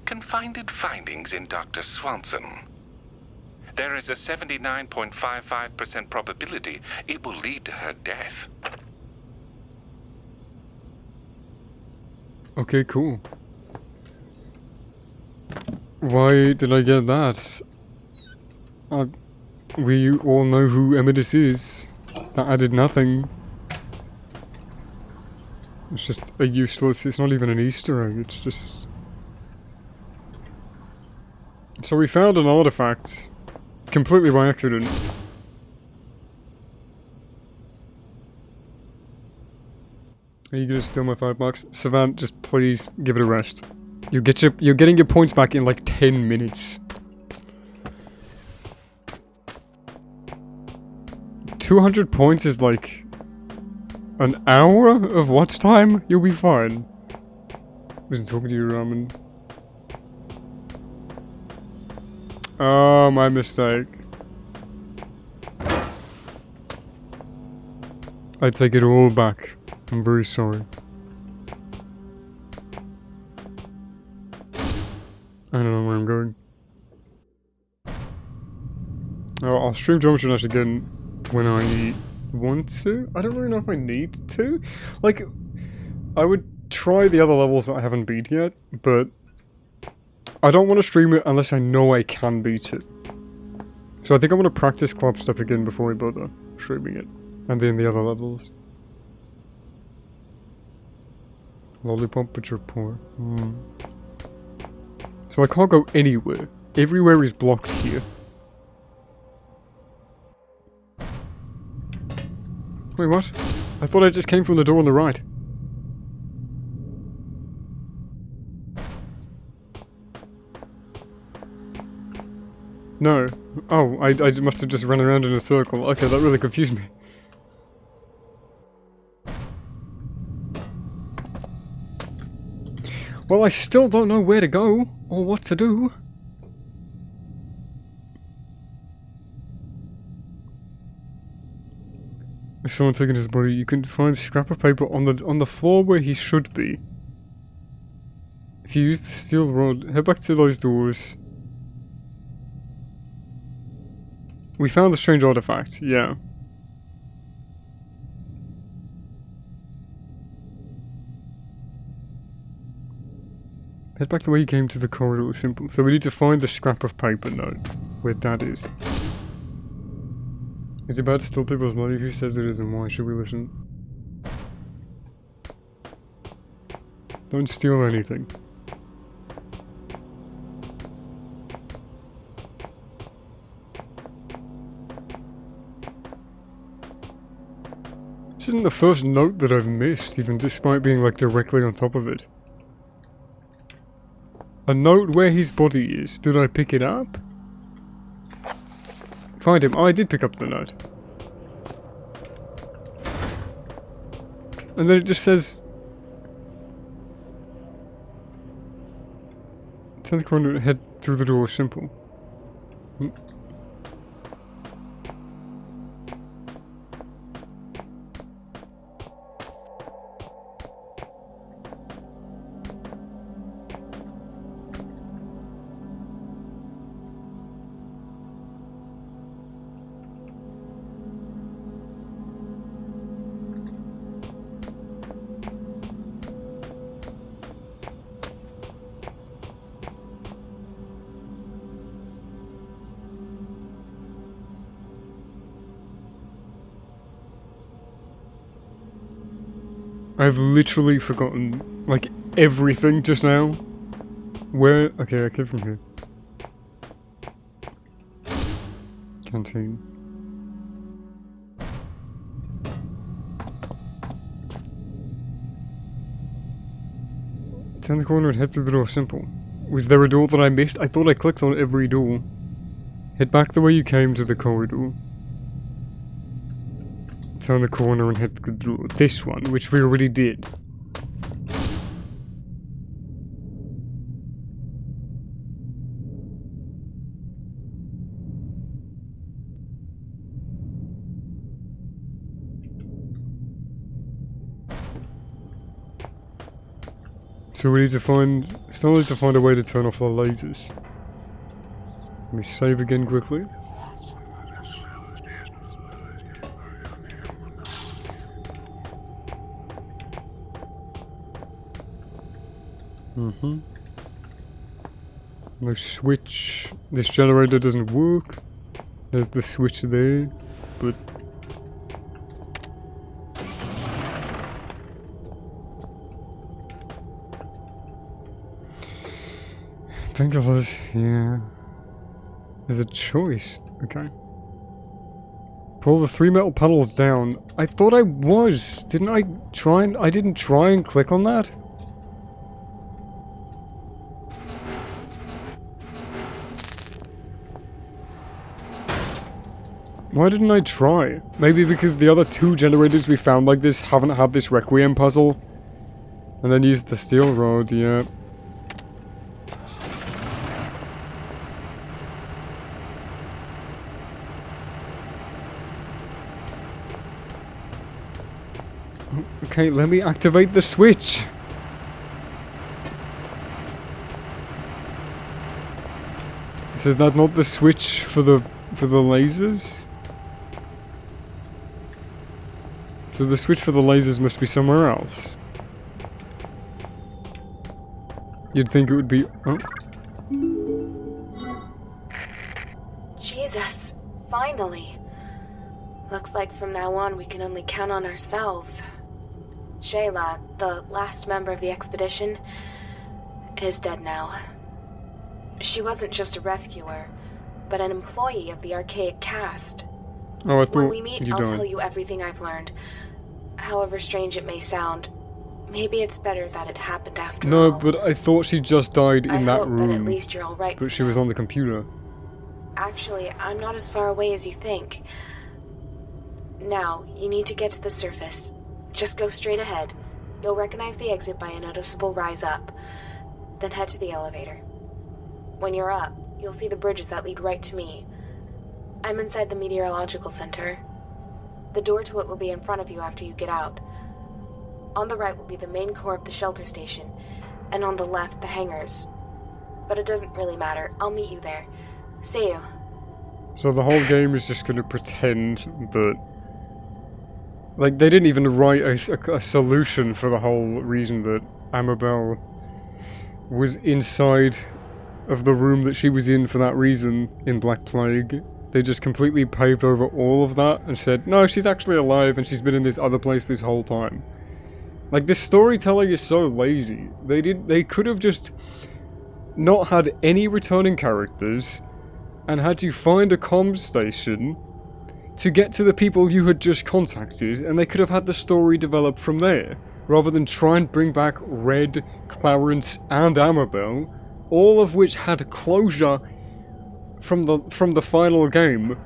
Confounded findings in Dr. Swanson. There is a 79.55% probability it will lead to her death. Okay, cool. Why did I get that? We all know who Emidus is. That added nothing. It's just a useless, it's not even an Easter egg, it's just... So we found an artifact. Completely by accident. Are you gonna steal my $5? Savant, just please give it a rest. You're getting your points back in like 10 minutes. 200 points is like an hour of watch time? You'll be fine. I wasn't talking to you, Ramen. Oh, my mistake. I take it all back. I'm very sorry. I don't know where I'm going. Oh, I'll stream Geometry Dash again when I want to. I don't really know if I need to. Like, I would try the other levels that I haven't beat yet, but I don't want to stream it unless I know I can beat it. So I think I'm going to practice Club Step again before I bother streaming it. And then the other levels. Lollipop, but you're poor. So I can't go anywhere. Everywhere is blocked here. Wait, what? I thought I just came from the door on the right. No. Oh, I must have just run around in a circle. Okay, that really confused me. Well, I still don't know where to go, or what to do. If someone taken his body, you can find scrap of paper on the floor where he should be. If you use the steel rod, head back to those doors. We found the strange artifact, yeah. Head back the way you came to the corridor, simple. So we need to find the scrap of paper note, where that is. Is he about to steal people's money? Who says it is and why should we listen? Don't steal anything. This isn't the first note that I've missed, even despite being like directly on top of it. A note where his body is. Did I pick it up? Find him. Oh, I did pick up the note. And then it just says... Turn the corner and head through the door, simple. I've literally forgotten, like, everything just now. Where? Okay, I came from here. Canteen. Turn the corner and head through the door, simple. Was there a door that I missed? I thought I clicked on every door. Head back the way you came to the corridor. Turn the corner and head through this one, which we already did. So we need to still need to find a way to turn off the lasers. Let me save again quickly. No switch. This generator doesn't work. There's the switch there, but... Painkillers, yeah. There's a choice. Okay. Pull the 3 metal panels down. I thought I was. Didn't I try and... I didn't try and click on that? Why didn't I try? Maybe because the other 2 generators we found like this haven't had this Requiem puzzle. And then used the steel rod, yeah. Okay, let me activate the switch. Is that not the switch for the lasers? So the switch for the lasers must be somewhere else. You'd think it would be... Oh. Jesus, finally. Looks like from now on we can only count on ourselves. Shayla, the last member of the expedition, is dead now. She wasn't just a rescuer, but an employee of the archaic caste. Oh, I thought when we meet, you I'll died. tell you everything I've learned. However strange it may sound, maybe it's better that it happened after all. No, but I thought she just died in that hope room. that at least you're all right. But she was on the computer. Actually, I'm not as far away as you think. Now, you need to get to the surface. Just go straight ahead. You'll recognize the exit by a noticeable rise up. Then head to the elevator. When you're up, you'll see the bridges that lead right to me. I'm inside the meteorological center. The door to it will be in front of you after you get out. On the right will be the main core of the shelter station, and on the left, the hangars. But it doesn't really matter. I'll meet you there. See you. So the whole game is just gonna pretend that... Like, they didn't even write a solution for the whole reason that Amabel was inside of the room that she was in for that reason in Black Plague. They just completely paved over all of that and said, no, she's actually alive and she's been in this other place this whole time. Like, this storytelling is so lazy. They could have just not had any returning characters and had you find a comms station to get to the people you had just contacted, and they could have had the story develop from there, rather than try and bring back Red, Clarence, and Amabel, all of which had closure from the final game.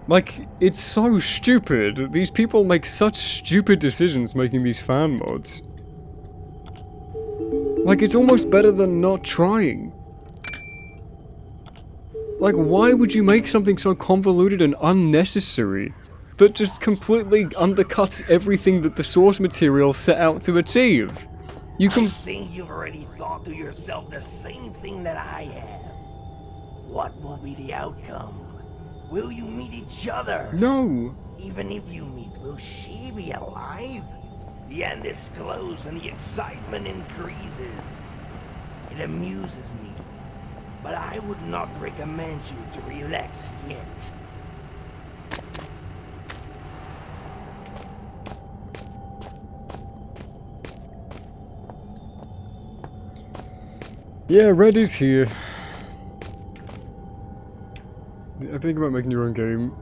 Like, it's so stupid. These people make such stupid decisions making these fan mods. Like, it's almost better than not trying. Like, why would you make something so convoluted and unnecessary that just completely undercuts everything that the source material set out to achieve? You can... I think you've already thought to yourself the same thing that I have. What will be the outcome? Will you meet each other? No! Even if you meet, will she be alive? The end is close and the excitement increases. It amuses me, but I would not recommend you to relax yet. Yeah, Red is here. I think about making your own game,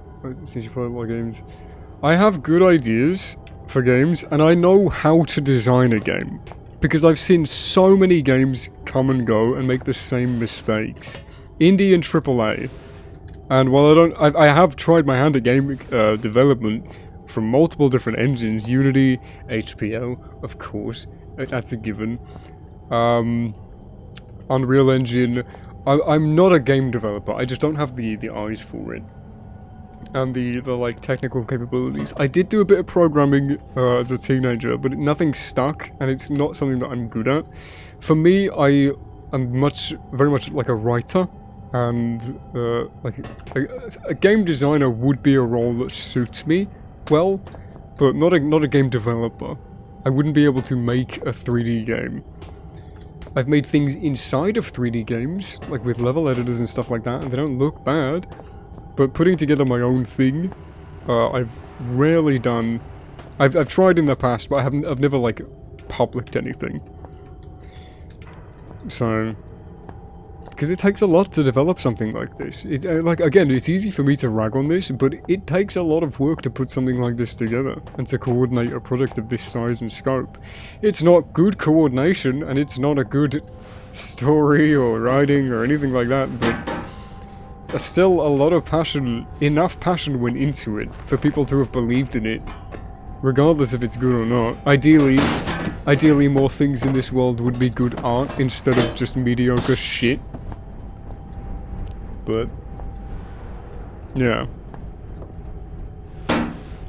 since you play a lot of games. I have good ideas for games, and I know how to design a game. Because I've seen so many games come and go and make the same mistakes. Indie and AAA. And while I have tried my hand at game development from multiple different engines. Unity, HPL, of course, that's a given. Unreal Engine. I'm not a game developer, I just don't have the eyes for it. And the like technical capabilities. I did do a bit of programming as a teenager, but nothing stuck, and it's not something that I'm good at. For me, I am very much like a writer, and like a game designer would be a role that suits me well, but not a game developer. I wouldn't be able to make a 3D game. I've made things inside of 3D games, like with level editors and stuff like that, and they don't look bad. But putting together my own thing, I've rarely done. I've tried in the past, but I've never like published anything. So, because it takes a lot to develop something like this. Like again, it's easy for me to rag on this, but it takes a lot of work to put something like this together and to coordinate a project of this size and scope. It's not good coordination, and it's not a good story or writing or anything like that, but still a lot of passion, enough passion went into it for people to have believed in it, regardless if it's good or not. Ideally more things in this world would be good art instead of just mediocre shit. But yeah.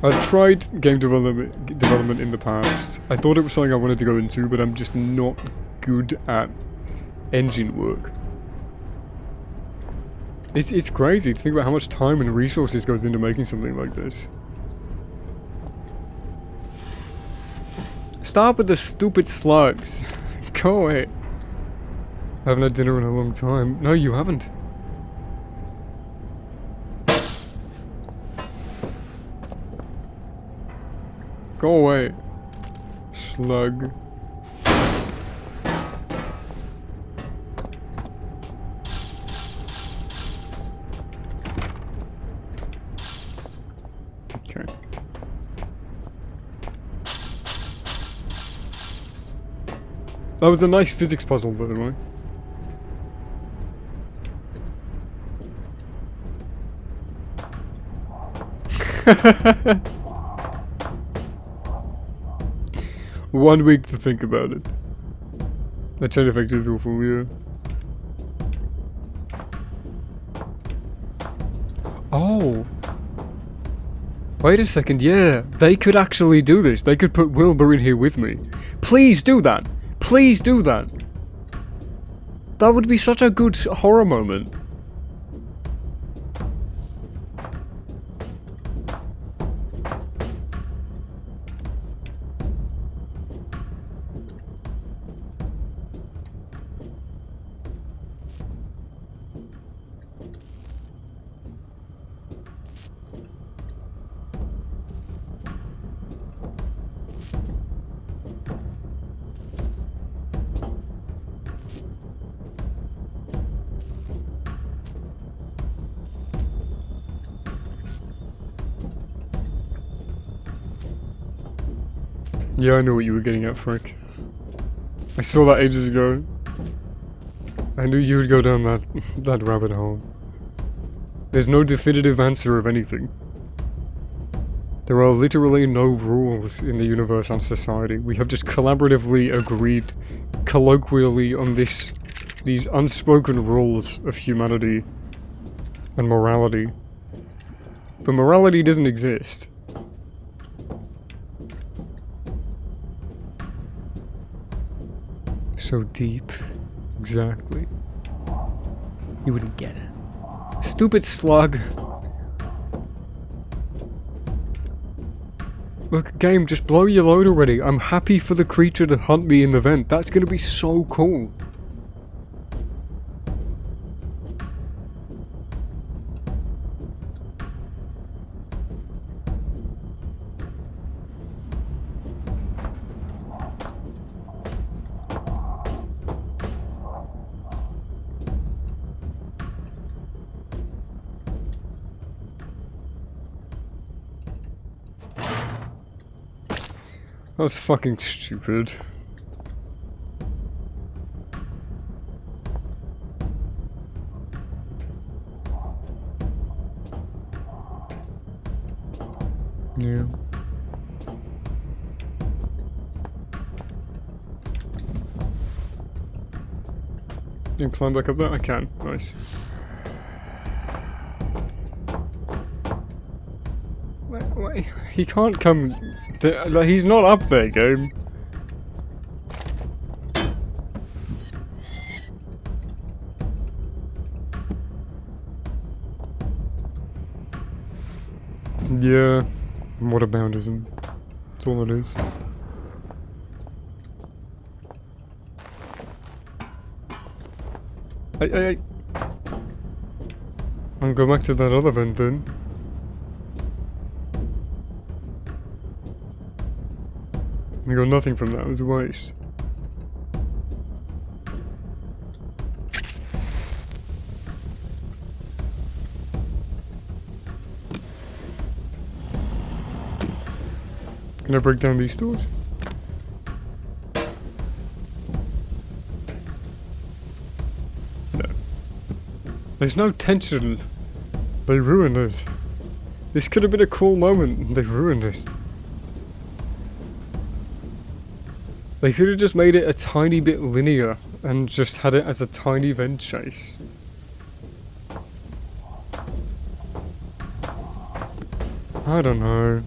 I've tried game development in the past. I thought it was something I wanted to go into, but I'm just not good at engine work. It's crazy to think about how much time and resources goes into making something like this. Stop with the stupid slugs. Go away. I haven't had dinner in a long time. No, you haven't. Go away. Slug. Okay. That was a nice physics puzzle, by the way. 1 week to think about it. That chain effect is awful, yeah. Oh! Wait a second, yeah. They could actually do this. They could put Wilbur in here with me. Please do that! Please do that! That would be such a good horror moment. Yeah, I know what you were getting at, Frank. I saw that ages ago. I knew you would go down that rabbit hole. There's no definitive answer of anything. There are literally no rules in the universe and society. We have just collaboratively agreed, colloquially, on these unspoken rules of humanity and morality. But morality doesn't exist. So deep. Exactly. You wouldn't get it. Stupid slug. Look, game, just blow your load already. I'm happy for the creature to hunt me in the vent. That's gonna be so cool. That was fucking stupid. Yeah. You can climb back up there? I can. Nice. Wait, he can't come... He's not up there, game. Yeah. Whataboundism. That's all it is. Hey. I'll go back to that other vent then. We got nothing from that, it was a waste. Can I break down these doors? No. There's no tension. They ruined it. This could have been a cool moment, they ruined it. They could have just made it a tiny bit linear and just had it as a tiny vent chase. I don't know.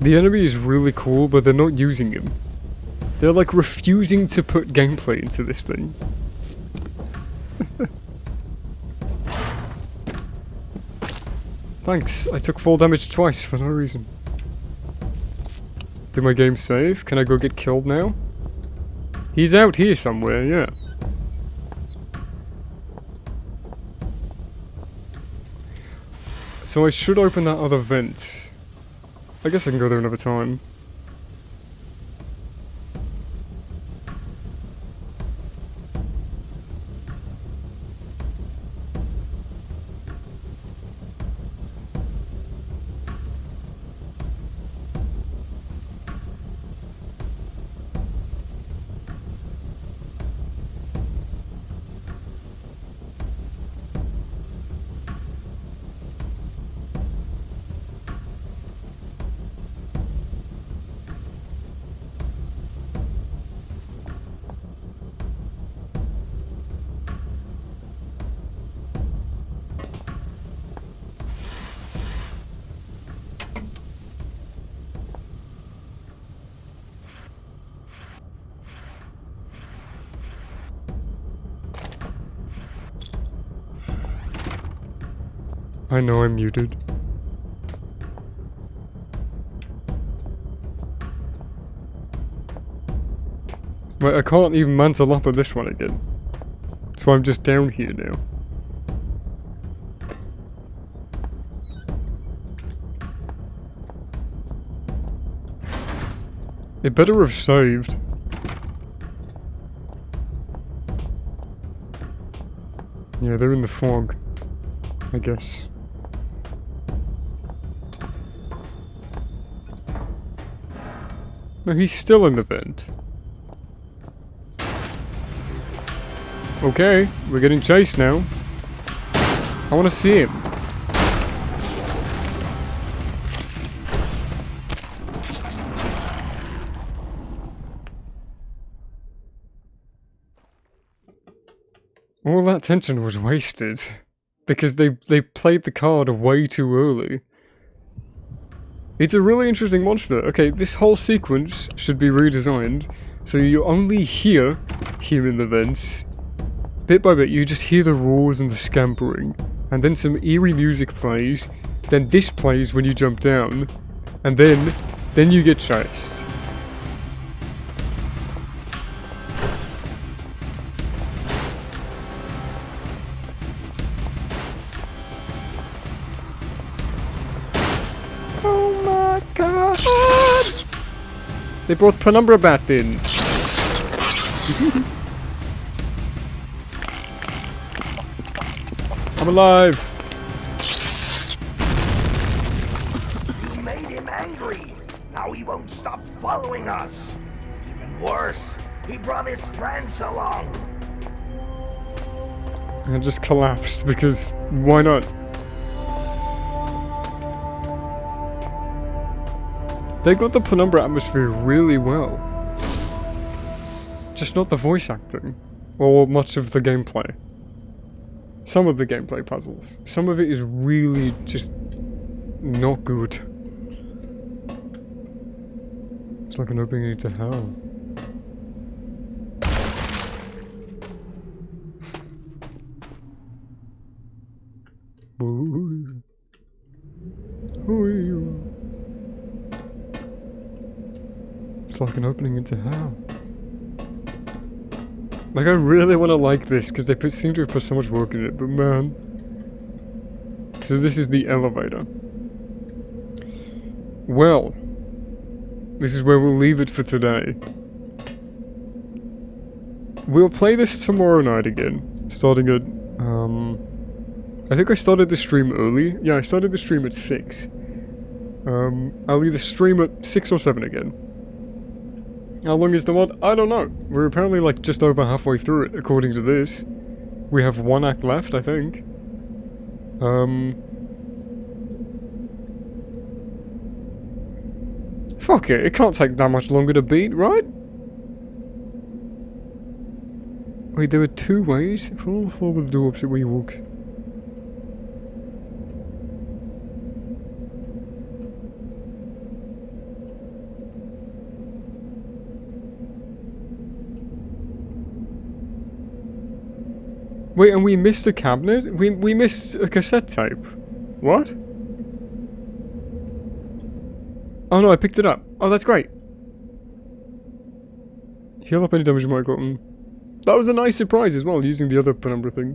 The enemy is really cool, but they're not using him. They're like refusing to put gameplay into this thing. Thanks, I took fall damage twice for no reason. Did my game save? Can I go get killed now? He's out here somewhere, yeah. So I should open that other vent. I guess I can go there another time. I know I'm muted. Wait, I can't even mantle up on this one again. So I'm just down here now. It better have saved. Yeah, they're in the fog, I guess. No, he's still in the vent. Okay, we're getting chased now. I want to see him. All that tension was wasted because they played the card way too early. It's a really interesting monster. Okay, this whole sequence should be redesigned so you only hear him in the vents. Bit by bit, you just hear the roars and the scampering, and then some eerie music plays, then this plays when you jump down, and then you get chased. Oh my god! They brought Penumbra back in. I'm alive! You made him angry! Now he won't stop following us! Even worse, he brought his friends along! I just collapsed because why not? They got the Penumbra atmosphere really well. Just not the voice acting, or much of the gameplay. Some of the gameplay puzzles. Some of it is really just not good. It's like an opening to hell. Who are you? It's like an opening into hell. Like, I really want to like this, because they seem to have put so much work in it, but man. So this is the elevator. Well, this is where we'll leave it for today. We'll play this tomorrow night again, starting at, I think I started the stream early. Yeah, I started the stream at 6. I'll either stream at 6 or 7 again. How long is the mod? I don't know. We're apparently like just over halfway through it, according to this. We have 1 act left, I think. Fuck it, it can't take that much longer to beat, right? Wait, there were 2 ways? Fall on the floor with the door opposite where you walk. Wait, and we missed a cabinet? We missed a cassette tape. What? Oh no, I picked it up. Oh, that's great. Heal up any damage you might have gotten. That was a nice surprise as well, using the other Penumbra thing.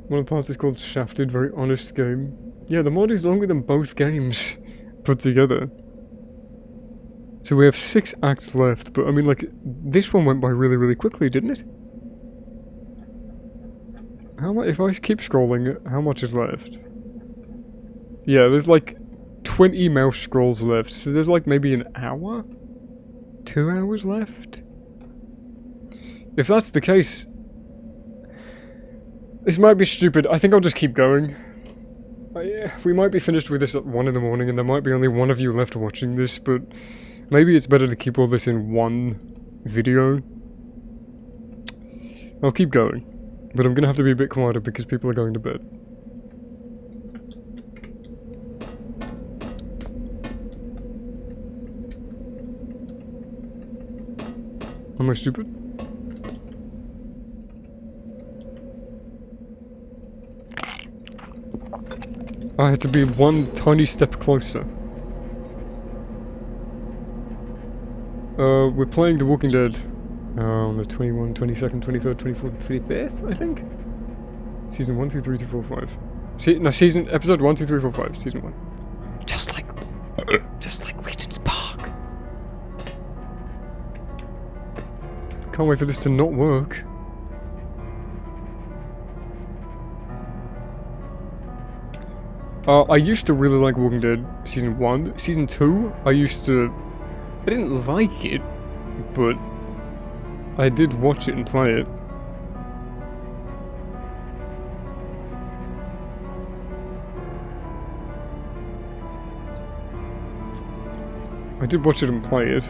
One of the parts is called Shafted, very honest game. Yeah, the mod is longer than both games put together. So we have 6 acts left, but I mean, like, this one went by really, really quickly, didn't it? How much, if I keep scrolling, how much is left? Yeah, there's like 20 mouse scrolls left, so there's like maybe an hour? 2 hours left? If that's the case, this might be stupid. I think I'll just keep going. We might be finished with this at 1 in the morning and there might be only one of you left watching this, but maybe it's better to keep all this in one video. I'll keep going. But I'm gonna have to be a bit quieter because people are going to bed. Am I stupid? I had to be one tiny step closer. We're playing The Walking Dead on the 21, 22nd, 23rd, 24th, 25th, I think? Season 1, 2, 3, 2, 4, 5. Episode 1, 2, 3, 4, 5, season 1. Just like Regent's Park. Can't wait for this to not work. I used to really like Walking Dead Season 1. Season 2, I didn't like it, but I did watch it and play it. I did watch it and play it.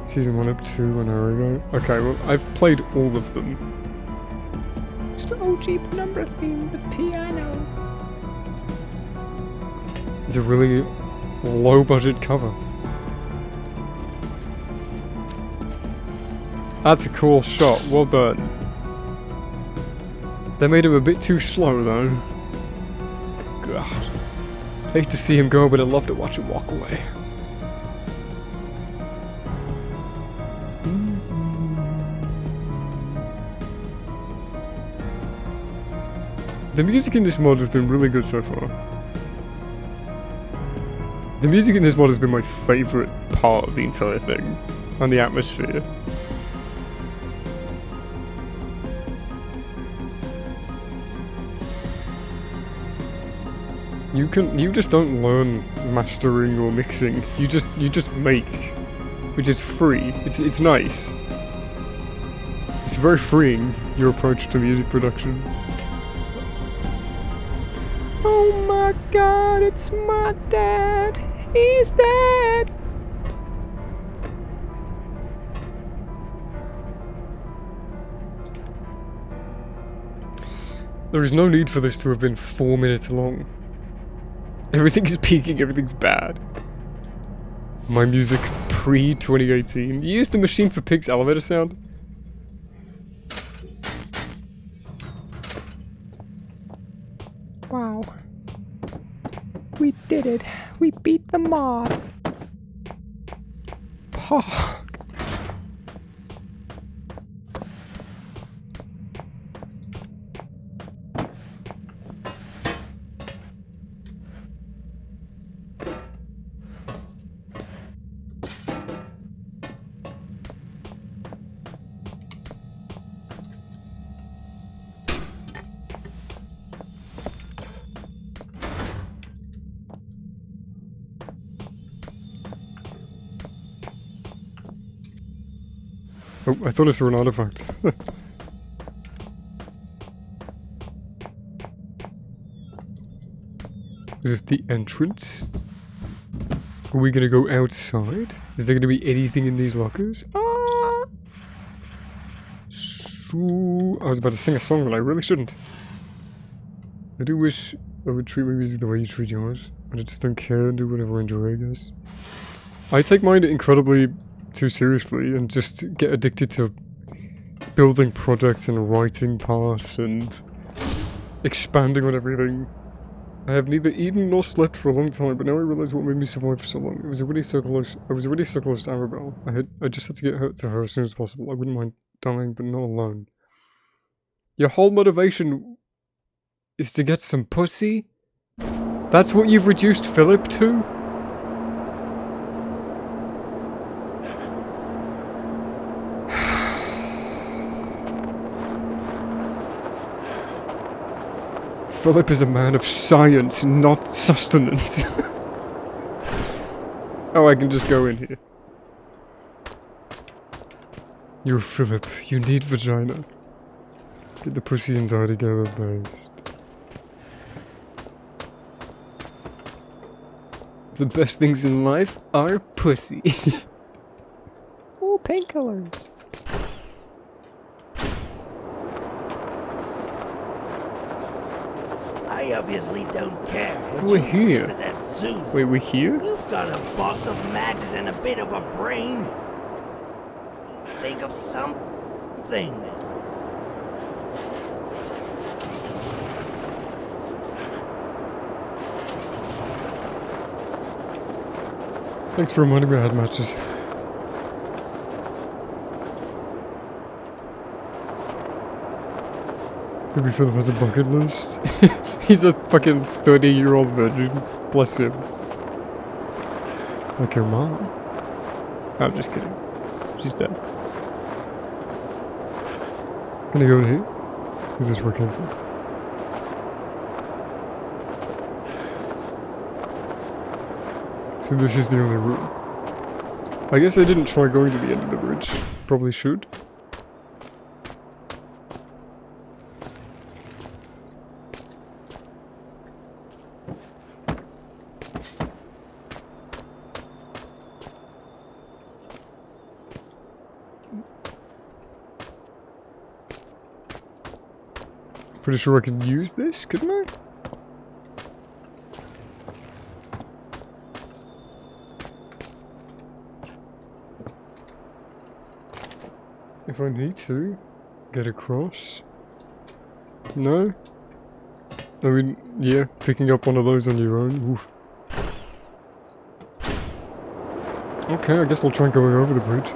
Season 1 up to an hour ago. Okay, well, I've played all of them. It's the OG Penumbra theme, the piano. It's a really low-budget cover. That's a cool shot, well done. They made him a bit too slow, though. God. Hate to see him go, but I'd love to watch him walk away. The music in this mod has been really good so far. The music in this mod has been my favourite part of the entire thing, and the atmosphere. You just don't learn mastering or mixing. You just make, which is free. It's nice. It's very freeing, your approach to music production. Oh my god, it's my dad. He's dead. There is no need for this to have been 4 minutes long. Everything is peaking, everything's bad. My music pre-2018. You used the Machine for Pigs elevator sound? Wow. We did it. We beat the mob. Pog. Oh, I thought I saw an artifact. Is this the entrance? Are we gonna go outside? Is there gonna be anything in these lockers? Ah! So, I was about to sing a song that I really shouldn't. I do wish I would treat my music the way you treat yours. But I just don't care and do whatever I enjoy, I guess. I take mine incredibly too seriously and just get addicted to building projects and writing parts and expanding on everything. I have neither eaten nor slept for a long time, but now I realize what made me survive for so long. I was already so close to Arabelle. I just had to get her to her as soon as possible. I wouldn't mind dying, but not alone. Your whole motivation is to get some pussy? That's what you've reduced Philip to? Philip is a man of science, not sustenance. Oh, I can just go in here. You're Philip. You need vagina. Get the pussy and die together, babe. The best things in life are pussy. Oh, painkillers. I obviously don't care. But We're you here. to that soon. Wait, we're here? You've got a box of matches and a bit of a brain. Think of something. Thanks for reminding me I had matches. Maybe Philip has a bucket list. He's a fucking 30-year-old virgin. Bless him. Like your mom. No, I'm just kidding. She's dead. Can I go in here? Is this where I came from? So this is the only room. I guess I didn't try going to the end of the bridge. Probably should. Pretty sure I could use this, couldn't I? If I need to get across. No? I mean, yeah, picking up one of those on your own. Oof. Okay, I guess I'll try going over the bridge.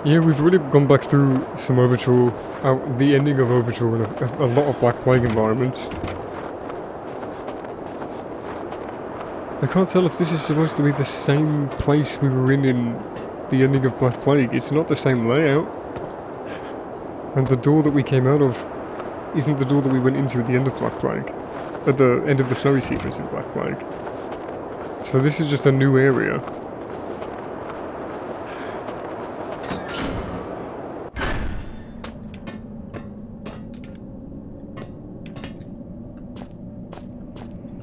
Yeah, we've already gone back through some Overture, the ending of Overture and a lot of Black Plague environments. I can't tell if this is supposed to be the same place we were in the ending of Black Plague. It's not the same layout. And the door that we came out of isn't the door that we went into at the end of Black Plague. At the end of the snowy sequence in Black Plague. So this is just a new area.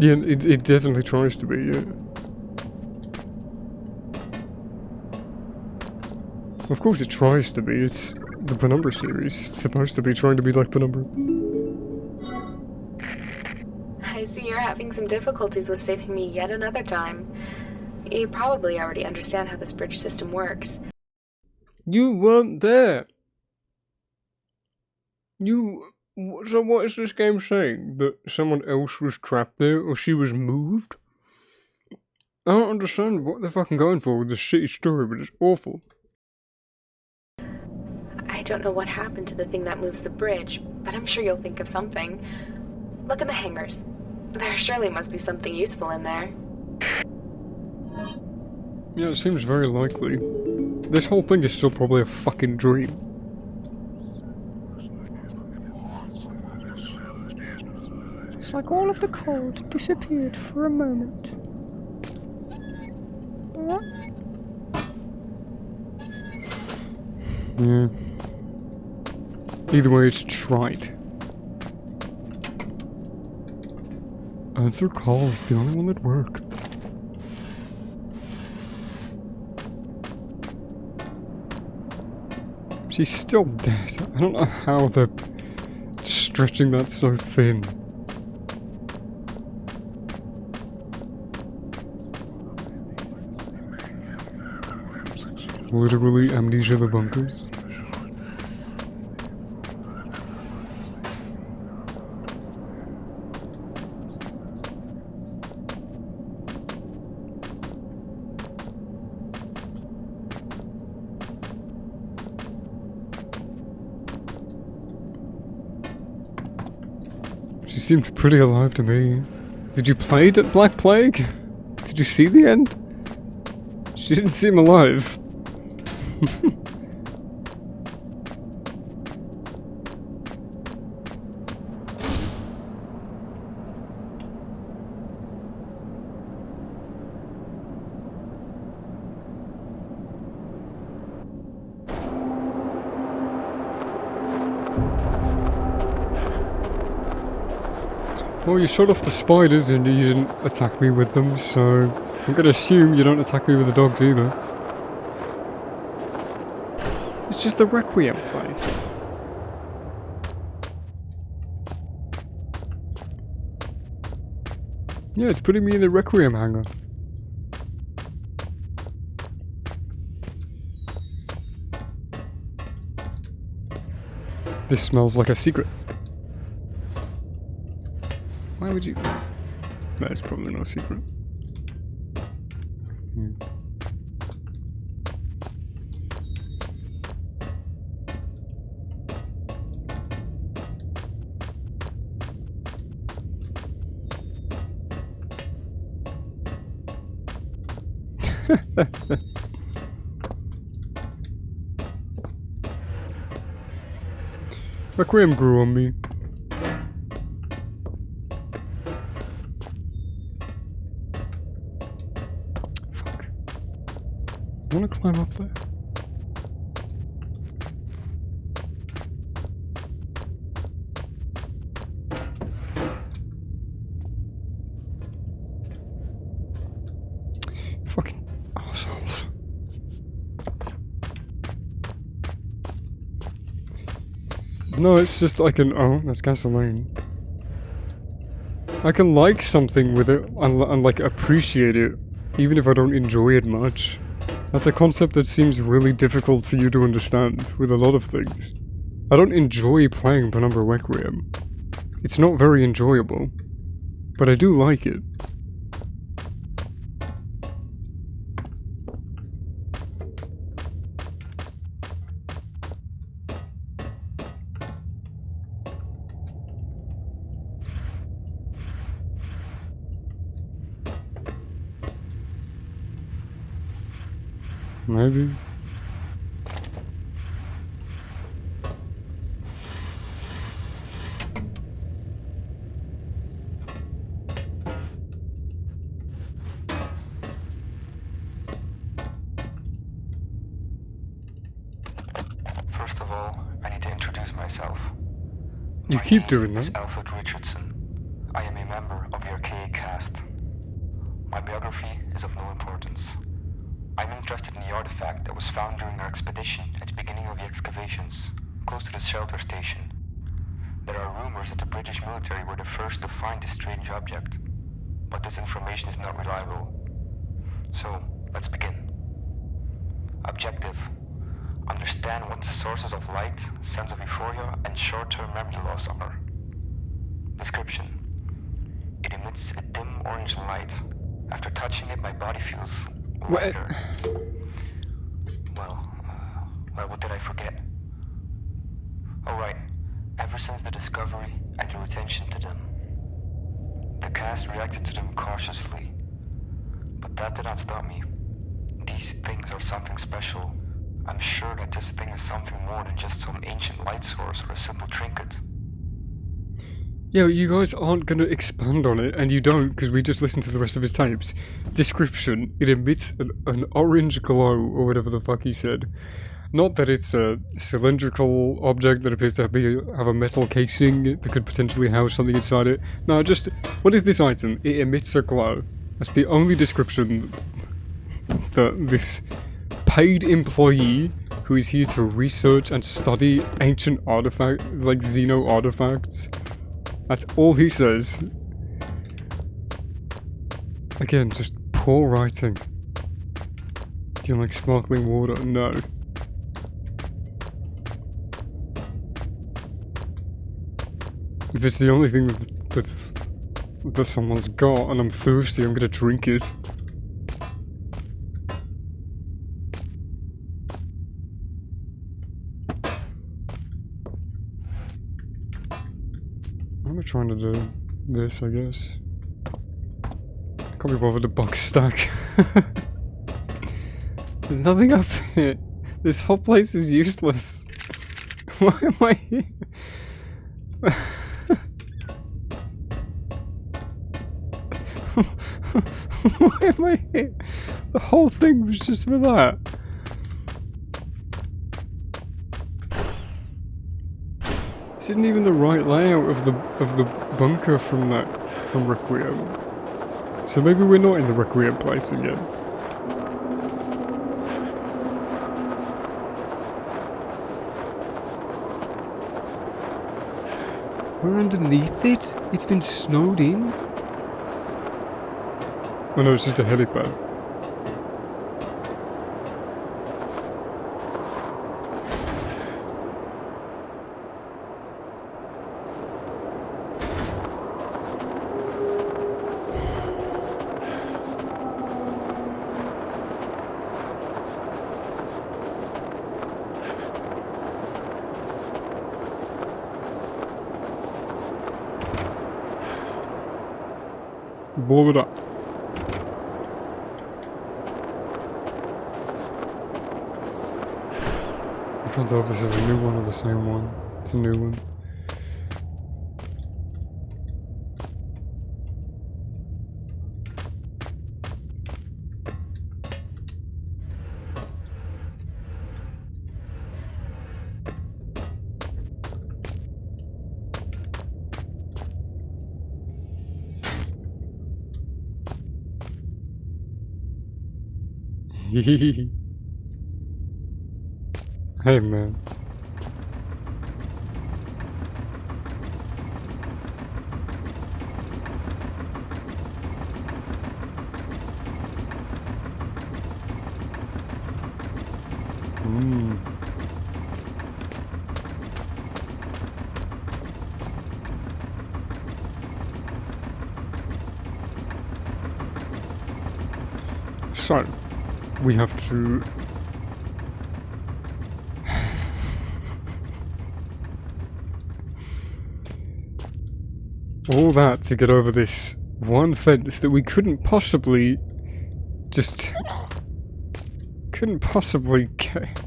Yeah, it definitely tries to be, yeah. Of course it tries to be, it's the Penumbra series. It's supposed to be trying to be like Penumbra. I see you're having some difficulties with saving me yet another time. You probably already understand how this bridge system works. You weren't there! So what is this game saying? That someone else was trapped there, or she was moved? I don't understand what they're fucking going for with this shitty story, but it's awful. I don't know what happened to the thing that moves the bridge, but I'm sure you'll think of something. Look in the hangars. There surely must be something useful in there. Yeah, it seems very likely. This whole thing is still probably a fucking dream. It's like all of the cold disappeared for a moment. Yeah. Either way, it's trite. Answer calls, the only one that works. She's still dead. I don't know how they're stretching that so thin. Literally amnesia the bunkers. She seemed pretty alive to me. Did you play at Black Plague? Did you see the end? She didn't seem alive. Well, you shot off the spiders and you didn't attack me with them, so I'm gonna assume you don't attack me with the dogs either. It's just the Requiem place. Yeah, it's putting me in the Requiem hangar. This smells like a secret. Why would you... That's probably not a secret. Requiem grew on me. Fuck. I wanna climb up there. Fucking assholes. No, it's just I can... Oh, that's gasoline. I can like something with it and like appreciate it, even if I don't enjoy it much. That's a concept that seems really difficult for you to understand with a lot of things. I don't enjoy playing Penumbra Requiem. It's not very enjoyable, but I do like it. Maybe. First of all, I need to introduce myself. You keep doing that. Alfred Richardson. I am a member of the Archaic Cast. My biography is of no importance. I'm interested in the artifact that was found during our expedition at the beginning of the excavations, close to the shelter station. There are rumors that the British military were the first to find this strange object, but this information is not reliable. So, let's begin. Objective: understand what the sources of light, sense of euphoria, and short-term memory loss are. Description: it emits a dim orange light. After touching it, my body feels lighter. Well, what did I forget? Oh right, ever since the discovery, I drew attention to them. The cast reacted to them cautiously, but that did not stop me. These things are something special. I'm sure that this thing is something more than just some ancient light source or a simple trinket. Yeah, you guys aren't going to expand on it, and you don't, because we just listened to the rest of his tapes. Description: it emits an orange glow, or whatever the fuck he said. Not that it's a cylindrical object that appears to have a metal casing that could potentially house something inside it. No, just, what is this item? It emits a glow. That's the only description that this paid employee who is here to research and study ancient artifacts, like Xeno artifacts. That's all he says. Again, just poor writing. Do you like sparkling water? No. If it's the only thing that someone's got and I'm thirsty, I'm gonna drink it. I'm trying to do this, I guess. Can't be bothered to box stack. There's nothing up here. This whole place is useless. Why am I here? Why am I here? The whole thing was just for that. This isn't even the right layout of the bunker from Requiem. So maybe we're not in the Requiem place again. We're underneath it? It's been snowed in? Oh no, it's just a helipad. Blow it up. I can't tell if this is a new one or the same one. It's a new one. Hey man. So, we have to... all that to get over this one fence that we couldn't possibly just... couldn't possibly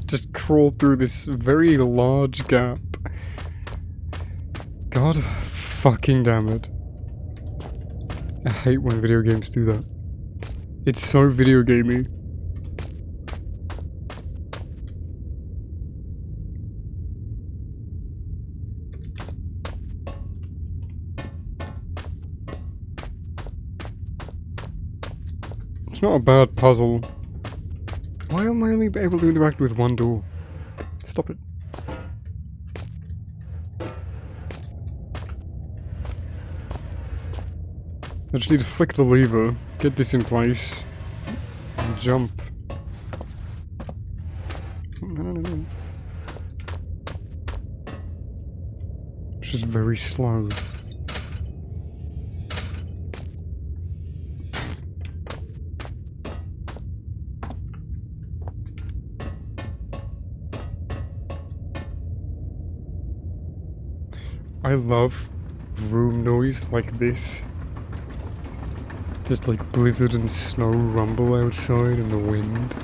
just crawl through this very large gap. God fucking damn it. I hate when video games do that. It's so video gamey. It's not a bad puzzle. Why am I only able to interact with one door? Stop it. I just need to flick the lever, get this in place, and jump. No. It's just very slow. I love room noise like this. Just like blizzard and snow rumble outside and the wind.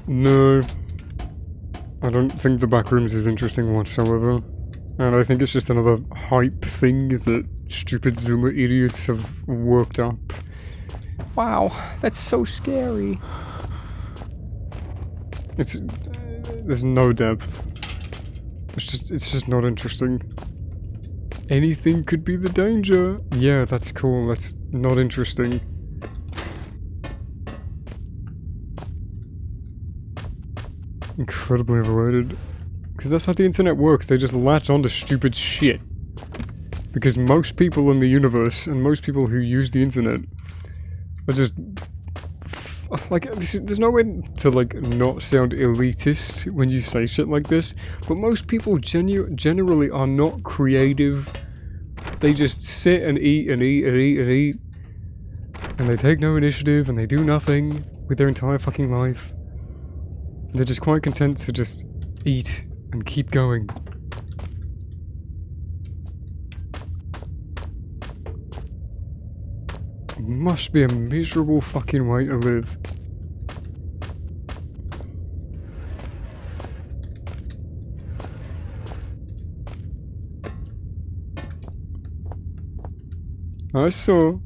No. I don't think the backrooms is interesting whatsoever. And I think it's just another hype thing that stupid Zoomer idiots have worked up. Wow, that's so scary. There's no depth. It's just not interesting. Anything could be the danger. Yeah, that's cool. That's not interesting. Incredibly overrated. Because that's how the internet works. They just latch onto stupid shit. Because most people in the universe and most people who use the internet are just like, there's no way to like not sound elitist when you say shit like this, but most people generally are not creative. They just sit and eat and eat and eat and eat, and they take no initiative and they do nothing with their entire fucking life. They're just quite content to just eat and keep going. It must be a miserable fucking way to live. I saw.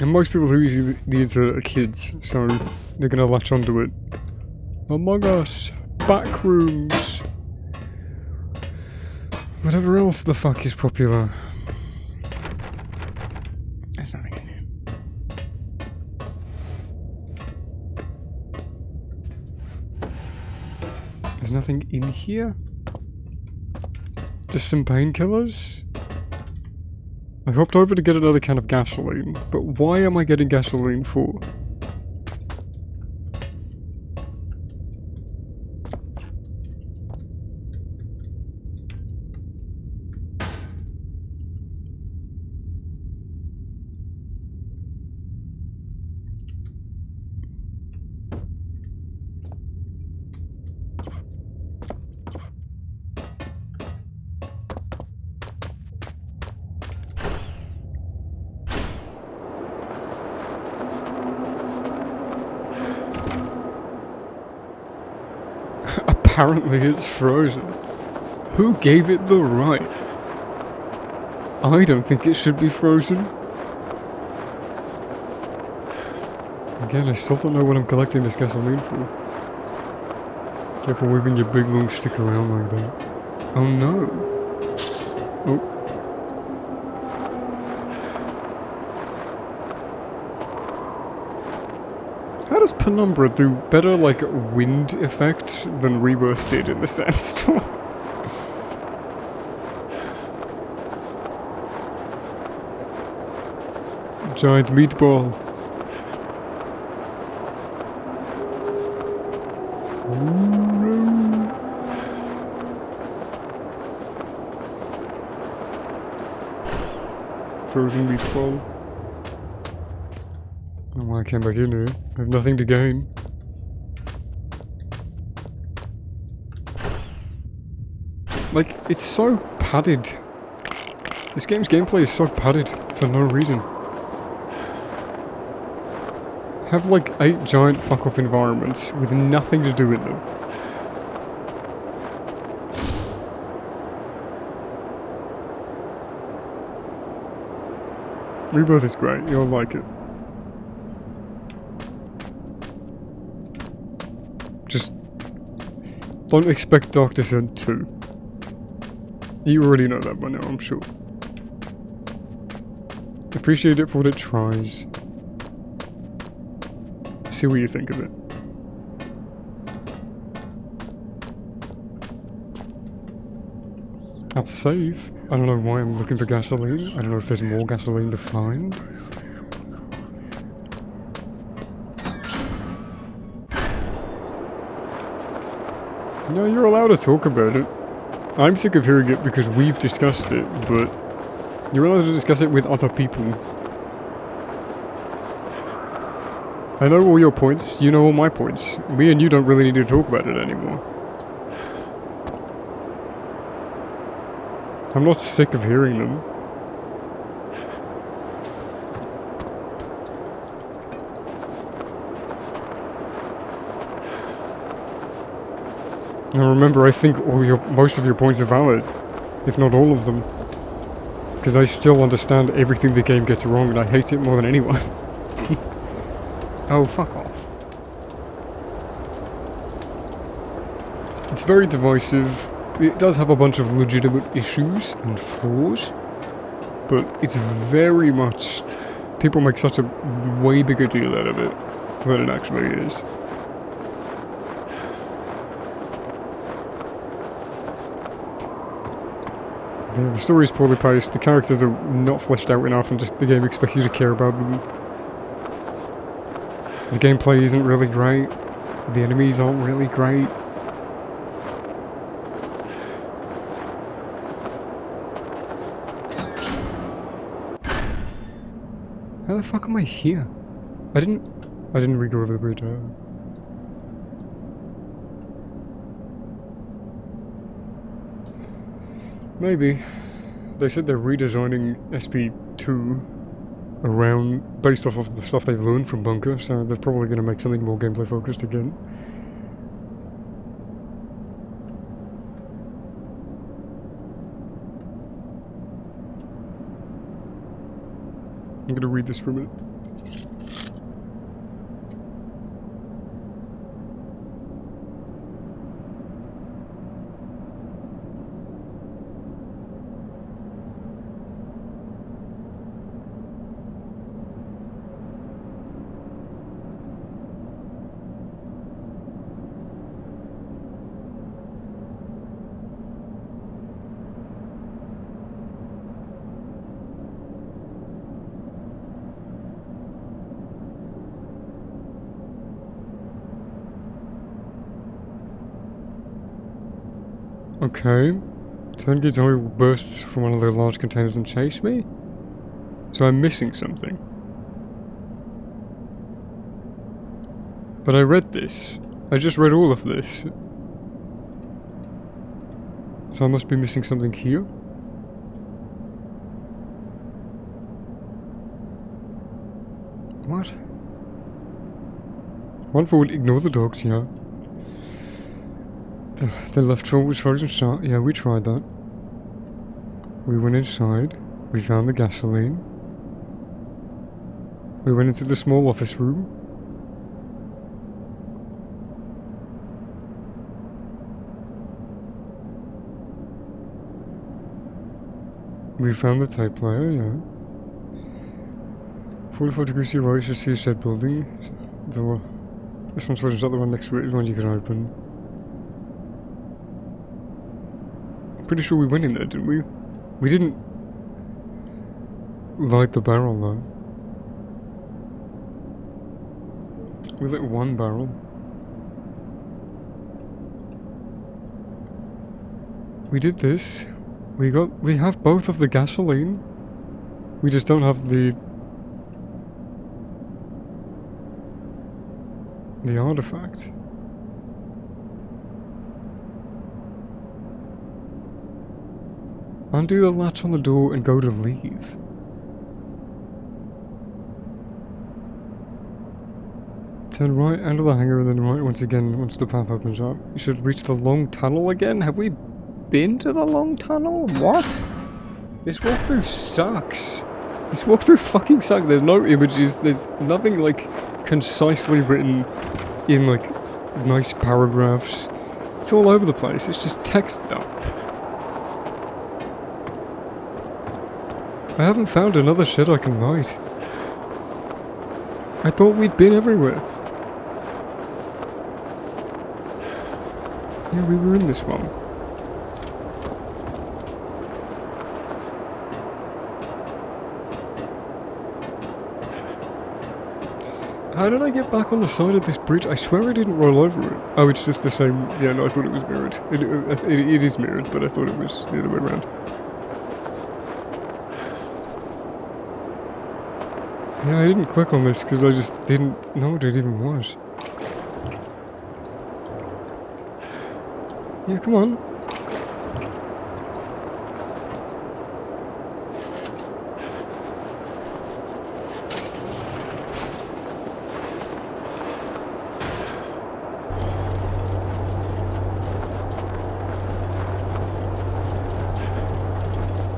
And most people who use the internet are kids, so they're gonna latch onto it. Among Us, Backrooms, whatever else the fuck is popular. There's nothing in here. There's nothing in here? Just some painkillers? I hopped over to get another can of gasoline, but why am I getting gasoline for? Apparently it's frozen. Who gave it the right? I don't think it should be frozen. Again, I still don't know what I'm collecting this gasoline for. Careful waving your big long stick around like that. Oh no. Oh. How does Penumbra do better, like, wind effects than Rebirth did in the Sandstorm? Giant meatball. Frozen meatball. I don't know why I came back in here. I have nothing to gain. Like, it's so padded. This game's gameplay is so padded for no reason. Have like 8 giant fuck-off environments with nothing to do in them. Rebirth is great, you'll like it. Just don't expect Dark Descent 2. You already know that by now, I'm sure. Appreciate it for what it tries. See what you think of it. I'll save. I don't know why I'm looking for gasoline. I don't know if there's more gasoline to find. No, you're allowed to talk about it. I'm sick of hearing it because we've discussed it, but you're allowed to discuss it with other people. I know all your points, you know all my points. Me and you don't really need to talk about it anymore. I'm not sick of hearing them. Now remember, I think most of your points are valid, if not all of them. Because I still understand everything the game gets wrong and I hate it more than anyone. Oh, fuck off. It's very divisive. It does have a bunch of legitimate issues and flaws, but it's very much... People make such a way bigger deal out of it than it actually is. Yeah, the story is poorly paced, the characters are not fleshed out enough and just the game expects you to care about them. The gameplay isn't really great, the enemies aren't really great. How the fuck am I here? I didn't re-go over the bridge. Maybe. They said they're redesigning SP2 around, based off of the stuff they've learned from Bunker, so they're probably going to make something more gameplay focused again. I'm gonna read this for a minute. Okay. Turnkey zombie will burst from one of the large containers and chase me? So I'm missing something. But I read this. I just read all of this. So I must be missing something here? What? One forward, ignore the dogs, yeah. The left foot was frozen shut. Yeah, we tried that. We went inside. We found the gasoline. We went into the small office room. We found the tape player, yeah. 44 degrees to your right, you see a shed building. This one's frozen shut, the one next to it is one you can open. Pretty sure we went in there, didn't we? We didn't light the barrel though. We lit one barrel. We did this. We have both of the gasoline. We just don't have the artifact. Undo the latch on the door and go to leave. Turn right under the hangar and then right once again once the path opens up. You should reach the long tunnel again? Have we been to the long tunnel? What? This walkthrough sucks. This walkthrough fucking sucks. There's no images, there's nothing like concisely written in like nice paragraphs. It's all over the place, it's just text dump. I haven't found another shed I can light. I thought we'd been everywhere. Yeah, we were in this one. How did I get back on the side of this bridge? I swear I didn't roll over it. Oh, it's just the same. Yeah, no, I thought it was mirrored. It is mirrored, but I thought it was the other way around. Yeah, I didn't click on this because I just didn't know what it even was. Yeah, come on.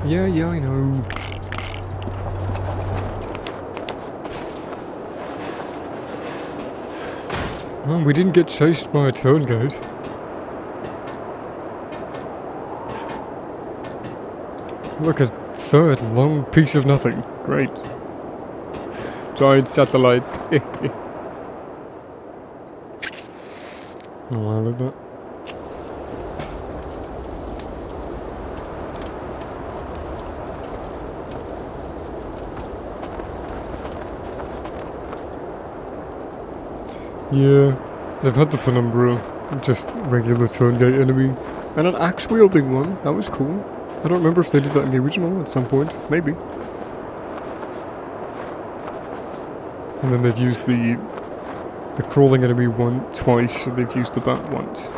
Yeah, I know. Well, we didn't get chased by a turngate. Look, a third long piece of nothing. Great. Giant satellite. Oh, I love that. Yeah, they've had the Penumbra, just regular turngate enemy, and an axe-wielding one. That was cool. I don't remember if they did that in the original at some point. Maybe. And then they've used the crawling enemy twice, and they've used the bat once.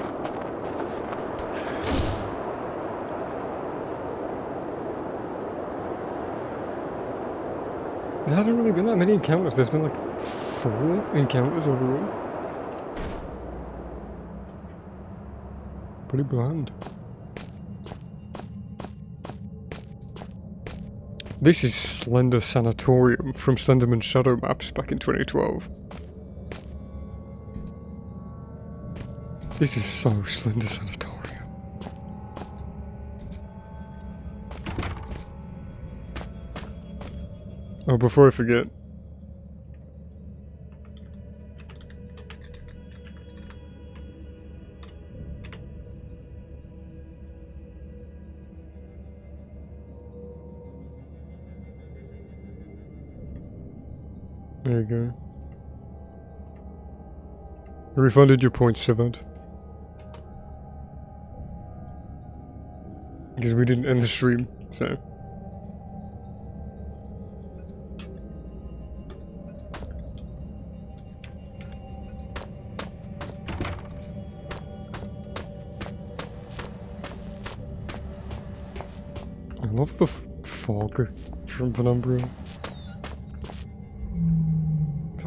There hasn't really been that many encounters. There's been like 4 encounters overall. Pretty bland. This is Slender Sanatorium from Slenderman Shadow Maps back in 2012. This is so Slender Sanatorium. Oh, before I forget. There you go. I refunded your points, Savant. Because we didn't end the stream, so. I love the fog from Penumbra.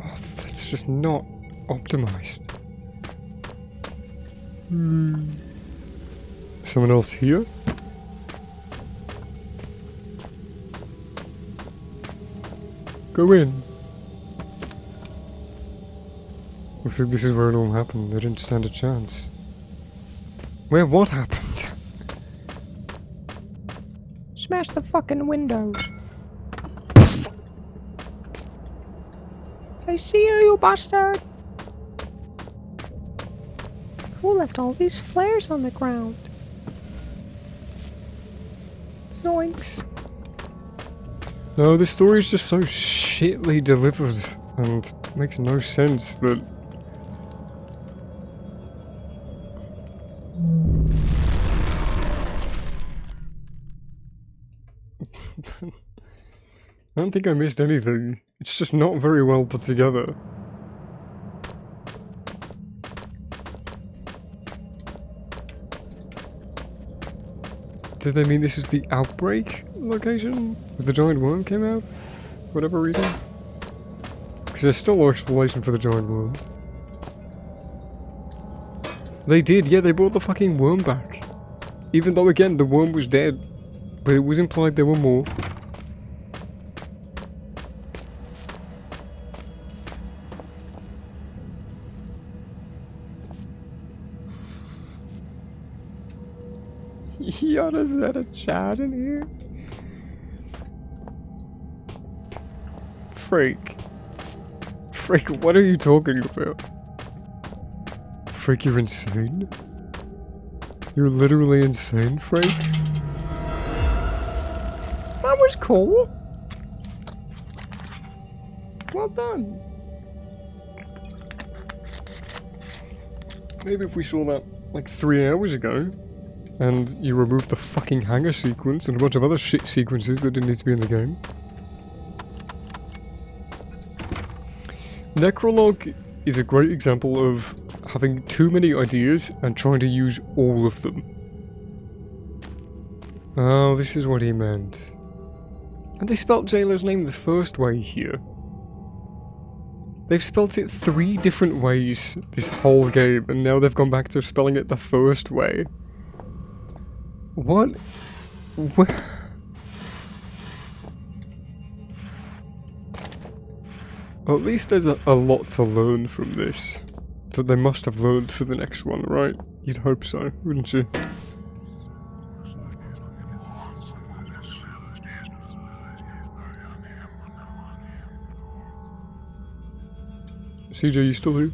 Oh, that's just not optimized. Someone else here? Go in. Looks like this is where it all happened. They didn't stand a chance. Where what happened? Smash the fucking windows. I see you, you bastard. Who left all these flares on the ground? Zoinks. No, this story is just so shitly delivered and makes no sense that... I don't think I missed anything. It's just not very well put together. Did they mean this is the outbreak location? Where the giant worm came out? For whatever reason? Because there's still no explanation for the giant worm. They did, yeah, they brought the fucking worm back. Even though, again, the worm was dead. But it was implied there were more. Yoda's at a chat in here. Freak. Freak, what are you talking about? Freak, you're insane? You're literally insane, Freak? That was cool. Well done. Maybe if we saw that like 3 hours ago, and you removed the fucking hangar sequence and a bunch of other shit sequences that didn't need to be in the game. Necrologue is a great example of having too many ideas and trying to use all of them. Oh, this is what he meant. And they spelt Jailer's name the first way here. They've spelt it 3 different ways this whole game, and now they've gone back to spelling it the first way. What? Well, at least there's a lot to learn from this. That they must have learned for the next one, right? You'd hope so, wouldn't you? CJ, you still here?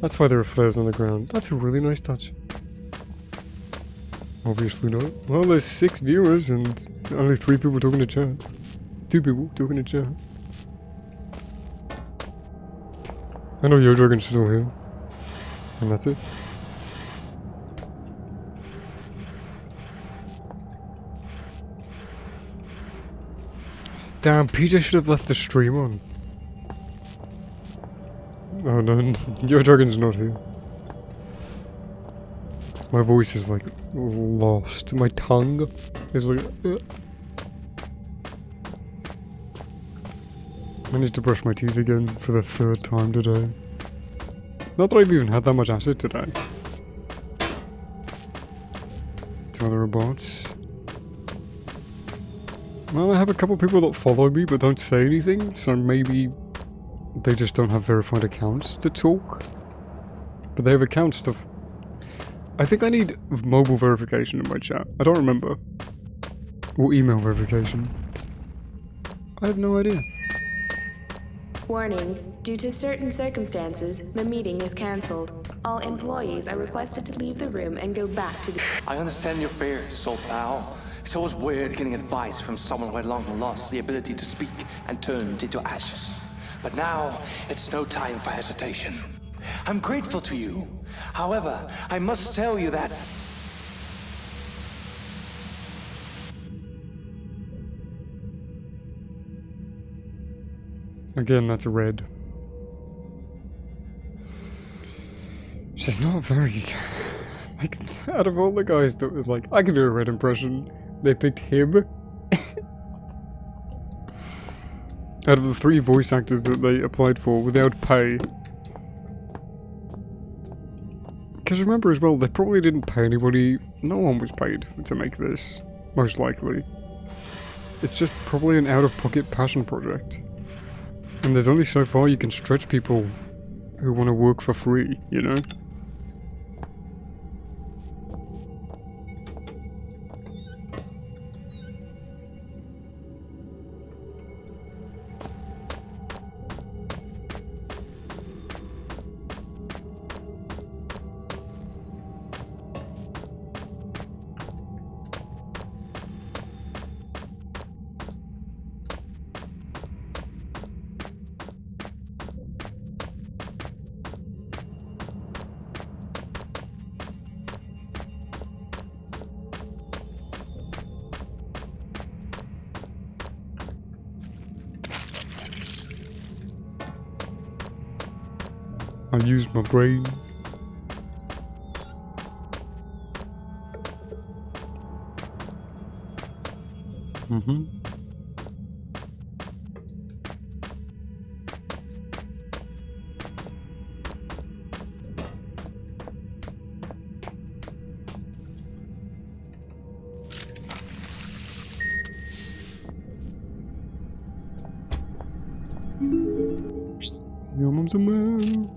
That's why there are flares on the ground. That's a really nice touch. Obviously not. Well, there's 6 viewers and only 3 people talking to chat. 2 people talking to chat. I know Yo Dragon's still here. And that's it. Damn, PJ should have left the stream on. Oh no, Yo Dragon's not here. My voice is like lost. My tongue is like. I need to brush my teeth again for the 3rd time today. Not that I've even had that much acid today. where there are bots. Well, I have a couple people that follow me but don't say anything, so maybe they just don't have verified accounts to talk. But they have accounts to... I think I need mobile verification in my chat. I don't remember. Or email verification. I have no idea. Warning, due to certain circumstances, the meeting is cancelled. All employees are requested to leave the room and go back to the... I understand your fears, Soul Pal. It's always weird getting advice from someone who had long lost the ability to speak and turned into ashes. But now, it's no time for hesitation. I'm grateful to you. However, I must tell you that... Again, that's red. She's not very... Like, out of all the guys that was like, I can do a red impression, they picked him. Out of the 3 voice actors that they applied for without pay. Because remember as well, they probably didn't pay anybody. No one was paid to make this. Most likely. It's just probably an out-of-pocket passion project. And there's only so far you can stretch people who want to work for free, you know? I use my brain. Your mom's a man.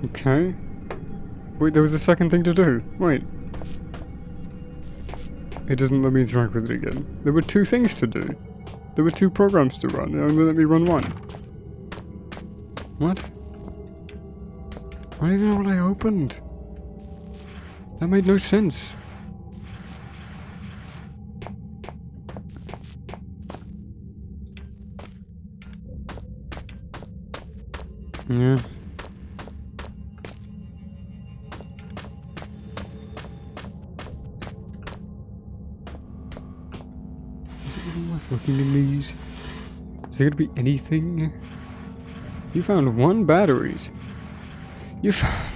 Okay. Wait, there was a second thing to do. Wait. It doesn't let me interact with it again. There were 2 things to do. There were 2 programs to run. It only let me run 1. What? I don't even know what I opened. That made no sense. Yeah. Looking in these. Is there gonna be anything? You found 1 batteries. You found...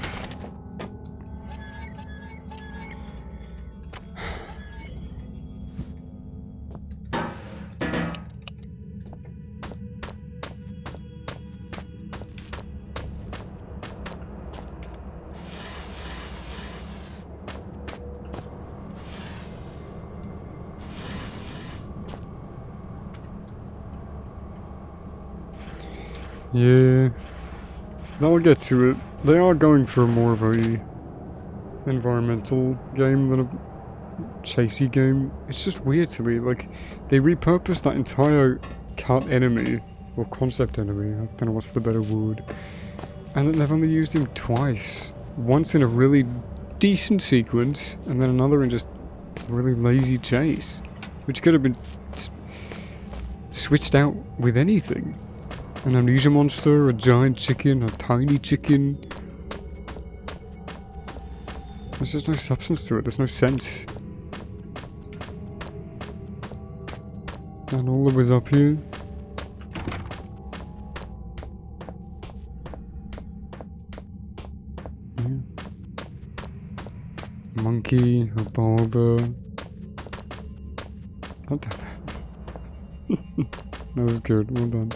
Yeah, that'll get to it. They are going for more of a environmental game than a chasey game. It's just weird to me, like, they repurposed that entire cat enemy, or concept enemy, I don't know what's the better word, and then they've only used him twice. Once in a really decent sequence, and then another in just a really lazy chase, which could have been switched out with anything. An amnesia monster, a giant chicken, a tiny chicken. There's just no substance to it, there's no sense. And all that was up here. here? Monkey, a boulder. What the That was good, well done.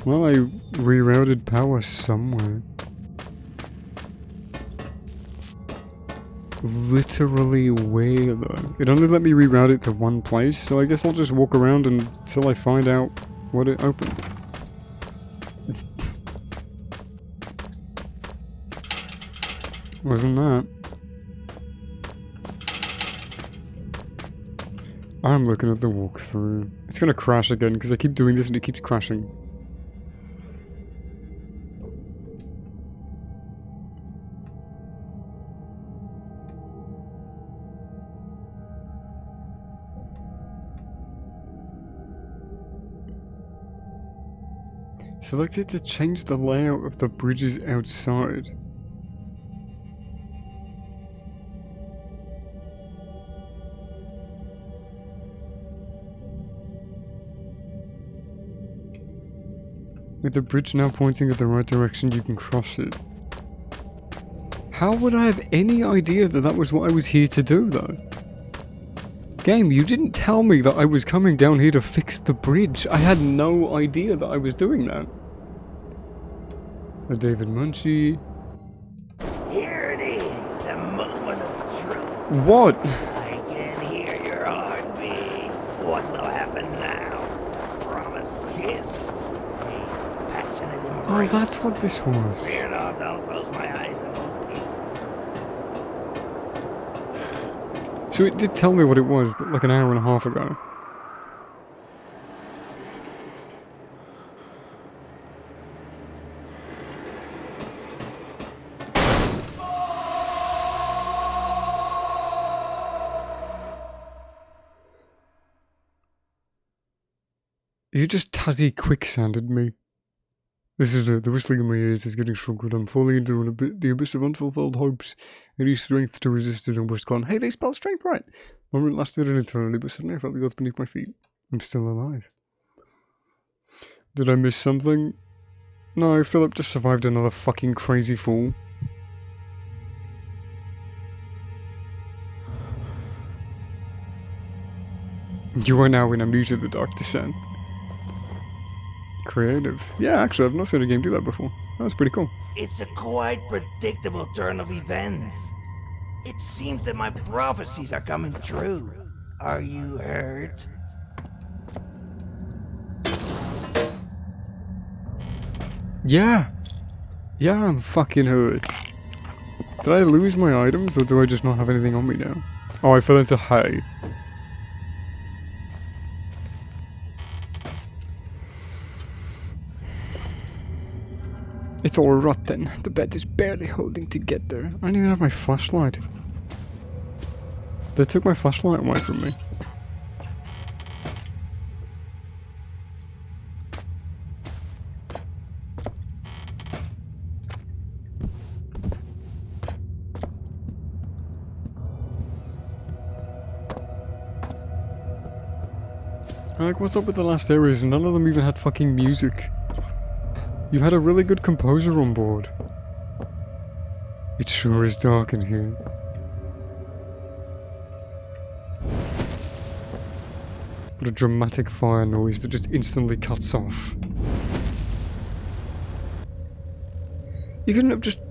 Well, I rerouted power somewhere. Literally where though? It only let me reroute it to one place, so I guess I'll just walk around until I find out what it opened. Wasn't that? I'm looking at the walkthrough. It's gonna crash again because I keep doing this and it keeps crashing. Select it to change the layout of the bridges outside. With the bridge now pointing at the right direction, you can cross it. How would I have any idea that that was what I was here to do, though? Game, you didn't tell me that I was coming down here to fix the bridge. I had no idea that I was doing that. A David Munchie. Here it is, the moment of truth. What? I can hear your heartbeat. What will happen now? Promise kiss? A passionate embrace? Oh, that's what this was. Fear not, I'll close my eyes and won't peek. So it did tell me what it was, but like an hour and a half ago. You just Tazzy quicksanded me. This is the whistling in my ears is getting stronger and I'm falling into the abyss of unfulfilled hopes. I need strength to resist is almost gone. Hey, they spell strength right! Moment lasted an eternity, but suddenly I felt the earth beneath my feet. I'm still alive. Did I miss something? No, Philip just survived another fucking crazy fall. You are now in a Mute of the Dark Descent. Creative. Yeah, actually, I've not seen a game do that before. That was pretty cool. It's a quite predictable turn of events. It seems that my prophecies are coming true. Are you hurt? Yeah! Yeah, I'm fucking hurt. Did I lose my items, or do I just not have anything on me now? Oh, I fell into hay. It's all rotten. The bed is barely holding together. I don't even have my flashlight. They took my flashlight away from me. Like, what's up with the last areas? None of them even had fucking music. You had a really good composer on board. It sure is dark in here. What a dramatic fire noise that just instantly cuts off. You couldn't have just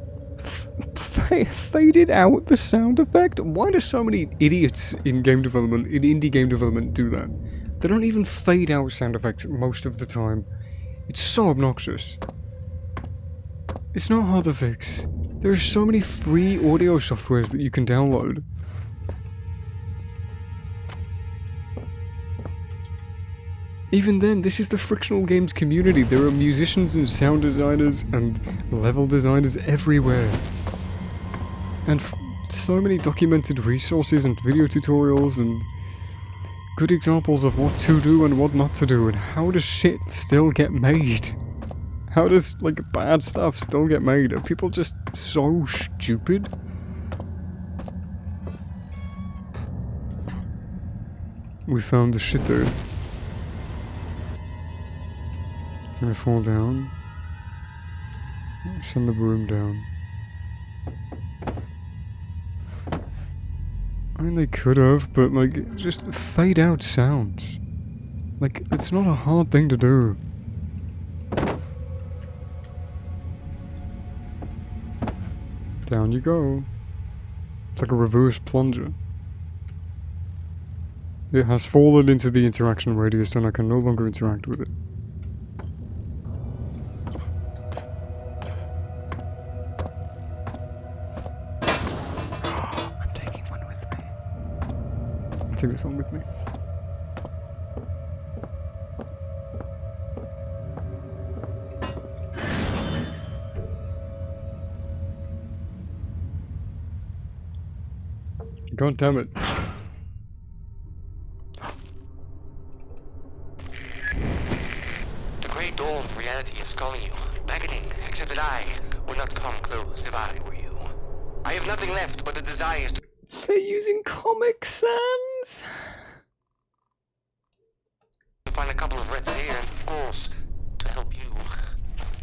faded out the sound effect? Why do so many idiots in game development, in indie game development, do that? They don't even fade out sound effects most of the time. It's so obnoxious. It's not hard to fix. There are so many free audio softwares that you can download. Even then, this is the Frictional Games community. There are musicians and sound designers and level designers everywhere. And so many documented resources and video tutorials and good examples of what to do and what not to do and how does shit still get made. How does, like, bad stuff still get made? Are people just so stupid? We found the shitter. Can I fall down? Send the broom down. I mean, they could have, but like, just fade out sounds. Like, it's not a hard thing to do. Down you go. It's like a reverse plunger. It has fallen into the interaction radius and I can no longer interact with it. I'm taking one with me. I'll take this one with me. God damn it. The great door of reality is calling you, beckoning, except that I would not come close if I were you. I have nothing left but the desires to... They're using Comic Sans? to find a couple of reds here, and of course, to help you.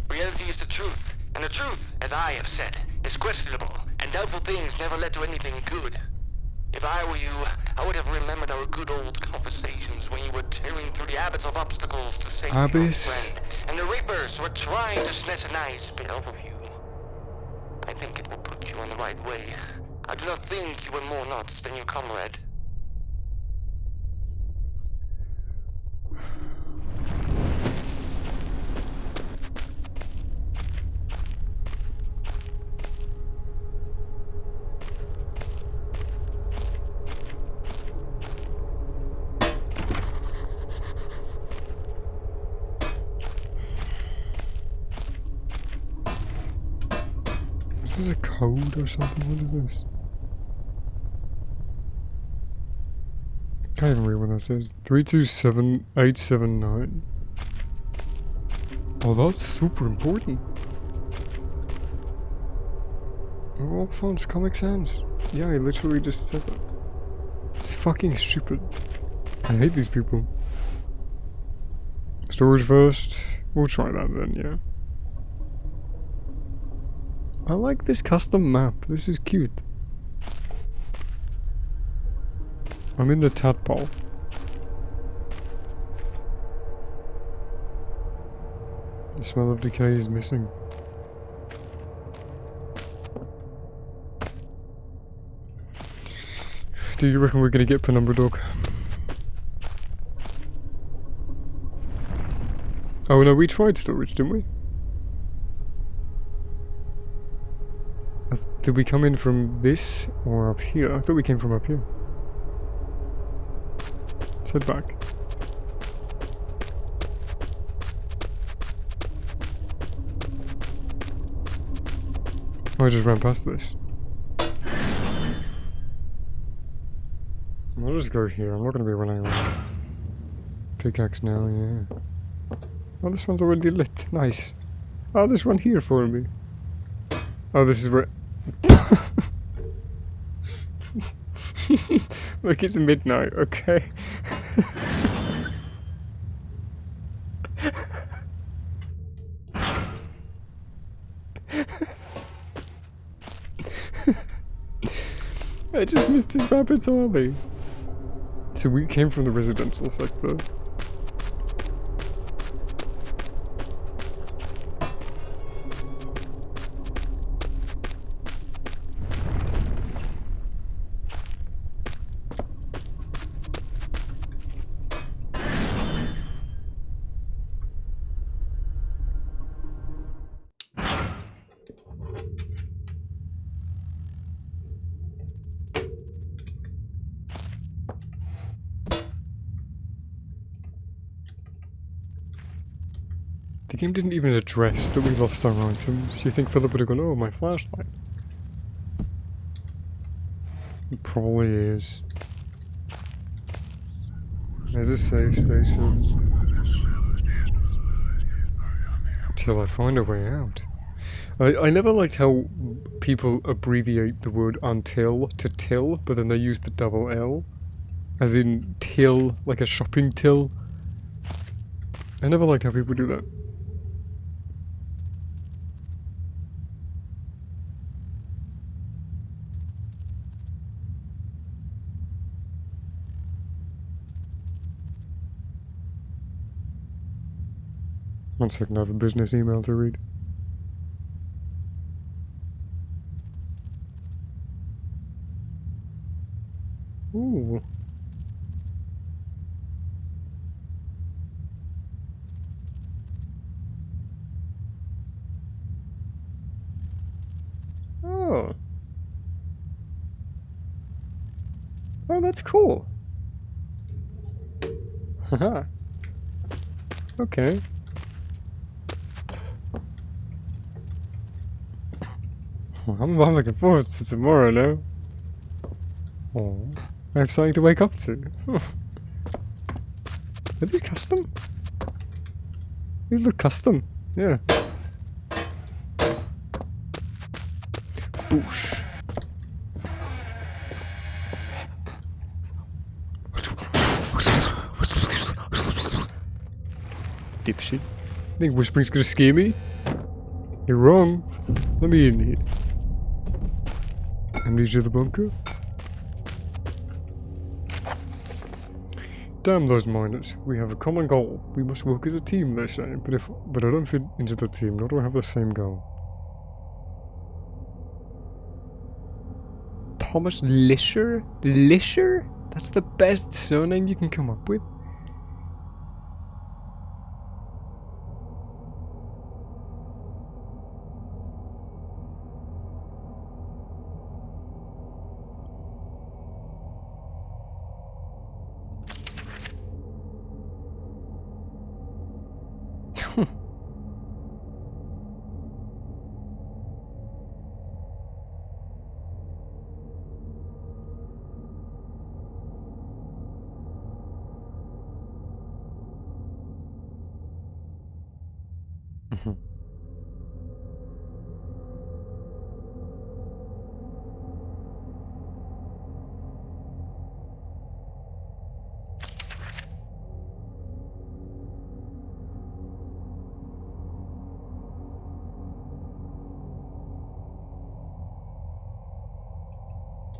Reality is the truth, and the truth, as I have said, is questionable, and doubtful things never led to anything good. If I were you, I would have remembered our good old conversations when you were tearing through the abyss of obstacles to save your friend, and the Reapers were trying to snatch a nice bit off of you. I think it will put you on the right way. I do not think you were more nuts than your comrade. Is this a code or something? What is this? Can't even read what that says. 327879. Oh, that's super important. All phones Comic Sans. Yeah, I literally just said that. It's fucking stupid. I hate these people. Storage first. We'll try that then, yeah. I like this custom map. This is cute. I'm in the tadpole. The smell of decay is missing. Do you reckon we're gonna get Penumbra Dog? Oh no, we tried storage, didn't we? Did we come in from this or up here? I thought we came from up here. Let's head back. I just ran past this. I'll just go here. I'm not going to be running around. Pickaxe now, yeah. Oh, this one's already lit. Nice. Oh, there's one here for me. Oh, this is where... Look, it's midnight, okay. I just missed this map entirely. So we came from the residential sector. The game didn't even address that we lost our items. You think Philip would have gone, oh, my flashlight? It probably is. There's a save station. Till I find a way out. I never liked how people abbreviate the word until to till, but then they use the double L. As in till, like a shopping till. I never liked how people do that. One second, I have a business email to read. Ooh. Oh. Oh, that's cool. Haha. Okay. I'm looking forward to tomorrow now. Oh, I have something to wake up to. Are these custom? These look custom. Yeah. Boosh. Dipshit. Think whispering's gonna scare me? You're wrong. Let me in here. Amnesia the bunker? Damn those miners. We have a common goal. We must work as a team, they say. But I don't fit into the team, nor do I have the same goal. Thomas Lisher? Lisher? That's the best surname you can come up with?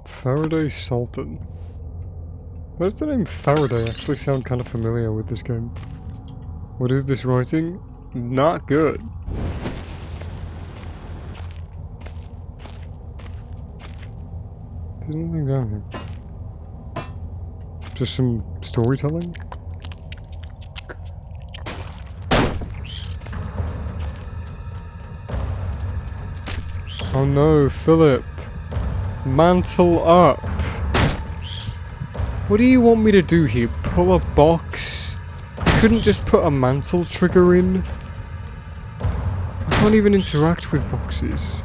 Faraday Sultan. Why does the name Faraday actually sound kind of familiar with this game? What is this writing? Not good. There's nothing down here. Just some storytelling? Oh no, Philip. Mantle up. What do you want me to do here? Pull a box? You couldn't just put a mantle trigger in? I can't even interact with boxes.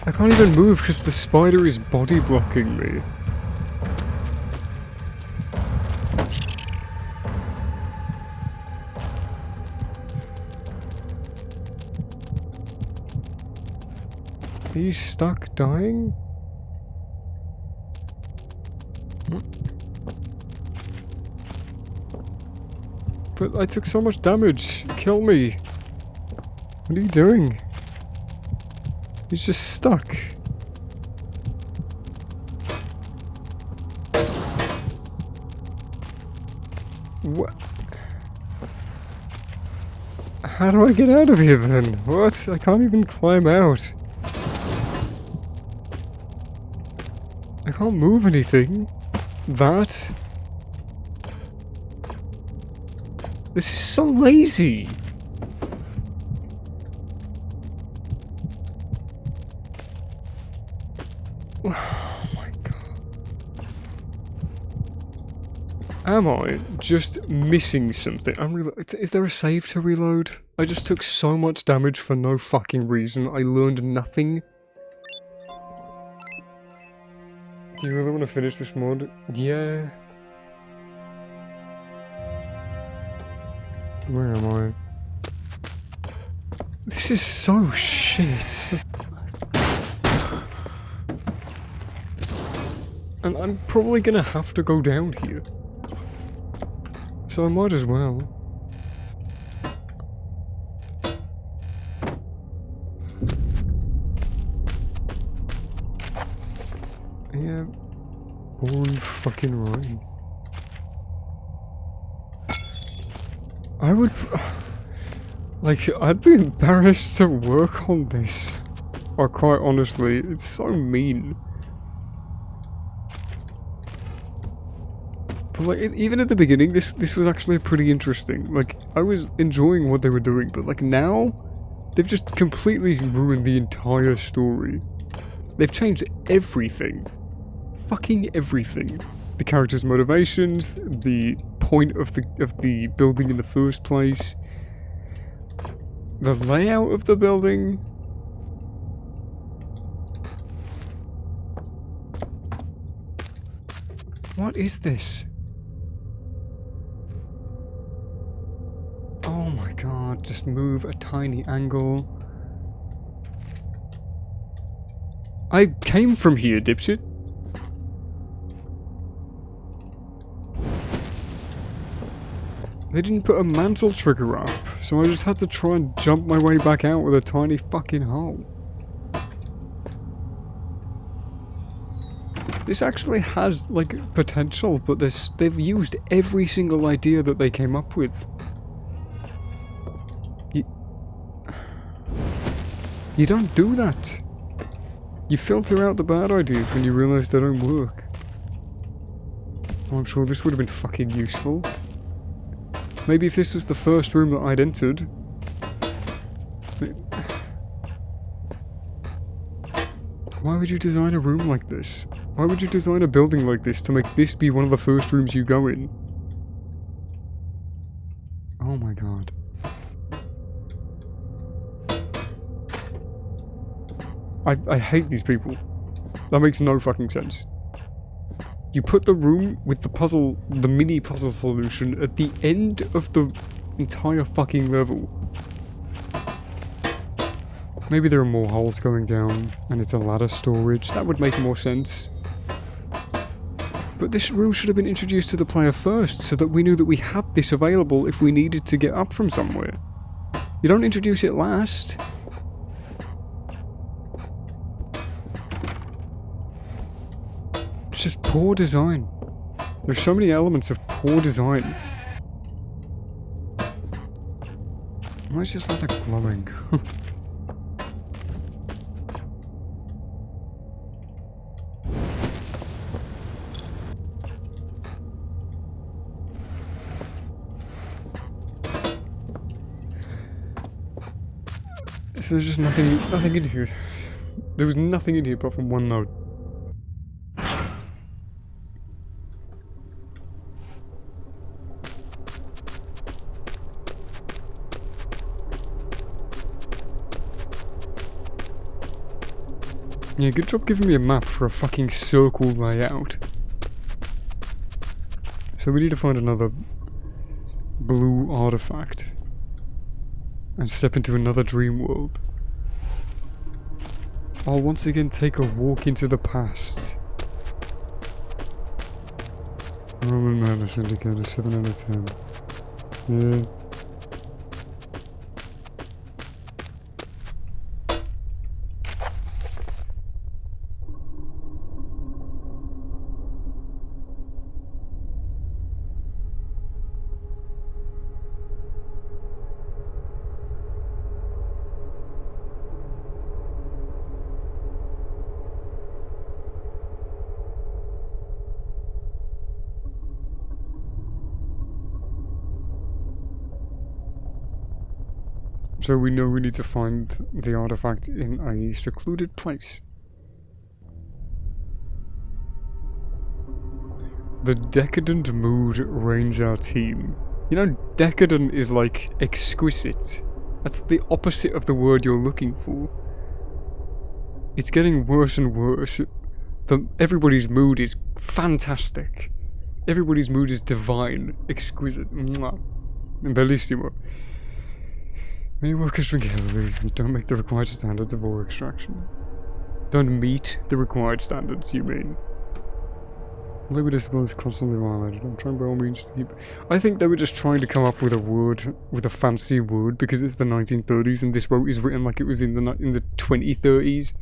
I can't even move because the spider is body blocking me. Are you stuck dying? But I took so much damage. Kill me. What are you doing? He's just stuck. What? How do I get out of here then? What? I can't even climb out. I can't move anything. That? This is so lazy. Oh my god. Am I just missing something? Is there a save to reload? I just took so much damage for no fucking reason. I learned nothing. Do you really want to finish this mod? Yeah. Where am I? This is so shit. And I'm probably gonna have to go down here. So I might as well. Yeah, born fucking right. I would... Like, I'd be embarrassed to work on this. Or quite honestly, it's so mean. But like, even at the beginning, this was actually pretty interesting. Like, I was enjoying what they were doing, but like now, they've just completely ruined the entire story. They've changed everything. Fucking everything. The characters' motivations, the point of the building in the first place, the layout of the building. What is this? Oh my god, just move a tiny angle. I came from here, dipshit. They didn't put a mantle trigger up, so I just had to try and jump my way back out with a tiny fucking hole. This actually has, like, potential, but they've used every single idea that they came up with. You don't do that. You filter out the bad ideas when you realise they don't work. I'm sure this would have been fucking useful. Maybe if this was the first room that I'd entered. Why would you design a room like this? Why would you design a building like this to make this be one of the first rooms you go in? Oh my god. I hate these people. That makes no fucking sense. You put the room with the puzzle, the mini puzzle solution at the end of the entire fucking level. Maybe there are more holes going down and it's a ladder storage. That would make more sense. But this room should have been introduced to the player first so that we knew that we had this available if we needed to get up from somewhere. You don't introduce it last. It's just poor design. There's so many elements of poor design. Why is this ladder glowing? So there's just nothing in here. There was nothing in here apart from one note. Yeah, good job giving me a map for a fucking circle layout. So we need to find another blue artifact. And step into another dream world. I'll once again take a walk into the past. Roman Madness indicator 7 out of 10. Yeah. So we know we need to find the artifact in a secluded place. The decadent mood reigns our team. You know, decadent is like exquisite. That's the opposite of the word you're looking for. It's getting worse and worse. Everybody's mood is fantastic. Everybody's mood is divine, exquisite, mwah, bellissimo. Many workers drink heavily and don't make the required standards of ore extraction. Don't meet the required standards, you mean? Labor discipline is constantly violated. I'm trying by all means to keep... I think they were just trying to come up with a word, with a fancy word, because it's the 1930s and this quote is written like it was in the 2030s.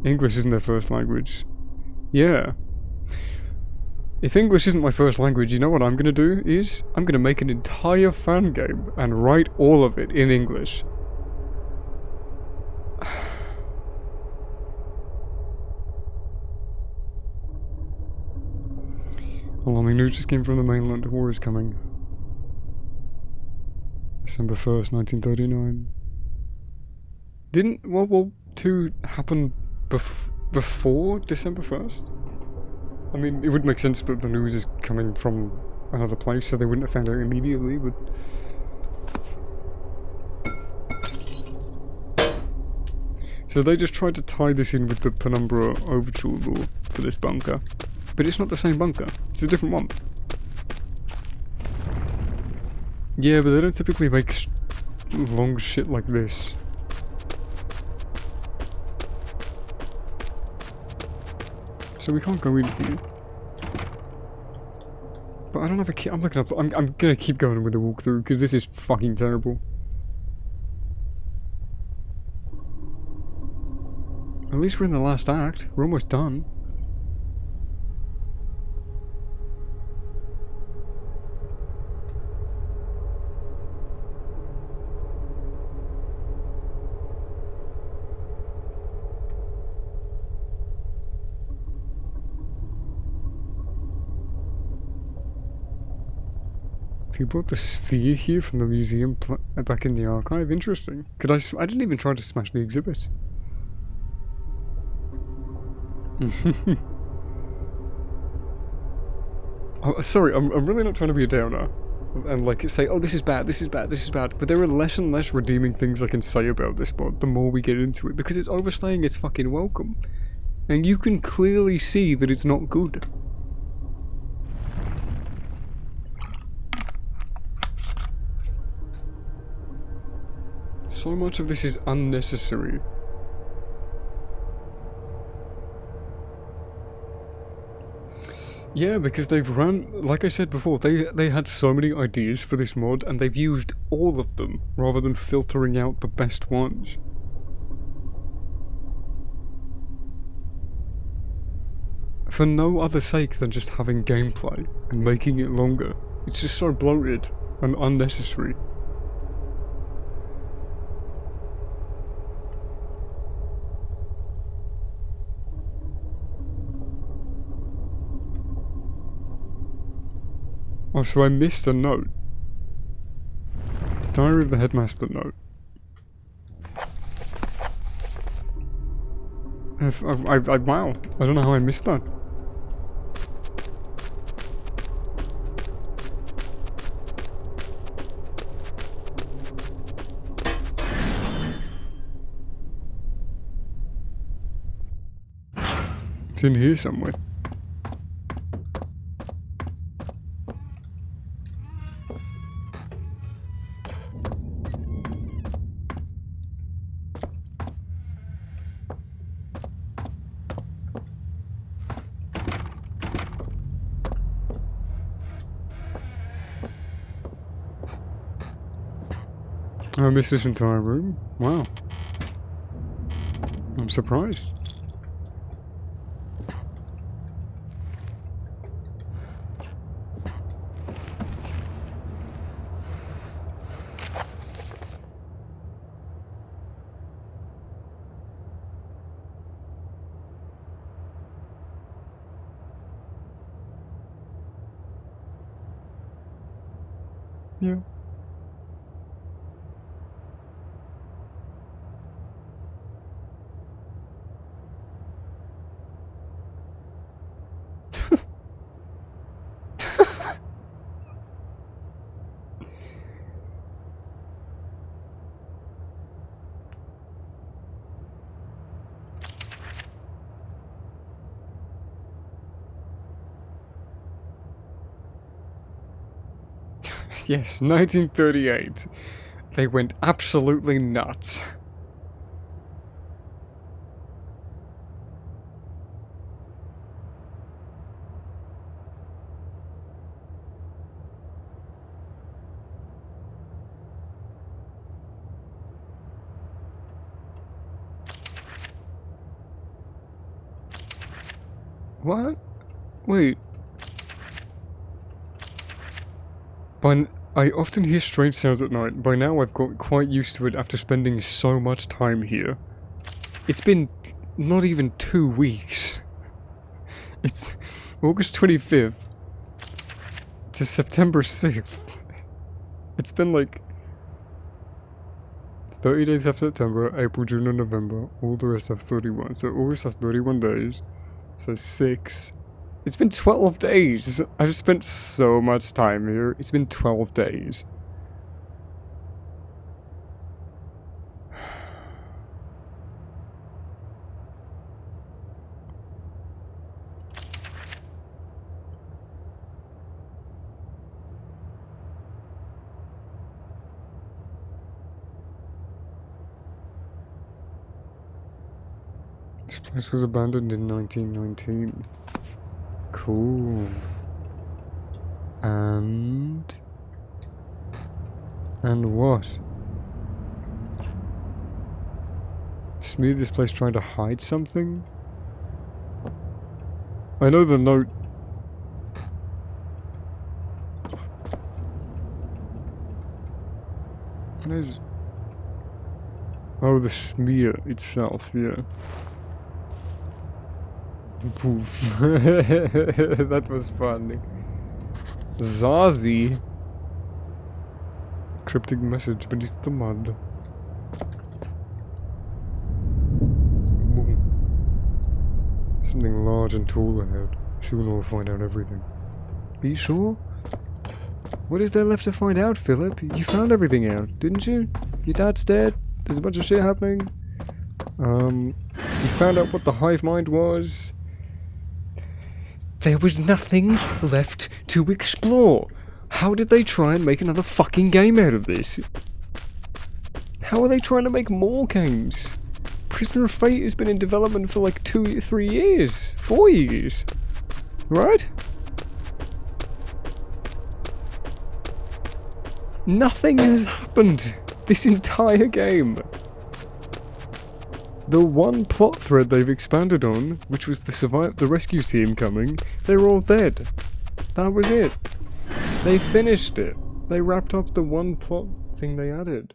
English isn't their first language. Yeah. If English isn't my first language, you know what I'm gonna do is, I'm gonna make an entire fan game and write all of it in English. Alarming news just came from the mainland. The war is coming. December 1st, 1939. Didn't World War II happen before December 1st? I mean, it would make sense that the news is coming from another place, so they wouldn't have found out immediately, but... So they just tried to tie this in with the Penumbra overture law for this bunker. But it's not the same bunker, it's a different one. Yeah, but they don't typically make long shit like this. So we can't go in here. But I don't have a key. I'm looking up. I'm gonna keep going with the walkthrough because this is fucking terrible. At least we're in the last act. We're almost done. You brought the sphere here from the museum back in the archive? Interesting. Could I didn't even try to smash the exhibit. Oh, sorry, I'm really not trying to be a downer. And like say, oh, this is bad, this is bad, this is bad. But there are less and less redeeming things I can say about this mod the more we get into it. Because it's overstaying its fucking welcome. And you can clearly see that it's not good. So much of this is unnecessary. Yeah, because they've run, like I said before, they had so many ideas for this mod and they've used all of them rather than filtering out the best ones. For no other sake than just having gameplay and making it longer. It's just so bloated and unnecessary. Oh, so I missed a note. Diary of the Headmaster note. Wow, I don't know how I missed that. It's in here somewhere. I missed this entire room? Wow. I'm surprised. Yeah. Yes, 1938. They went absolutely nuts. What? Wait. I often hear strange sounds at night. By now I've got quite used to it after spending so much time here. It's been not even 2 weeks. It's August 25th to September 6th. It's been like... It's 30 days after September, April, June and November. All the rest have 31. So August has 31 days. So 6. It's been 12 days. I just spent so much time here. It's been 12 days. This place was abandoned in 1919. Cool. And what? Smooth this place trying to hide something? I know the note. What is... Oh, the smear itself, yeah. Poof. That was funny. Zazie. Cryptic message beneath the mud. Boom. Something large and tall ahead. Soon we'll find out everything. Are you sure? What is there left to find out, Philip? You found everything out, didn't you? Your dad's dead. There's a bunch of shit happening. You found out what the hive mind was. There was nothing left to explore. How did they try and make another fucking game out of this? How are they trying to make more games? Prisoner of Fate has been in development for like 2-3 years. 4 years. Right? Nothing has happened this entire game. The one plot thread they've expanded on, which was the rescue team coming, they were all dead. That was it. They finished it. They wrapped up the one plot thing they added.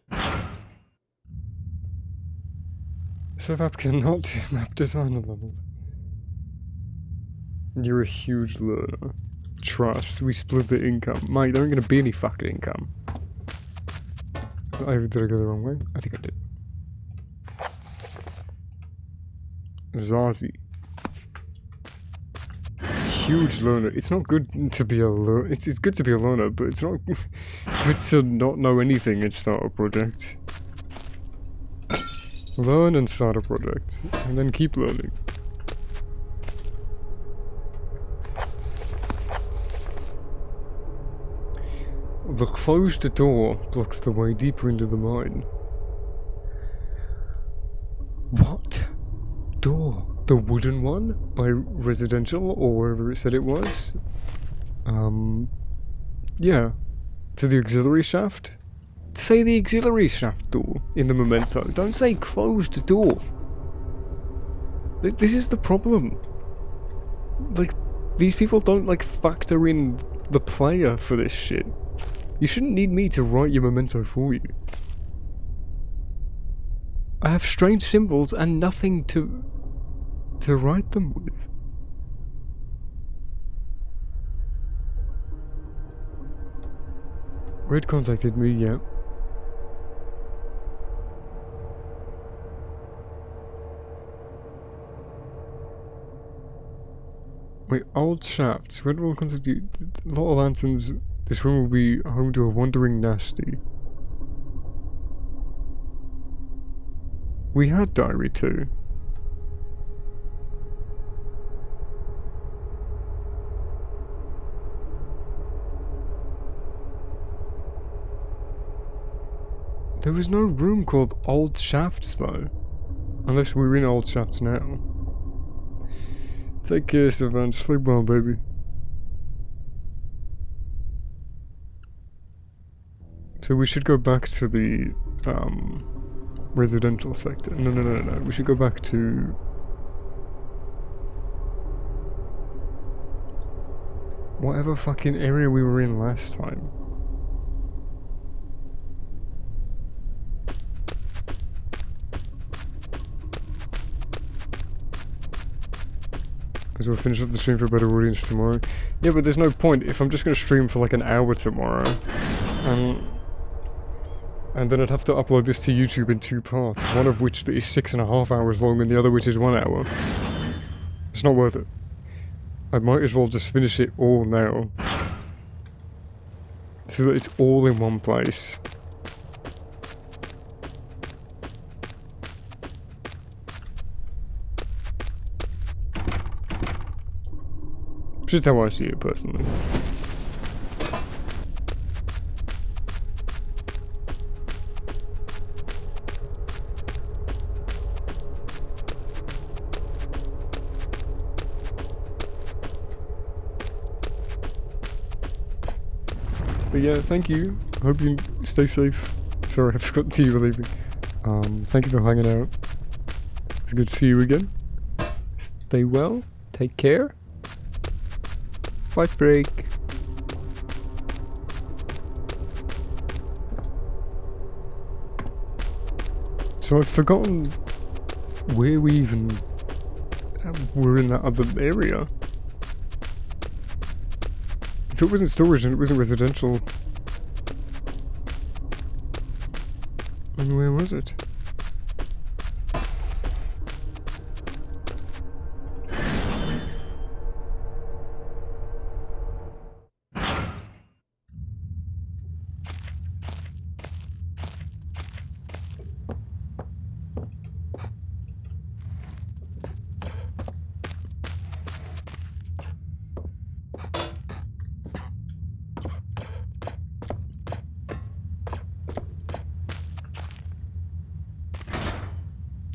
Survap cannot do map designer levels. You're a huge learner. Trust, we split the income. Mate, there ain't gonna be any fucking income. Did I go the wrong way? I think I did. Zazie. Huge learner. It's not good to be a learner. It's good to be a learner, but it's not good to not know anything and start a project. Learn and start a project, and then keep learning. The closed door blocks the way deeper into the mine. What? Door? The wooden one? By Residential, or wherever it said it was? Yeah. To the auxiliary shaft? Say the auxiliary shaft door in the memento. Don't say closed door. This is the problem. Like, these people don't, like, factor in the player for this shit. You shouldn't need me to write your memento for you. I have strange symbols and nothing to write them with. Red contacted me, yeah. Wait, old shafts. Red will contact you. A lot of lanterns. This room will be home to a wandering nasty. We had diary too. There was no room called Old Shafts though. Unless we're in Old Shafts now. Take care, Savannah. Sleep well, baby. So we should go back to the residential sector. No. We should go back to whatever fucking area we were in last time. So we'll finish up the stream for a better audience tomorrow. Yeah, but there's no point if I'm just going to stream for like an hour tomorrow. And then I'd have to upload this to YouTube in 2 parts. One of which that is 6.5 hours long and the other which is 1 hour. It's not worth it. I might as well just finish it all now. So that it's all in one place. Which is how I see it personally. But yeah, thank you. Hope you stay safe. Sorry, I forgot that you were leaving. Thank you for hanging out. It's good to see you again. Stay well. Take care. Bye, Freak. So I've forgotten where we even were in that other area. If it wasn't storage and it wasn't residential, then where was it?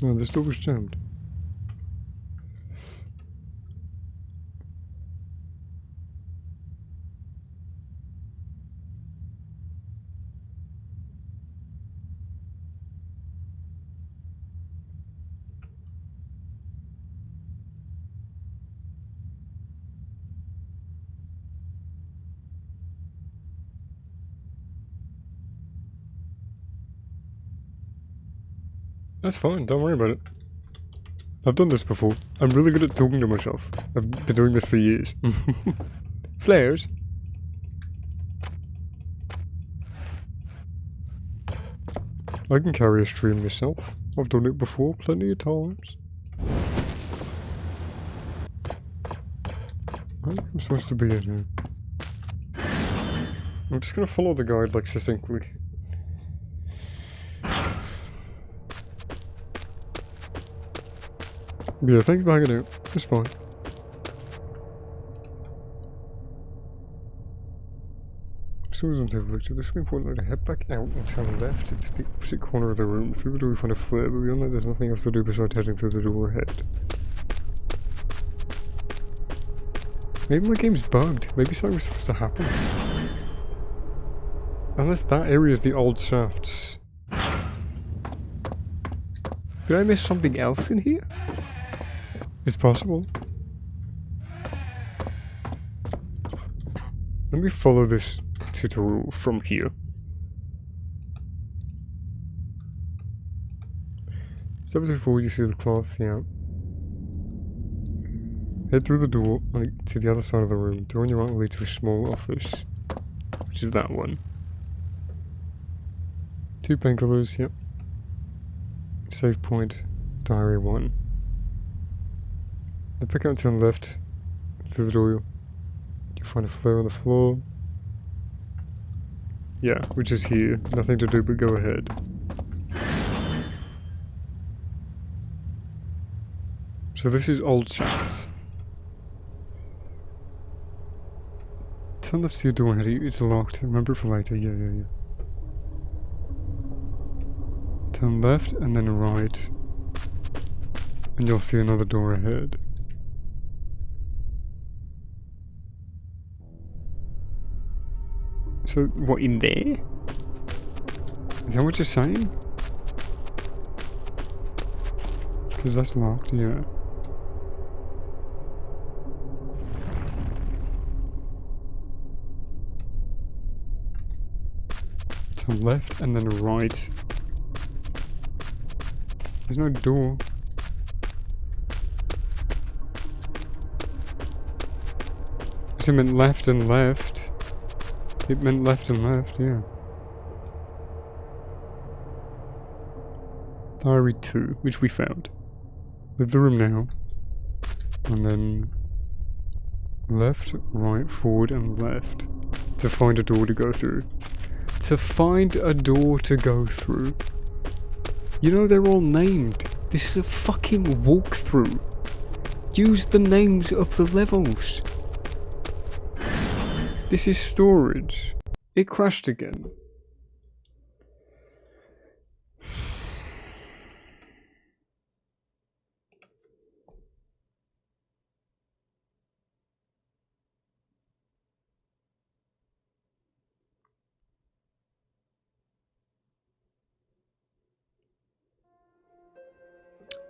No, this door was jammed. That's fine, don't worry about it. I've done this before. I'm really good at talking to myself. I've been doing this for years. Flares? I can carry a stream myself. I've done it before plenty of times. I think I'm supposed to be in here. I'm just gonna follow the guide like succinctly. Yeah, thanks for hanging out. It's fine. So it doesn't have a picture. This would be important to head back out and turn left into the opposite corner of the room. Through the door we find a flare, but beyond that there's nothing else to do besides heading through the door ahead. Maybe my game's bugged. Maybe something was supposed to happen. Unless that area is the old shafts. Did I miss something else in here? It's possible. Let me follow this tutorial from here. Step before you see the cloth, yeah. Head through the door to the other side of the room. Door on your right will lead to a small office, which is that one. 2 painkillers, yep. Save point, diary 1. Then pick out and turn left through the door. You'll find a flare on the floor. Yeah, which is here. Nothing to do but go ahead. So this is old shafts. Turn left to your door ahead. It's locked. Remember it for later. Yeah. Turn left and then right. And you'll see another door ahead. So, what, in there? Is that what you're saying? Because that's locked, yeah. Turn left and then right. There's no door. Because it meant left and left. It meant left and left, yeah. Diary 2, which we found. Leave the room now. And then left, right, forward, and left. To find a door to go through. To find a door to go through. You know, they're all named. This is a fucking walkthrough. Use the names of the levels. This is storage. It crashed again.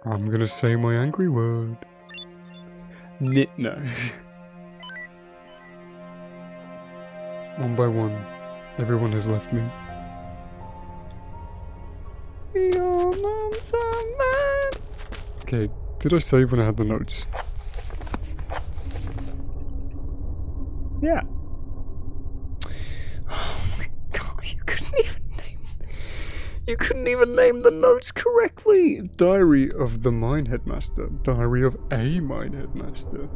I'm gonna say my angry word. No. One by one, everyone has left me. Your mom's a man. Okay, did I save when I had the notes? Yeah. Oh my god, you couldn't even name the notes correctly! Diary of the Mine Headmaster. Diary of a Mine Headmaster.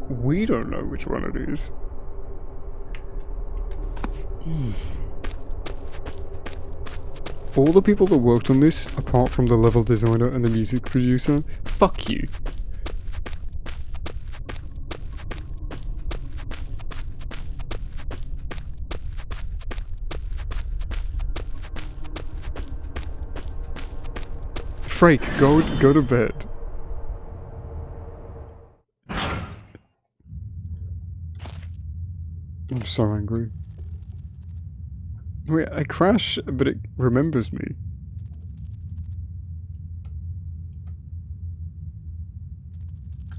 We don't know which one it is. All the people that worked on this, apart from the level designer and the music producer, fuck you. Frake, go to bed. I'm so angry. Wait, I crash, but it remembers me.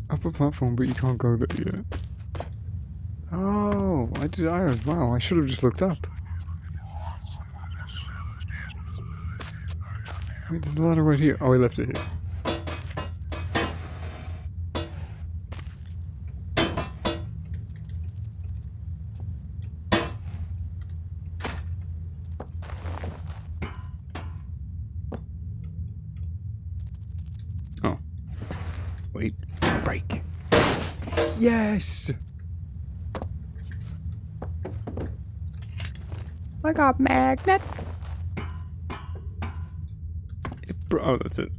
Upper platform, but you can't go there yet. Oh, wow, I should have just looked up. Wait, there's a ladder right here. Oh, I left it here. Oh. Wait. Break. Yes! I got magnet. Oh, that's it.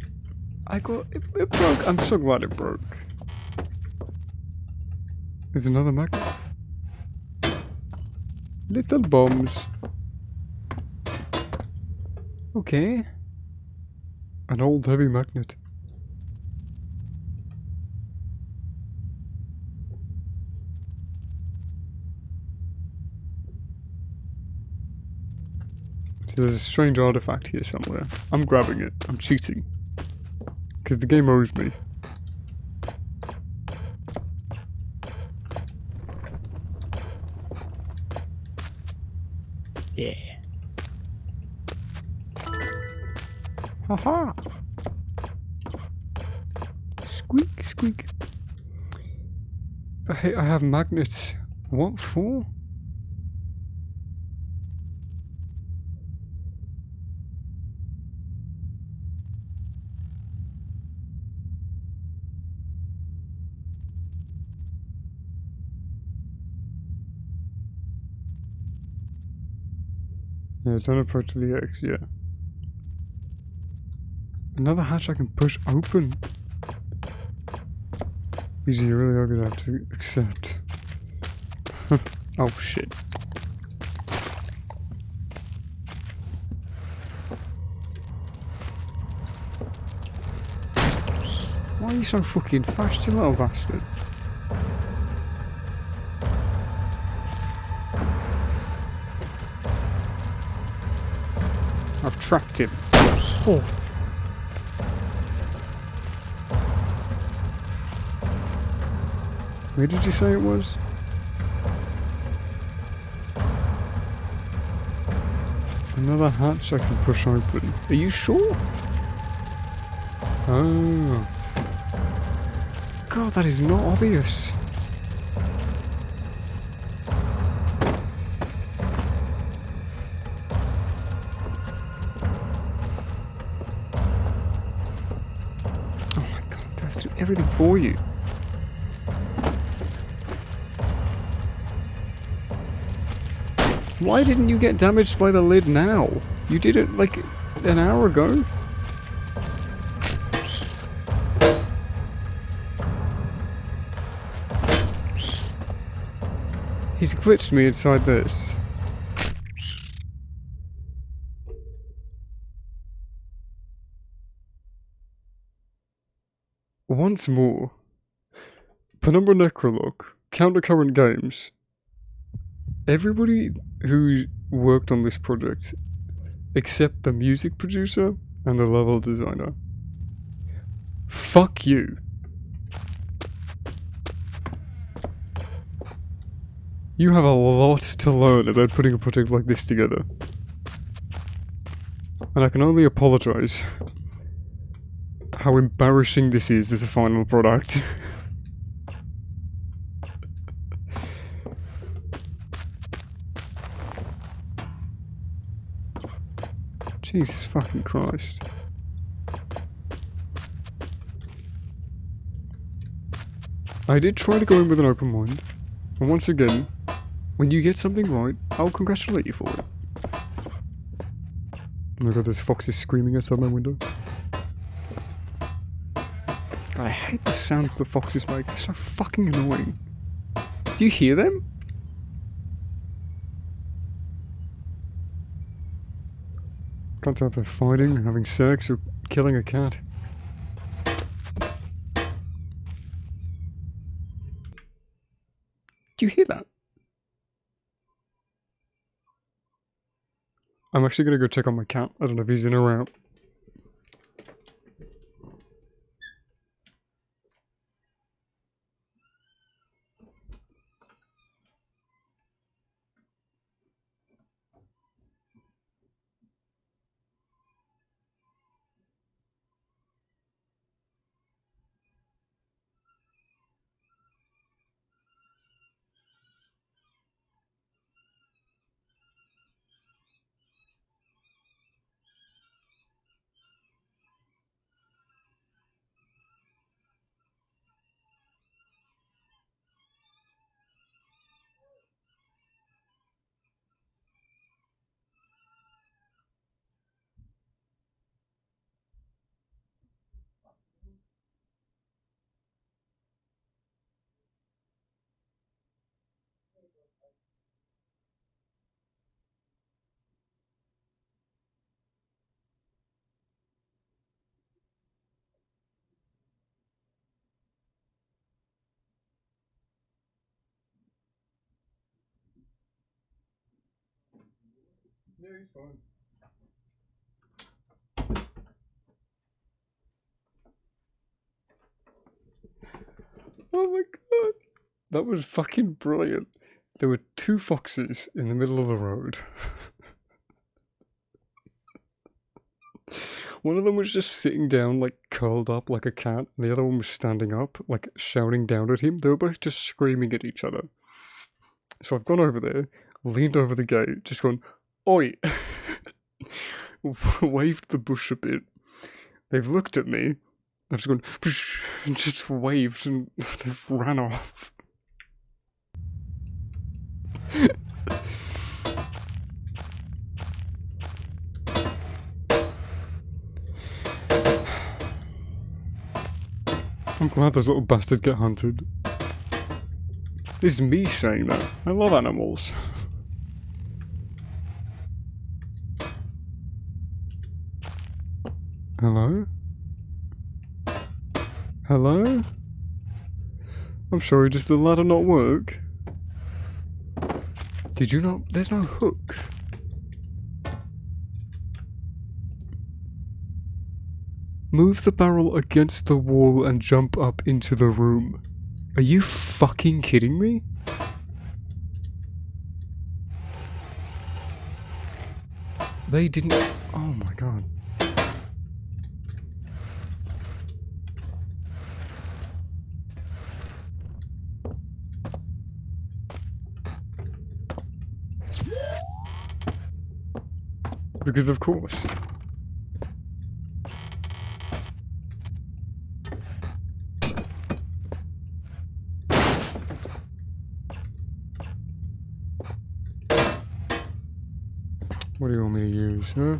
It broke. I'm so glad it broke. There's another magnet. Little bombs. Okay. An old heavy magnet. So there's a strange artifact here somewhere. I'm grabbing it. I'm cheating. Because the game owes me. Yeah. Haha. Squeak, squeak. Hey, I have magnets. What for? Yeah, don't approach the X, yeah. Another hatch I can push open. These you really are gonna have to accept. Oh shit. Why are you so fucking fast, you little bastard? I've tracked him. Oh. Where did you say it was? Another hatch I can push open. Are you sure? Oh. God, that is not obvious. Just do everything for you. Why didn't you get damaged by the lid now? You did it like an hour ago. He's glitched me inside this. Once more, Penumbra Necrologue, Countercurrent Games. Everybody who worked on this project, except the music producer and the level designer. Fuck you. You have a lot to learn about putting a project like this together. And I can only apologize how embarrassing this is as a final product. Jesus fucking Christ. I did try to go in with an open mind, and once again, when you get something right, I'll congratulate you for it. Oh my god, there's foxes screaming outside my window. God, I hate the sounds the foxes make, they're so fucking annoying. Do you hear them? Can't tell if they're fighting, having sex, or killing a cat. Do you hear that? I'm actually gonna go check on my cat. I don't know if he's in or out. Yeah, he's fine. Oh my god. That was fucking brilliant. There were two foxes in the middle of the road. One of them was just sitting down, like, curled up like a cat, and the other one was standing up, like, shouting down at him. They were both just screaming at each other. So I've gone over there, leaned over the gate, just gone, "Oi!" Waved the bush a bit. They've looked at me. I've just gone, "Psh," and just waved, and they've ran off. I'm glad those little bastards get hunted. This is me saying that. I love animals. Hello? Hello? I'm sorry, does the ladder not work? Did you not? There's no hook. Move the barrel against the wall and jump up into the room. Are you fucking kidding me? They didn't. Oh my god. Because of course. boys, huh?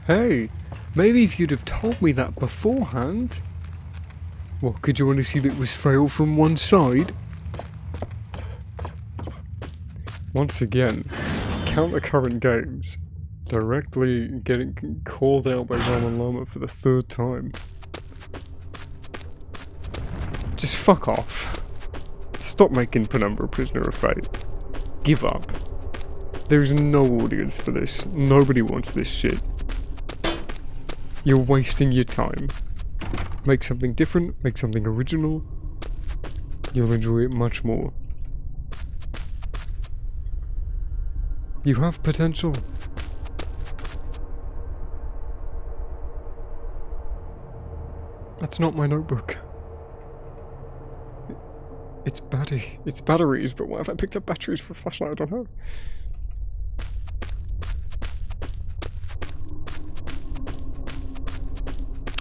Hey, maybe if you'd have told me that beforehand. What, could you only see that it was fail from one side? Once again, counter-current games. Directly getting called out by Rama Llama for the 3rd time. Just fuck off. Stop making Penumbra a prisoner of fate. Give up. There's no audience for this. Nobody wants this shit. You're wasting your time. Make something different, make something original. You'll enjoy it much more. You have potential. That's not my notebook. It's batteries, but what if I picked up batteries for a flashlight? I don't know.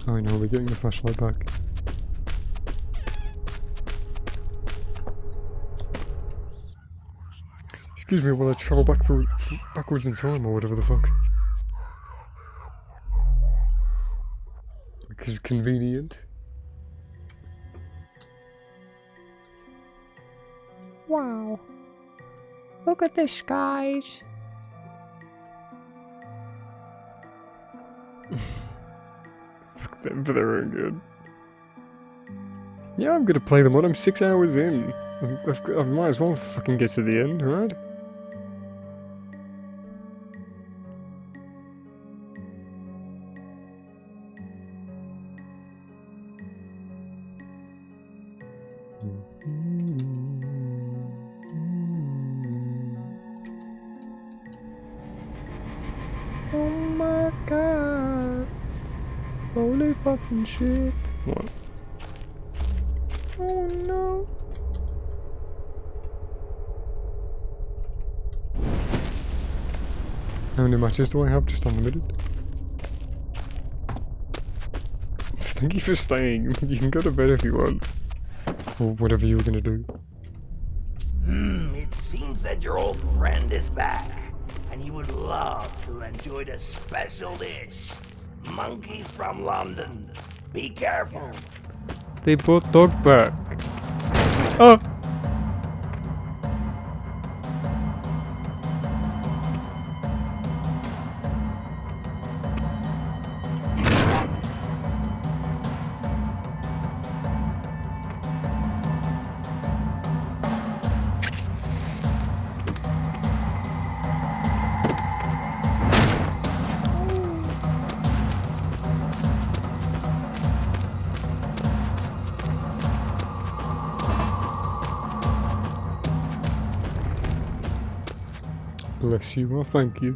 I know, we're getting the flashlight back. Excuse me while I travel backwards in time or whatever the fuck. Because convenient. Wow. Look at this, guys. Fuck them for their own good. Yeah, I'm gonna play them on. I'm 6 hours in. I might as well fucking get to the end, right? Oh my god. Holy fucking shit. What? Oh no. How many matches do I have? Just unlimited? Thank you for staying. You can go to bed if you want. Or whatever you were gonna do. It seems that your old friend is back, and he would love to enjoy the special dish. Monkey from London. Be careful. They brought dog back. Oh! Bless you, well thank you.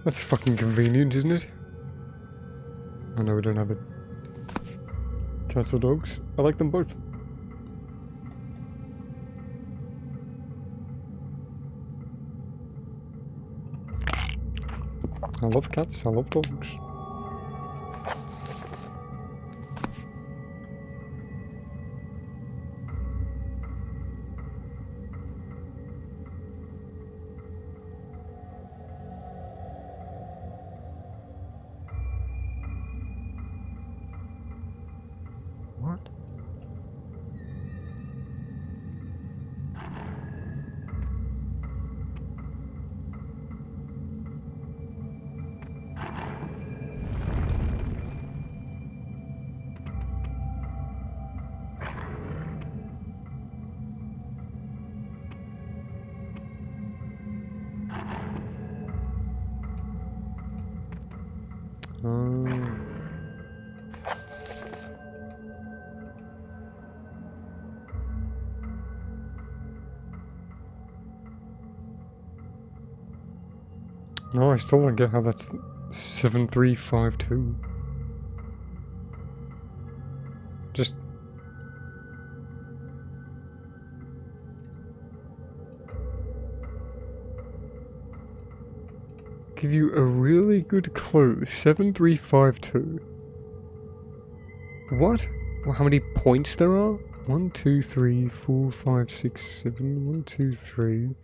That's fucking convenient, isn't it? I know we don't have it. Cats or dogs? I like them both. I love cats, I love dogs. What? No, I still don't get how that's 7352. Just... give you a really good clue. 7352. What? Well, how many points there are? 1, 2, 3, 4, 5, 6, 7. 1, 2, 3.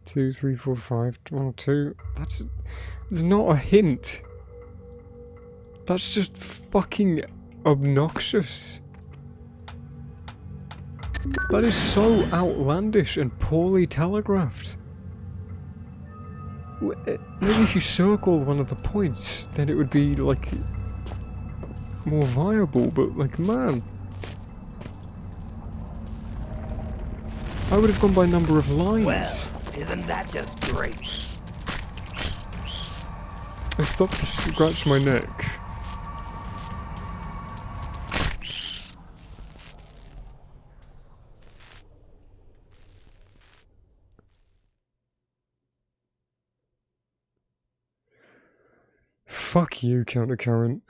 2, 3, 4, 5. 1, 2. That's not a hint. That's just fucking obnoxious. That is so outlandish and poorly telegraphed. Maybe if you circle one of the points, then it would be, like, more viable, but, like, man. I would have gone by number of lines. Well, isn't that just great? I stopped to scratch my neck. Fuck you, Countercurrent.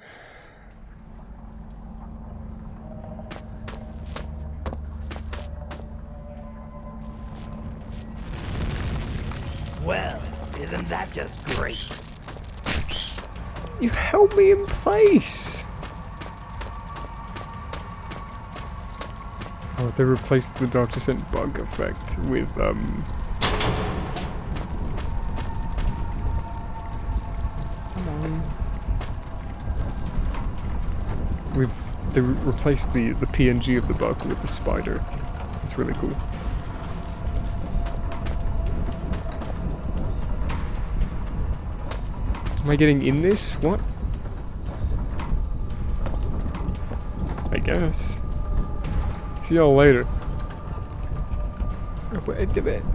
Well, isn't that just great? You held me in place! Oh, they replaced the Dark Descent bug effect with, they replaced the PNG of the bug with the spider. It's really cool. Am I getting in this? What? I guess. See y'all later.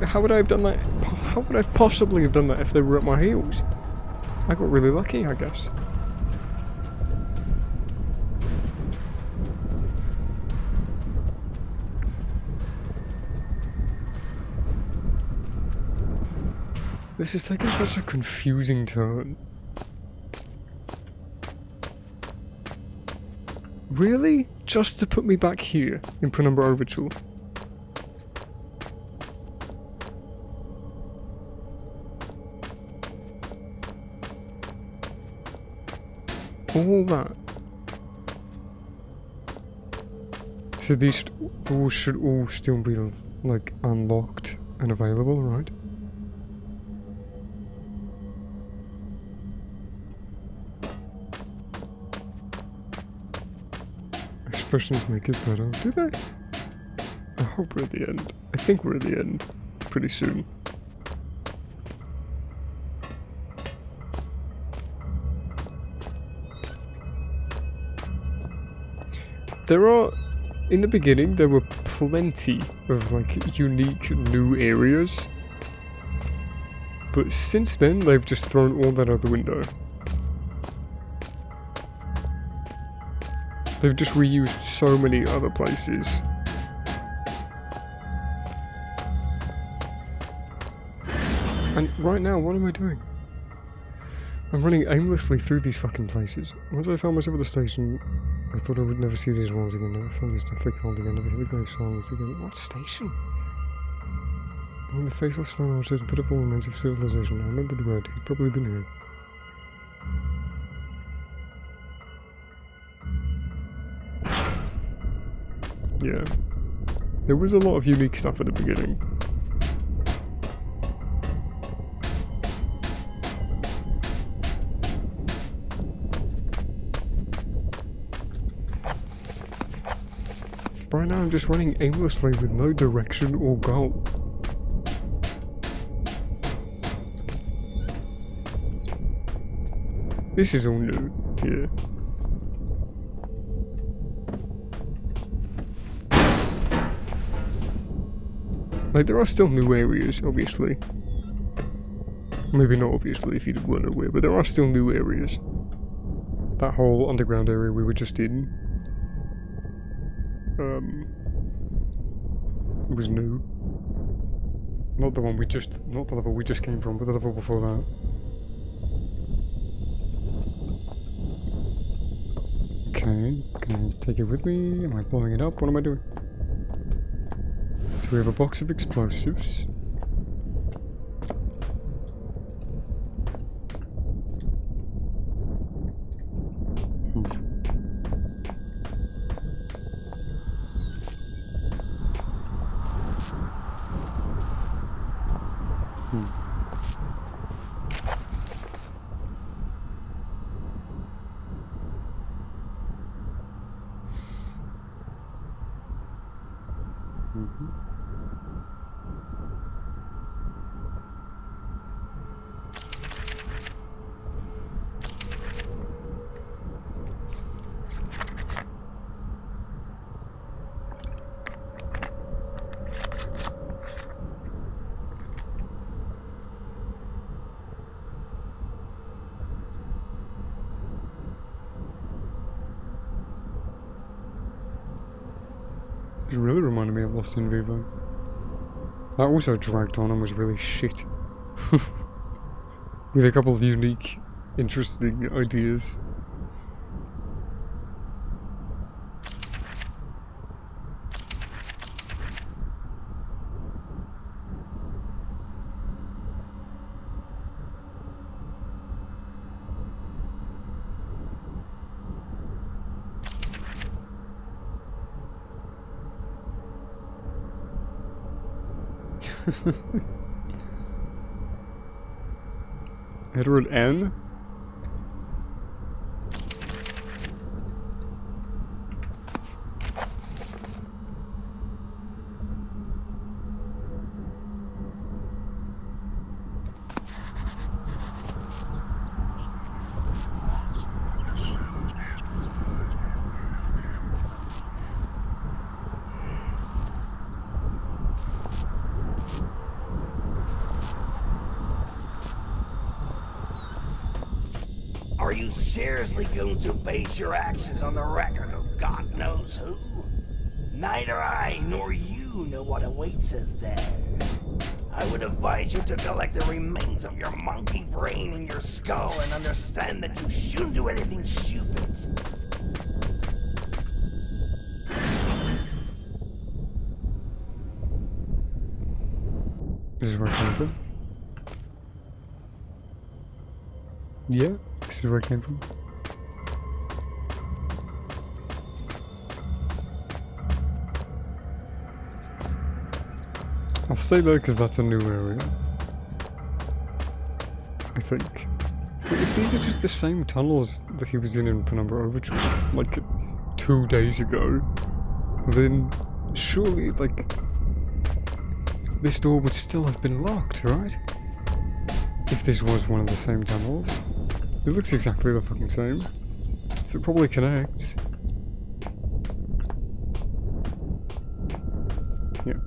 How would I have done that? How would I possibly have done that if they were at my heels? I got really lucky, I guess. This is taking such a confusing turn. Really? Just to put me back here in Penumbra Orbital? All that. So these doors should all still be, like, unlocked and available, right? Expressions make it better, do they? I hope we're at the end. I think we're at the end pretty soon. There are, in the beginning, there were plenty of, like, unique new areas. But since then, they've just thrown all that out the window. They've just reused so many other places. And right now, what am I doing? I'm running aimlessly through these fucking places. Once I found myself at the station, I thought I would never see these walls again. Never felt this deathly cold again. Never hear the grave silence again. What station? When the faceless stone arches and pitiful remains of civilization, I remembered the word. He'd probably been here. Yeah. There was a lot of unique stuff at the beginning. Right now I'm just running aimlessly with no direction or goal. This is all new, yeah. Like, there are still new areas, obviously. Maybe not obviously if you weren't aware, but there are still new areas. That whole underground area we were just in was new. Not the one we just, not the level we just came from, but the level before that. Okay, can I take it with me? Am I blowing it up? What am I doing? So we have a box of explosives. It really reminded me of Lost in Vivo. That also dragged on and was really shit. With a couple of unique, interesting ideas. Edward N? Are you seriously going to base your actions on the record of God knows who? Neither I nor you know what awaits us there. I would advise you to collect the remains of your monkey brain in your skull and understand that you shouldn't do anything stupid. This is where it came from? Yeah, this is where it came from. I'll stay there because that's a new area. I think. But if these are just the same tunnels that he was in Penumbra Overture, like 2 days ago, then surely, like, this door would still have been locked, right? If this was one of the same tunnels. It looks exactly the fucking same. So it probably connects. Yeah.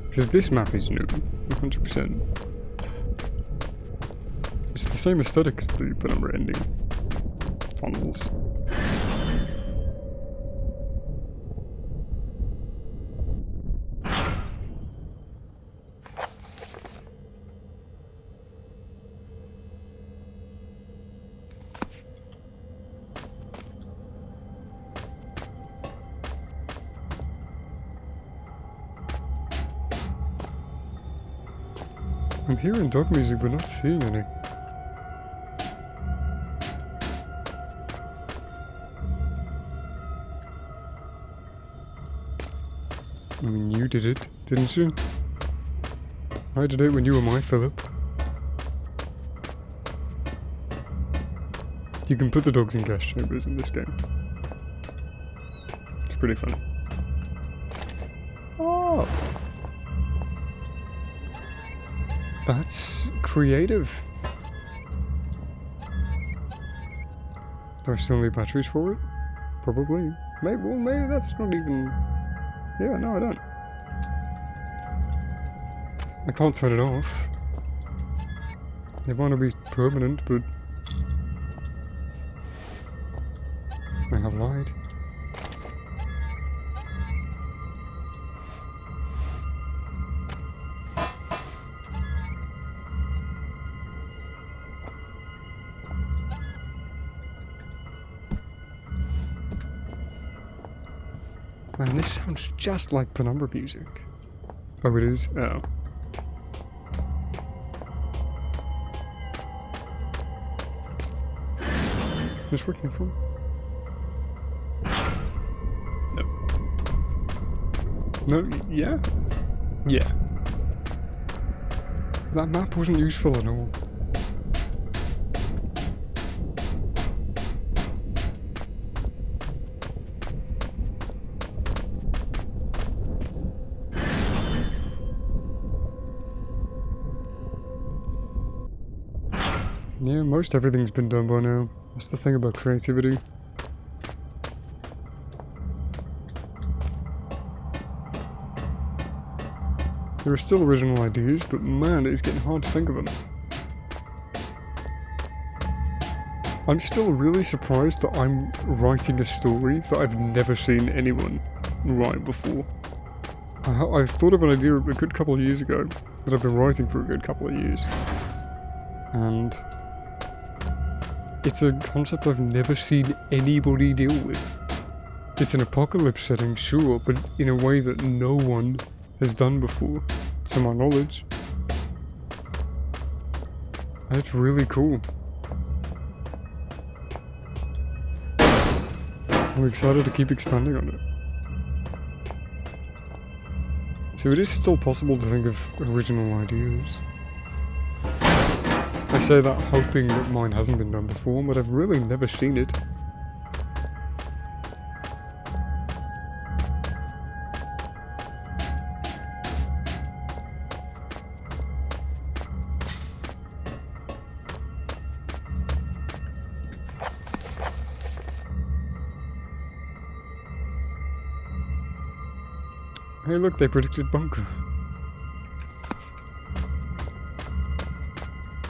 Because this map is new, 100%. It's the same aesthetic as the Penumbra ending tunnels. I'm hearing dog music but not seeing any. I mean, you did it, didn't you? I did it when you were my Philip. You can put the dogs in gas chambers in this game. It's pretty funny. Oh! That's creative. Do I still need batteries for it? Probably. Maybe, well, maybe that's not even... Yeah, no, I don't. I can't turn it off. It might not be permanent, but... I have light. Man, this sounds just like Penumbra music. Oh, it is? Oh. This where it came from? No. No, yeah? Yeah. That map wasn't useful at all. Yeah, most everything's been done by now. That's the thing about creativity. There are still original ideas, but man, it's getting hard to think of them. I'm still really surprised that I'm writing a story that I've never seen anyone write before. I've thought of an idea a good couple of years ago that I've been writing for a good couple of years. And it's a concept I've never seen anybody deal with. It's an apocalypse setting, sure, but in a way that no one has done before, to my knowledge. And it's really cool. I'm excited to keep expanding on it. So it is still possible to think of original ideas. I say that hoping that mine hasn't been done before, but I've really never seen it. Hey look, they predicted bunker.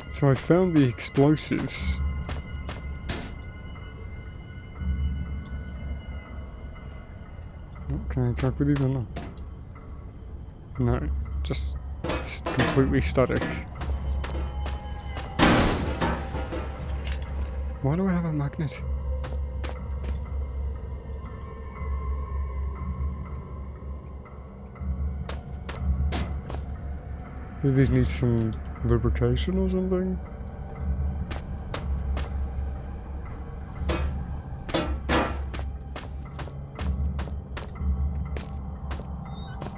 So I found the explosives. Can I talk with these or not? No, just completely static. Why do I have a magnet? Do these need some lubrication or something?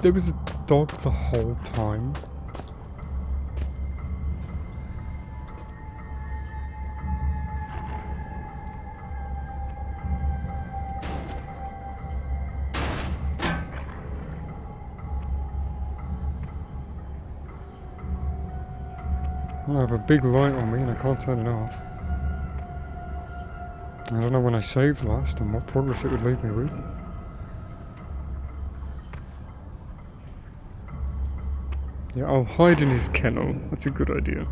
There was a dog the whole time. I have a big light on me and I can't turn it off. I don't know when I saved last and what progress it would leave me with. Yeah, I'll hide in his kennel. That's a good idea.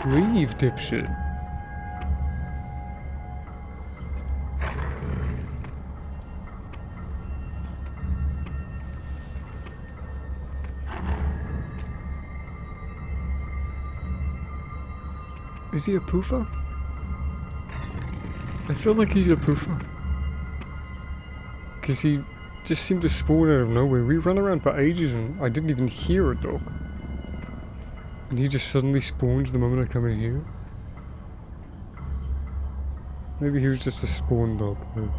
Leave, dipshit. Is he a poofer? I feel like he's a poofer. Because he just seemed to spawn out of nowhere. We ran around for ages and I didn't even hear a dog. And he just suddenly spawns the moment I come in here. Maybe he was just a spawn dog though.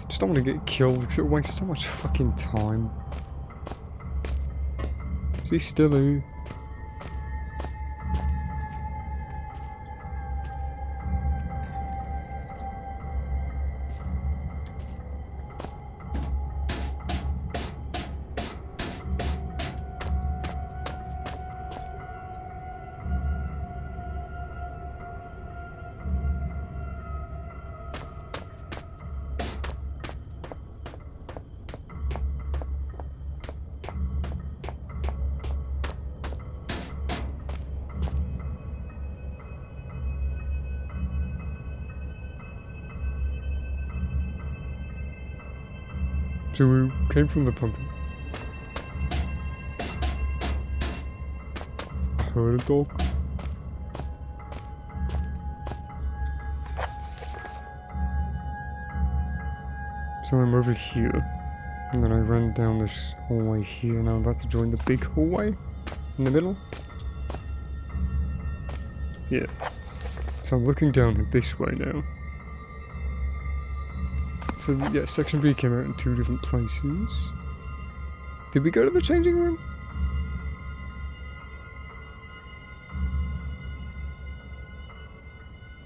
I don't want to get killed because it wastes so much fucking time. She's still here. So we came from the pumpkin. I heard a dog. So I'm over here. And then I ran down this hallway here, and I'm about to join the big hallway in the middle. Yeah. So I'm looking down this way now. So yeah, Section B came out in 2 different places. Did we go to the changing room?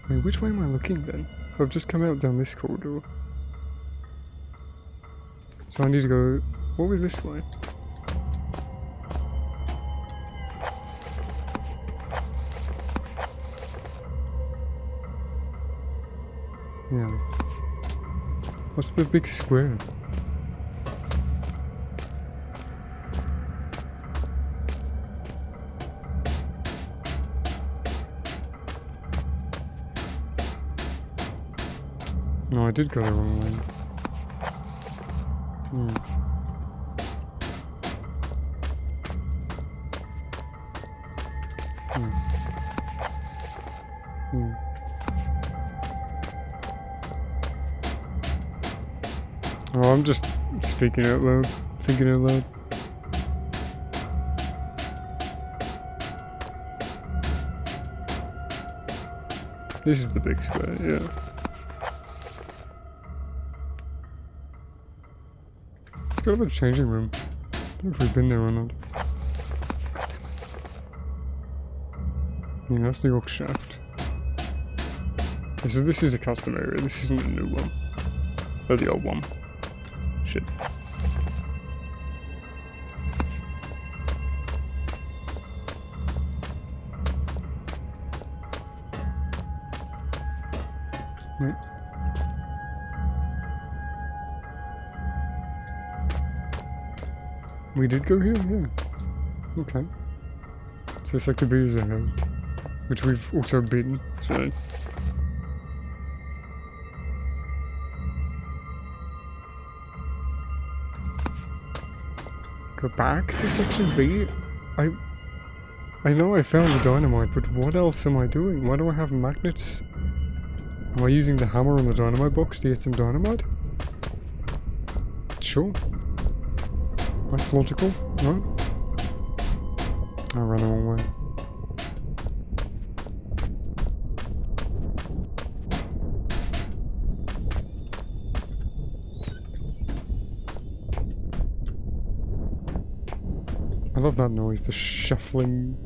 Wait, which way am I looking then? I've just come out down this corridor. So I need to go... What was this way? Yeah. What's the big square? No, I did go the wrong way. Oh, I'm just speaking out loud, thinking out loud. This is the big square, yeah. Let's go to the changing room. I don't know if we've been there or not. Yeah, that's the York shaft. Okay, so this is a custom area, this isn't a new one. Or the old one. Shit. Wait. We did go here? Yeah. Okay. So Sector B is ahead. Which we've also beaten, so... Go back to Section B? I know I found the dynamite, but what else am I doing? Why do I have magnets? Am I using the hammer on the dynamite box to get some dynamite? Sure. That's logical, right? I ran the wrong way. I love that noise, the shuffling.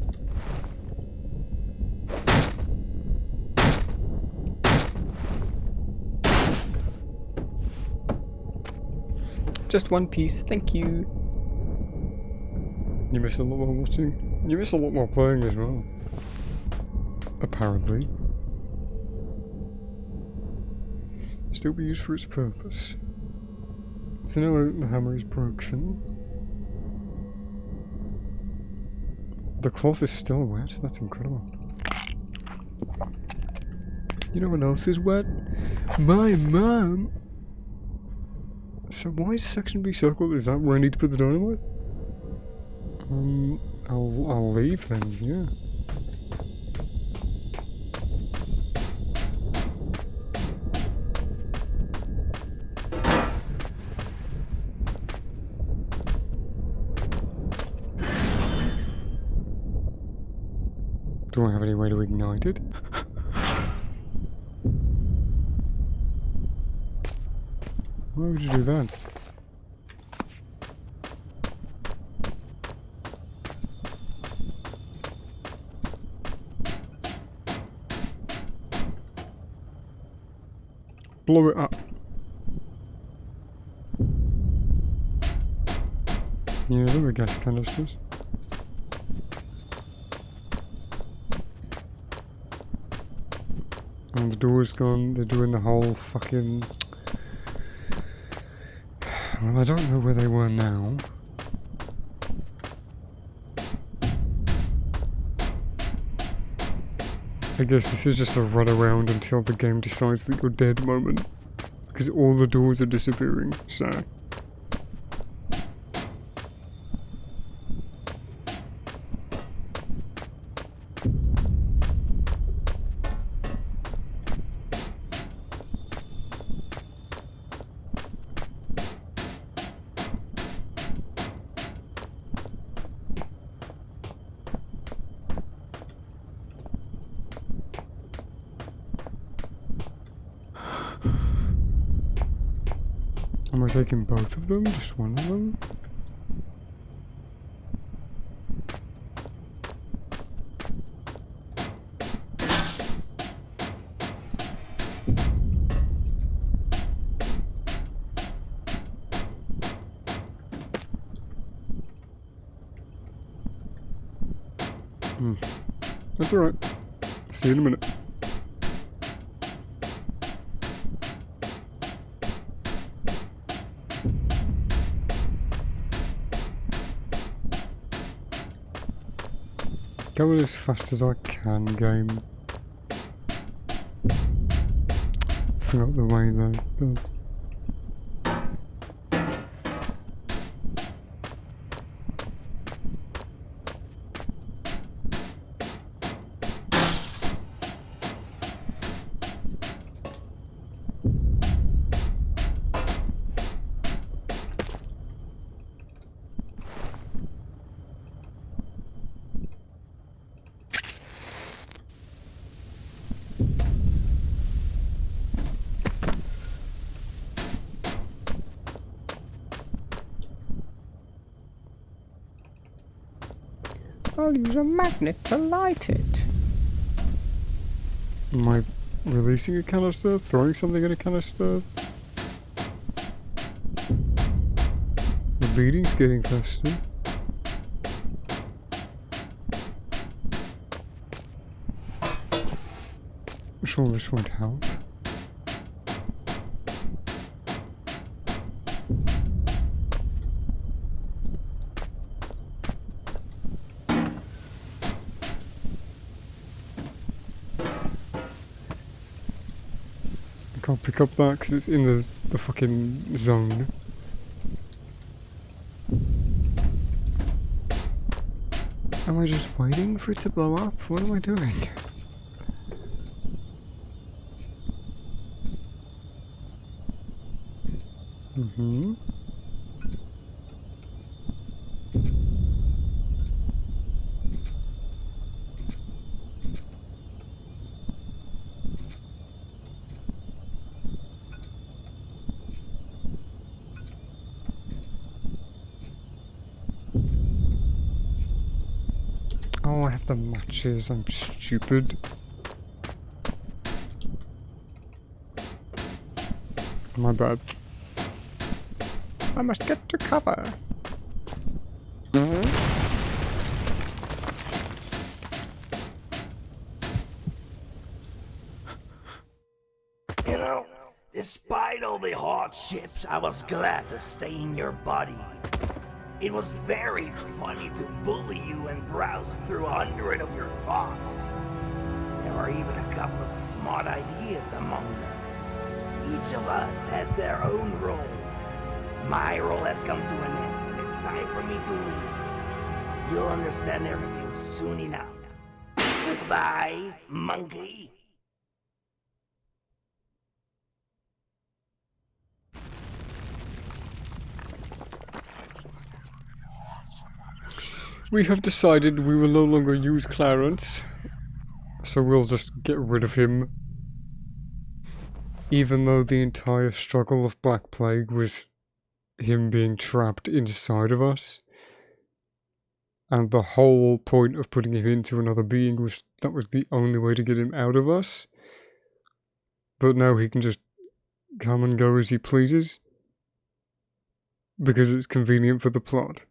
Just one piece, thank you. You miss a lot while watching. You miss a lot while playing as well. Apparently. Still be used for its purpose. So now the hammer is broken. The cloth is still wet? That's incredible. You know what else is wet? My mom! So why is Section B circled? Is that where I need to put the dynamite? I'll leave then, yeah. Do I have any way to ignite it? Why would you do that? Blow it up. Yeah, there were gas canisters. And the door's gone, they're doing the whole fucking... Well, I don't know where they were now. I guess this is just a run around until the game decides that you're dead moment. Because all the doors are disappearing, so... Am I taking both of them? Just one of them? That's alright. See you in a minute. Going as fast as I can, game. Forgot the way though. I'll use a magnet to light it. Am I releasing a canister? Throwing something in a canister? The bleeding's getting faster. Sure, this won't help. Can't pick up that because it's in the fucking zone. Am I just waiting for it to blow up? What am I doing? Mm-hmm. Oh, I have the matches. I'm stupid. My bad. I must get to cover. You know, despite all the hardships, I was glad to stay in your body. It was very funny to bully you and browse through 100 of your thoughts. There were even a couple of smart ideas among them. Each of us has their own role. My role has come to an end, and it's time for me to leave. You'll understand everything soon enough. Goodbye, monkey. We have decided we will no longer use Clarence, so we'll just get rid of him. Even though the entire struggle of Black Plague was him being trapped inside of us. And the whole point of putting him into another being was that was the only way to get him out of us. But now he can just come and go as he pleases. Because it's convenient for the plot.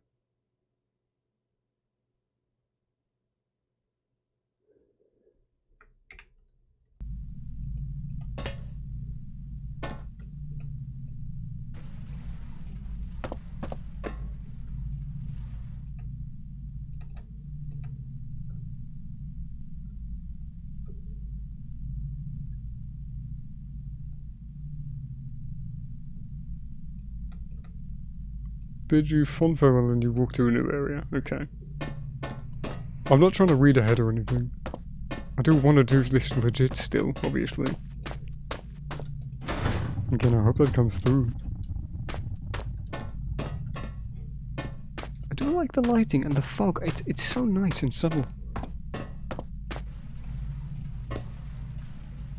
Bid you fond farewell and you walk to a new area. Okay. I'm not trying to read ahead or anything. I do want to do this legit still, obviously. Again, I hope that comes through. I do like the lighting and the fog. It's so nice and subtle.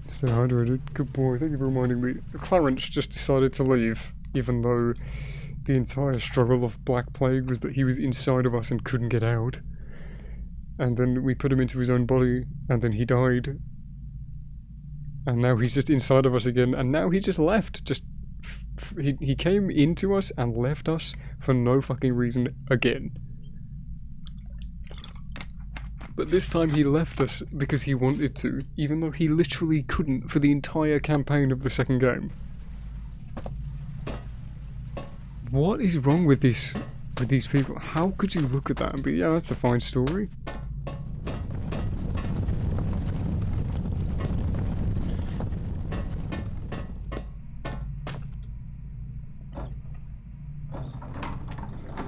Stay hydrated. Good boy. Thank you for reminding me. Clarence just decided to leave. even though the entire struggle of Black Plague was that he was inside of us and couldn't get out. And then we put him into his own body, and then he died. And now he's just inside of us again, and now he just left. He came into us and left us for no fucking reason again. But this time he left us because he wanted to, even though he literally couldn't for the entire campaign of the second game. What is wrong with these people? How could you look at that and be, yeah, that's a fine story?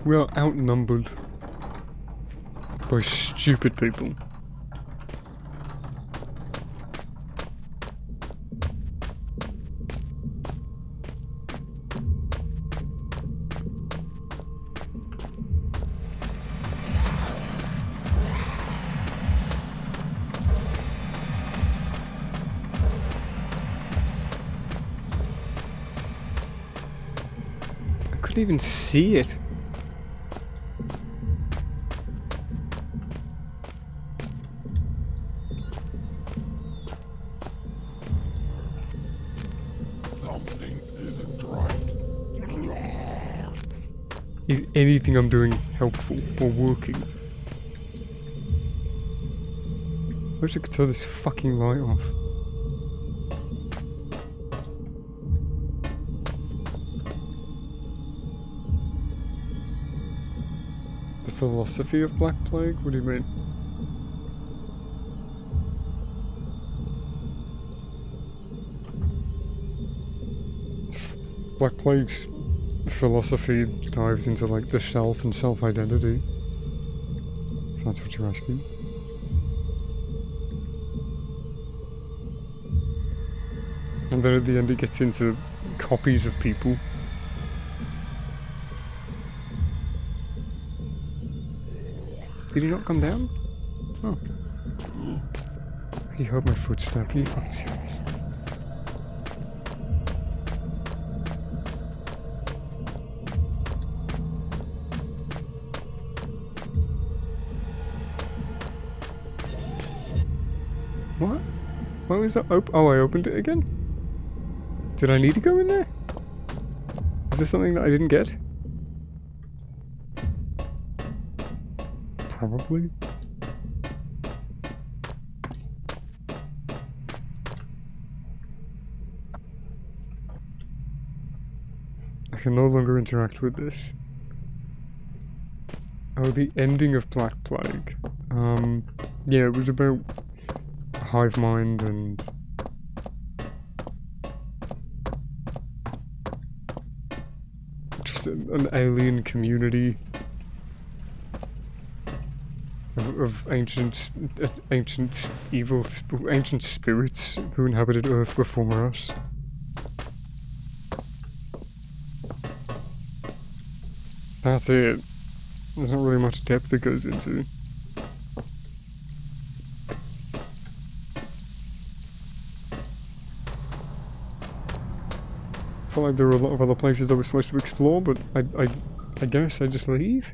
We are outnumbered by stupid people. I couldn't even see it. Is anything I'm doing helpful or working? I wish I could turn this fucking light off. The philosophy of Black Plague? What do you mean? Black Plague's philosophy dives into like the self and self-identity, if that's what you're asking. And then at the end it gets into copies of people. Did he not come down? Oh. He heard my footstep. Are you fucking serious? What? Why was that open? Oh, I opened it again? Did I need to go in there? Is there something that I didn't get? Probably. I can no longer interact with this. Oh, the ending of Black Plague. Yeah, it was about hive mind and just an alien community of ancient spirits who inhabited Earth before us. That's it. There's not really much depth that goes into. I felt like there were a lot of other places I was supposed to explore, but I guess I just leave?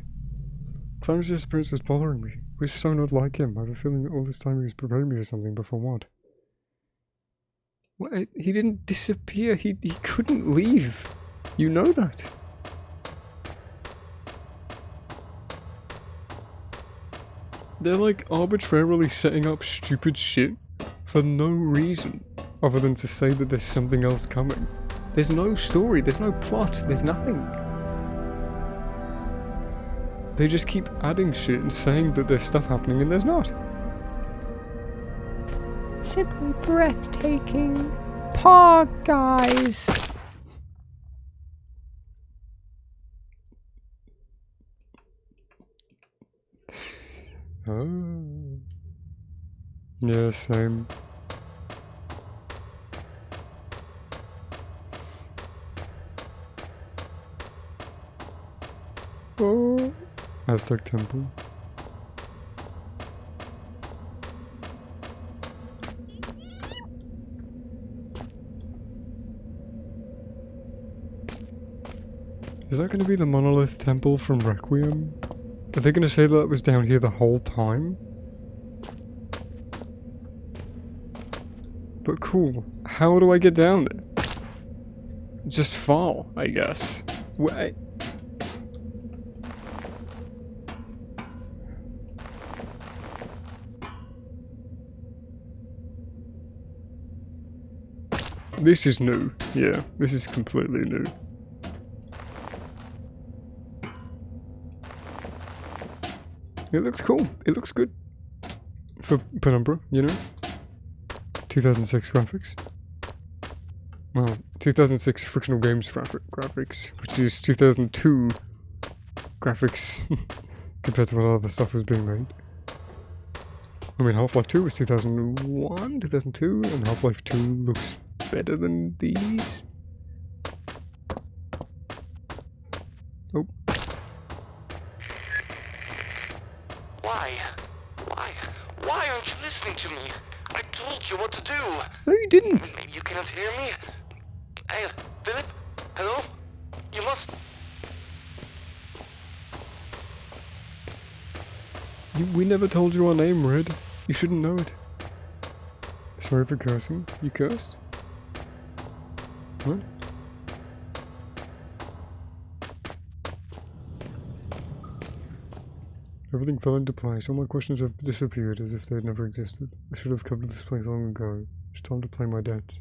Clem's disappearance is bothering me. We're so not like him. I have a feeling that all this time he was preparing me for something, but for what? What? He didn't disappear. He couldn't leave. You know that. They're like arbitrarily setting up stupid shit for no reason other than to say that there's something else coming. There's no story, there's no plot, there's nothing. They just keep adding shit and saying that there's stuff happening and there's not. Simply breathtaking. Paw guys. Oh. Yeah, same. Oh. Aztec Temple. Is that going to be the monolith temple from Requiem? Are they going to say that it was down here the whole time? But cool. How do I get down there? Just fall, I guess. Wait. This is new. Yeah, this is completely new. It looks cool. It looks good. For Penumbra, you know? 2006 graphics. Well, 2006 frictional games graphics, which is 2002 graphics compared to what other stuff was being made. I mean, Half-Life 2 was 2001, 2002, and Half-Life 2 looks better than these. Oh. Why aren't you listening to me? I told you what to do. No, you didn't. Maybe you cannot hear me? Hey, Philip? Hello? You must... We never told you our name, Red. You shouldn't know it. Sorry for cursing. You cursed? What? Everything fell into place. All my questions have disappeared as if they had never existed. I should have come to this place long ago. It's time to play my debts.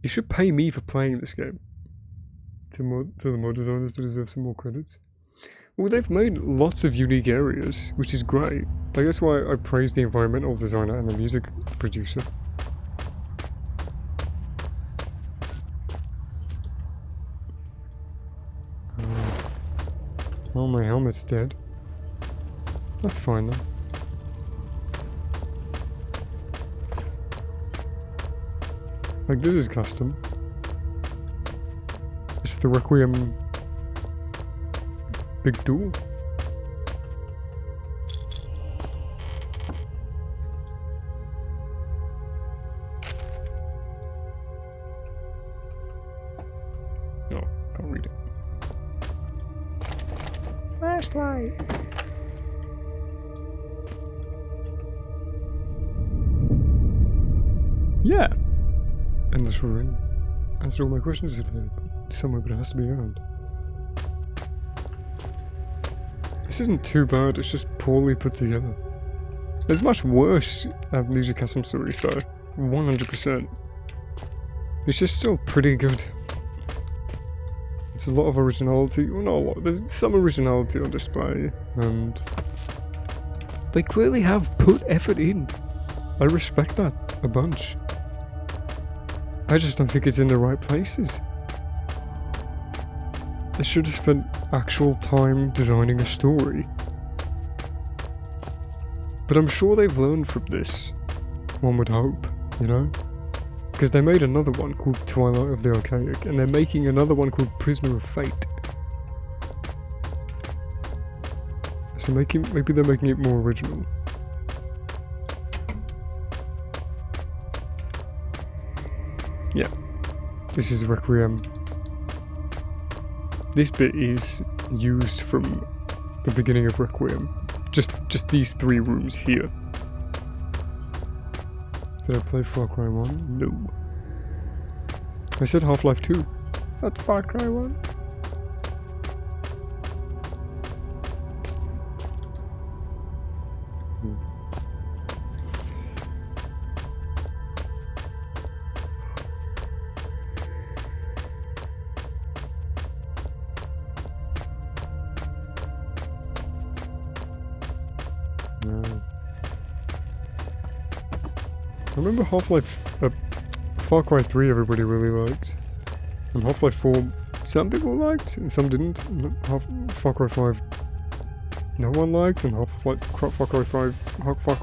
You should pay me for playing this game. To the mod designers that deserve some more credits. Well, they've made lots of unique areas, which is great. Like, that's why I praise the environmental designer and the music producer. Oh, my helmet's dead. That's fine though. Like, this is custom. It's the Requiem big duel. No, can't read it. Flashlight. Yeah. Endless ruin. Answer all my questions today, but somewhere, but it has to be earned. This isn't too bad, it's just poorly put together. There's much worse Amnesia custom stories though. 100%. It's just still pretty good. It's a lot of originality. Well, not a lot. There's some originality on display, and they clearly have put effort in. I respect that a bunch. I just don't think it's in the right places. They should have spent actual time designing a story. But I'm sure they've learned from this. One would hope, you know? Because they made another one called Twilight of the Archaic, and they're making another one called Prisoner of Fate. So maybe they're making it more original. Yeah. This is Requiem. This bit is used from the beginning of Requiem. Just these three rooms here. Did I play Far Cry 1? No. I said Half-Life 2. Not Far Cry 1. I remember Half-Life, Far Cry 3 everybody really liked, and Half-Life 4 some people liked, and some didn't, and Far Cry 5 no one liked, and Far Cry 5,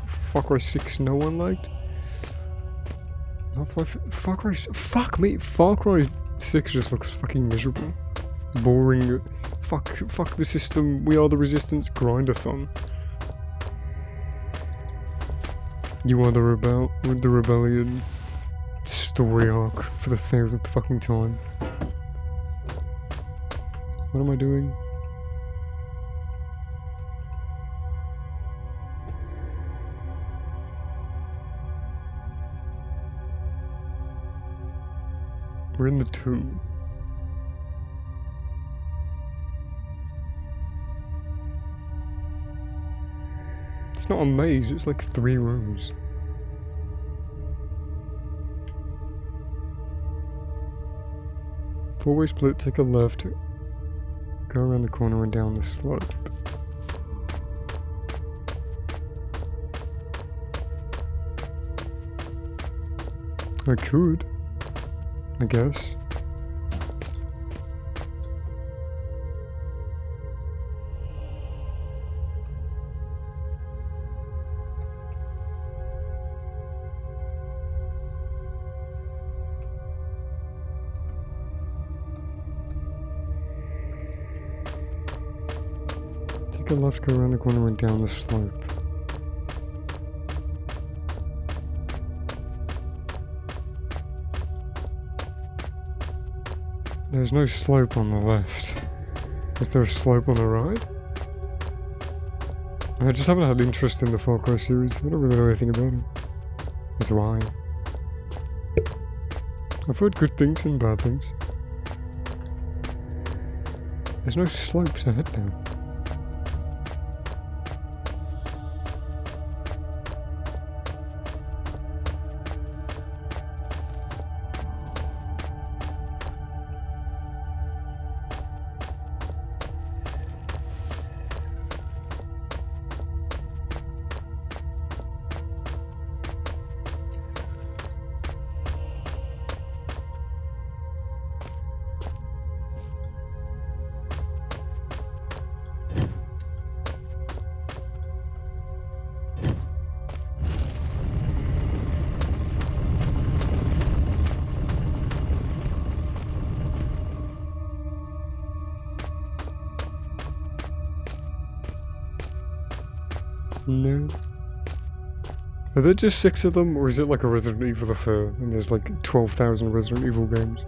Far Cry 6 no one liked. Far Cry 6 just looks fucking miserable. Boring, fuck the system, we are the resistance, grind-a-thon. You are the rebellion story arc for the 1000th fucking time. What am I doing? We're in the tomb. It's not a maze, it's like 3 rooms. Four-way split, take a left, go around the corner and down the slope. I could, I guess. Take a left, go around the corner and down the slope. There's no slope on the left. Is there a slope on the right? I just haven't had interest in the Far Cry series. I don't really know anything about it. That's why. I've heard good things and bad things. There's no slope to head down. No. Are there just 6 of them, or is it like a Resident Evil affair, and there's like 12,000 Resident Evil games?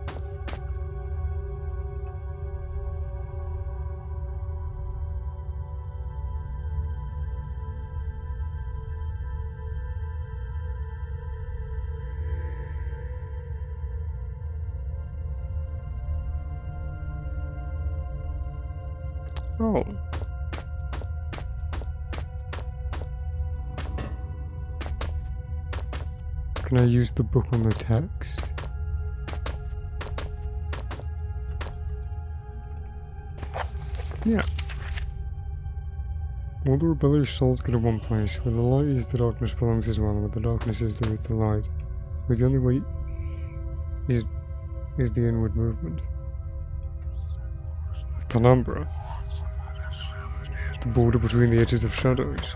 Oh. Can I use the book on the text? Yeah. All the rebellious souls get in one place. Where the light is, the darkness belongs as well, and where the darkness is, there is the light. Where the only way is the inward movement. Penumbra. The border between the edges of shadows.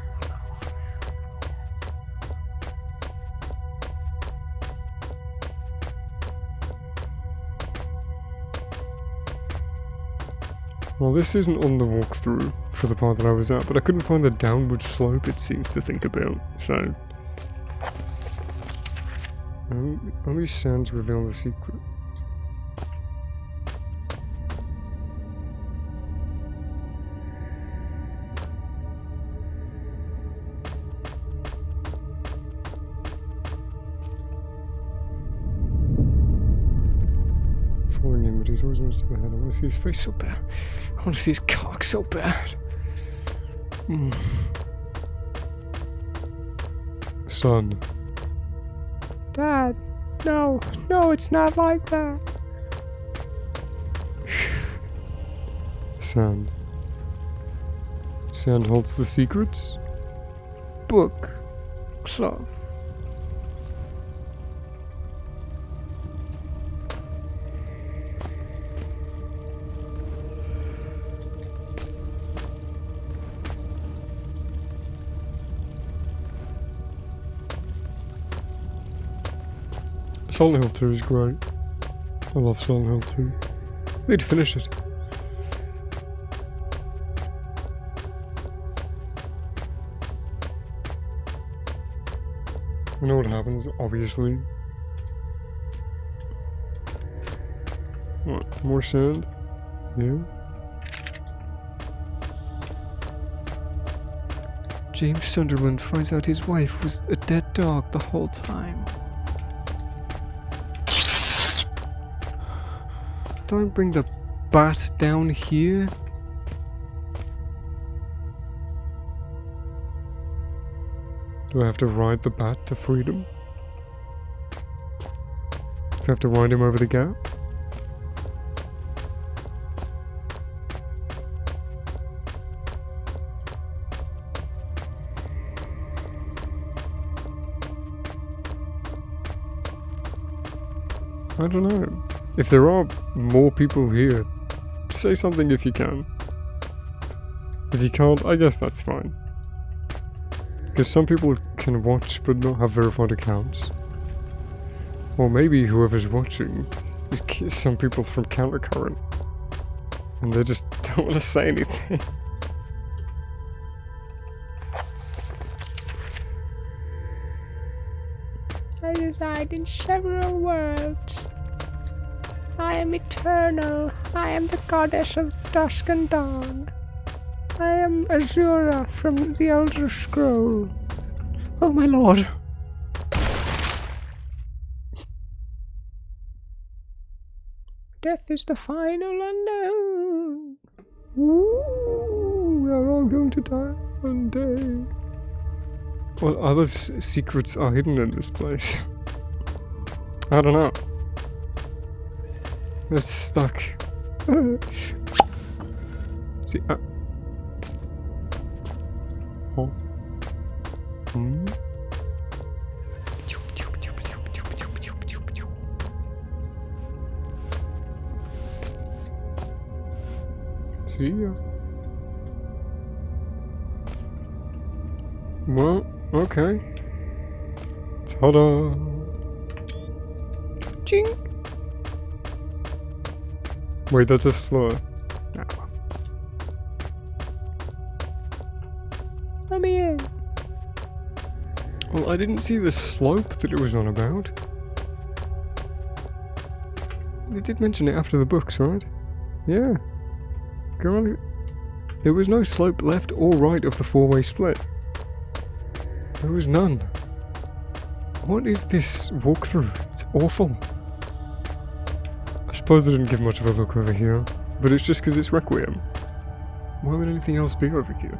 Well, this isn't on the walkthrough for the part that I was at, but I couldn't find the downward slope it seems to think about, so... Only sounds reveal the secret. Falling in, but he's always one step ahead. I want to see his face so bad. I want to see his cock so bad. Son. Dad, no, it's not like that. Sand. Sand holds the secrets. Book. Cloth. Silent Hill 2 is great. I love Silent Hill 2. I need to finish it. I know what happens, obviously. What, more sand? Yeah? James Sunderland finds out his wife was a dead dog the whole time. Don't bring the bat down here. Do I have to ride the bat to freedom? Do I have to ride him over the gap? I don't know. If there are more people here, say something if you can. If you can't, I guess that's fine. Because some people can watch but not have verified accounts. Or maybe whoever's watching is some people from Countercurrent. And they just don't want to say anything. I reside in several worlds. I am eternal. I am the goddess of dusk and dawn. I am Azura from the Elder Scroll. Oh my lord. Death is the final unknown. Ooh, We are all going to die one day. What other secrets are hidden in this place? I don't know. It's stuck. See, oh. Hmm? See ya. Well, okay. Ta-da! Ching! Wait, that's a slur. No. Let me in. Well, I didn't see the slope that it was on about. They did mention it after the books, right? Yeah. Girl, there was no slope left or right of the four-way split. There was none. What is this walkthrough? It's awful. I suppose they didn't give much of a look over here, but it's just because it's Requiem. Why would anything else be over here?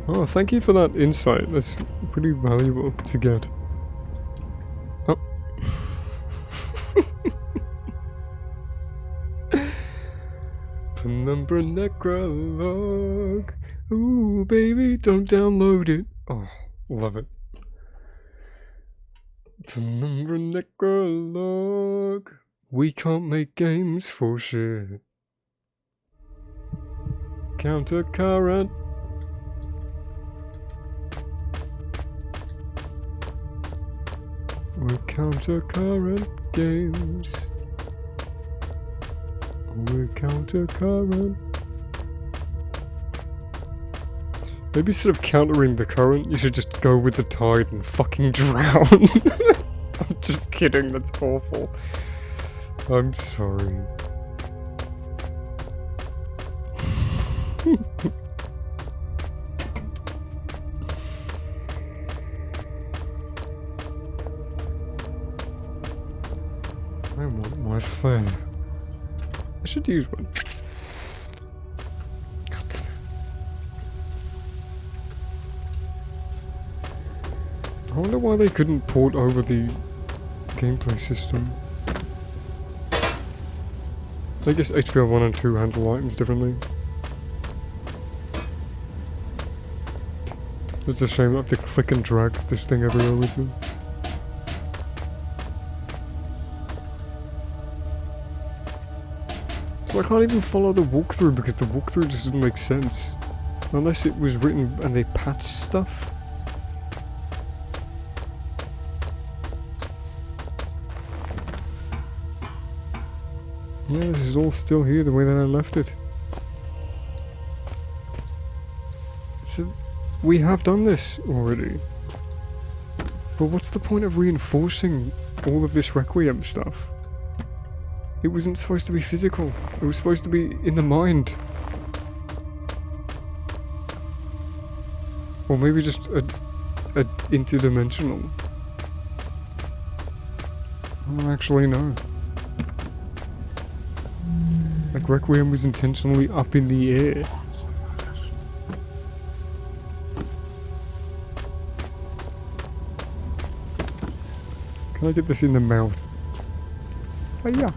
Oh, thank you for that insight. That's pretty valuable to get. Oh. Penumbra Necrologue. Ooh, baby, don't download it. Oh, love it. Penumbra Necrologue. We can't make games for shit. Countercurrent. We're countercurrent games. We're countercurrent. Maybe instead of countering the current, you should just go with the tide and fucking drown. I'm just kidding, that's awful. I'm sorry. I want my flare. I should use one. God damn it. I wonder why they couldn't port over the gameplay system. I guess HBO 1 and 2 handle items differently. It's a shame I have to click and drag this thing everywhere with me. So I can't even follow the walkthrough because the walkthrough just doesn't make sense. Unless it was written and they patched stuff. Yeah, this is all still here the way that I left it. So, we have done this already. But what's the point of reinforcing all of this Requiem stuff? It wasn't supposed to be physical. It was supposed to be in the mind. Or maybe just a interdimensional. I don't actually know. Like Requiem was intentionally up in the air. Can I get this in the mouth? Oh yeah.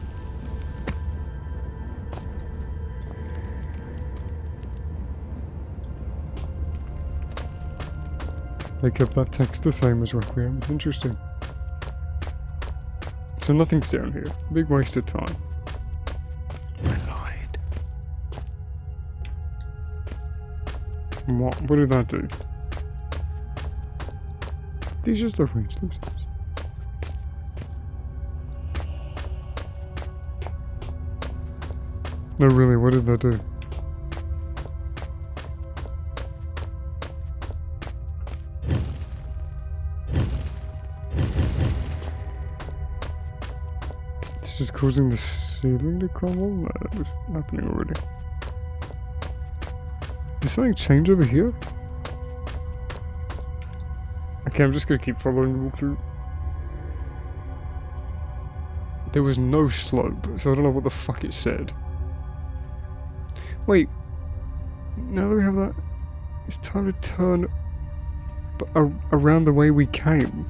They kept that text the same as Requiem. Interesting. So nothing's down here. Big waste of time. I lied. What did that do? These just arrange themselves. No, really, what did that do? It's just causing the ceiling to crumble? No, that was happening already. Did something change over here? Okay, I'm just gonna keep following the walkthrough. There was no slope, so I don't know what the fuck it said. Wait, now that we have that, it's time to turn around the way we came.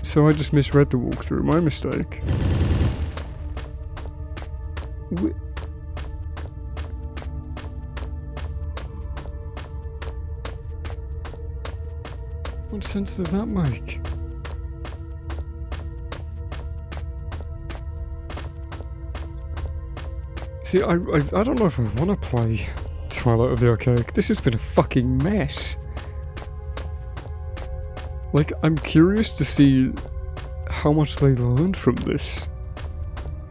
So I just misread the walkthrough, my mistake. What sense does that make? See, I don't know if I want to play Twilight of the Archaic. This has been a fucking mess. Like, I'm curious to see how much they learned from this.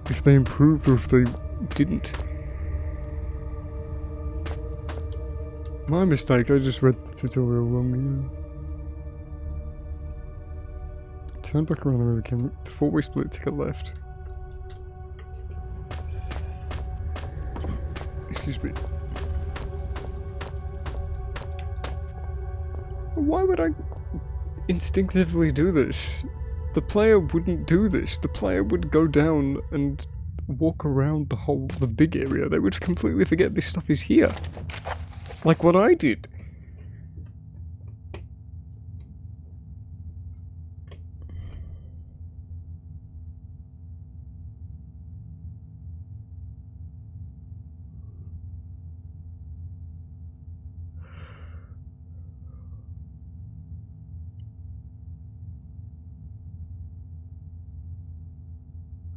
If they improved or if they didn't. My mistake, I just read the tutorial wrong. Yeah. Turn back around the way we came. The four-way split, take a left. Excuse me. Why would I instinctively do this? The player wouldn't do this. The player would go down and walk around the big area. They would completely forget this stuff is here. Like what I did.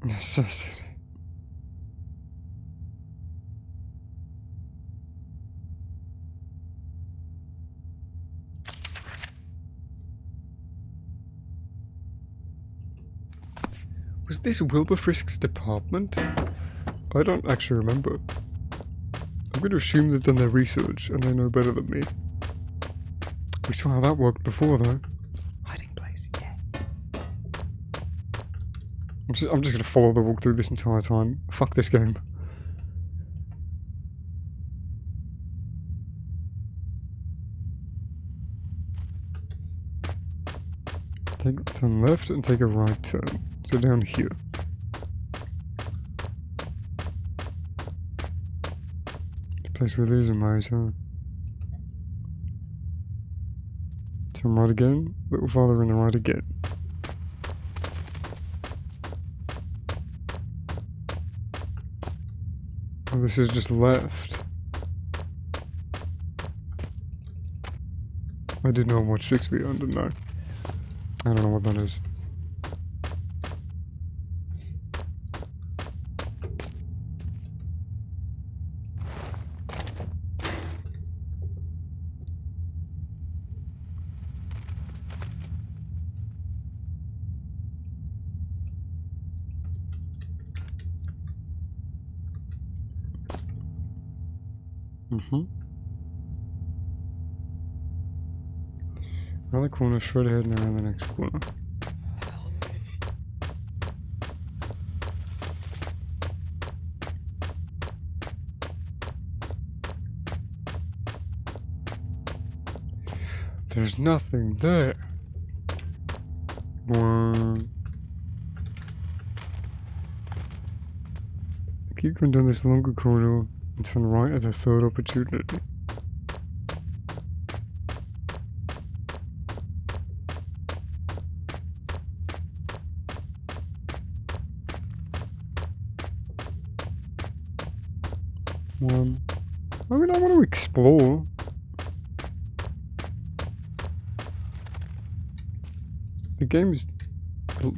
Necessity. Was this Wilbur Frisk's department? I don't actually remember. I'm going to assume they've done their research and they know better than me. We saw how that worked before, though. Hiding place, yeah. I'm just going to follow the walkthrough this entire time. Fuck this game. Turn left and take a right turn. So down here. The place where there's a maze, huh? Turn right again, little farther in the right again. Oh, this is just left. I did not watch 6 Beyond, didn't I? I don't know what that is. Around the corner, straight ahead, and around the next corner. There's nothing there. Keep going down this longer corridor and turn right at the third opportunity. I mean, I want to explore. The game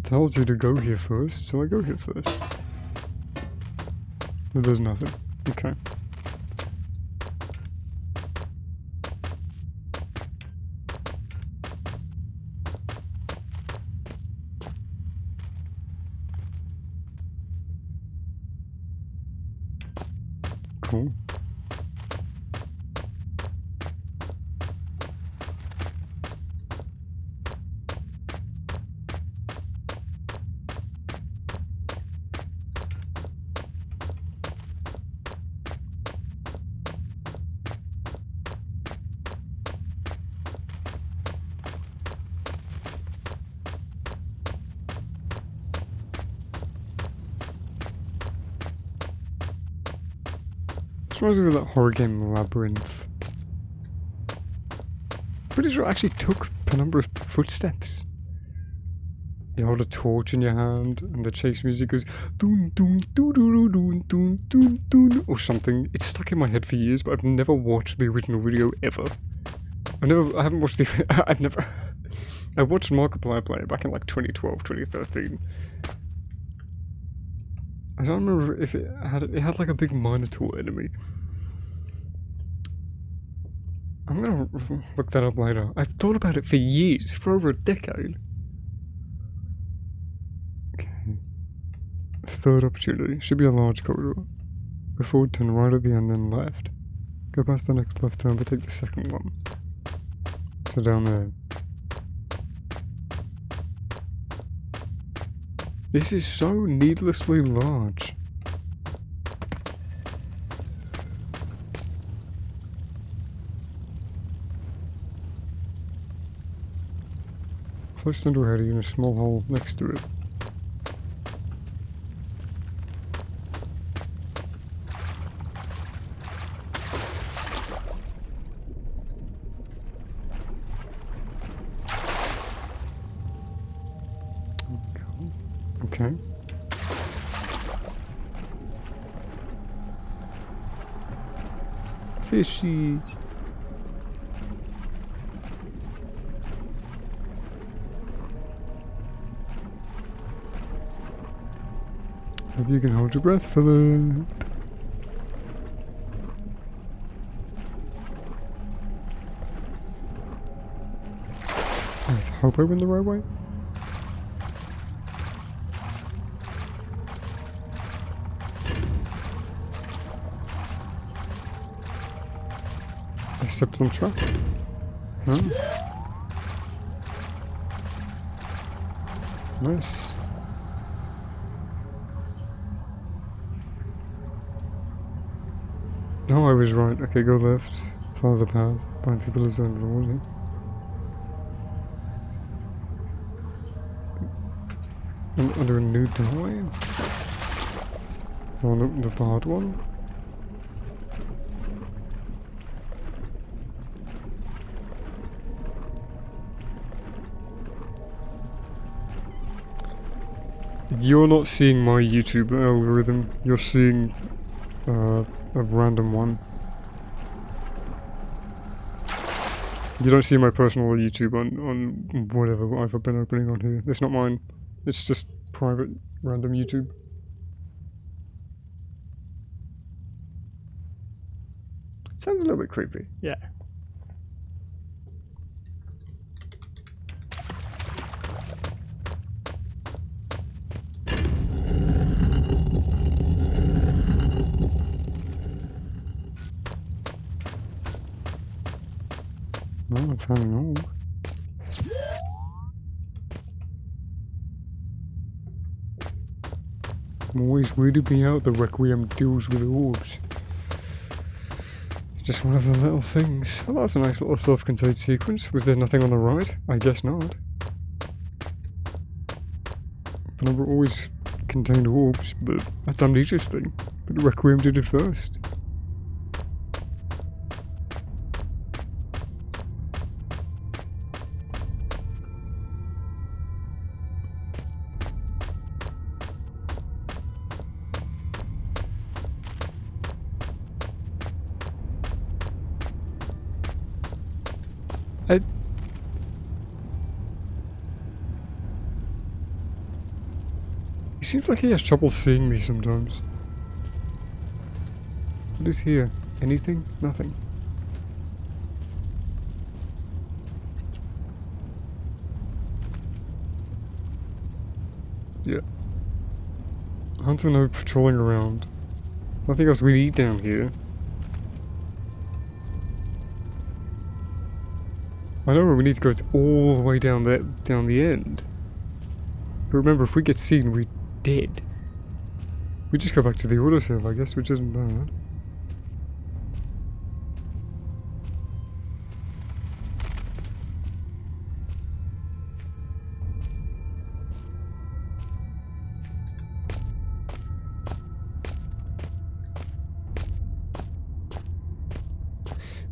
tells you to go here first, so I go here first. But there's nothing. Okay. Cool. This reminds me of that horror game Labyrinth. Pretty sure I actually took Penumbra's footsteps. You hold a torch in your hand and the chase music goes doon doon doo doo doo doon doon doon or something. It's stuck in my head for years, but I've never watched the original video ever. I haven't watched the I watched Markiplier play it back in like 2012, 2013. I don't remember if it had like a big Minotaur enemy. I'm gonna look that up later. I've thought about it for years, for over a decade. Okay. Third opportunity. Should be a large corridor. Go forward, turn right at the end, then left. Go past the next left turn, but take the second one. So down there. This is so needlessly large. First under heading in a small hole next to it. Okay. Fishies. Hope you can hold your breath, Philip. I hope I went the right way. I stepped on track. Huh? Nice. Oh, I was right. Okay, go left. Follow the path. Behind two pillars under the wall. Under a new doorway? Oh, the barred one? You're not seeing my YouTube algorithm, you're seeing a random one. You don't see my personal YouTube on whatever I've been opening on here. It's not mine. It's just private, random YouTube. It sounds a little bit creepy, yeah. Well, I found an orb. always weirded me out the Requiem deals with orbs. Just one of the little things. Oh, that's a nice little self-contained sequence. Was there nothing on the right? I guess not. Penumbra always contained orbs, but that's Amnesia's thing. But Requiem did it first. He seems like he has trouble seeing me sometimes. What is here? Anything? Nothing. Yeah. Hunter no patrolling around. Nothing else we need down here. I know where we need to go. It's all the way down the end. But remember, if we get seen, we're dead. We just go back to the autosave, I guess, which isn't bad.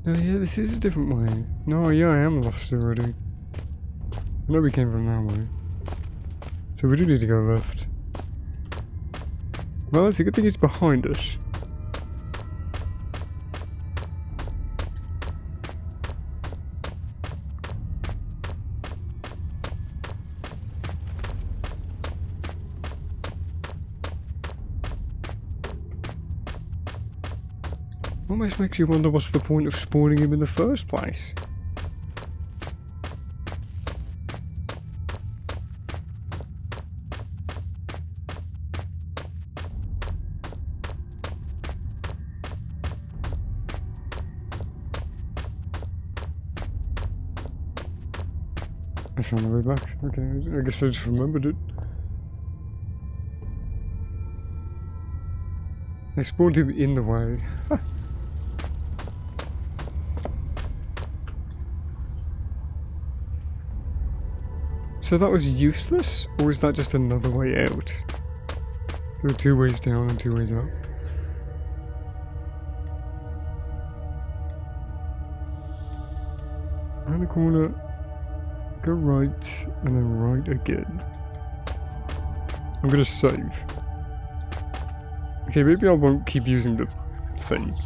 No, yeah, this is a different way. No, yeah, I am lost already. I know we came from that way. So we do need to go left. Well, it's a good thing it's behind us. Almost makes you wonder what's the point of spawning him in the first place. I found the way back. Okay, I guess I just remembered it. I spawned him in the way. So that was useless, or is that just another way out? There are 2 ways down and 2 ways up. Around the corner, go right, and then right again. I'm gonna save. Okay, maybe I won't keep using the thing.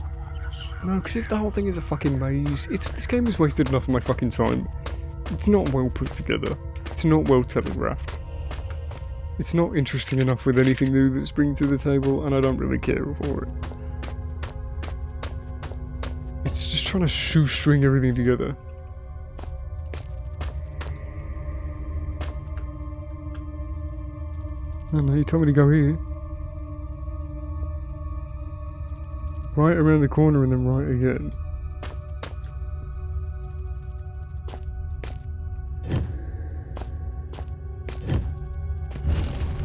No, because if the whole thing is a fucking maze, this game has wasted enough of my fucking time. It's not well put together. It's not well telegraphed. It's not interesting enough with anything new that's bringing to the table, and I don't really care for it. It's just trying to shoestring everything together. Oh no, you told me to go here. Right around the corner and then right again.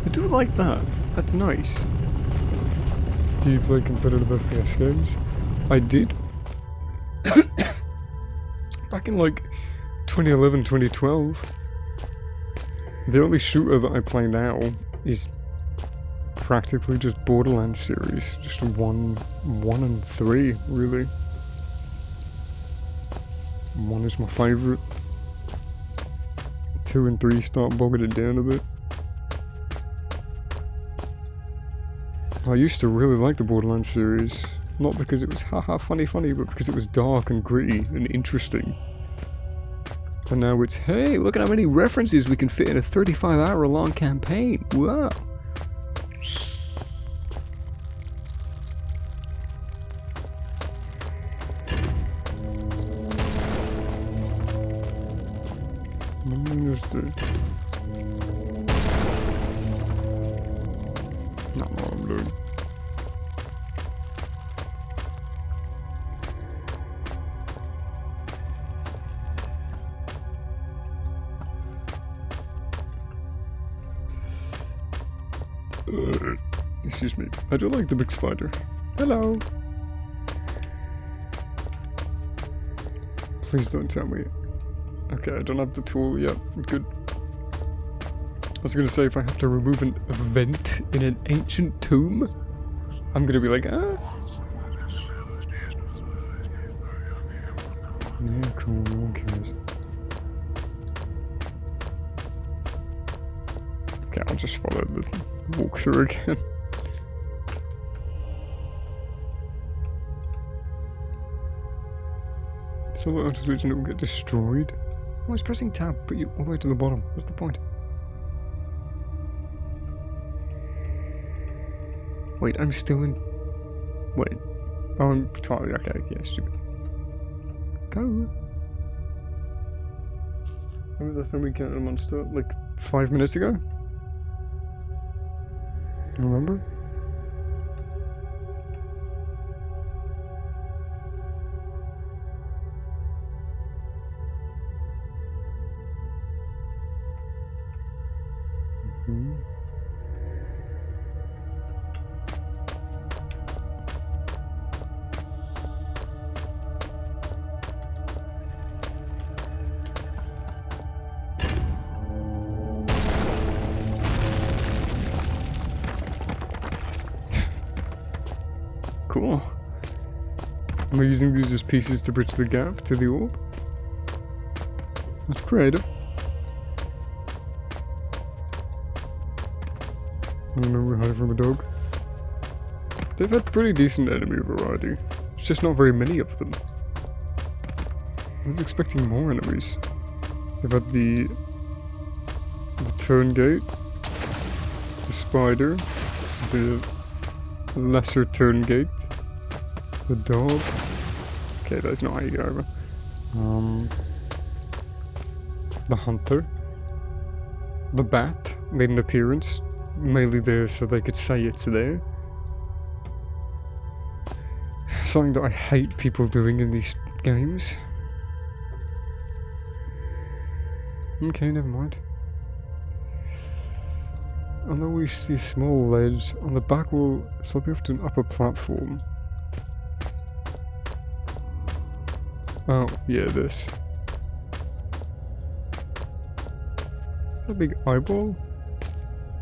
I do like that. That's nice. Do you play competitive FPS games? I did. Back in like 2011, 2012. The only shooter that I play now is practically just Borderlands series. Just 1 and 3, really. 1 is my favourite. 2 and 3 start bogging it down a bit. I used to really like the Borderlands series, not because it was haha funny, but because it was dark and gritty and interesting. And now it's, hey, look at how many references we can fit in a 35-hour long campaign. Wow. Not what I'm doing. Excuse me. I do like the big spider. Hello. Please don't tell me. Okay, I don't have the tool yet. Good. I was gonna say, if I have to remove a vent in an ancient tomb, I'm gonna be like, ah. Yeah, cool, no one cares. Okay, I'll just follow the walkthrough again. So the anti-legion will get destroyed. I was pressing tab, put you all the way to the bottom. What's the point? Wait, I'm still in... Wait. Oh, I'm totally... Okay, yeah, stupid. Go. When was the last time we killed a monster? Like 5 minutes ago? Remember? Cool. Am I using these as pieces to bridge the gap to the orb? That's creative. I remember hiding from a dog. They've had pretty decent enemy variety. It's just not very many of them. I was expecting more enemies. They've had the turngate, the spider, the lesser turngate, the dog. Okay, that's not how you go over. The hunter, the bat made an appearance, mainly there so they could say it's there. Something that I hate people doing in these games. Okay, never mind. Although we see a small ledge on the back wall, so I'll be off to an upper platform. Oh, yeah, this. Is that a big eyeball?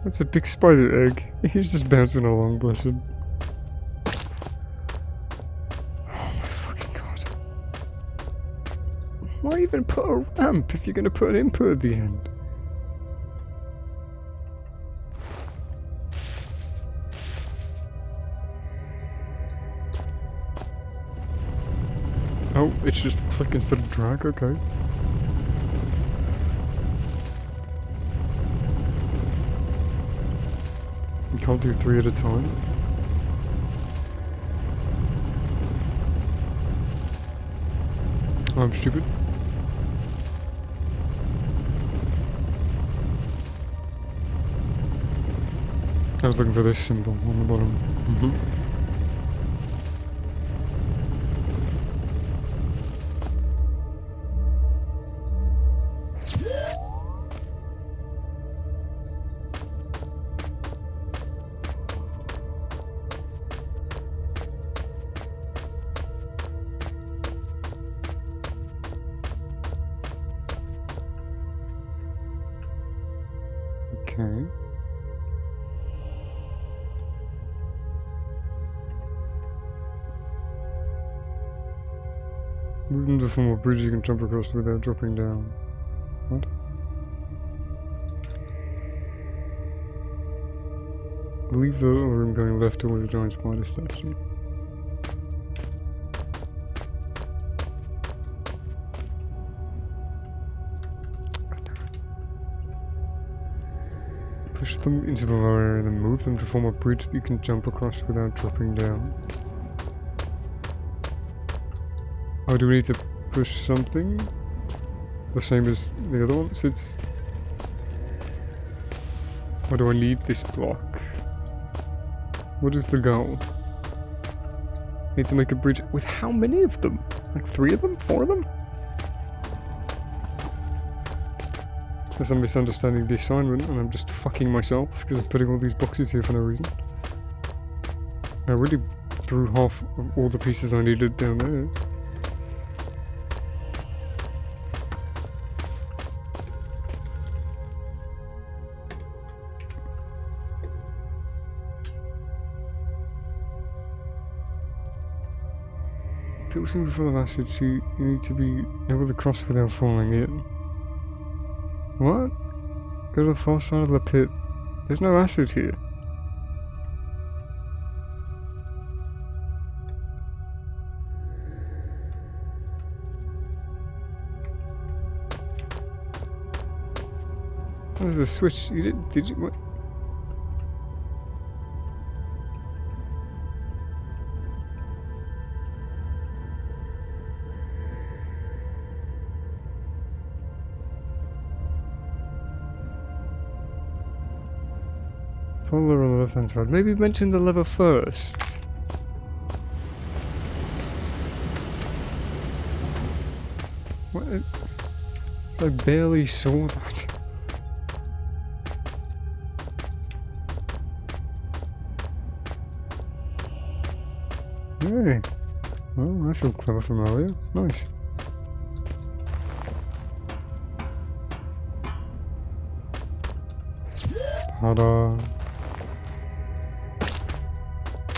That's a big spider egg. He's just bouncing along, bless him. Oh my fucking god. Why even put a ramp if you're gonna put an input at the end? Oh, it's just click instead of drag, okay. You can't do 3 at a time. Oh, I'm stupid. I was looking for this symbol on the bottom. Okay. Moving to form a bridge you can jump across without dropping down. What? Leave the room going left towards the giant spider statue. Push them into the lower area and then move them to form a bridge that you can jump across without dropping down. Oh, do we need to push something? The same as the other one? So it's... Or do I need this block? What is the goal? Need to make a bridge with how many of them? Like 3 of them? 4 of them? Guess I'm misunderstanding the assignment and I'm just fucking myself because I'm putting all these boxes here for no reason. I already threw half of all the pieces I needed down there. People seem to be full of acid, so you need to be able to cross without falling in. What? Go to the far side of the pit. There's no acid here. Oh, there's a switch. You did you? What? Follow the lever on the left hand side. Maybe mention the lever first. What? I barely saw that. Hey. Well, I feel clever from earlier. Nice. Ta-da.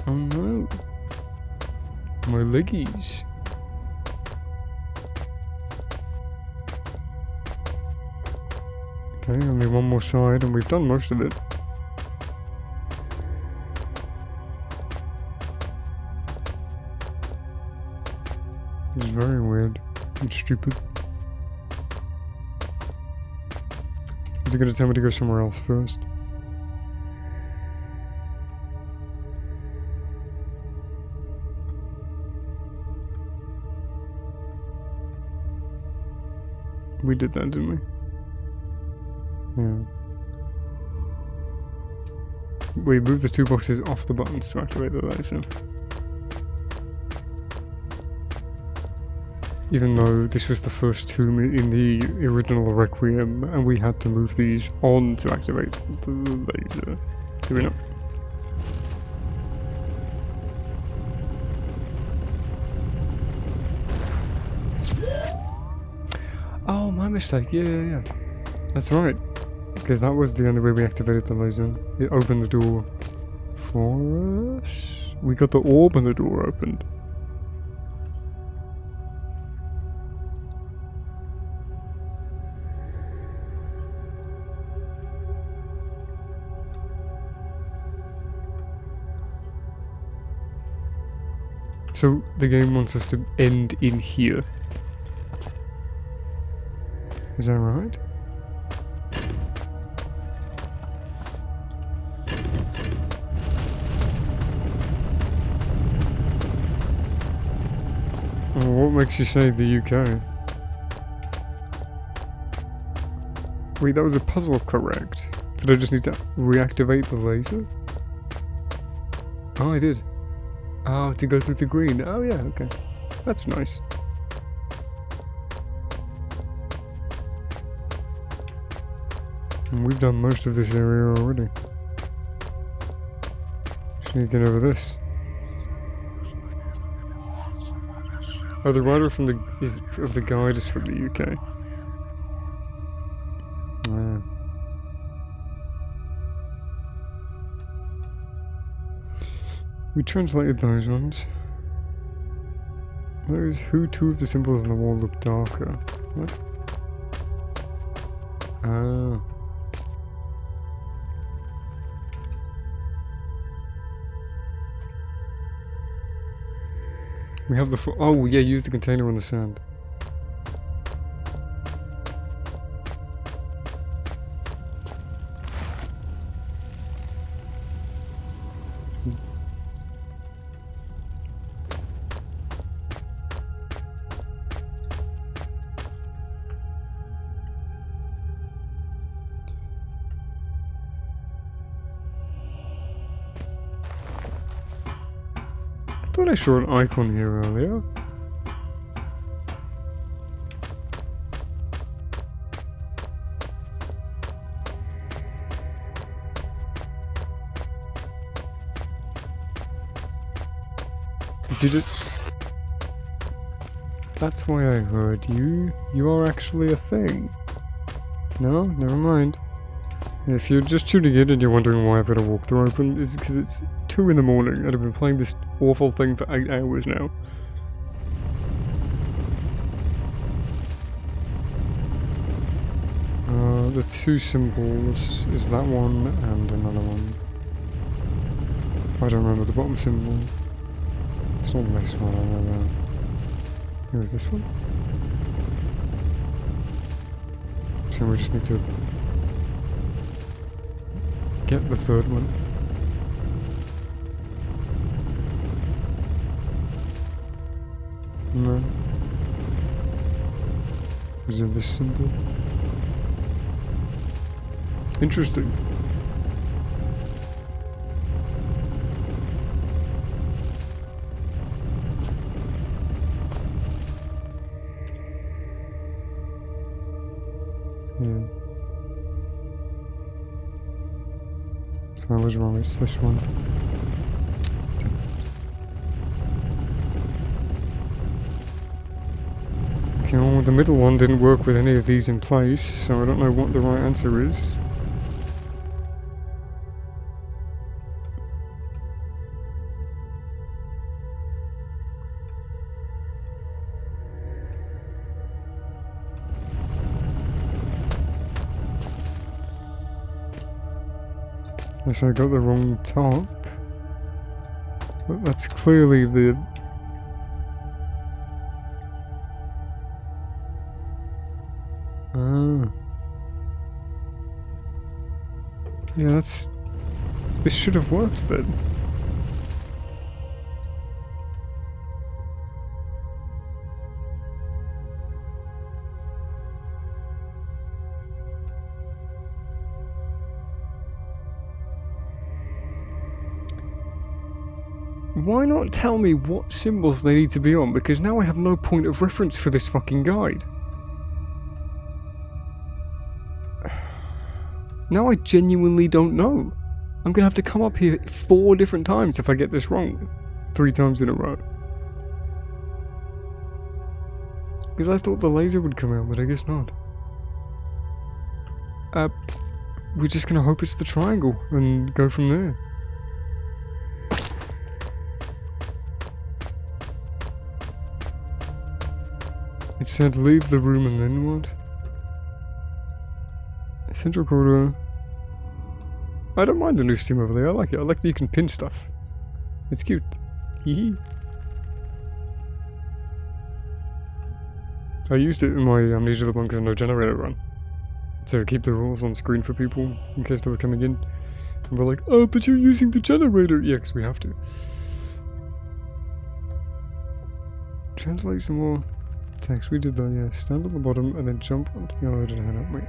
Oh no. My leggies. Okay, only one more side and we've done most of it. It's very weird and stupid. Is it going to tell me to go somewhere else first? We did that, didn't we? Yeah. We moved the two boxes off the buttons to activate the laser. Even though this was the first tomb in the original Requiem, and we had to move these on to activate the laser. Do we not? Oh, my mistake. Yeah. That's right. Because that was the only way we activated the laser. It opened the door for us. We got the orb and the door opened. So the game wants us to end in here. Is that right? What makes you say the UK? Wait, that was a puzzle, correct? Did I just need to reactivate the laser? Oh, I did. Oh, to go through the green. Oh yeah, okay. That's nice. And we've done most of this area already. Just need to get over this. Oh, the writer from the guide is from the UK. Yeah. We translated those ones. Those who two of the symbols on the wall look darker. What? Ah. We have the oh yeah, use the container on the sand. I thought I saw an icon here earlier. did it. That's why I heard you. You are actually a thing. No? Never mind. If you're just tuning in and you're wondering why I've got a walkthrough open, it's because it's 2 in the morning and I've been playing this awful thing for 8 hours now. The 2 symbols is that one and another one. I don't remember the bottom symbol. It's not this one, I remember. It was this one. So we just need to get the 3rd one. No. Was it this symbol? Interesting. Yeah. So I was wrong, it's this one. Okay, well, the middle one didn't work with any of these in place, so I don't know what the right answer is. Unless I got the wrong top. But that's clearly the... Ah. Yeah, that's... This should have worked then. Why not tell me what symbols they need to be on, because now I have no point of reference for this fucking guide. Now I genuinely don't know. I'm gonna have to come up here 4 different times if I get this wrong. 3 times in a row. Because I thought the laser would come out, but I guess not. We're just gonna hope it's the triangle and go from there. It said leave the room and then what? Central corridor. I don't mind the new Steam over there, I like it. I like that you can pin stuff. It's cute. Hee. I used it in my Amnesia the Bunker no generator run. To keep the rules on screen for people in case they were coming in. And we're like, oh, but you're using the generator! Yeah, because we have to. Translate some more text. We did that, yeah. Stand on the bottom and then jump onto the elevator to head up. Wait.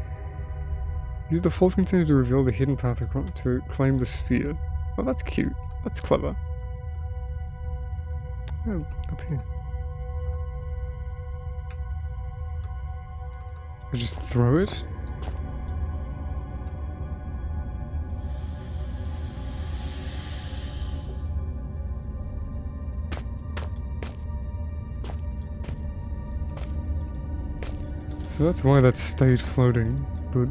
Use the false container to reveal the hidden path to claim the sphere. Oh, that's cute. That's clever. Oh, up here. I just throw it? So that's why that stayed floating, but...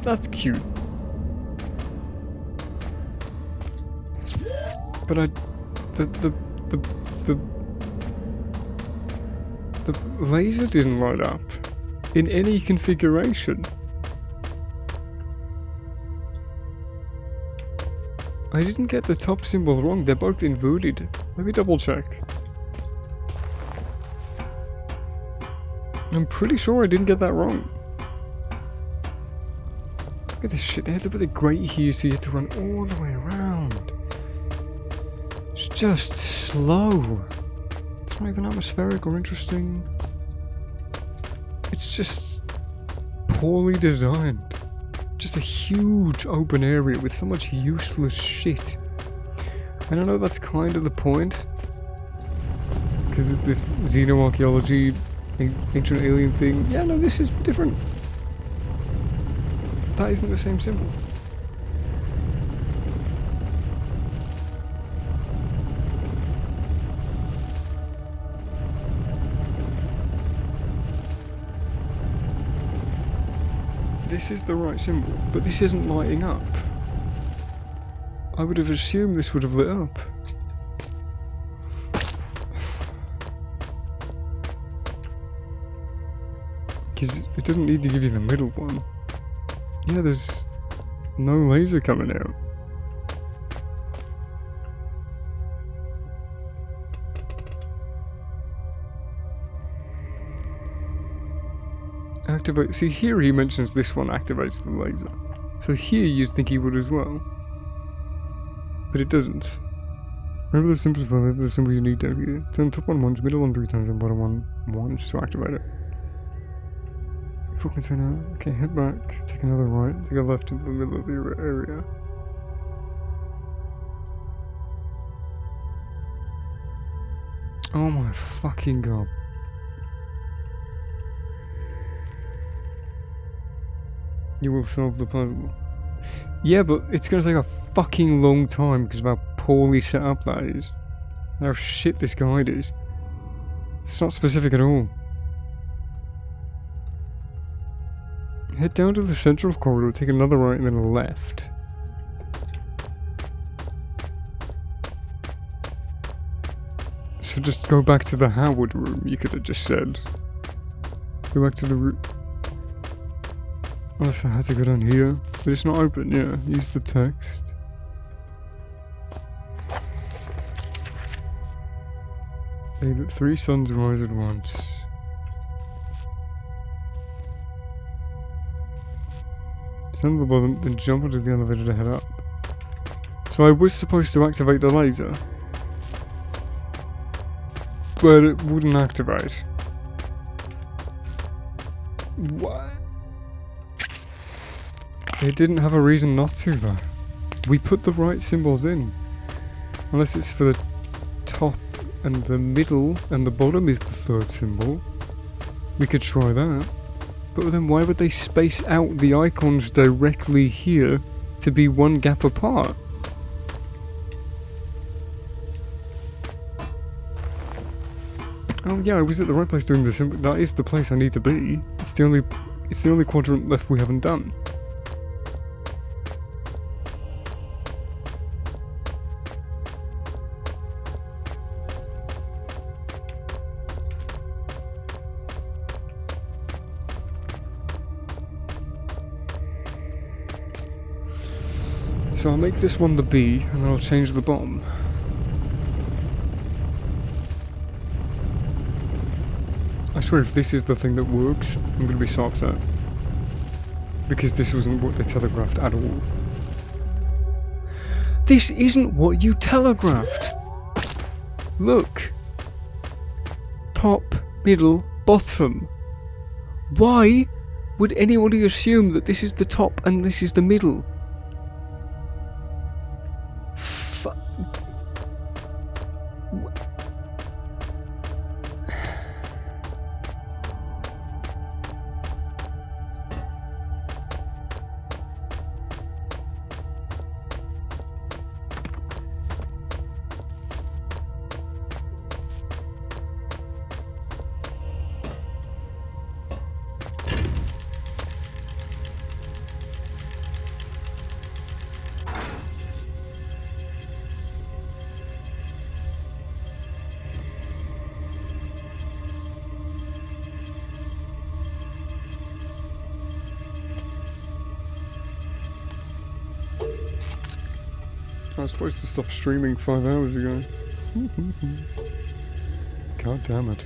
That's cute. But the laser didn't light up in any configuration. I didn't get the top symbol wrong, they're both inverted. Let me double check. I'm pretty sure I didn't get that wrong. Look at this shit, they had to put a grate here so you had to run all the way around. It's just slow. It's not even atmospheric or interesting. It's just poorly designed. Just a huge open area with so much useless shit. And I know that's kind of the point. Because it's this xenoarchaeology, ancient alien thing. Yeah, no, this is different. That isn't the same symbol. this is the right symbol, but this isn't lighting up. I would have assumed this would have lit up. Because it doesn't need to give you the middle one. Yeah, there's no laser coming out. Activate. See, here he mentions this one activates the laser. So here you'd think he would as well. But it doesn't. Remember the symbols, brother, the symbol you need down here. Turn top one once, middle one 3 times, and bottom one once to activate it. Full container. Okay, head back, take another right, take a left into the middle of the area. Oh my fucking god. You will solve the puzzle. Yeah, but it's gonna take a fucking long time because of how poorly set up that is. And how shit this guide is. It's not specific at all. Head down to the central corridor, take another right and then a left. So just go back to the Howard room, you could have just said. Go back to the room. Unless I had to go down here. But it's not open, yeah. Use the text. Hey, the 3 suns rise at once. Stand on the bottom, then jump into the elevator to head up. So I was supposed to activate the laser. But it wouldn't activate. What? It didn't have a reason not to though. We put the right symbols in. Unless it's for the top and the middle and the bottom is the 3rd symbol. We could try that. But then why would they space out the icons directly here to be one gap apart? Oh yeah, I was at the right place doing this. That is the place I need to be. It's the only quadrant left we haven't done. So I'll make this one the B, and then I'll change the bottom. I swear if this is the thing that works, I'm gonna be so upset. Because this wasn't what they telegraphed at all. This isn't what you telegraphed! Look! Top, middle, bottom. Why would anybody assume that this is the top and this is the middle? I was supposed to stop streaming 5 hours ago. God damn it.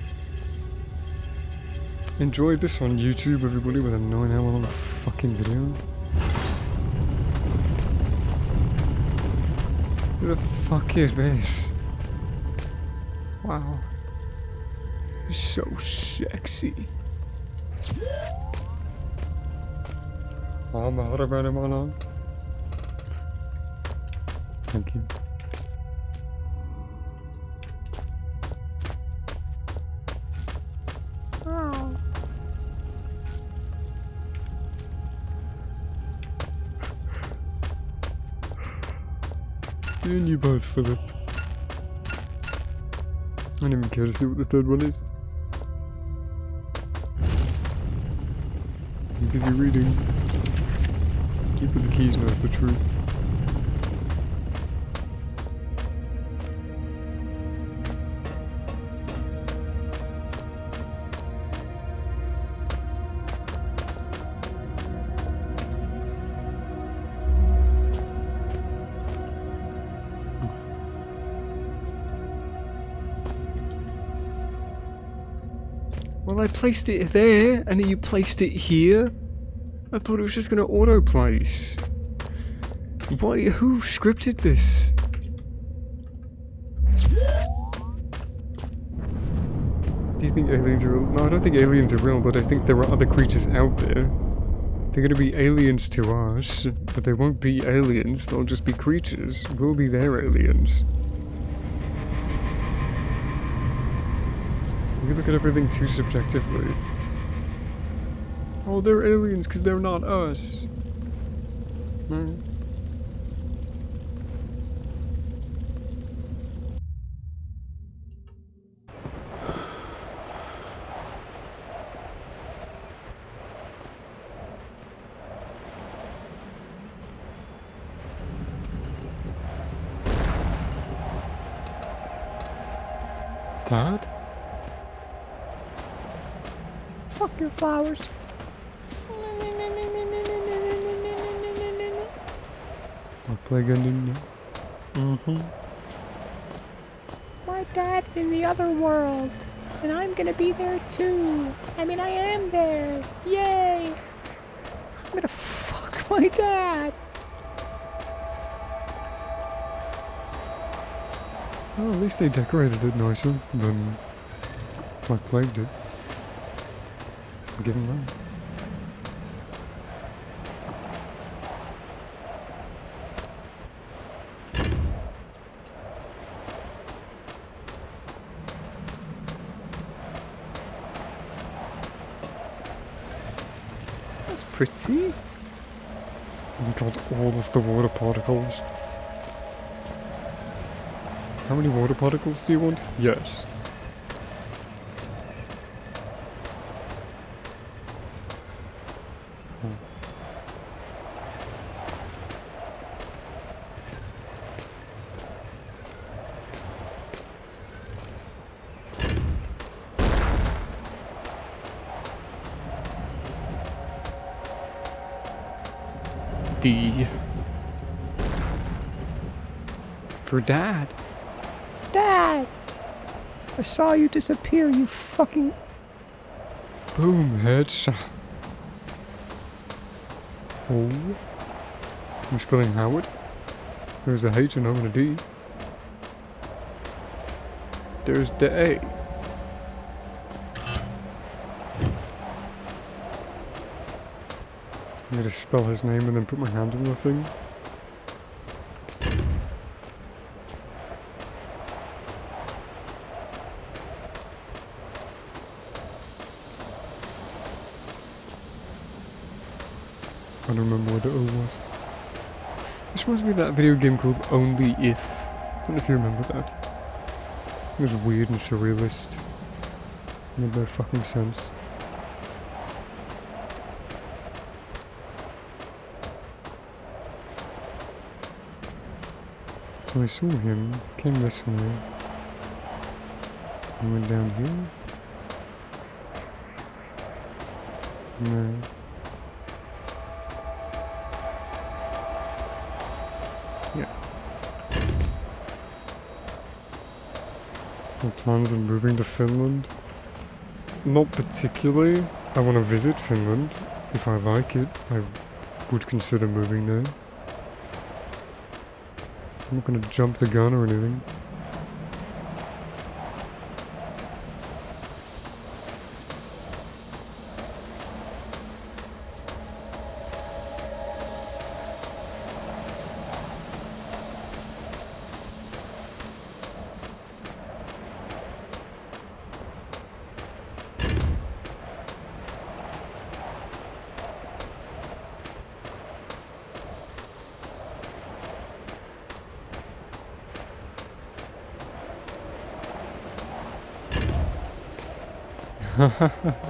Enjoy this on YouTube, everybody, with a 9-hour long fucking video. Who the fuck is this? Wow. So sexy. I'm out of it, Thank you. Oh. You and you both, Philip. I don't even care to see what the 3rd one is. is he reading? Keeper of the keys knows the truth. Well, I placed it there, and you placed it here. I thought it was just gonna auto-place. Why? Who scripted this? Do you think aliens are real? No, I don't think aliens are real, but I think there are other creatures out there. They're gonna be aliens to us, but they won't be aliens, they'll just be creatures. We'll be their aliens. We look at everything too subjectively. Oh, they're aliens because they're not us. No. Dad? Fuck your flowers. I'll play again. My dad's in the other world, and I'm gonna be there too. I mean, I am there. Yay! I'm gonna fuck my dad. Oh, at least they decorated it nicer than Black Plague did. I'll give them that. That's pretty. We got all of the water particles. How many water particles do you want? Yes. D. For Dad. Dad! I saw you disappear, you fucking... Boom, headshot. Oh. I'm spelling Howard. There's a H and O and a D. There's the A. I'm gonna spell his name and then put my hand on the thing. I don't remember what the O was. This reminds me of that video game called Only If. I don't know if you remember that. It was weird and surrealist. Made no fucking sense. So I saw him, came this way. I went down here. No. Yeah. No plans on moving to Finland? Not particularly. I want to visit Finland. If I like it, I would consider moving there. I'm not gonna jump the gun or anything.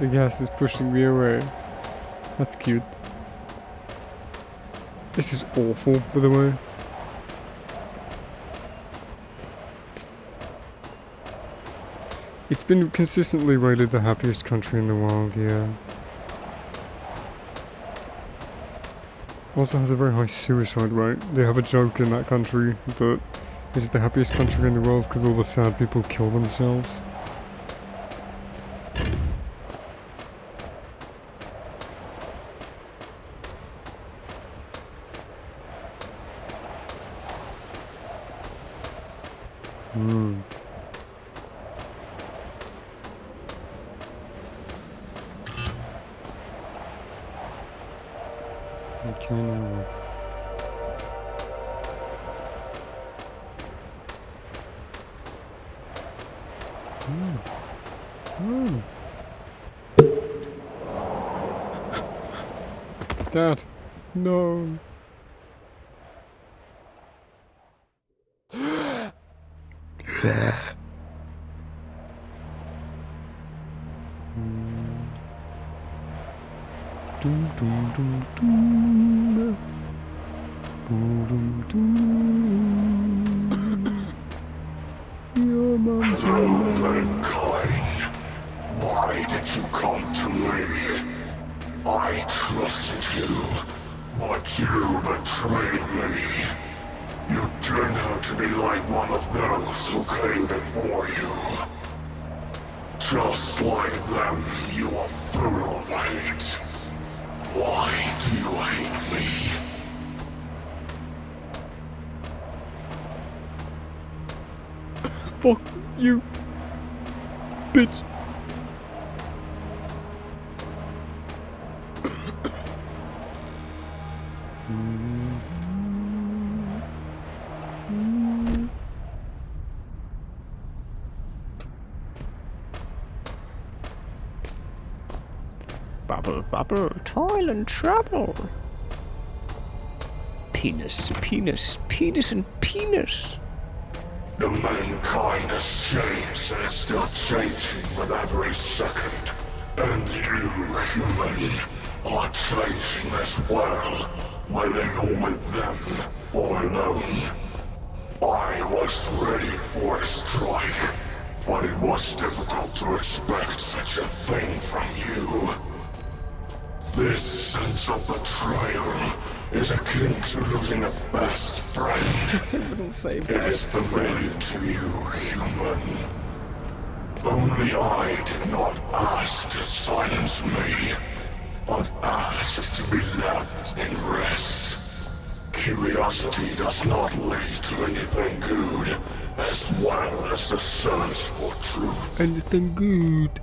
The gas is pushing me away. That's cute. This is awful, by the way. It's been consistently rated the happiest country in the world, yeah. Also has a very high suicide rate. They have a joke in that country that it's the happiest country in the world because all the sad people kill themselves. Hmm. Okay, now. Dad, no. Doom, doom, doom, doom. Doom, doom, doom. Your mom's Hello, mankind. Why did you come to me? I trusted you, but you betrayed me. You turned out to be like one of those who came before you. Just like them, you are full of hate. Why do you hate me? Fuck you, bitch. Bubble, bubble, toil and trouble. Penis, penis, penis and penis. The mankind has changed and is still changing with every second. And you, human, are changing as well, whether you're with them or alone. I was ready for a strike, but it was difficult to expect such a thing from you. This sense of betrayal is akin to losing a best friend. I wouldn't say It is familiar to you, human. Only I did not ask to silence me, but asked to be left in rest. Curiosity does not lead to anything good, as well as the search for truth. Anything good?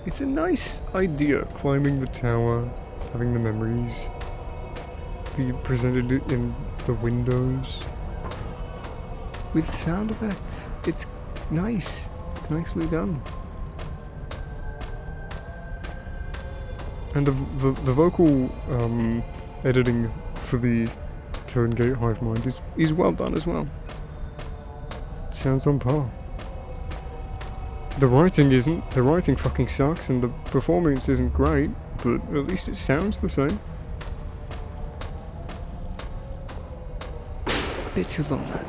It's a nice idea, climbing the tower, having the memories be presented in the windows with sound effects. It's nice. It's nicely done. And the vocal editing for the Tone Gate Hive Mind is well done as well. Sounds on par. The writing isn't. The writing fucking sucks and the performance isn't great, but at least it sounds the same. A bit too long though.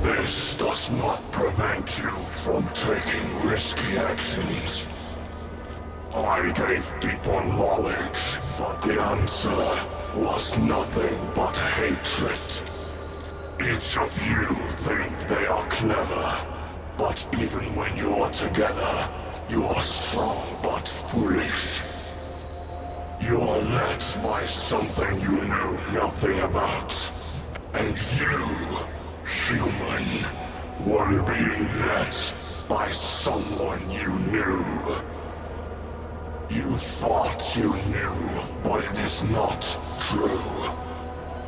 This does not prevent you from taking risky actions. I gave people knowledge, but the answer was nothing but hatred. Each of you think they are clever, but even when you are together, you are strong but foolish. You are led by something you know nothing about, and you, human, were being led by someone you knew. You thought you knew, but it is not true.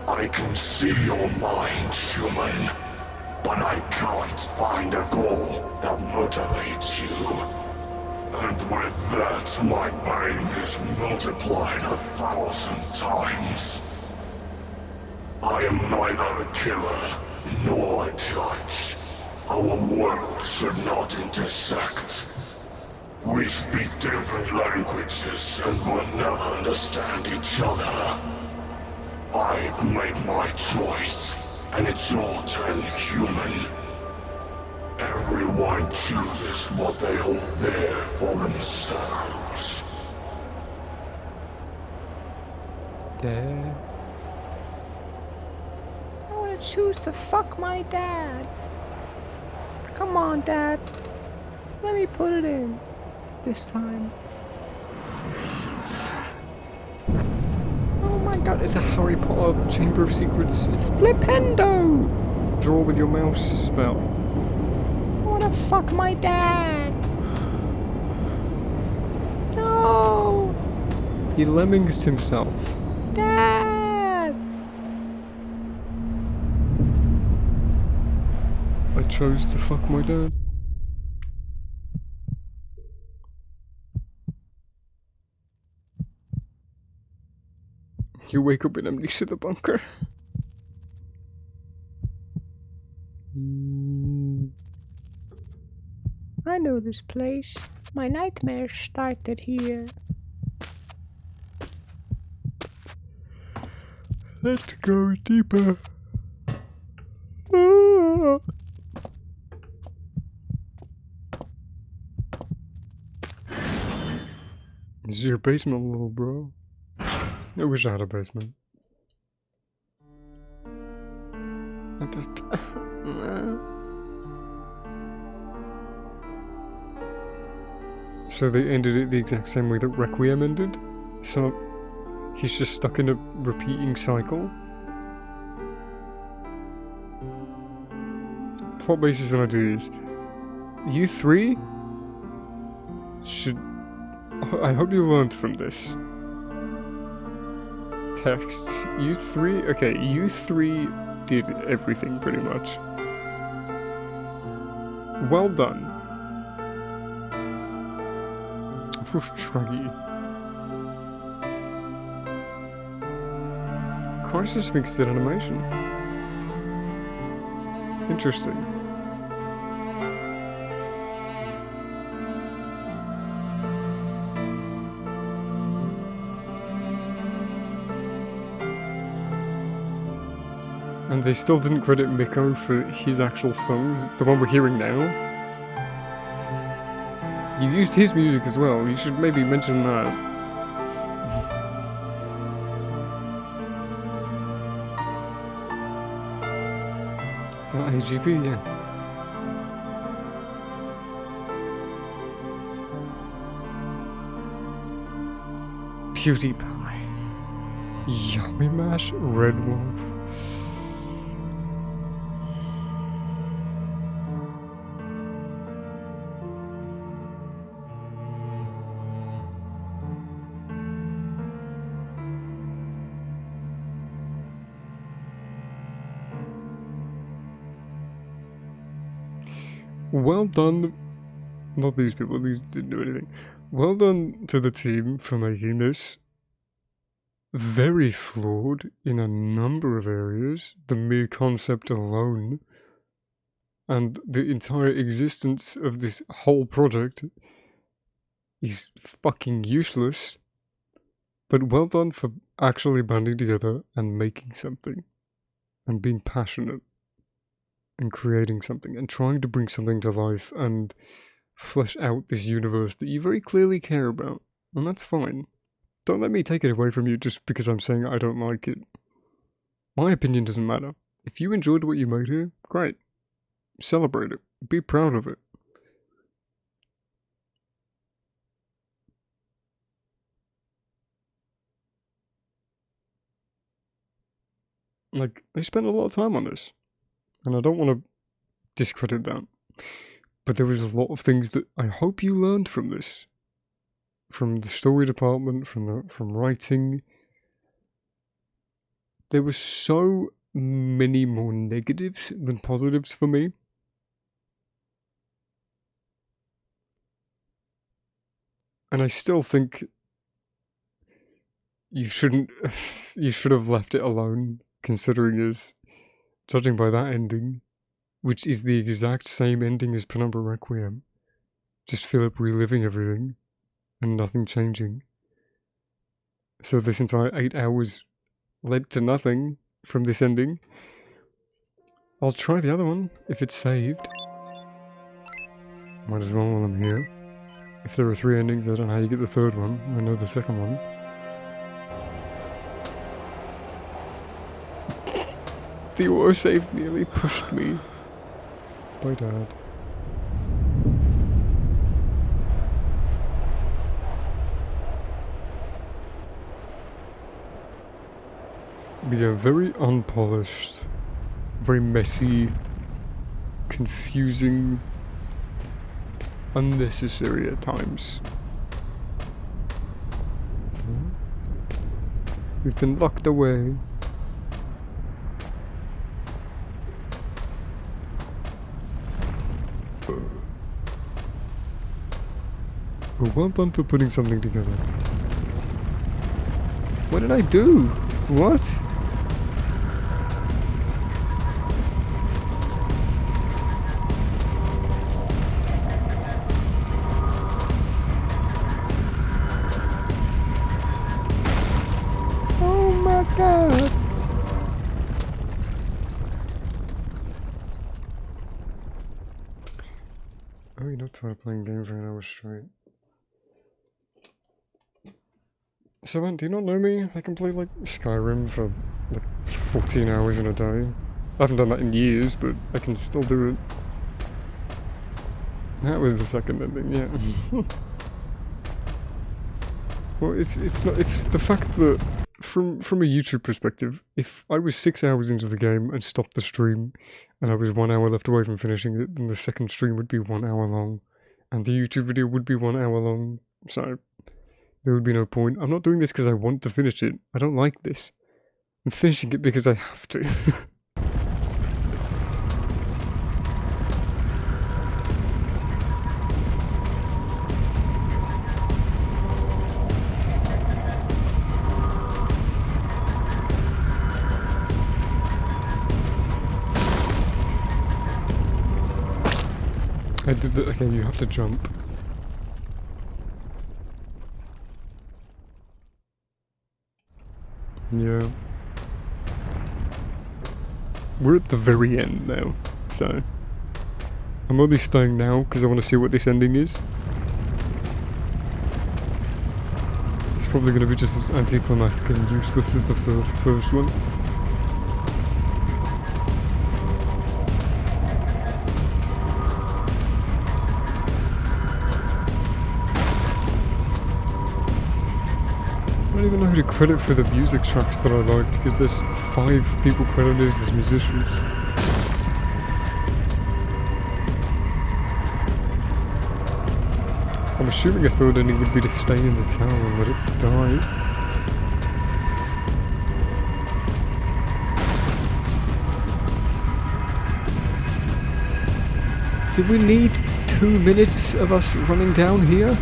I can see your mind, human. but I can't find a goal that motivates you. And with that, my pain is multiplied 1,000 times. I am neither a killer nor a judge. Our worlds should not intersect. We speak different languages and will never understand each other. I've made my choice, and it's your turn, human. Everyone chooses what they hold there for themselves. Dad? I want to choose to fuck my dad. Come on, Dad. Let me put it in. This time. Oh my god, it's a Harry Potter Chamber of Secrets flipendo! Draw with your mouse spell. I want to fuck my dad. No! He lemmings himself. Dad! I chose to fuck my dad. You wake up in Amnesia the bunker. I know this place. My nightmares started here. Let's go deeper. Ah. This is your basement, little bro. I wish I had a basement. So they ended it the exact same way that Requiem ended? So he's just stuck in a repeating cycle? Plot basis and ideas. You three should... I hope you learned from this. Texts. You three... Okay, you three did everything pretty much. Well done. Of course, Truggy. Crisis Sphinx did animation. Interesting. And they still didn't credit Miko for his actual songs, the one we're hearing now. You used his music as well, you should maybe mention that. Well, AGP, yeah. PewDiePie. Yummy Mash, Red Wolf. Well done, not these people, these didn't do anything. Well done to the team for making this very flawed in a number of areas, the mere concept alone, and the entire existence of this whole project is fucking useless, but well done for actually banding together and making something, and being passionate. And creating something and trying to bring something to life and flesh out this universe that you very clearly care about. And that's fine. Don't let me take it away from you just because I'm saying I don't like it. My opinion doesn't matter. If you enjoyed what you made here, great. Celebrate it. Be proud of it. Like, they spent a lot of time on this. And I don't want to discredit that. But there was a lot of things that I hope you learned from this. From the story department, from writing. There was so many more negatives than positives for me. And I still think you shouldn't. You should have left it alone, considering as judging by that ending, which is the exact same ending as Penumbra Requiem. Just Philip reliving everything and nothing changing. So this entire 8 hours led to nothing from this ending. I'll try the other one if it's saved. Might as well while I'm here. If there are 3 endings, I don't know how you get the 3rd one. I know the 2nd one. The autosave nearly pushed me. Bye, Dad. But yeah, very unpolished, very messy, confusing, unnecessary at times. We've been locked away. Well, well done for putting something together. What did I do? What? Oh my god! Oh, you're not tired of playing games for an hour straight. So man, do you not know me? I can play like Skyrim for like 14 hours in a day. I haven't done that in years, but I can still do it. That was the 2nd ending, yeah. Well, it's the fact that from a YouTube perspective, if I was 6 hours into the game and stopped the stream, and I was 1 hour left away from finishing it, then the 2nd stream would be 1 hour long, and the YouTube video would be 1 hour long. So there would be no point. I'm not doing this because I want to finish it. I don't like this. I'm finishing it because I have to. I did that. Okay, you have to jump. Yeah. We're at the very end now, so I'm only staying now because I want to see what this ending is. It's probably going to be just as anticlimactic and useless as the first one. I don't even know who to credit for the music tracks that I liked, because there's 5 people credited as musicians. I'm assuming a 3rd ending would be to stay in the tower and let it die. Do we need 2 minutes of us running down here?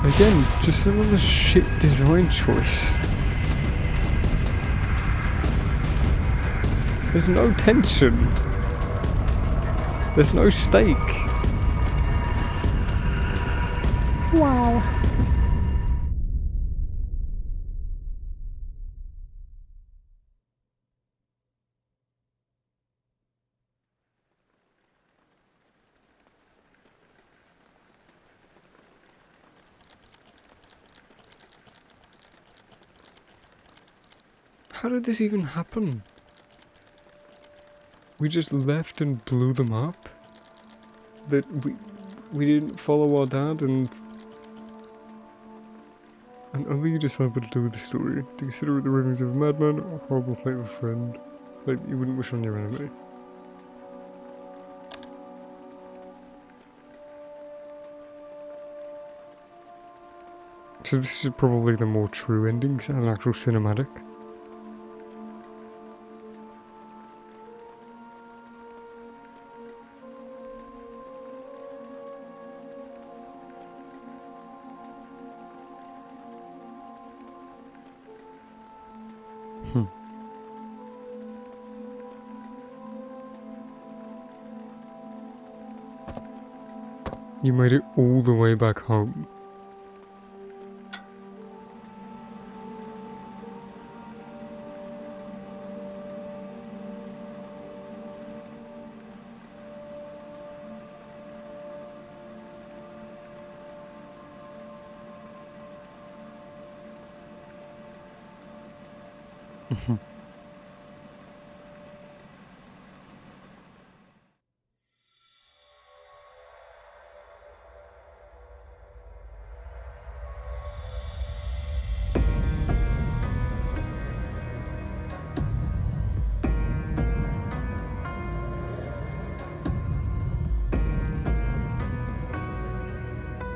Again, just another shit design choice. There's no tension. There's no stake. Wow. How did this even happen? We just left and blew them up? That we didn't follow our dad and only you decided to do with the story. To consider it the ravings of a madman or a horrible fate of a friend, like you wouldn't wish on your enemy. So this is probably the more true ending, 'cause it has an actual cinematic. You made it all the way back home.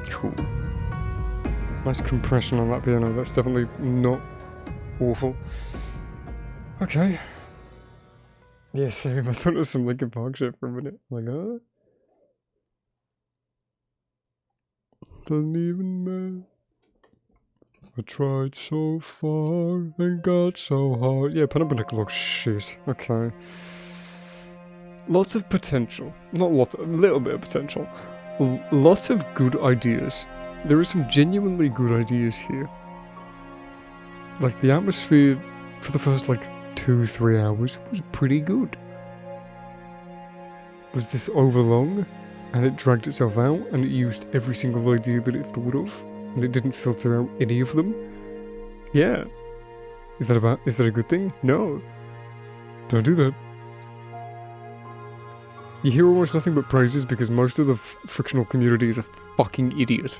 Cool. Nice compression on that piano, that's definitely not awful. Okay. Yeah, same. I thought it was some Linkin Park shit for a minute. Like, doesn't even matter. I tried so far and got so hard. Yeah, Penumbra Necrologue shit. Okay. Lots of potential. Not lots, a little bit of potential. Lots of good ideas. There are some genuinely good ideas here. Like, the atmosphere for the first, like, 2-3 hours was pretty good. Was this overlong? And it dragged itself out, and it used every single idea that it thought of, and it didn't filter out any of them? Yeah. Is that a good thing? No. Don't do that. You hear almost nothing but praises because most of the fictional community is a fucking idiot.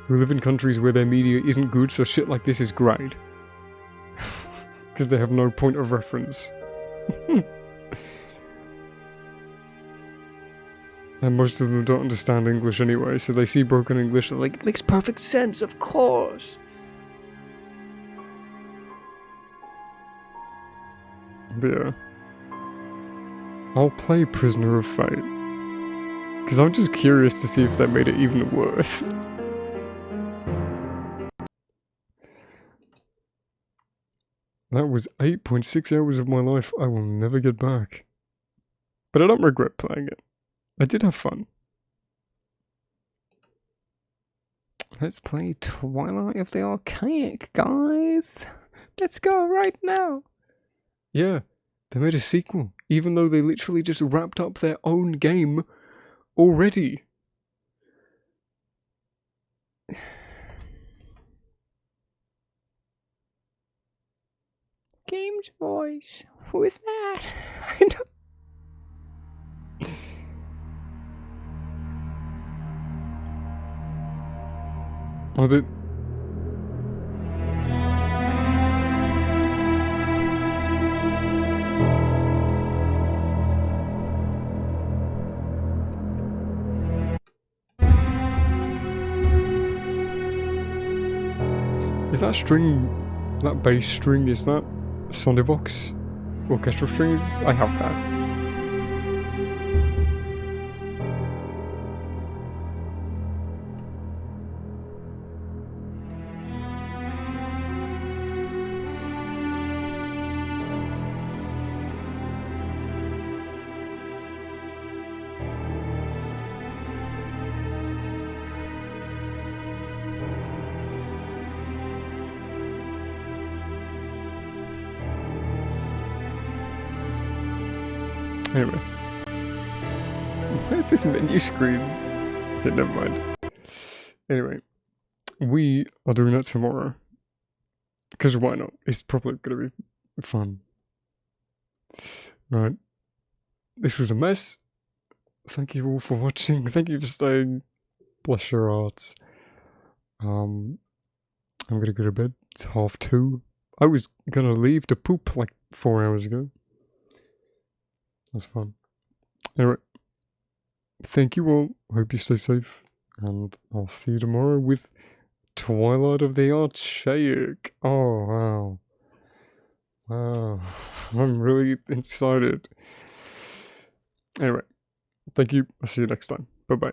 Who live in countries where their media isn't good, so shit like this is great. Because they have no point of reference. And most of them don't understand English anyway, so they see broken English and they're like, it makes perfect sense, of course! But yeah. I'll play Prisoner of Fate. Because I'm just curious to see if that made it even worse. That was 8.6 hours of my life I will never get back. But I don't regret playing it. I did have fun. Let's play Twilight of the Archaic, guys. Let's go right now. Yeah, they made a sequel, even though they literally just wrapped up their own game already. Games voice. Who is that? I don't... Oh, the... Is that string, that bass string, is that Sonivox orchestral strings? I have that. Anyway. Where's this menu screen? Okay, never mind. Anyway. We are doing that tomorrow. Because why not? It's probably going to be fun. Right. This was a mess. Thank you all for watching. Thank you for staying. Bless your hearts. I'm going to go to bed. It's 2:30. I was going to leave to poop like 4 hours ago. That's fun. Anyway, thank you all. Hope you stay safe, and I'll see you tomorrow with Twilight of the Archaic. Oh, wow. Wow. I'm really excited. Anyway, thank you. I'll see you next time. Bye-bye.